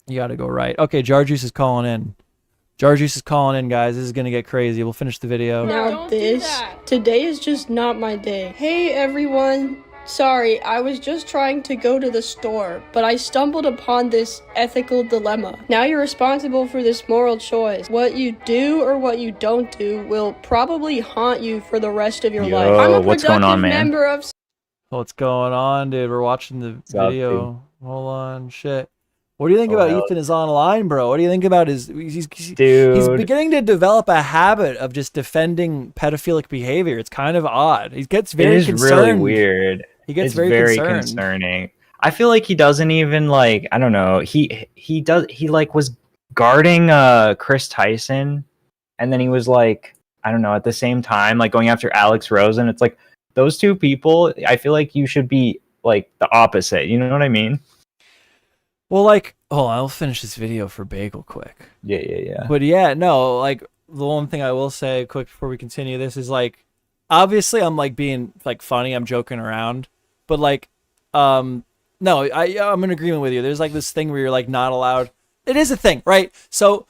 You gotta go right. Okay, Jarjuice is calling in. Jarjuice is calling in, guys. This is gonna get crazy. We'll finish the video. Now today is just not my day. Hey everyone. Sorry, I was just trying to go to the store, but I stumbled upon this ethical dilemma. Now you're responsible for this moral choice. What you do or what you don't do will probably haunt you for the rest of your life. I'm a productive member of... What's going on, dude? We're watching the video. Hold on, shit. What do you think about Ethan is online, bro? What do you think about his... He's beginning to develop a habit of just defending pedophilic behavior. It's kind of odd. He gets very concerned. It is really weird. He gets it's very concerning. I feel like he doesn't even like, I don't know. He like was guarding Chris Tyson, and then he was like, I don't know, at the same time like going after Alex Rosen. It's like those 2 people, I feel like you should be like the opposite. You know what I mean? Well, like, hold on, I'll finish this video for Bagel quick. Yeah. But yeah, no, like the one thing I will say quick before we continue this is like, obviously I'm like being like funny, I'm joking around, but like, no, I'm in agreement with you. There's like this thing where you're like not allowed. It is a thing, right? So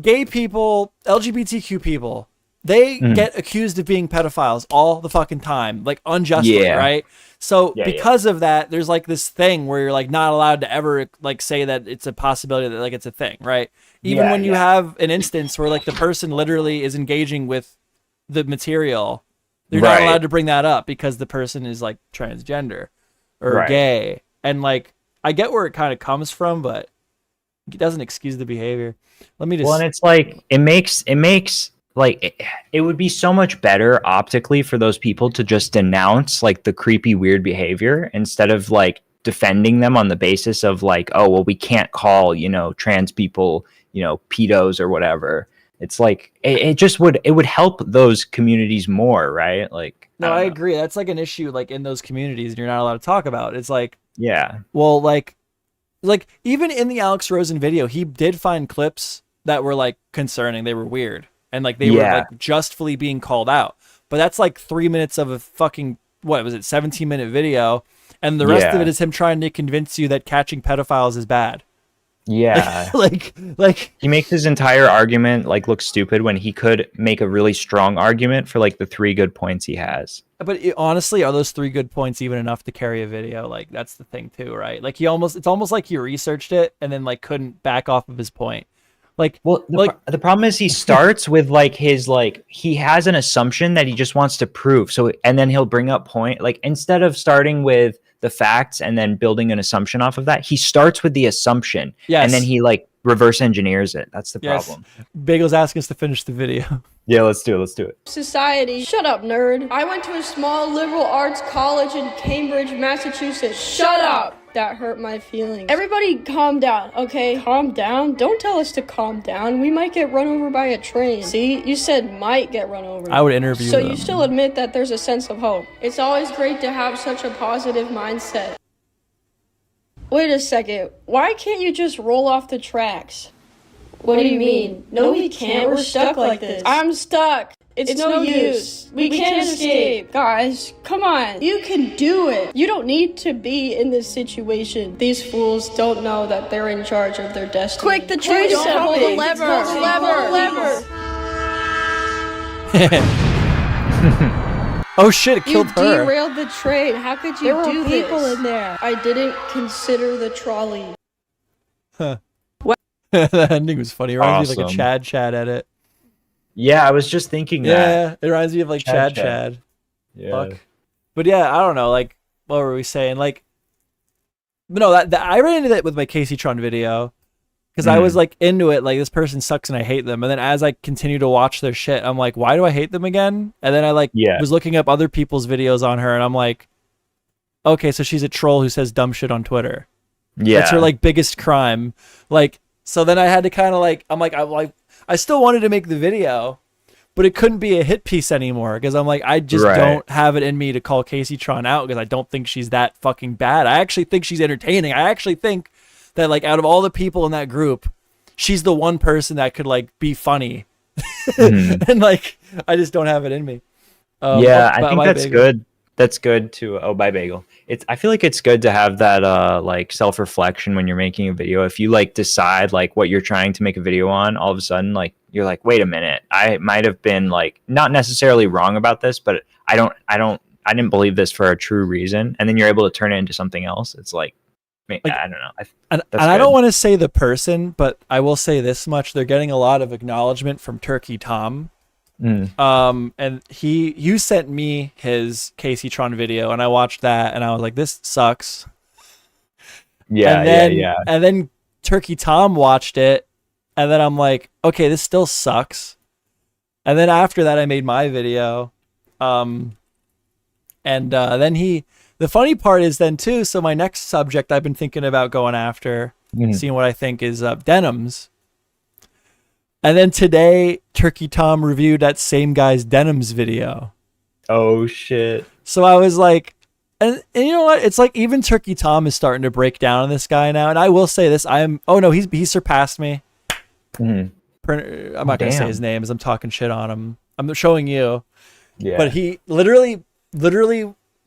gay people, LGBTQ people, they get accused of being pedophiles all the fucking time, like unjustly, right? So because of that, there's like this thing where you're like not allowed to ever like say that it's a possibility that like it's a thing, right? Even when you have an instance where like the person literally is engaging with the material, they're not allowed to bring that up because the person is like transgender or gay. And like, I get where it kind of comes from, but it doesn't excuse the behavior. Let me just... Well, and it's like, it makes like, it would be so much better optically for those people to just denounce like the creepy, weird behavior instead of like defending them on the basis of like, oh, well, we can't call, you know, trans people, you know, pedos or whatever. It's like it would help those communities more, right? Like, no, I agree. That's like an issue like in those communities and you're not allowed to talk about. It's like, yeah. Well, like even in the Alex Rosen video, he did find clips that were like concerning. They were weird and like they were like justly being called out. But that's like 3 minutes of a fucking, what was it, 17-minute video, and the rest of it is him trying to convince you that catching pedophiles is bad. Yeah. like he makes his entire argument like look stupid when he could make a really strong argument for like the 3 good points he has. But honestly, are those 3 good points even enough to carry a video? Like that's the thing too, right? Like it's almost like he researched it and then like couldn't back off of his point. Like, well, the problem is he starts with like his like he has an assumption that he just wants to prove. So and then he'll bring up point like instead of starting with the facts and then building an assumption off of that, he starts with the assumption and then he like reverse engineers it. That's the problem. Bagel's asking us to finish the video. Yeah, let's do it. Society. Shut up, nerd. I went to a small liberal arts college in Cambridge, Massachusetts. Shut up. That hurt my feelings. Everybody calm down, okay? Calm down? Don't tell us to calm down. We might get run over by a train. See? You said might get run over. I would interview So them. you still admit that there's a sense of hope. It's always great to have such a positive mindset. Wait a second. Why can't you just roll off the tracks? What do you mean? No, we can't. We're stuck like this. I'm stuck. It's no use. We can't escape. Guys, come on. You can do it. You don't need to be in this situation. These fools don't know that they're in charge of their destiny. Quick, the train's coming. Pull the lever. Pull the lever. Oh shit, it You killed her. derailed the train. How could you do this? There were people in there. I didn't consider the trolley. Huh. That ending was funny. It reminds me of like a Awesome. Chad edit. Yeah, I was just thinking that. Yeah, it reminds me of like Chad. Yeah. Fuck. But yeah, I don't know. Like, what were we saying? Like, but no, that I ran into that with my Casey Tron video because I was like into it. Like, this person sucks and I hate them. And then as I continue to watch their shit, I'm like, why do I hate them again? And then I like was looking up other people's videos on her, and I'm like, okay, so she's a troll who says dumb shit on Twitter. Yeah, that's her like biggest crime. Like, so then I had to kind of like, I still wanted to make the video, but it couldn't be a hit piece anymore because I'm like, I just don't have it in me to call Casey Tron out because I don't think she's that fucking bad. I actually think she's entertaining. I actually think that like out of all the people in that group, she's the one person that could like be funny. And like, I just don't have it in me. Yeah, I think that's good. That's good to bye bagel. I feel like it's good to have that like self-reflection when you're making a video. If you like decide like what you're trying to make a video on, all of a sudden like you're like, wait a minute, I might have been like not necessarily wrong about this, but I didn't believe this for a true reason, and then you're able to turn it into something else. It's like I don't know. And I don't want to say the person, but I will say this much: they're getting a lot of acknowledgement from Turkey Tom. And you sent me his Casey Tron video, and I watched that, and I was like, this sucks. Yeah, yeah. And then Turkey Tom watched it, and then I'm like, okay, this still sucks. And then after that, I made my video, and then the funny part is then too. So my next subject I've been thinking about going after, seeing what I think is denims. And then today, Turkey Tom reviewed that same guy's denims video. Oh shit! So I was like, and you know what? It's like even Turkey Tom is starting to break down on this guy now. And I will say this: he surpassed me. I'm not gonna say his name as I'm talking shit on him. I'm showing you. Yeah. But he literally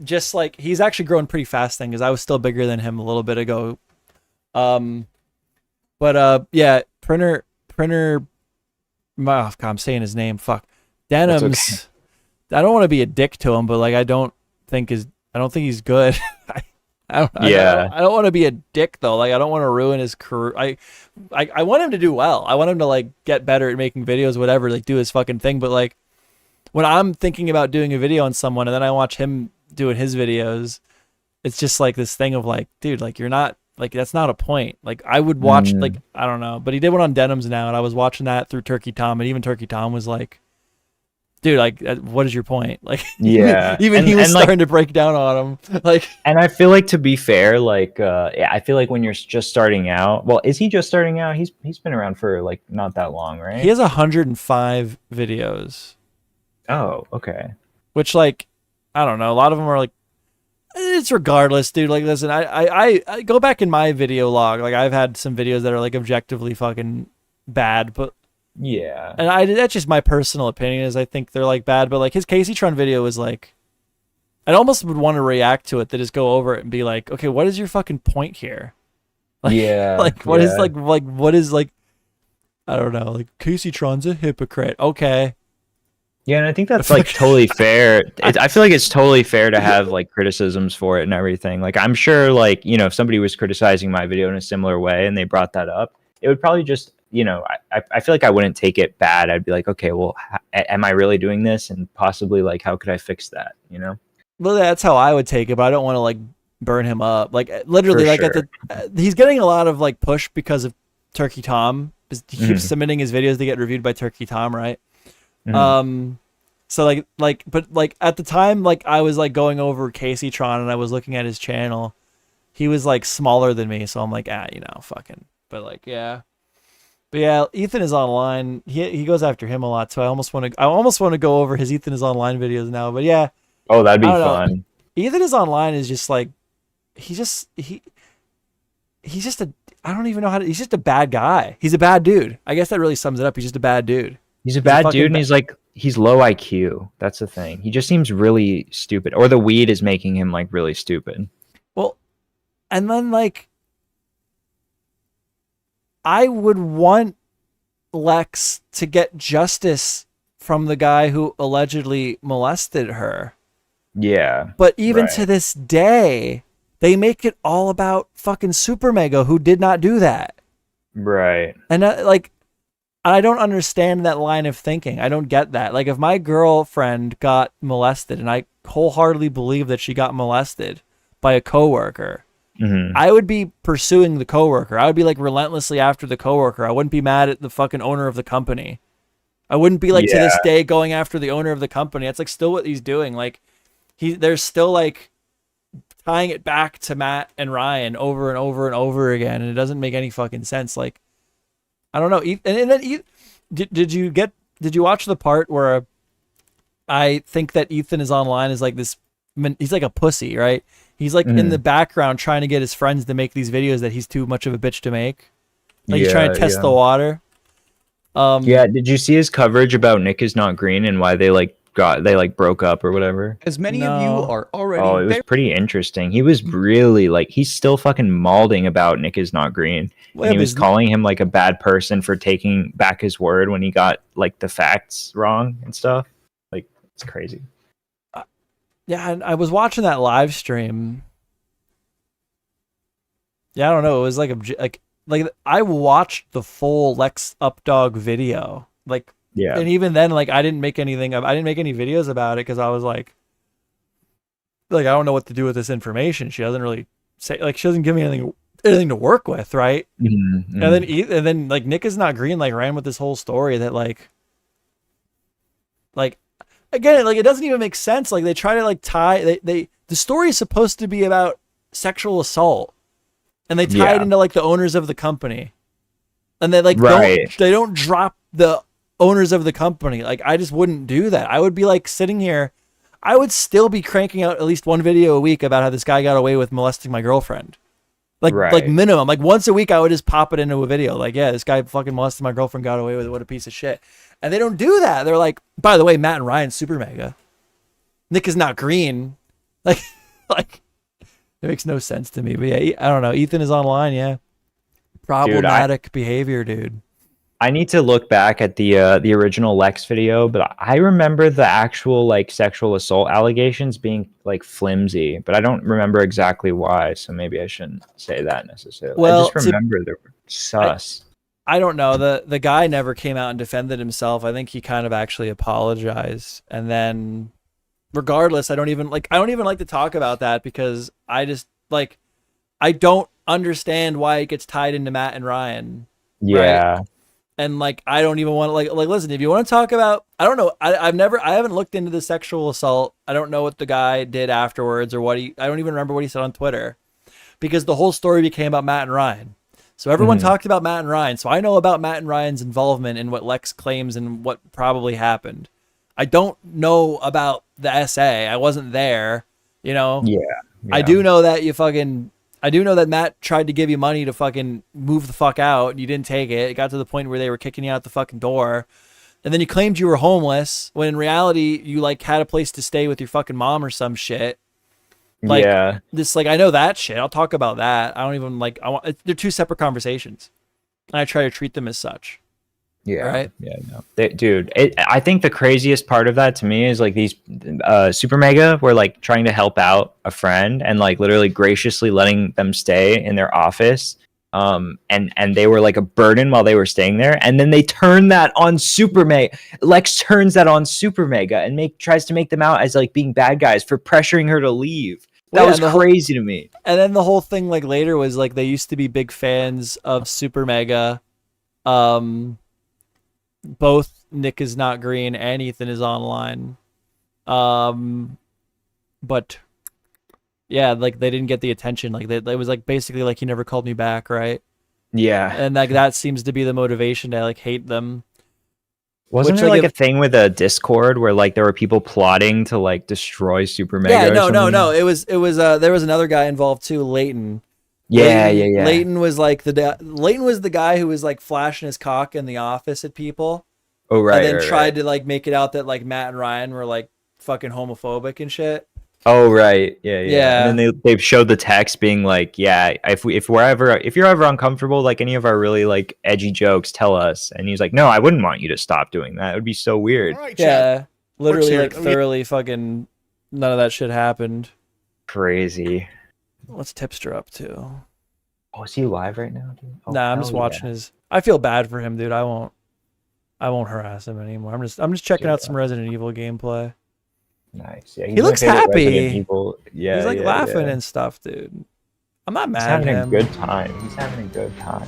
just like he's actually growing pretty fast then because I was still bigger than him a little bit ago. Yeah, printer. Oh, God, I'm saying his name. Fuck. Denims. Okay. I don't want to be a dick to him, but like I don't think he's good. I don't want to be a dick though. Like I don't want to ruin his career. I want him to do well. I want him to like get better at making videos, whatever, like do his fucking thing. But like when I'm thinking about doing a video on someone and then I watch him doing his videos, it's just like this thing of like, dude, like you're not. Like, that's not a point. Like, I would watch, like, I don't know. But he did one on denims now, and I was watching that through Turkey Tom, and even Turkey Tom was like, dude, like, what is your point? Like, yeah. even he was starting to break down on him. Like, and I feel like, to be fair, like, I feel like when you're just starting out, well, is he just starting out? He's been around for, like, not that long, right? He has 105 videos. Oh, okay. Which, like, I don't know. A lot of them are, like, it's regardless, dude. Like, listen, I go back in my video log. Like, I've had some videos that are like objectively fucking bad, but yeah. And that's just my personal opinion. Is I think they're like bad, but like his Casey Tron video was like, I almost would want to react to it to just go over it and be like, okay, what is your fucking point here? Like, yeah. Like, what is like what is like? I don't know. Like Casey Tron's a hypocrite. Okay. Yeah, and I think that's like totally fair. I feel like it's totally fair to have like criticisms for it and everything. Like I'm sure like, you know, if somebody was criticizing my video in a similar way and they brought that up, it would probably just, you know, I feel like I wouldn't take it bad. I'd be like, okay, well, am I really doing this? And possibly like, how could I fix that? You know? Well, that's how I would take it, but I don't want to like burn him up. Like literally, For like sure. he's getting a lot of like push because of Turkey Tom. He keeps submitting his videos to get reviewed by Turkey Tom, right? So but at the time, like I was like going over Casey Tron and I was looking at his channel. He was like smaller than me, so I'm like, you know, fucking. But like, yeah. But yeah, Ethan is online. He goes after him a lot, so I almost want to go over his Ethan is online videos now. But yeah. Oh, that'd be fun. Ethan is online is just like he's just I don't even know he's just a bad guy. He's a bad dude. I guess that really sums it up. He's just a bad dude. He's a bad dude, and he's low IQ. That's the thing. He just seems really stupid. Or the weed is making him like really stupid. Well, and then like I would want Lex to get justice from the guy who allegedly molested her. Yeah. But even right. to this day, they make it all about fucking Super Mega, who did not do that. Right. And like, I don't understand that line of thinking. I don't get that. Like, if my girlfriend got molested, and I wholeheartedly believe that she got molested by a coworker, I would be pursuing the coworker. I would be like relentlessly after the coworker. I wouldn't be mad at the fucking owner of the company. I wouldn't be like to this day going after the owner of the company. It's like still what he's doing. Like there's still like tying it back to Matt and Ryan over and over and over again, and it doesn't make any fucking sense. Like, I don't know. And then did you watch the part where I think that Ethan is online is like this? He's like a pussy, right? He's like in the background trying to get his friends to make these videos that he's too much of a bitch to make. Like he's trying to test the water. Yeah, did you see his coverage about Nick is not green and why they broke up or whatever? As many of you are already. Oh, it was pretty interesting. He was really like, he's still fucking malding about Nick is not green. Well, and he was calling him like a bad person for taking back his word when he got like the facts wrong and stuff. Like, it's crazy. Yeah, and I was watching that live stream. Yeah, I don't know. It was like I watched the full Lex Updog video. Like, yeah, and even then, like, I didn't make any videos about it because I was like I don't know what to do with this information. She doesn't really say, like, she doesn't give me anything to work with, right? Mm-hmm. And then like Nick is not green, like, ran with this whole story that like again, like, it doesn't even make sense. Like, they try to like tie the story is supposed to be about sexual assault, and they tie it into like the owners of the company, and they like don't drop the owners of the company. Like, I just wouldn't do that. I would be like sitting here, I would still be cranking out at least one video a week about how this guy got away with molesting my girlfriend. Like minimum, like once a week I would just pop it into a video. Like, yeah, this guy fucking molested my girlfriend, got away with it. What a piece of shit. And they don't do that. They're like, by the way, Matt and Ryan, super mega. Nick is not green. Like, it makes no sense to me. But yeah, I don't know. Ethan is online. Yeah. Problematic behavior, dude. I need to look back at the original Lex video, but I remember the actual like sexual assault allegations being like flimsy, but I don't remember exactly why. So maybe I shouldn't say that necessarily. Well, I just remember they were sus. I don't know. The guy never came out and defended himself. I think he kind of actually apologized. And then regardless, I don't even like to talk about that because I just like, I don't understand why it gets tied into Matt and Ryan. Yeah. Right? And like, I don't even want to like, listen, if you want to talk about, I don't know. I haven't looked into the sexual assault. I don't know what the guy did afterwards or I don't even remember what he said on Twitter because the whole story became about Matt and Ryan. So everyone talked about Matt and Ryan. So I know about Matt and Ryan's involvement in what Lex claims and what probably happened. I don't know about the SA. I wasn't there, you know? Yeah. I do know that Matt tried to give you money to fucking move the fuck out and you didn't take it. It got to the point where they were kicking you out the fucking door. And then you claimed you were homeless when in reality you like had a place to stay with your fucking mom or some shit. Like, this, like, I know that shit. I'll talk about that. I don't even like, they're two separate conversations. And I try to treat them as such. Yeah. Right. Yeah. No. Dude, I think the craziest part of that to me is like these super mega were like trying to help out a friend and like literally graciously letting them stay in their office. And they were like a burden while they were staying there. And then they turn that on Super Mega. Lex turns that on Super Mega and tries to make them out as like being bad guys for pressuring her to leave. That was crazy to me. And then the whole thing like later was like they used to be big fans of Super Mega. Both Nick is not green and Ethan is online. But yeah, like they didn't get the attention. Like it was like basically like he never called me back, right? Yeah. And like that seems to be the motivation to like hate them. Wasn't there like a thing with a Discord where like there were people plotting to like destroy Super Mega? Yeah, no. It was there was another guy involved too, Leighton. Yeah. Leighton was like Leighton was the guy who was like flashing his cock in the office at people. Oh right. And then tried to like make it out that like Matt and Ryan were like fucking homophobic and shit. Oh right. Yeah. And then they've showed the text being like, yeah, if you're ever uncomfortable, like any of our really like edgy jokes, tell us. And he's like, no, I wouldn't want you to stop doing that. It would be so weird. Yeah. Literally like thoroughly fucking none of that shit happened. Crazy. What's Tipster up to? Oh, is he live right now, dude? Oh, Nah, I'm just watching his. I feel bad for him, dude. I won't harass him anymore. I'm just checking out some Resident Evil gameplay. Nice. Yeah, He looks happy. Yeah, he's like yeah, laughing yeah. and stuff, dude. I'm not He's mad at having him. a good time. He's having a good time.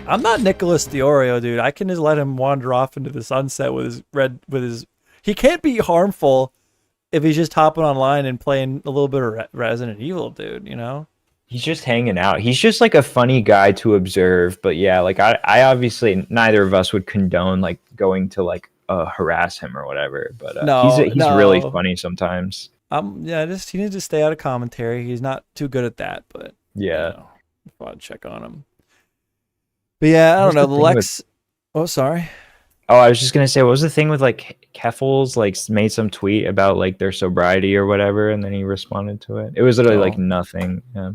I'm not Nicholas Diorio, dude. I can just let him wander off into the sunset with his. He can't be harmful if he's just hopping online and playing a little bit of Resident Evil, dude. You know. He's just hanging out. He's just like a funny guy to observe. But yeah, like I obviously neither of us would condone like going to like harass him or whatever. But he's really funny sometimes. Yeah, just he needs to stay out of commentary. He's not too good at that, but yeah, you know, I'll check on him. But yeah, I don't know. The Lex. Oh, sorry. Oh, I was just gonna say, what was the thing with like Keffels like made some tweet about like their sobriety or whatever, and then he responded to it. It was literally like nothing. Yeah.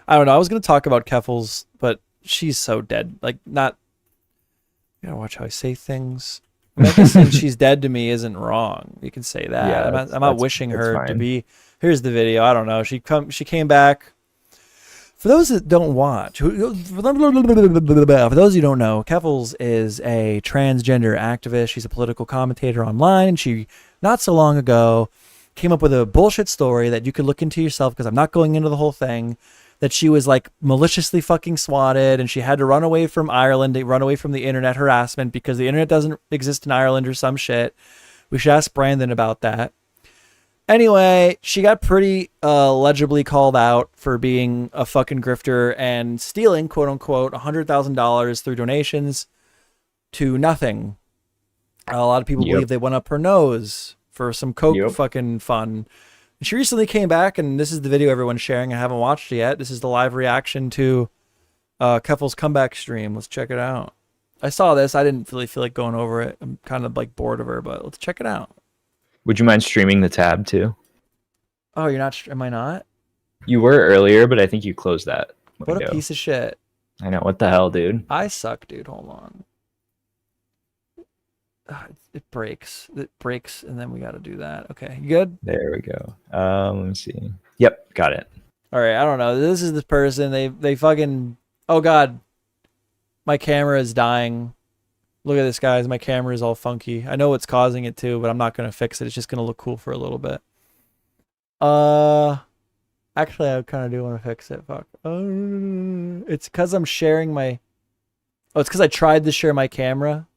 I don't know. I was gonna talk about Keffels, but she's so dead. Like, not. You gotta watch how I say things. Mecca saying she's dead to me isn't wrong. You can say that. Yeah, I'm not wishing her to fine. be. Here's the video. I don't know. She came back. For those that don't watch, for those who don't know, Keffels is a transgender activist. She's a political commentator online, and she, not so long ago, came up with a bullshit story that you could look into yourself, because I'm not going into the whole thing, that she was like maliciously fucking swatted, and she had to run away from Ireland, to run away from the internet harassment because the internet doesn't exist in Ireland or some shit. We should ask Brandon about that. Anyway, she got pretty legibly called out for being a fucking grifter and stealing, quote unquote, $100,000 through donations to nothing. A lot of people believe they went up her nose for some coke fucking fun. And she recently came back, and this is the video everyone's sharing. I haven't watched it yet. This is the live reaction to Keffel's comeback stream. Let's check it out. I saw this. I didn't really feel like going over it. I'm kind of like bored of her, but let's check it out. Would you mind streaming the tab too? Oh, you're not? Am I not? You were earlier, but I think you closed that window. What a piece of shit. I know. What the hell, dude? I suck, dude. Hold on. It breaks. It breaks, and then we got to do that. Okay, you good? There we go. Let me see. Yep, got it. All right. I don't know. This is this person. They fucking. Oh God. My camera is dying. Look at this, guys. My camera is all funky. I know what's causing it too, but I'm not gonna fix it. It's just gonna look cool for a little bit. Actually, I kind of do want to fix it. Fuck. It's because I'm sharing my. Oh, it's because I tried to share my camera.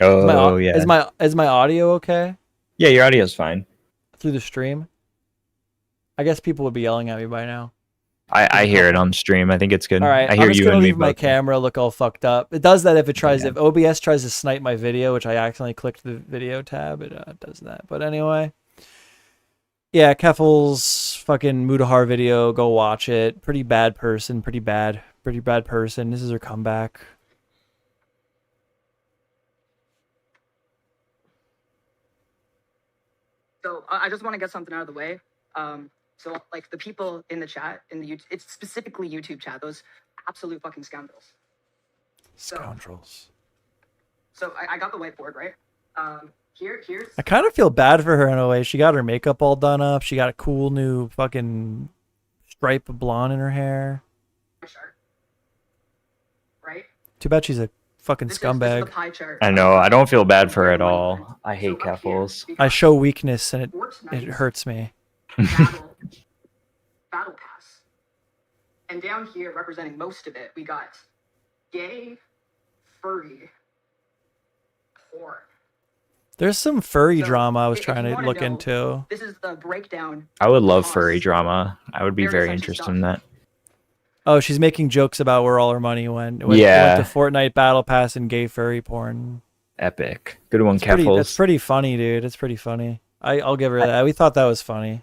Oh yeah. Is my audio okay? Yeah, your audio's fine. Through the stream? I guess people would be yelling at me by now. I hear it on stream. I think it's good. All right, I hear I'm just you gonna and me leave my both. camera look all fucked up. It does that if it tries. If OBS tries to snipe my video, which I accidentally clicked the video tab, it does that. But anyway, yeah, Keffel's fucking Mudahar video. Go watch it. Pretty bad person. Pretty bad person. This is her comeback. So I just want to get something out of the way. So like the people in the chat, in the YouTube, it's specifically YouTube chat, those absolute fucking scoundrels. Scoundrels. So I got the whiteboard, right? Here's. I kind of feel bad for her in a way. She got her makeup all done up. She got a cool new fucking stripe of blonde in her hair. Right? Too bad she's a fucking scumbag. the pie chart. I know. I don't feel bad for her at all. I hate Keffels. I show weakness and it hurts me. Battle Pass. And down here, representing most of it, we got gay, furry, porn. There's some furry drama I was if trying you to wanna look know, into. This is the breakdown. I would love furry drama. I would be Very very touchy interested stuff. in that. Oh, she's making jokes about where all her money went. It went to Fortnite Battle Pass and gay furry porn. Epic. Good one, That's Keffels. pretty funny, dude. It's pretty funny. I'll give her that. We thought that was funny.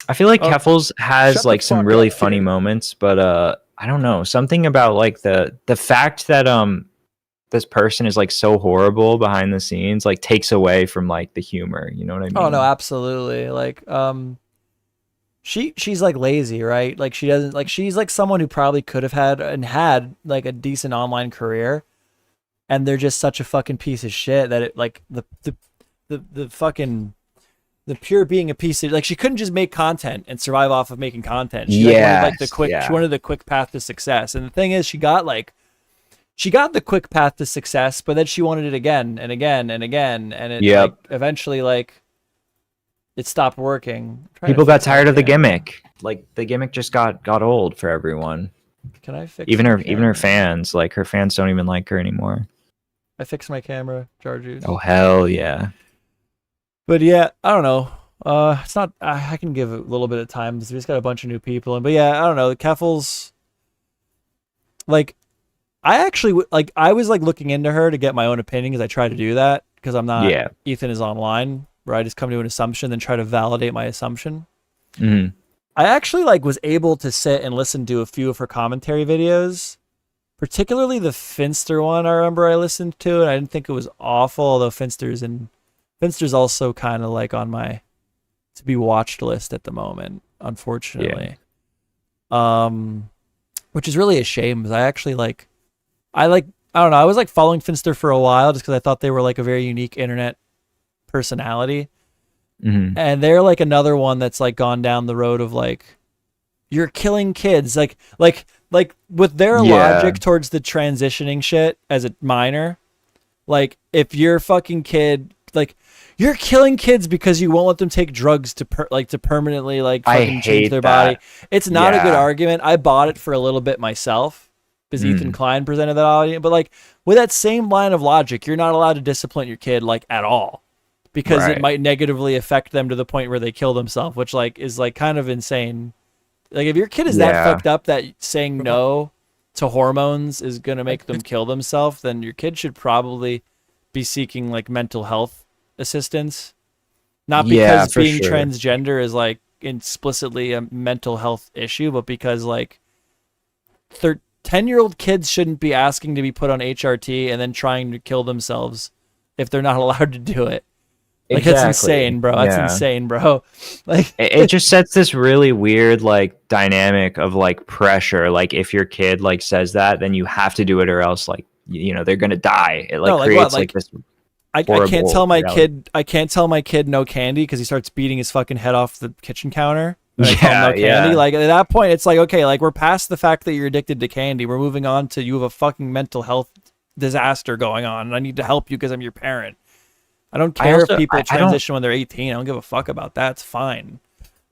I feel like Oh, Keffels shut has the like some fuck really up, funny dude. moments, but I don't know. Something about like the fact that this person is like so horrible behind the scenes like takes away from like the humor. You know what I mean? Oh no, absolutely. Like she's like lazy, right? Like she doesn't like she's like someone who probably could have had like a decent online career, and they're just such a fucking piece of shit that it like the fucking the pure being a piece of, like, she couldn't just make content and survive off of making content. She wanted like the quick, she wanted the quick path to success. And the thing is, she got the quick path to success, but then she wanted it again and again and again, and it like eventually like it stopped working. People got tired of the gimmick. Like the gimmick just got old for everyone. Can I fix even her fans? Like her fans don't even like her anymore. I fixed my camera, Jarjude. Oh hell yeah! But yeah, I don't know. It's not. I can give it a little bit of time because we just got a bunch of new people. But yeah, I don't know. The Keffels, like, I actually like. I was like looking into her to get my own opinion because I try to do that because I'm not. Yeah. Ethan is online, where I just come to an assumption, then try to validate my assumption. Mm-hmm. I actually like was able to sit and listen to a few of her commentary videos, particularly the Finster one. I remember I listened to, and I didn't think it was awful. Although Finster's also kind of like on my to be watched list at the moment, unfortunately. Yeah. Which is really a shame because I don't know, I was like following Finster for a while just because I thought they were like a very unique internet personality. Mm-hmm. And they're like another one that's like gone down the road of like, you're killing kids. Like with their logic towards the transitioning shit as a minor, like if your fucking kid, like you're killing kids because you won't let them take drugs to permanently like fucking change their body. It's not a good argument. I bought it for a little bit myself because Ethan Klein presented that audience. But like with that same line of logic, you're not allowed to discipline your kid like at all because it might negatively affect them to the point where they kill themselves, which like is like kind of insane. Like if your kid is that fucked up that saying no to hormones is going to make them kill themselves, then your kid should probably be seeking like mental health assistance. Not because being transgender is like explicitly a mental health issue, but because like 10-year-old kids shouldn't be asking to be put on HRT and then trying to kill themselves if they're not allowed to do it. Like that's insane, bro. That's insane, bro. Like it just sets this really weird like dynamic of like pressure. Like if your kid like says that, then you have to do it or else like they're gonna die. It like creates like this. I can't tell my kid. I can't tell my kid no candy because he starts beating his fucking head off the kitchen counter. I tell him no candy. Like at that point, it's like okay, like we're past the fact that you're addicted to candy. We're moving on to you have a fucking mental health disaster going on, and I need to help you because I'm your parent. I don't care if people transition when they're 18. I don't give a fuck about that. It's fine.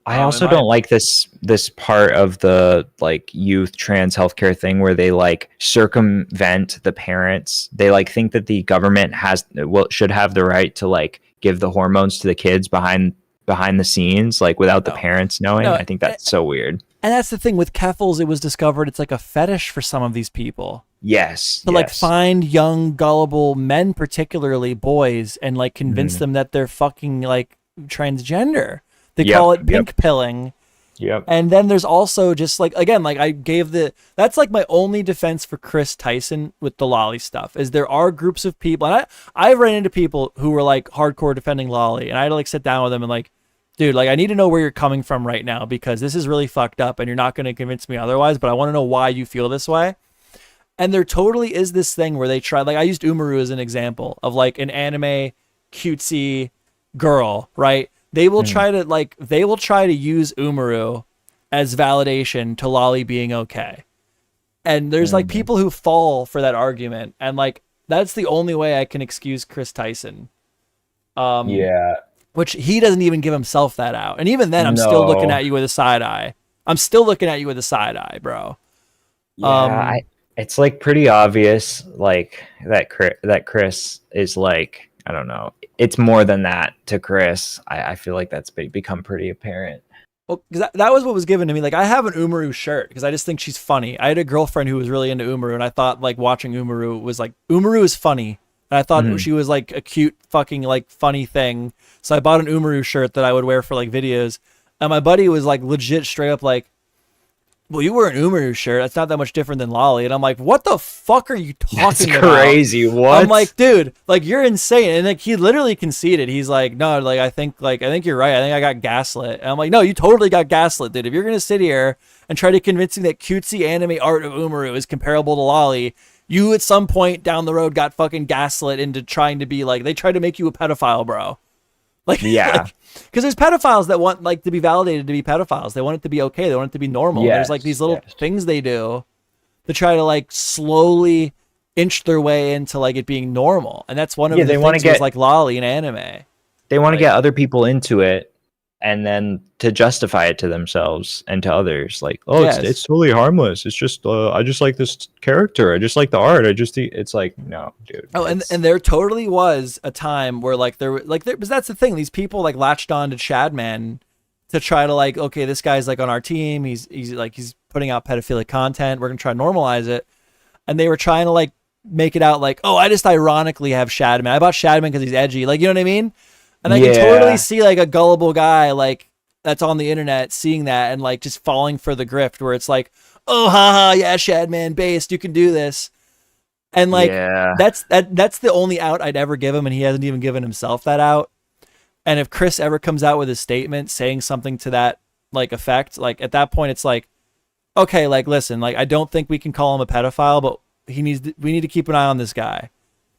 I also don't like this part of the like youth trans healthcare thing where they like circumvent the parents. They like think that the government should have the right to like give the hormones to the kids behind the scenes, like without the parents knowing. I think that's so weird. And that's the thing with Keffels. It was discovered it's like a fetish for some of these people. Yes. To like find young, gullible men, particularly boys, and like convince them that they're fucking like transgender. They call it pink pilling. Yep. And then there's also just like, again, like that's like my only defense for Chris Tyson with the Lolly stuff is there are groups of people, and I ran into people who were like hardcore defending Lolly, and I had to like sit down with them and like, dude, like I need to know where you're coming from right now because this is really fucked up and you're not going to convince me otherwise, but I want to know why you feel this way. And there totally is this thing where they try, like I used Umaru as an example of like an anime cutesy girl, right? They will try to use Umaru as validation to Lolly being okay. And there's like people who fall for that argument. And like, that's the only way I can excuse Chris Tyson. Which he doesn't even give himself that out. And even then I'm still looking at you with a side eye. Bro. Yeah, it's like pretty obvious like that Chris is like, I don't know. It's more than that to Chris. I feel like that's become pretty apparent. Well, because that was what was given to me. Like, I have an Umaru shirt because I just think she's funny. I had a girlfriend who was really into Umaru, and I thought, like, watching Umaru was like, Umaru is funny. And I thought she was, like, a cute fucking, like, funny thing. So I bought an Umaru shirt that I would wear for, like, videos. And my buddy was, like, legit straight up like, well, you wear an Umaru shirt. That's not that much different than Lolly. And I'm like, what the fuck are you talking about? That's crazy. What? I'm like, dude, like you're insane. And like he literally conceded. He's like, no, like I think you're right. I think I got gaslit. And I'm like, no, you totally got gaslit, dude. If you're gonna sit here and try to convince me that cutesy anime art of Umaru is comparable to Lolly, you at some point down the road got fucking gaslit into trying to be like, they tried to make you a pedophile, bro. Like, Yeah. because there's pedophiles that want like to be validated to be pedophiles. They want it to be okay. They want it to be normal. There's like these little things they do to try to like slowly inch their way into like it being normal. And that's one of the things was like lolly and anime. They want to get other people into it, and then to justify it to themselves and to others, like, oh, it's totally harmless. It's just I just like this character. I just like the art. It's like, no, dude. Oh, and there totally was a time where like because that's the thing. These people like latched on to Shadman to try to like, okay, this guy's like on our team. He's putting out pedophilic content. We're gonna try to normalize it, and they were trying to like make it out like, oh, I just ironically have Shadman. I bought Shadman because he's edgy. Like, you know what I mean? And I can totally see like a gullible guy like that's on the internet seeing that and like just falling for the grift where it's like, oh, haha, yeah, Shadman based, you can do this. And like that's the only out I'd ever give him, and he hasn't even given himself that out. And if Chris ever comes out with a statement saying something to that like effect, like at that point it's like, okay, like listen, like I don't think we can call him a pedophile, but we need to keep an eye on this guy.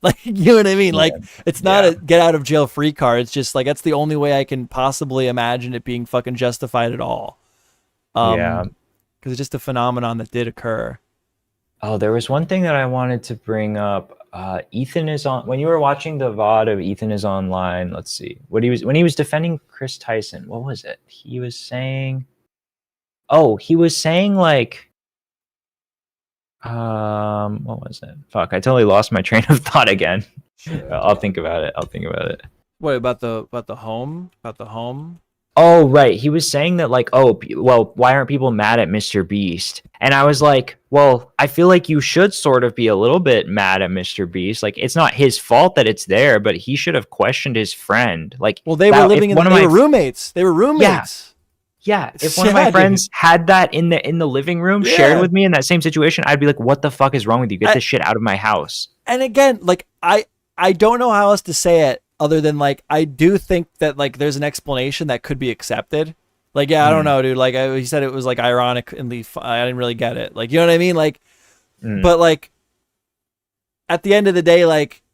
Like, you know what I mean? Like, it's not a get out of jail free card. It's just like, that's the only way I can possibly imagine it being fucking justified at all. Because it's just a phenomenon that did occur. Oh, there was one thing that I wanted to bring up. Ethan is on, when you were watching the VOD of Ethan is online, let's see when he was defending Chris Tyson, what was it? He was saying like, what was it? Fuck, I totally lost my train of thought again. I'll think about it. What about the home? Oh, right. He was saying that like, oh, well, why aren't people mad at Mr. Beast? And I was like, well, I feel like you should sort of be a little bit mad at Mr. Beast. Like, it's not his fault that it's there, but he should have questioned his friend. Like, well, they were living in they were roommates. They were roommates. Yeah, if one of my friends had that in the living room shared with me in that same situation, I'd be like, what the fuck is wrong with you? Get this shit out of my house. And again, like I don't know how else to say it other than like I do think that like there's an explanation that could be accepted. Like, yeah, I don't know, dude. Like he said it was like ironic and I didn't really get it. Like, you know what I mean? Like, but like at the end of the day, like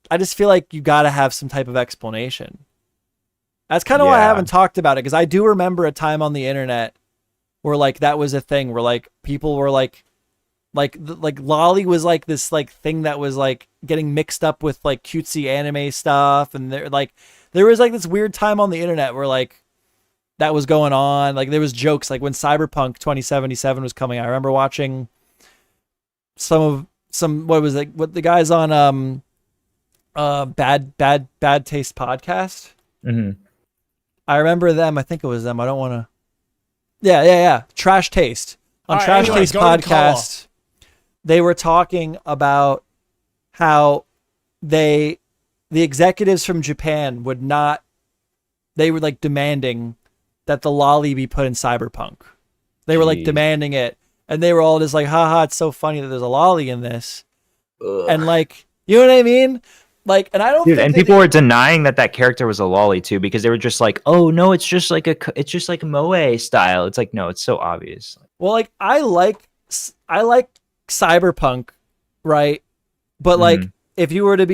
I just feel like you got to have some type of explanation. That's kind of why I haven't talked about it, because I do remember a time on the internet where like that was a thing where like people were like lolly was like this like thing that was like getting mixed up with like cutesy anime stuff, and there was like this weird time on the internet where like that was going on. Like there was jokes like when Cyberpunk 2077 was coming. I remember watching what the guys on bad taste podcast. Mm-hmm. I remember them. I think it was them. I don't want to. Yeah. Trash Taste. On Trash Taste podcast, they were talking about how the executives from Japan they were like demanding that the lolly be put in Cyberpunk. They were like demanding it. And they were all just like, haha, it's so funny that there's a lolly in this. Ugh. And like, you know what I mean? Like, and I don't think people were denying that character was a lolly too, because they were just like, oh no, it's just like Moe style. It's like, no, it's so obvious. Well, like I like Cyberpunk, right? But like if you were to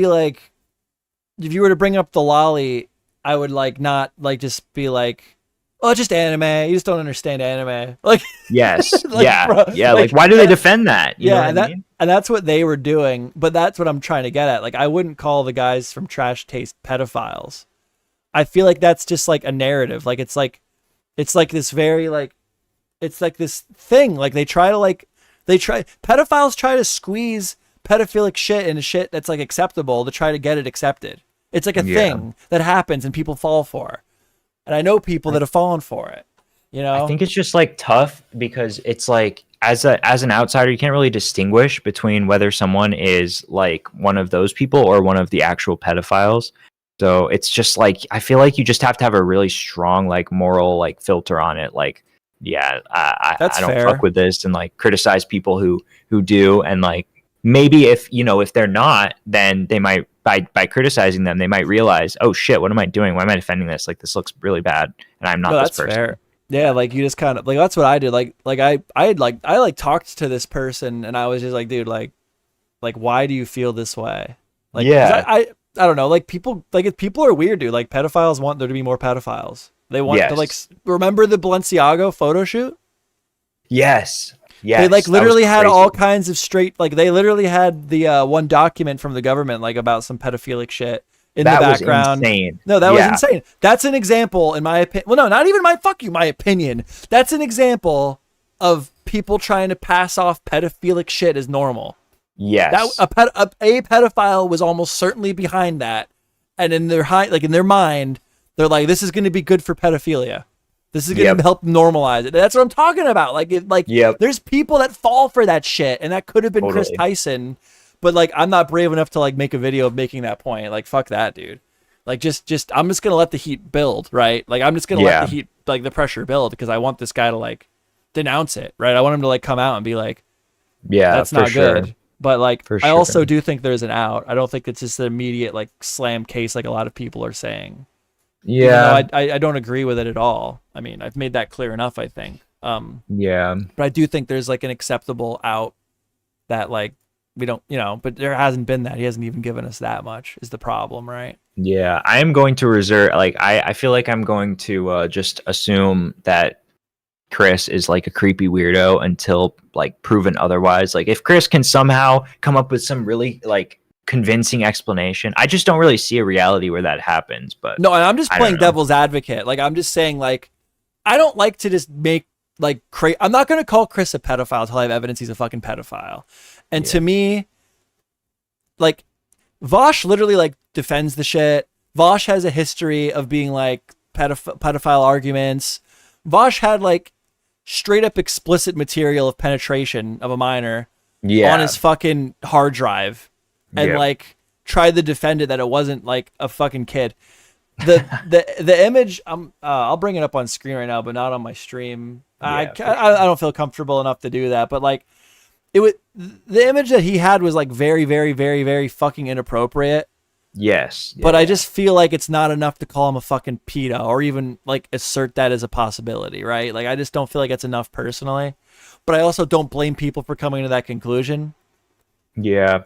bring up the lolly, I would like not like just be like, oh, it's just anime. You just don't understand anime. Like, yes, like, yeah, bro, yeah. Like, why do they defend that? You know what I mean? And that's what they were doing. But that's what I'm trying to get at. Like, I wouldn't call the guys from Trash Taste pedophiles. I feel like that's just like a narrative. Like, it's like this very like, it's like this thing. Like pedophiles try to squeeze pedophilic shit into shit that's like acceptable to try to get it accepted. It's like a thing that happens and people fall for. And I know people that have fallen for it, you know? I think it's just like tough because it's like, as an outsider, you can't really distinguish between whether someone is like one of those people or one of the actual pedophiles. So it's just like, I feel like you just have to have a really strong, like moral, like filter on it. Like, yeah, I don't fuck with this, and like criticize people who do. And like, maybe if they're not, then they might, by criticizing them, they might realize, oh shit, what am I doing? Why am I defending this? Like, this looks really bad, and I'm not this person. Fair. Yeah, like you just kind of like, that's what I did. Like I talked to this person, and I was just like, dude, like why do you feel this way? Like, I don't know, like people are weird, dude. Like pedophiles want there to be more pedophiles. They want to like remember the Balenciaga photo shoot? Yes. Yes. They like that was literally had crazy. all kinds of straight, like they literally had the one document from the government like about some pedophilic shit in That the was background. insane. No, that was Yeah. insane. That's an example in my opinion. Well, no, not even my opinion. That's an example of people trying to pass off pedophilic shit as normal. Yes. That a pedophile was almost certainly behind that, and in their in their mind, they're like, this is going to be good for pedophilia. This is going to help normalize it. That's what I'm talking about. There's people that fall for that shit, and that could have been Chris Totally. Tyson, but like, I'm not brave enough to like make a video of making that point. Like, fuck that, dude. Like, just I'm just gonna let the heat build, right? Like, I'm just gonna let the heat, like the pressure build, because I want this guy to like denounce it, right? I want him to like come out and be like, that's for not sure. good. But like, For I also sure. do think there's an out. I don't think it's just an immediate like slam case like a lot of people are saying. Even Yeah. though I don't agree with it at all. I mean, I've made that clear enough, I think. Yeah. But I do think there's like an acceptable out that like we don't, but there hasn't been that. He hasn't even given us that much is the problem, right? Yeah, I am going to reserve. Like, I feel like I'm going to just assume that Chris is like a creepy weirdo until like proven otherwise. Like, if Chris can somehow come up with some really like convincing explanation, I just don't really see a reality where that happens. But No, and I'm just I playing don't know. devil's advocate. Like, I'm just saying, like, I don't like to just make like I'm not gonna call Chris a pedophile until I have evidence he's a fucking pedophile. And to me, like, Vosh literally like defends the shit. Vosh has a history of being like pedophile arguments. Vosh had like straight up explicit material of penetration of a minor on his fucking hard drive, and Yep. like tried to defend it that it wasn't like a fucking kid. The image, I'll bring it up on screen right now, but not on my stream. I don't feel comfortable enough to do that, but like the image that he had was like very, very, very, very fucking inappropriate. Yes. But I just feel like it's not enough to call him a fucking pedo or even like assert that as a possibility, right? Like, I just don't feel like it's enough personally. But I also don't blame people for coming to that conclusion. Yeah.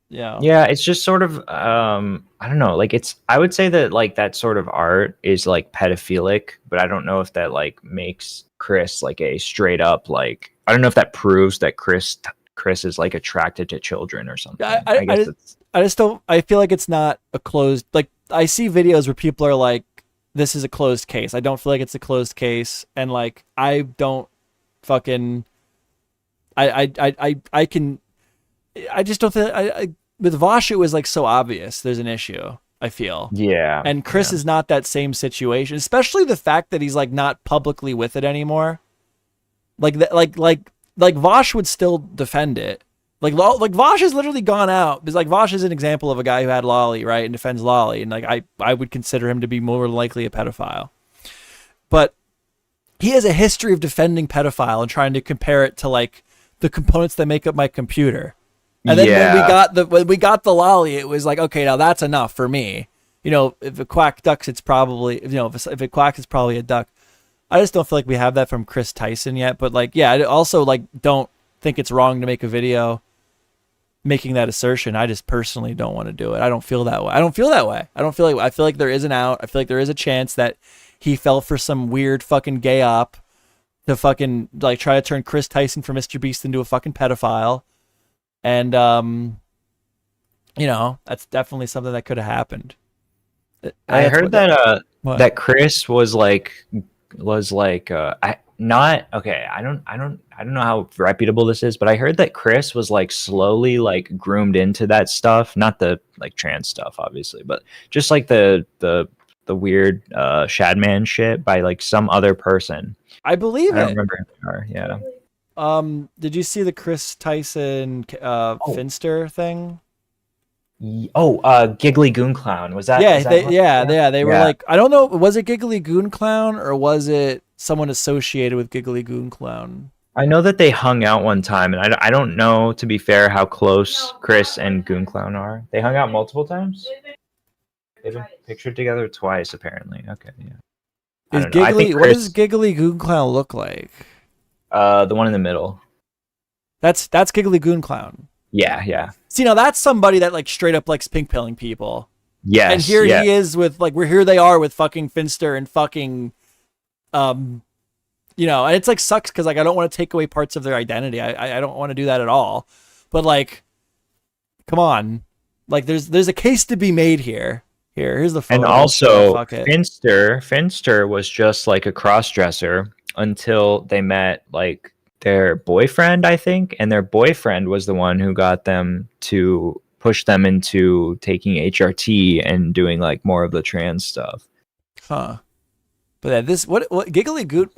Yeah. Yeah, it's just sort of I don't know, like I would say that like that sort of art is like pedophilic, but I don't know if that like makes Chris like a straight up like I don't know if that proves that Chris is like attracted to children or something. I just don't. I feel like it's not a closed. Like, I see videos where people are like, "This is a closed case." I don't feel like it's a closed case, and like I don't fucking. I can. I just don't feel. With Vosh, it was like so obvious. There's an issue. I feel. Yeah. And Chris is not that same situation, especially the fact that he's like not publicly with it anymore. Like that. Like Vosh would still defend it. Like Vosh has literally gone out because like Vosh is an example of a guy who had Lolly, right, and defends Lolly, and like I would consider him to be more likely a pedophile. But he has a history of defending pedophile and trying to compare it to like the components that make up my computer. And then when we got the Lolly, it was like, okay, now that's enough for me. If a quack ducks, it's probably if it quacks, it's probably a duck. I just don't feel like we have that from Chris Tyson yet. But like, yeah, I also like don't think it's wrong to make a video making that assertion. I just personally don't want to do it. I don't feel that way. I feel like there is an out. I feel like there is a chance that he fell for some weird fucking gay op to fucking like try to turn Chris Tyson from Mr. Beast into a fucking pedophile. And that's definitely something that could have happened. I heard that what? that Chris was like not okay. I don't know how reputable this is, but I heard that Chris was like slowly like groomed into that stuff, not the like trans stuff, obviously, but just like the weird Shadman shit by like some other person. I believe I don't it. remember who they are, yeah. Did you see the Chris Tyson Finster thing? Giggly Goon Clown, was that? Yeah, is that they were like, I don't know, was it Giggly Goon Clown or was it someone associated with Giggly Goon Clown? I know that they hung out one time, and I don't know, to be fair, how close Chris and Goon Clown are. They hung out multiple times? They've been pictured together twice, apparently. Okay, yeah. I don't know. I think What does Giggly Goon Clown look like? The one in the middle. That's Giggly Goon Clown. Yeah. See, now that's somebody that like straight up likes pink pilling people. Yes. And here yeah. he is with like here they are with fucking Finster and fucking and it's like sucks because like I don't want to take away parts of their identity. I don't want to do that at all. But like, come on. Like there's a case to be made here. Here's the photo. And also, Finster was just like a cross-dresser until they met like their boyfriend, I think, and their boyfriend was the one who got them to push them into taking HRT and doing like more of the trans stuff. Huh. But yeah, this what Giggly Goon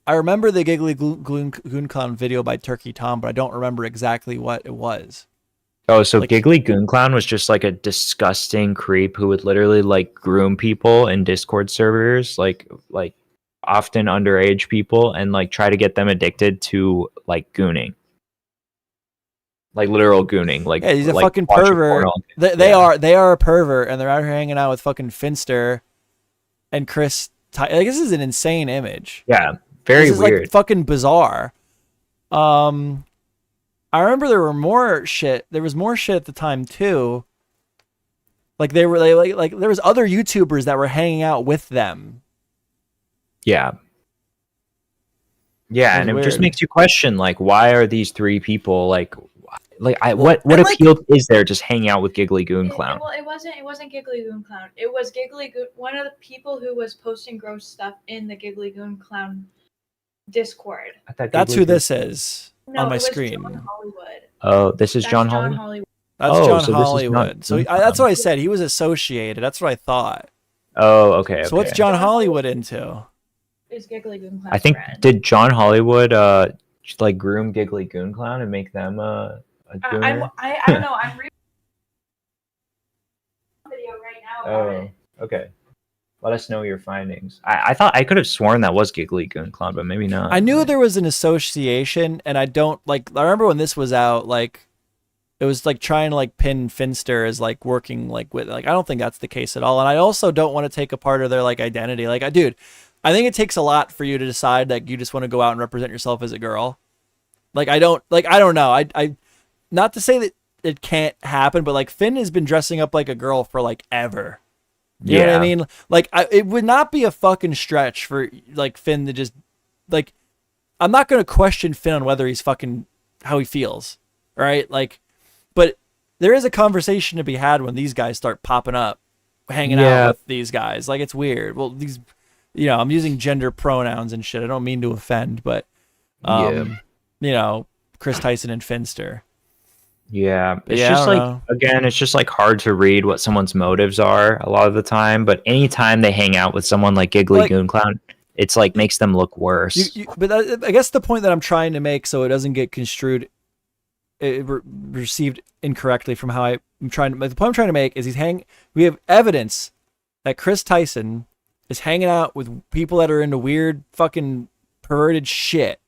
I remember the Giggly Goon Clown video by Turkey Tom, but I don't remember exactly what it was. Oh, so Giggly Goon Clown was just like a disgusting creep who would literally like groom people in Discord servers, like often underage people, and like try to get them addicted to like gooning, like literal gooning. Like, yeah, he's a like fucking watching pervert. porno. They are a pervert, and they're out here hanging out with fucking Finster and Chris. Like, this is an insane image. Yeah, very this is weird. Like fucking bizarre. I remember there was more shit at the time too. Like there was other YouTubers that were hanging out with them. Yeah. Yeah, and it just makes you question like why are these three people like what appeal is there just hanging out with Giggly Goon Clown? Well, it wasn't Giggly Goon Clown. It was Giggly Goon, one of the people who was posting gross stuff in the Giggly Goon Clown Discord. That's who this is on my it was screen. John Hollywood. Oh, this is That's John Hollywood. That's Oh, John so this is Hollywood. not So Goon that's Clown. what I said. He was associated. That's what I thought. Oh, okay. So what's okay. John Hollywood into? Is Giggly Goon Clown? I think did John Hollywood like groom Giggly Goon Clown and make them a gooner? I don't know. I'm reading a video right now about it. Okay. Let us know your findings. I thought I could have sworn that was Giggly Goon Clown, but maybe not. I knew there was an association, and I don't like. I remember when this was out, like it was like trying to like pin Finster as like working like with like I don't think that's the case at all, and I also don't want to take a part of their like identity. Like dude, I think it takes a lot for you to decide that you just want to go out and represent yourself as a girl. Like I don't know. I not to say that it can't happen, but like Finn has been dressing up like a girl for like ever. You know what I mean? Like, it would not be a fucking stretch for like Finn to just like. I'm not gonna question Finn on whether he's fucking how he feels, right? Like, but there is a conversation to be had when these guys start popping up, hanging out with these guys. Like, it's weird. Well, these, I'm using gender pronouns and shit. I don't mean to offend, but Chris Tyson and Finster. Yeah, it's just like again, it's just like hard to read what someone's motives are a lot of the time. But anytime they hang out with someone like Giggly Goon Clown, it's like makes them look worse. But I guess the point that I'm trying to make, so it doesn't get construed, received incorrectly from how the point I'm trying to make is we have evidence that Chris Tyson is hanging out with people that are into weird fucking perverted shit.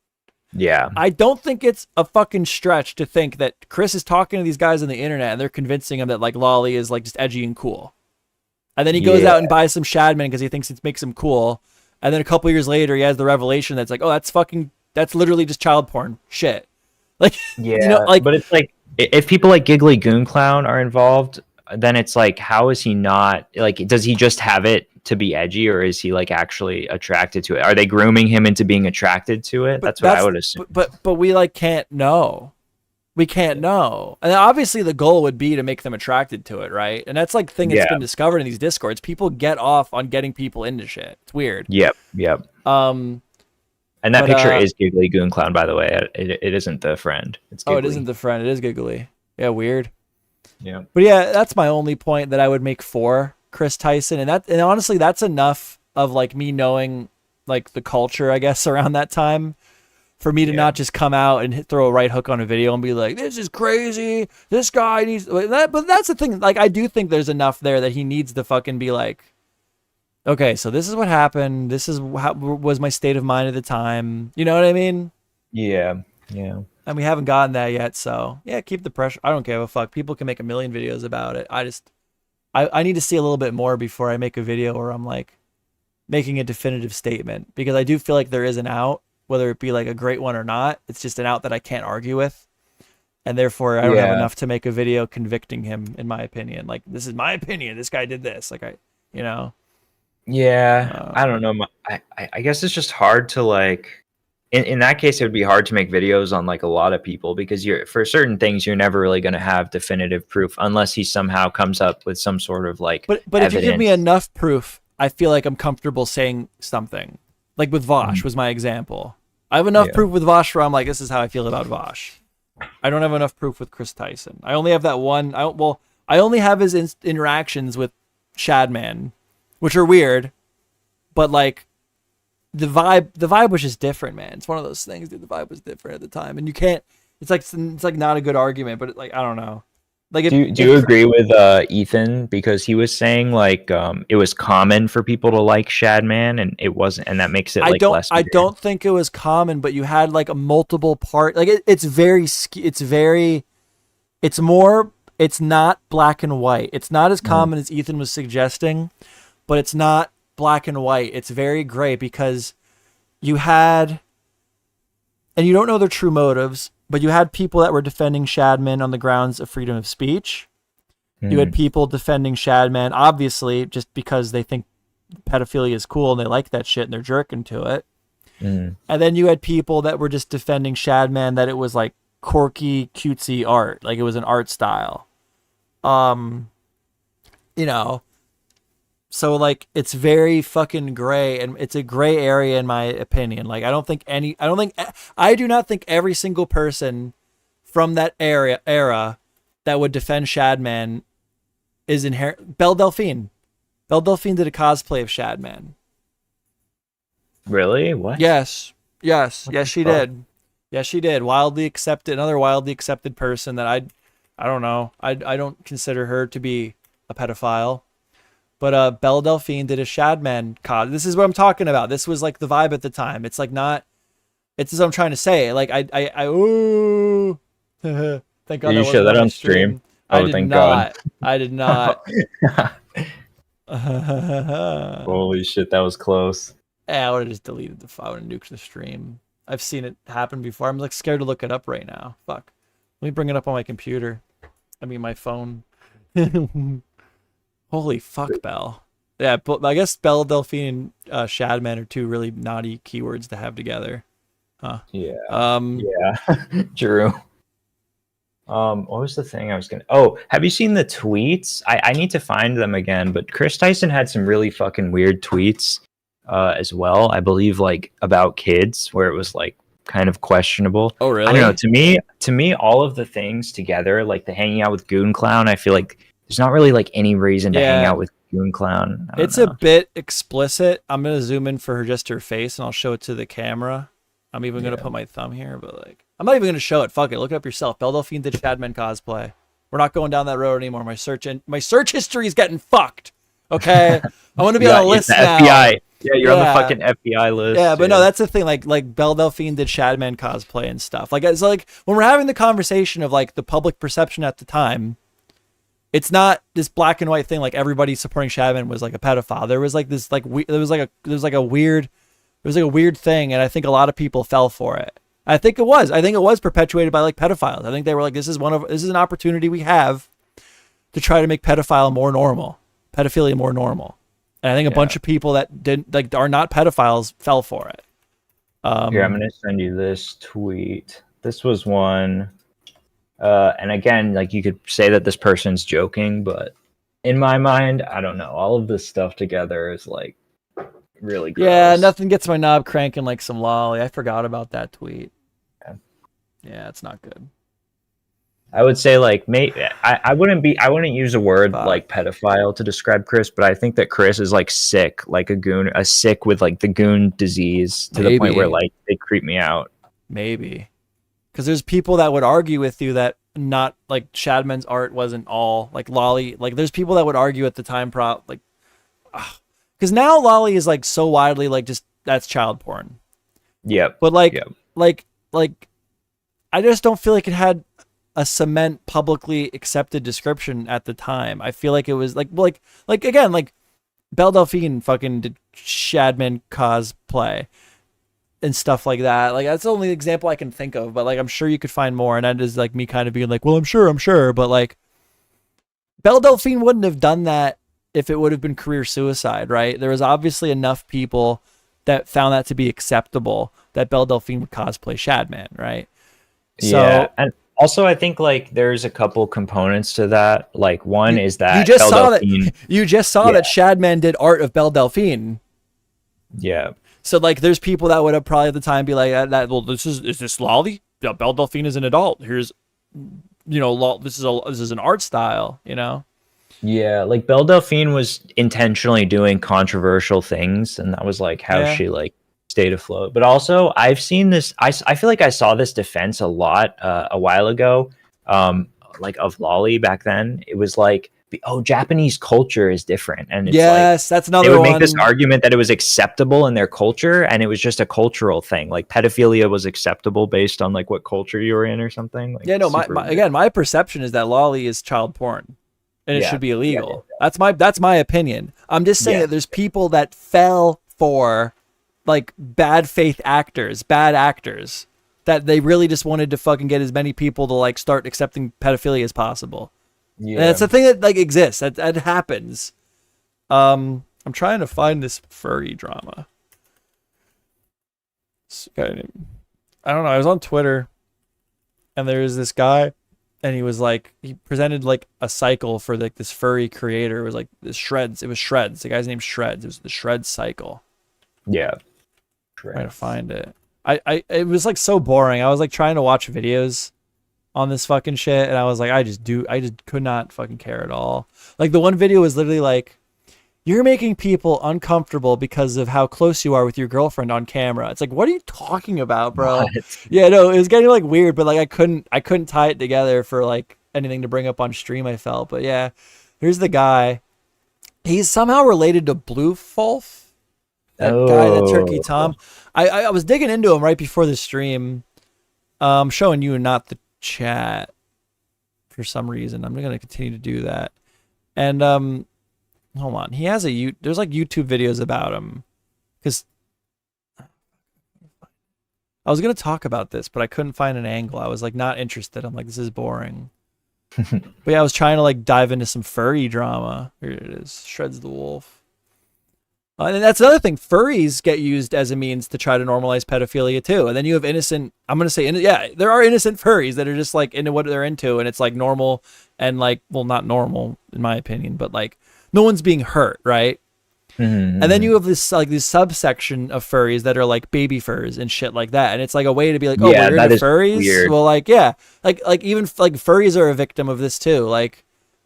Yeah. I don't think it's a fucking stretch to think that Chris is talking to these guys on the internet and they're convincing him that like Lolly is like just edgy and cool. And then he goes out and buys some Shadman because he thinks it makes him cool. And then a couple years later, he has the revelation that's like, oh, that's literally just child porn shit. Like, but it's like, if people like Giggly Goon Clown are involved, then it's like, how is he not like, does he just have it to be edgy, or is he like actually attracted to it? Are they grooming him into being attracted to it? That's what I would assume. But we like can't know. We can't know. And obviously the goal would be to make them attracted to it, right? And that's like the thing that's been discovered in these Discords. People get off on getting people into shit. It's weird. Yep. And that picture is Giggly Goon Clown, by the way. It isn't the friend. It's Giggly. Oh, it isn't the friend. It is Giggly. Yeah, weird. Yeah. But yeah, that's my only point that I would make for Chris Tyson, and honestly that's enough of like me knowing like the culture, I guess, around that time for me to not just come out and throw a right hook on a video and be like, this is crazy, this guy needs that. But that's the thing, like I do think there's enough there that he needs to fucking be like, okay, so this is what happened, this is how was my state of mind at the time, you know what I mean? Yeah. And we haven't gotten that yet, so yeah, keep the pressure. I don't give a fuck. People can make a million videos about it. I need to see a little bit more before I make a video where I'm like making a definitive statement, because I do feel like there is an out, whether it be like a great one or not. It's just an out that I can't argue with. and therefore I don't have Yeah. enough to make a video convicting him. In my opinion, like this is my opinion. This guy did this. Like you know. Yeah, I don't know. I guess it's just hard to like. In that case, it would be hard to make videos on like a lot of people because you're for certain things you're never really going to have definitive proof unless he somehow comes up with some sort of like. But if you give me enough proof, I feel like I'm comfortable saying something. Like with Vosh was my example. I have enough proof with Vosh where I'm like, this is how I feel about Vosh. I don't have enough proof with Chris Tyson. I only have that one. I only have his interactions with Shadman, which are weird, but like the vibe was just different, man. It's one of those things, dude. The vibe was different at the time, and you can't. It's like not a good argument, but like I don't know. Like, do you agree with Ethan because he was saying like it was common for people to like Shadman and it wasn't, and that makes it like less. I don't think it was common, but you had like a multiple part. Like it's not black and white. It's not as common as Ethan was suggesting, but it's not black and white. It's very gray because you had, and you don't know their true motives, but you had people that were defending Shadman on the grounds of freedom of speech. You had people defending Shadman, obviously, just because they think pedophilia is cool and they like that shit and they're jerking to it. And then you had people that were just defending Shadman that it was like quirky, cutesy art, like it was an art style. You know, so like it's very fucking gray, and it's a gray area in my opinion. Like I do not think every single person from that era that would defend Shadman is inherent. Belle Delphine did a cosplay of Shadman. Really? What? Yes, she did. Yes, she did. Another wildly accepted person that I don't know. I don't consider her to be a pedophile. But Belle Delphine did a Shadman cos. This is what I'm talking about. This was like the vibe at the time. It's like not. It's as I'm trying to say. Like ooh. Thank God. Did you show that on stream? Oh, thank God. I did not. Holy shit, that was close. I would have just deleted the file and nuked the stream. I've seen it happen before. I'm like scared to look it up right now. Fuck. Let me bring it up on my computer. I mean my phone. Holy fuck, Belle. Yeah, but I guess Belle Delphine and Shadman are two really naughty keywords to have together. Huh. Yeah. Yeah. True. What was the thing I was gonna? Oh, have you seen the tweets? I need to find them again. But Chris Tyson had some really fucking weird tweets as well. I believe like about kids, where it was like kind of questionable. Oh, really? I don't know. To me, all of the things together, like the hanging out with Goon Clown, I feel like there's not really like any reason to hang out with Goon Clown. It's a bit explicit. I'm gonna zoom in for her face, and I'll show it to the camera. I'm even gonna put my thumb here, but like I'm not even gonna show it. Fuck it, look it up yourself. Belle Delphine did Shadman cosplay. We're not going down that road anymore. My search history is getting fucked. Okay, I want to be on a list now. FBI. Yeah, you're on the fucking FBI list. Yeah, but no, that's the thing. Like Belle Delphine did Shadman cosplay and stuff. Like it's like when we're having the conversation of like the public perception at the time, it's not this black and white thing. Like everybody supporting Shadman was like a pedophile. There was like this there was like a weird thing, and I think a lot of people fell for it. I think it was perpetuated by like pedophiles. I think they were like, this is an opportunity we have to try to make pedophilia more normal. And I think a bunch of people that didn't like are not pedophiles fell for it. Here, I'm gonna send you this tweet. This was one, and again, like you could say that this person's joking, but in my mind, I don't know. All of this stuff together is like really gross. Yeah, nothing gets my knob cranking like some lolly. I forgot about that tweet. Yeah, it's not good. I would say like I wouldn't use a word like pedophile to describe Chris, but I think that Chris is like sick, like a sick with like the goon disease to the point where like they creep me out. Maybe. Because there's people that would argue with you that not like Shadman's art wasn't all like lolly. Like there's people that would argue at the time because now lolly is like so widely like just that's child porn. Yep. But like I just don't feel like it had a cement publicly accepted description at the time. I feel like it was like again, like Belle Delphine fucking did Shadman cosplay. and stuff like that. Like that's the only example I can think of, but like I'm sure you could find more. And that is like me kind of being like, well, I'm sure, but like Belle Delphine wouldn't have done that if it would have been career suicide, right? There was obviously enough people that found that to be acceptable that Belle Delphine would cosplay Shadman, right? So, yeah, and also I think like there's a couple components to that. Like one is that you just Belle saw Delphine, that you just saw that Shadman did art of Belle Delphine. Yeah. So like there's people that would have probably at the time be like well, is this lolly? Yeah, Belle Delphine is an adult. Here's this is an art style, Yeah, like Belle Delphine was intentionally doing controversial things, and that was like how she like stayed afloat. But also, I've seen this. I feel like I saw this defense a lot a while ago, like of lolly back then. It was like, oh, Japanese culture is different, and it's that's another they would one. make this argument that it was acceptable in their culture, and it was just a cultural thing. Like pedophilia was acceptable based on like what culture you were in or something. Like, yeah, no, my perception is that lolly is child porn. And it should be illegal. That's my opinion. I'm just saying that there's people that fell for like bad actors, that they really just wanted to fucking get as many people to like start accepting pedophilia as possible. Yeah. And it's a thing that like exists. That happens. I'm trying to find this furry drama. I don't know. I was on Twitter and there's this guy. And he was like, he presented like a cycle for like this furry creator. It was like this Shreds. It was Shreds. The guy's name's Shreds. It was the Shreds cycle. Yeah. Trying to find it. It was like so boring. I was like trying to watch videos on this fucking shit. And I was like, I just could not fucking care at all. Like the one video was literally like, you're making people uncomfortable because of how close you are with your girlfriend on camera. It's like, what are you talking about, bro? What? Yeah, no, it was getting like weird, but like I couldn't tie it together for like anything to bring up on stream, I felt. But yeah, here's the guy. He's somehow related to Blue Fulf. That guy, that Turkey Tom. I was digging into him right before the stream. I'm showing you not the chat for some reason. I'm gonna continue to do that. And hold on. He has there's like YouTube videos about him. Because I was going to talk about this, but I couldn't find an angle. I was like not interested. I'm like, this is boring. But yeah, I was trying to like dive into some furry drama. Here it is. Shreds the Wolf. And that's another thing. Furries get used as a means to try to normalize pedophilia too. And then you have I'm going to say, there are innocent furries that are just like into what they're into. And it's like normal and like, well, not normal in my opinion, but like, no one's being hurt, right? Mm-hmm. And then you have this subsection of furries that are like baby furs and shit like that, and it's like a way to be like, oh, we're into furries. Weird. Well, like like even like furries are a victim of this too. Like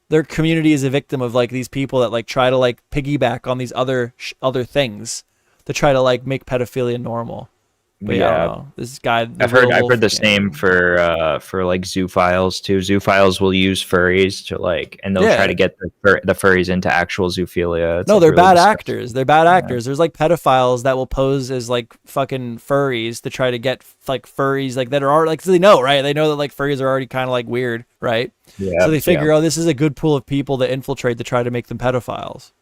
their community is a victim of like these people that like try to like piggyback on these other things to try to like make pedophilia normal. But yeah, I don't know. This guy. I've heard the same for like zoophiles too. Zoophiles will use furries to like, and they'll try to get the furries into actual zoophilia. No, they're really bad actors. They're bad actors. There's like pedophiles that will pose as like fucking furries to try to get like furries like that are already like, so they know, right? They know that like furries are already kind of like weird, right? Yeah. So they figure, oh, this is a good pool of people to infiltrate to try to make them pedophiles.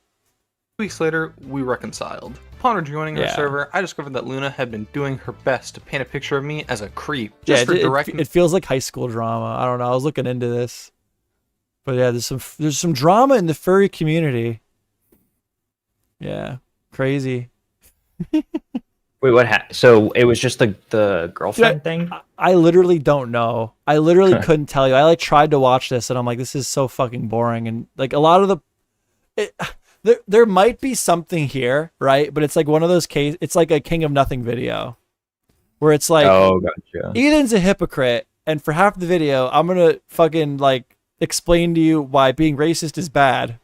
Weeks later, we reconciled. Upon rejoining our server, I discovered that Luna had been doing her best to paint a picture of me as a creep. Just for direct. It feels like high school drama. I don't know. I was looking into this, but yeah, there's some drama in the furry community. Yeah, crazy. Wait, what? So it was just the girlfriend thing? I literally don't know. I literally couldn't tell you. I like tried to watch this, and I'm like, this is so fucking boring, and like a lot of the. There might be something here, right? But it's like one of those cases. It's like a King of Nothing video, where it's like, oh, gotcha. Ethan's a hypocrite, and for half the video, I'm gonna fucking like explain to you why being racist is bad.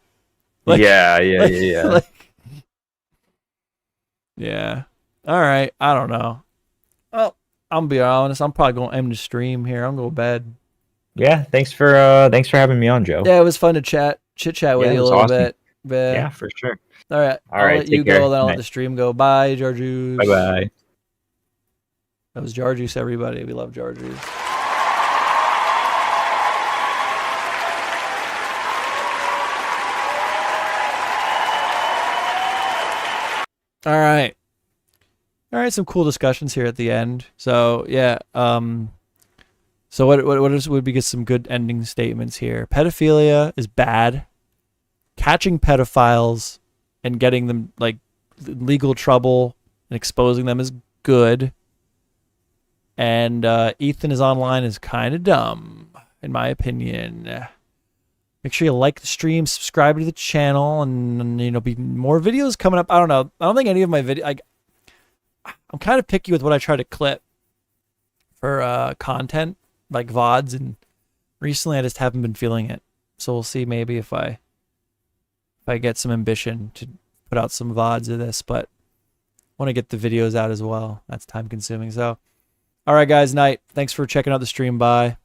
Like, yeah. Yeah. All right. I don't know. Well, I'm gonna be honest. I'm probably gonna end the stream here. I'm going to bed. Yeah. Thanks for having me on, Joe. Yeah, it was fun to chit chat with you a little bit. Yeah, for sure. All right. I'll let you go, then I'll let the stream go. Bye, Jarjuice. Bye-bye. That was Jarjuice, everybody. We love Jarjuice. All right. right, some cool discussions here at the end. So yeah, so what would be some good ending statements here? Pedophilia is bad. Catching pedophiles and getting them like legal trouble and exposing them is good. And Ethan is online is kind of dumb, in my opinion. Make sure you like the stream, subscribe to the channel, and you know, be more videos coming up. I don't know. I don't think any of my I'm kind of picky with what I try to clip for content, like VODs, and recently I just haven't been feeling it. So we'll see maybe if I get some ambition to put out some VODs of this, but I want to get the videos out as well. That's time consuming. So, all right, guys, night. Thanks for checking out the stream. Bye.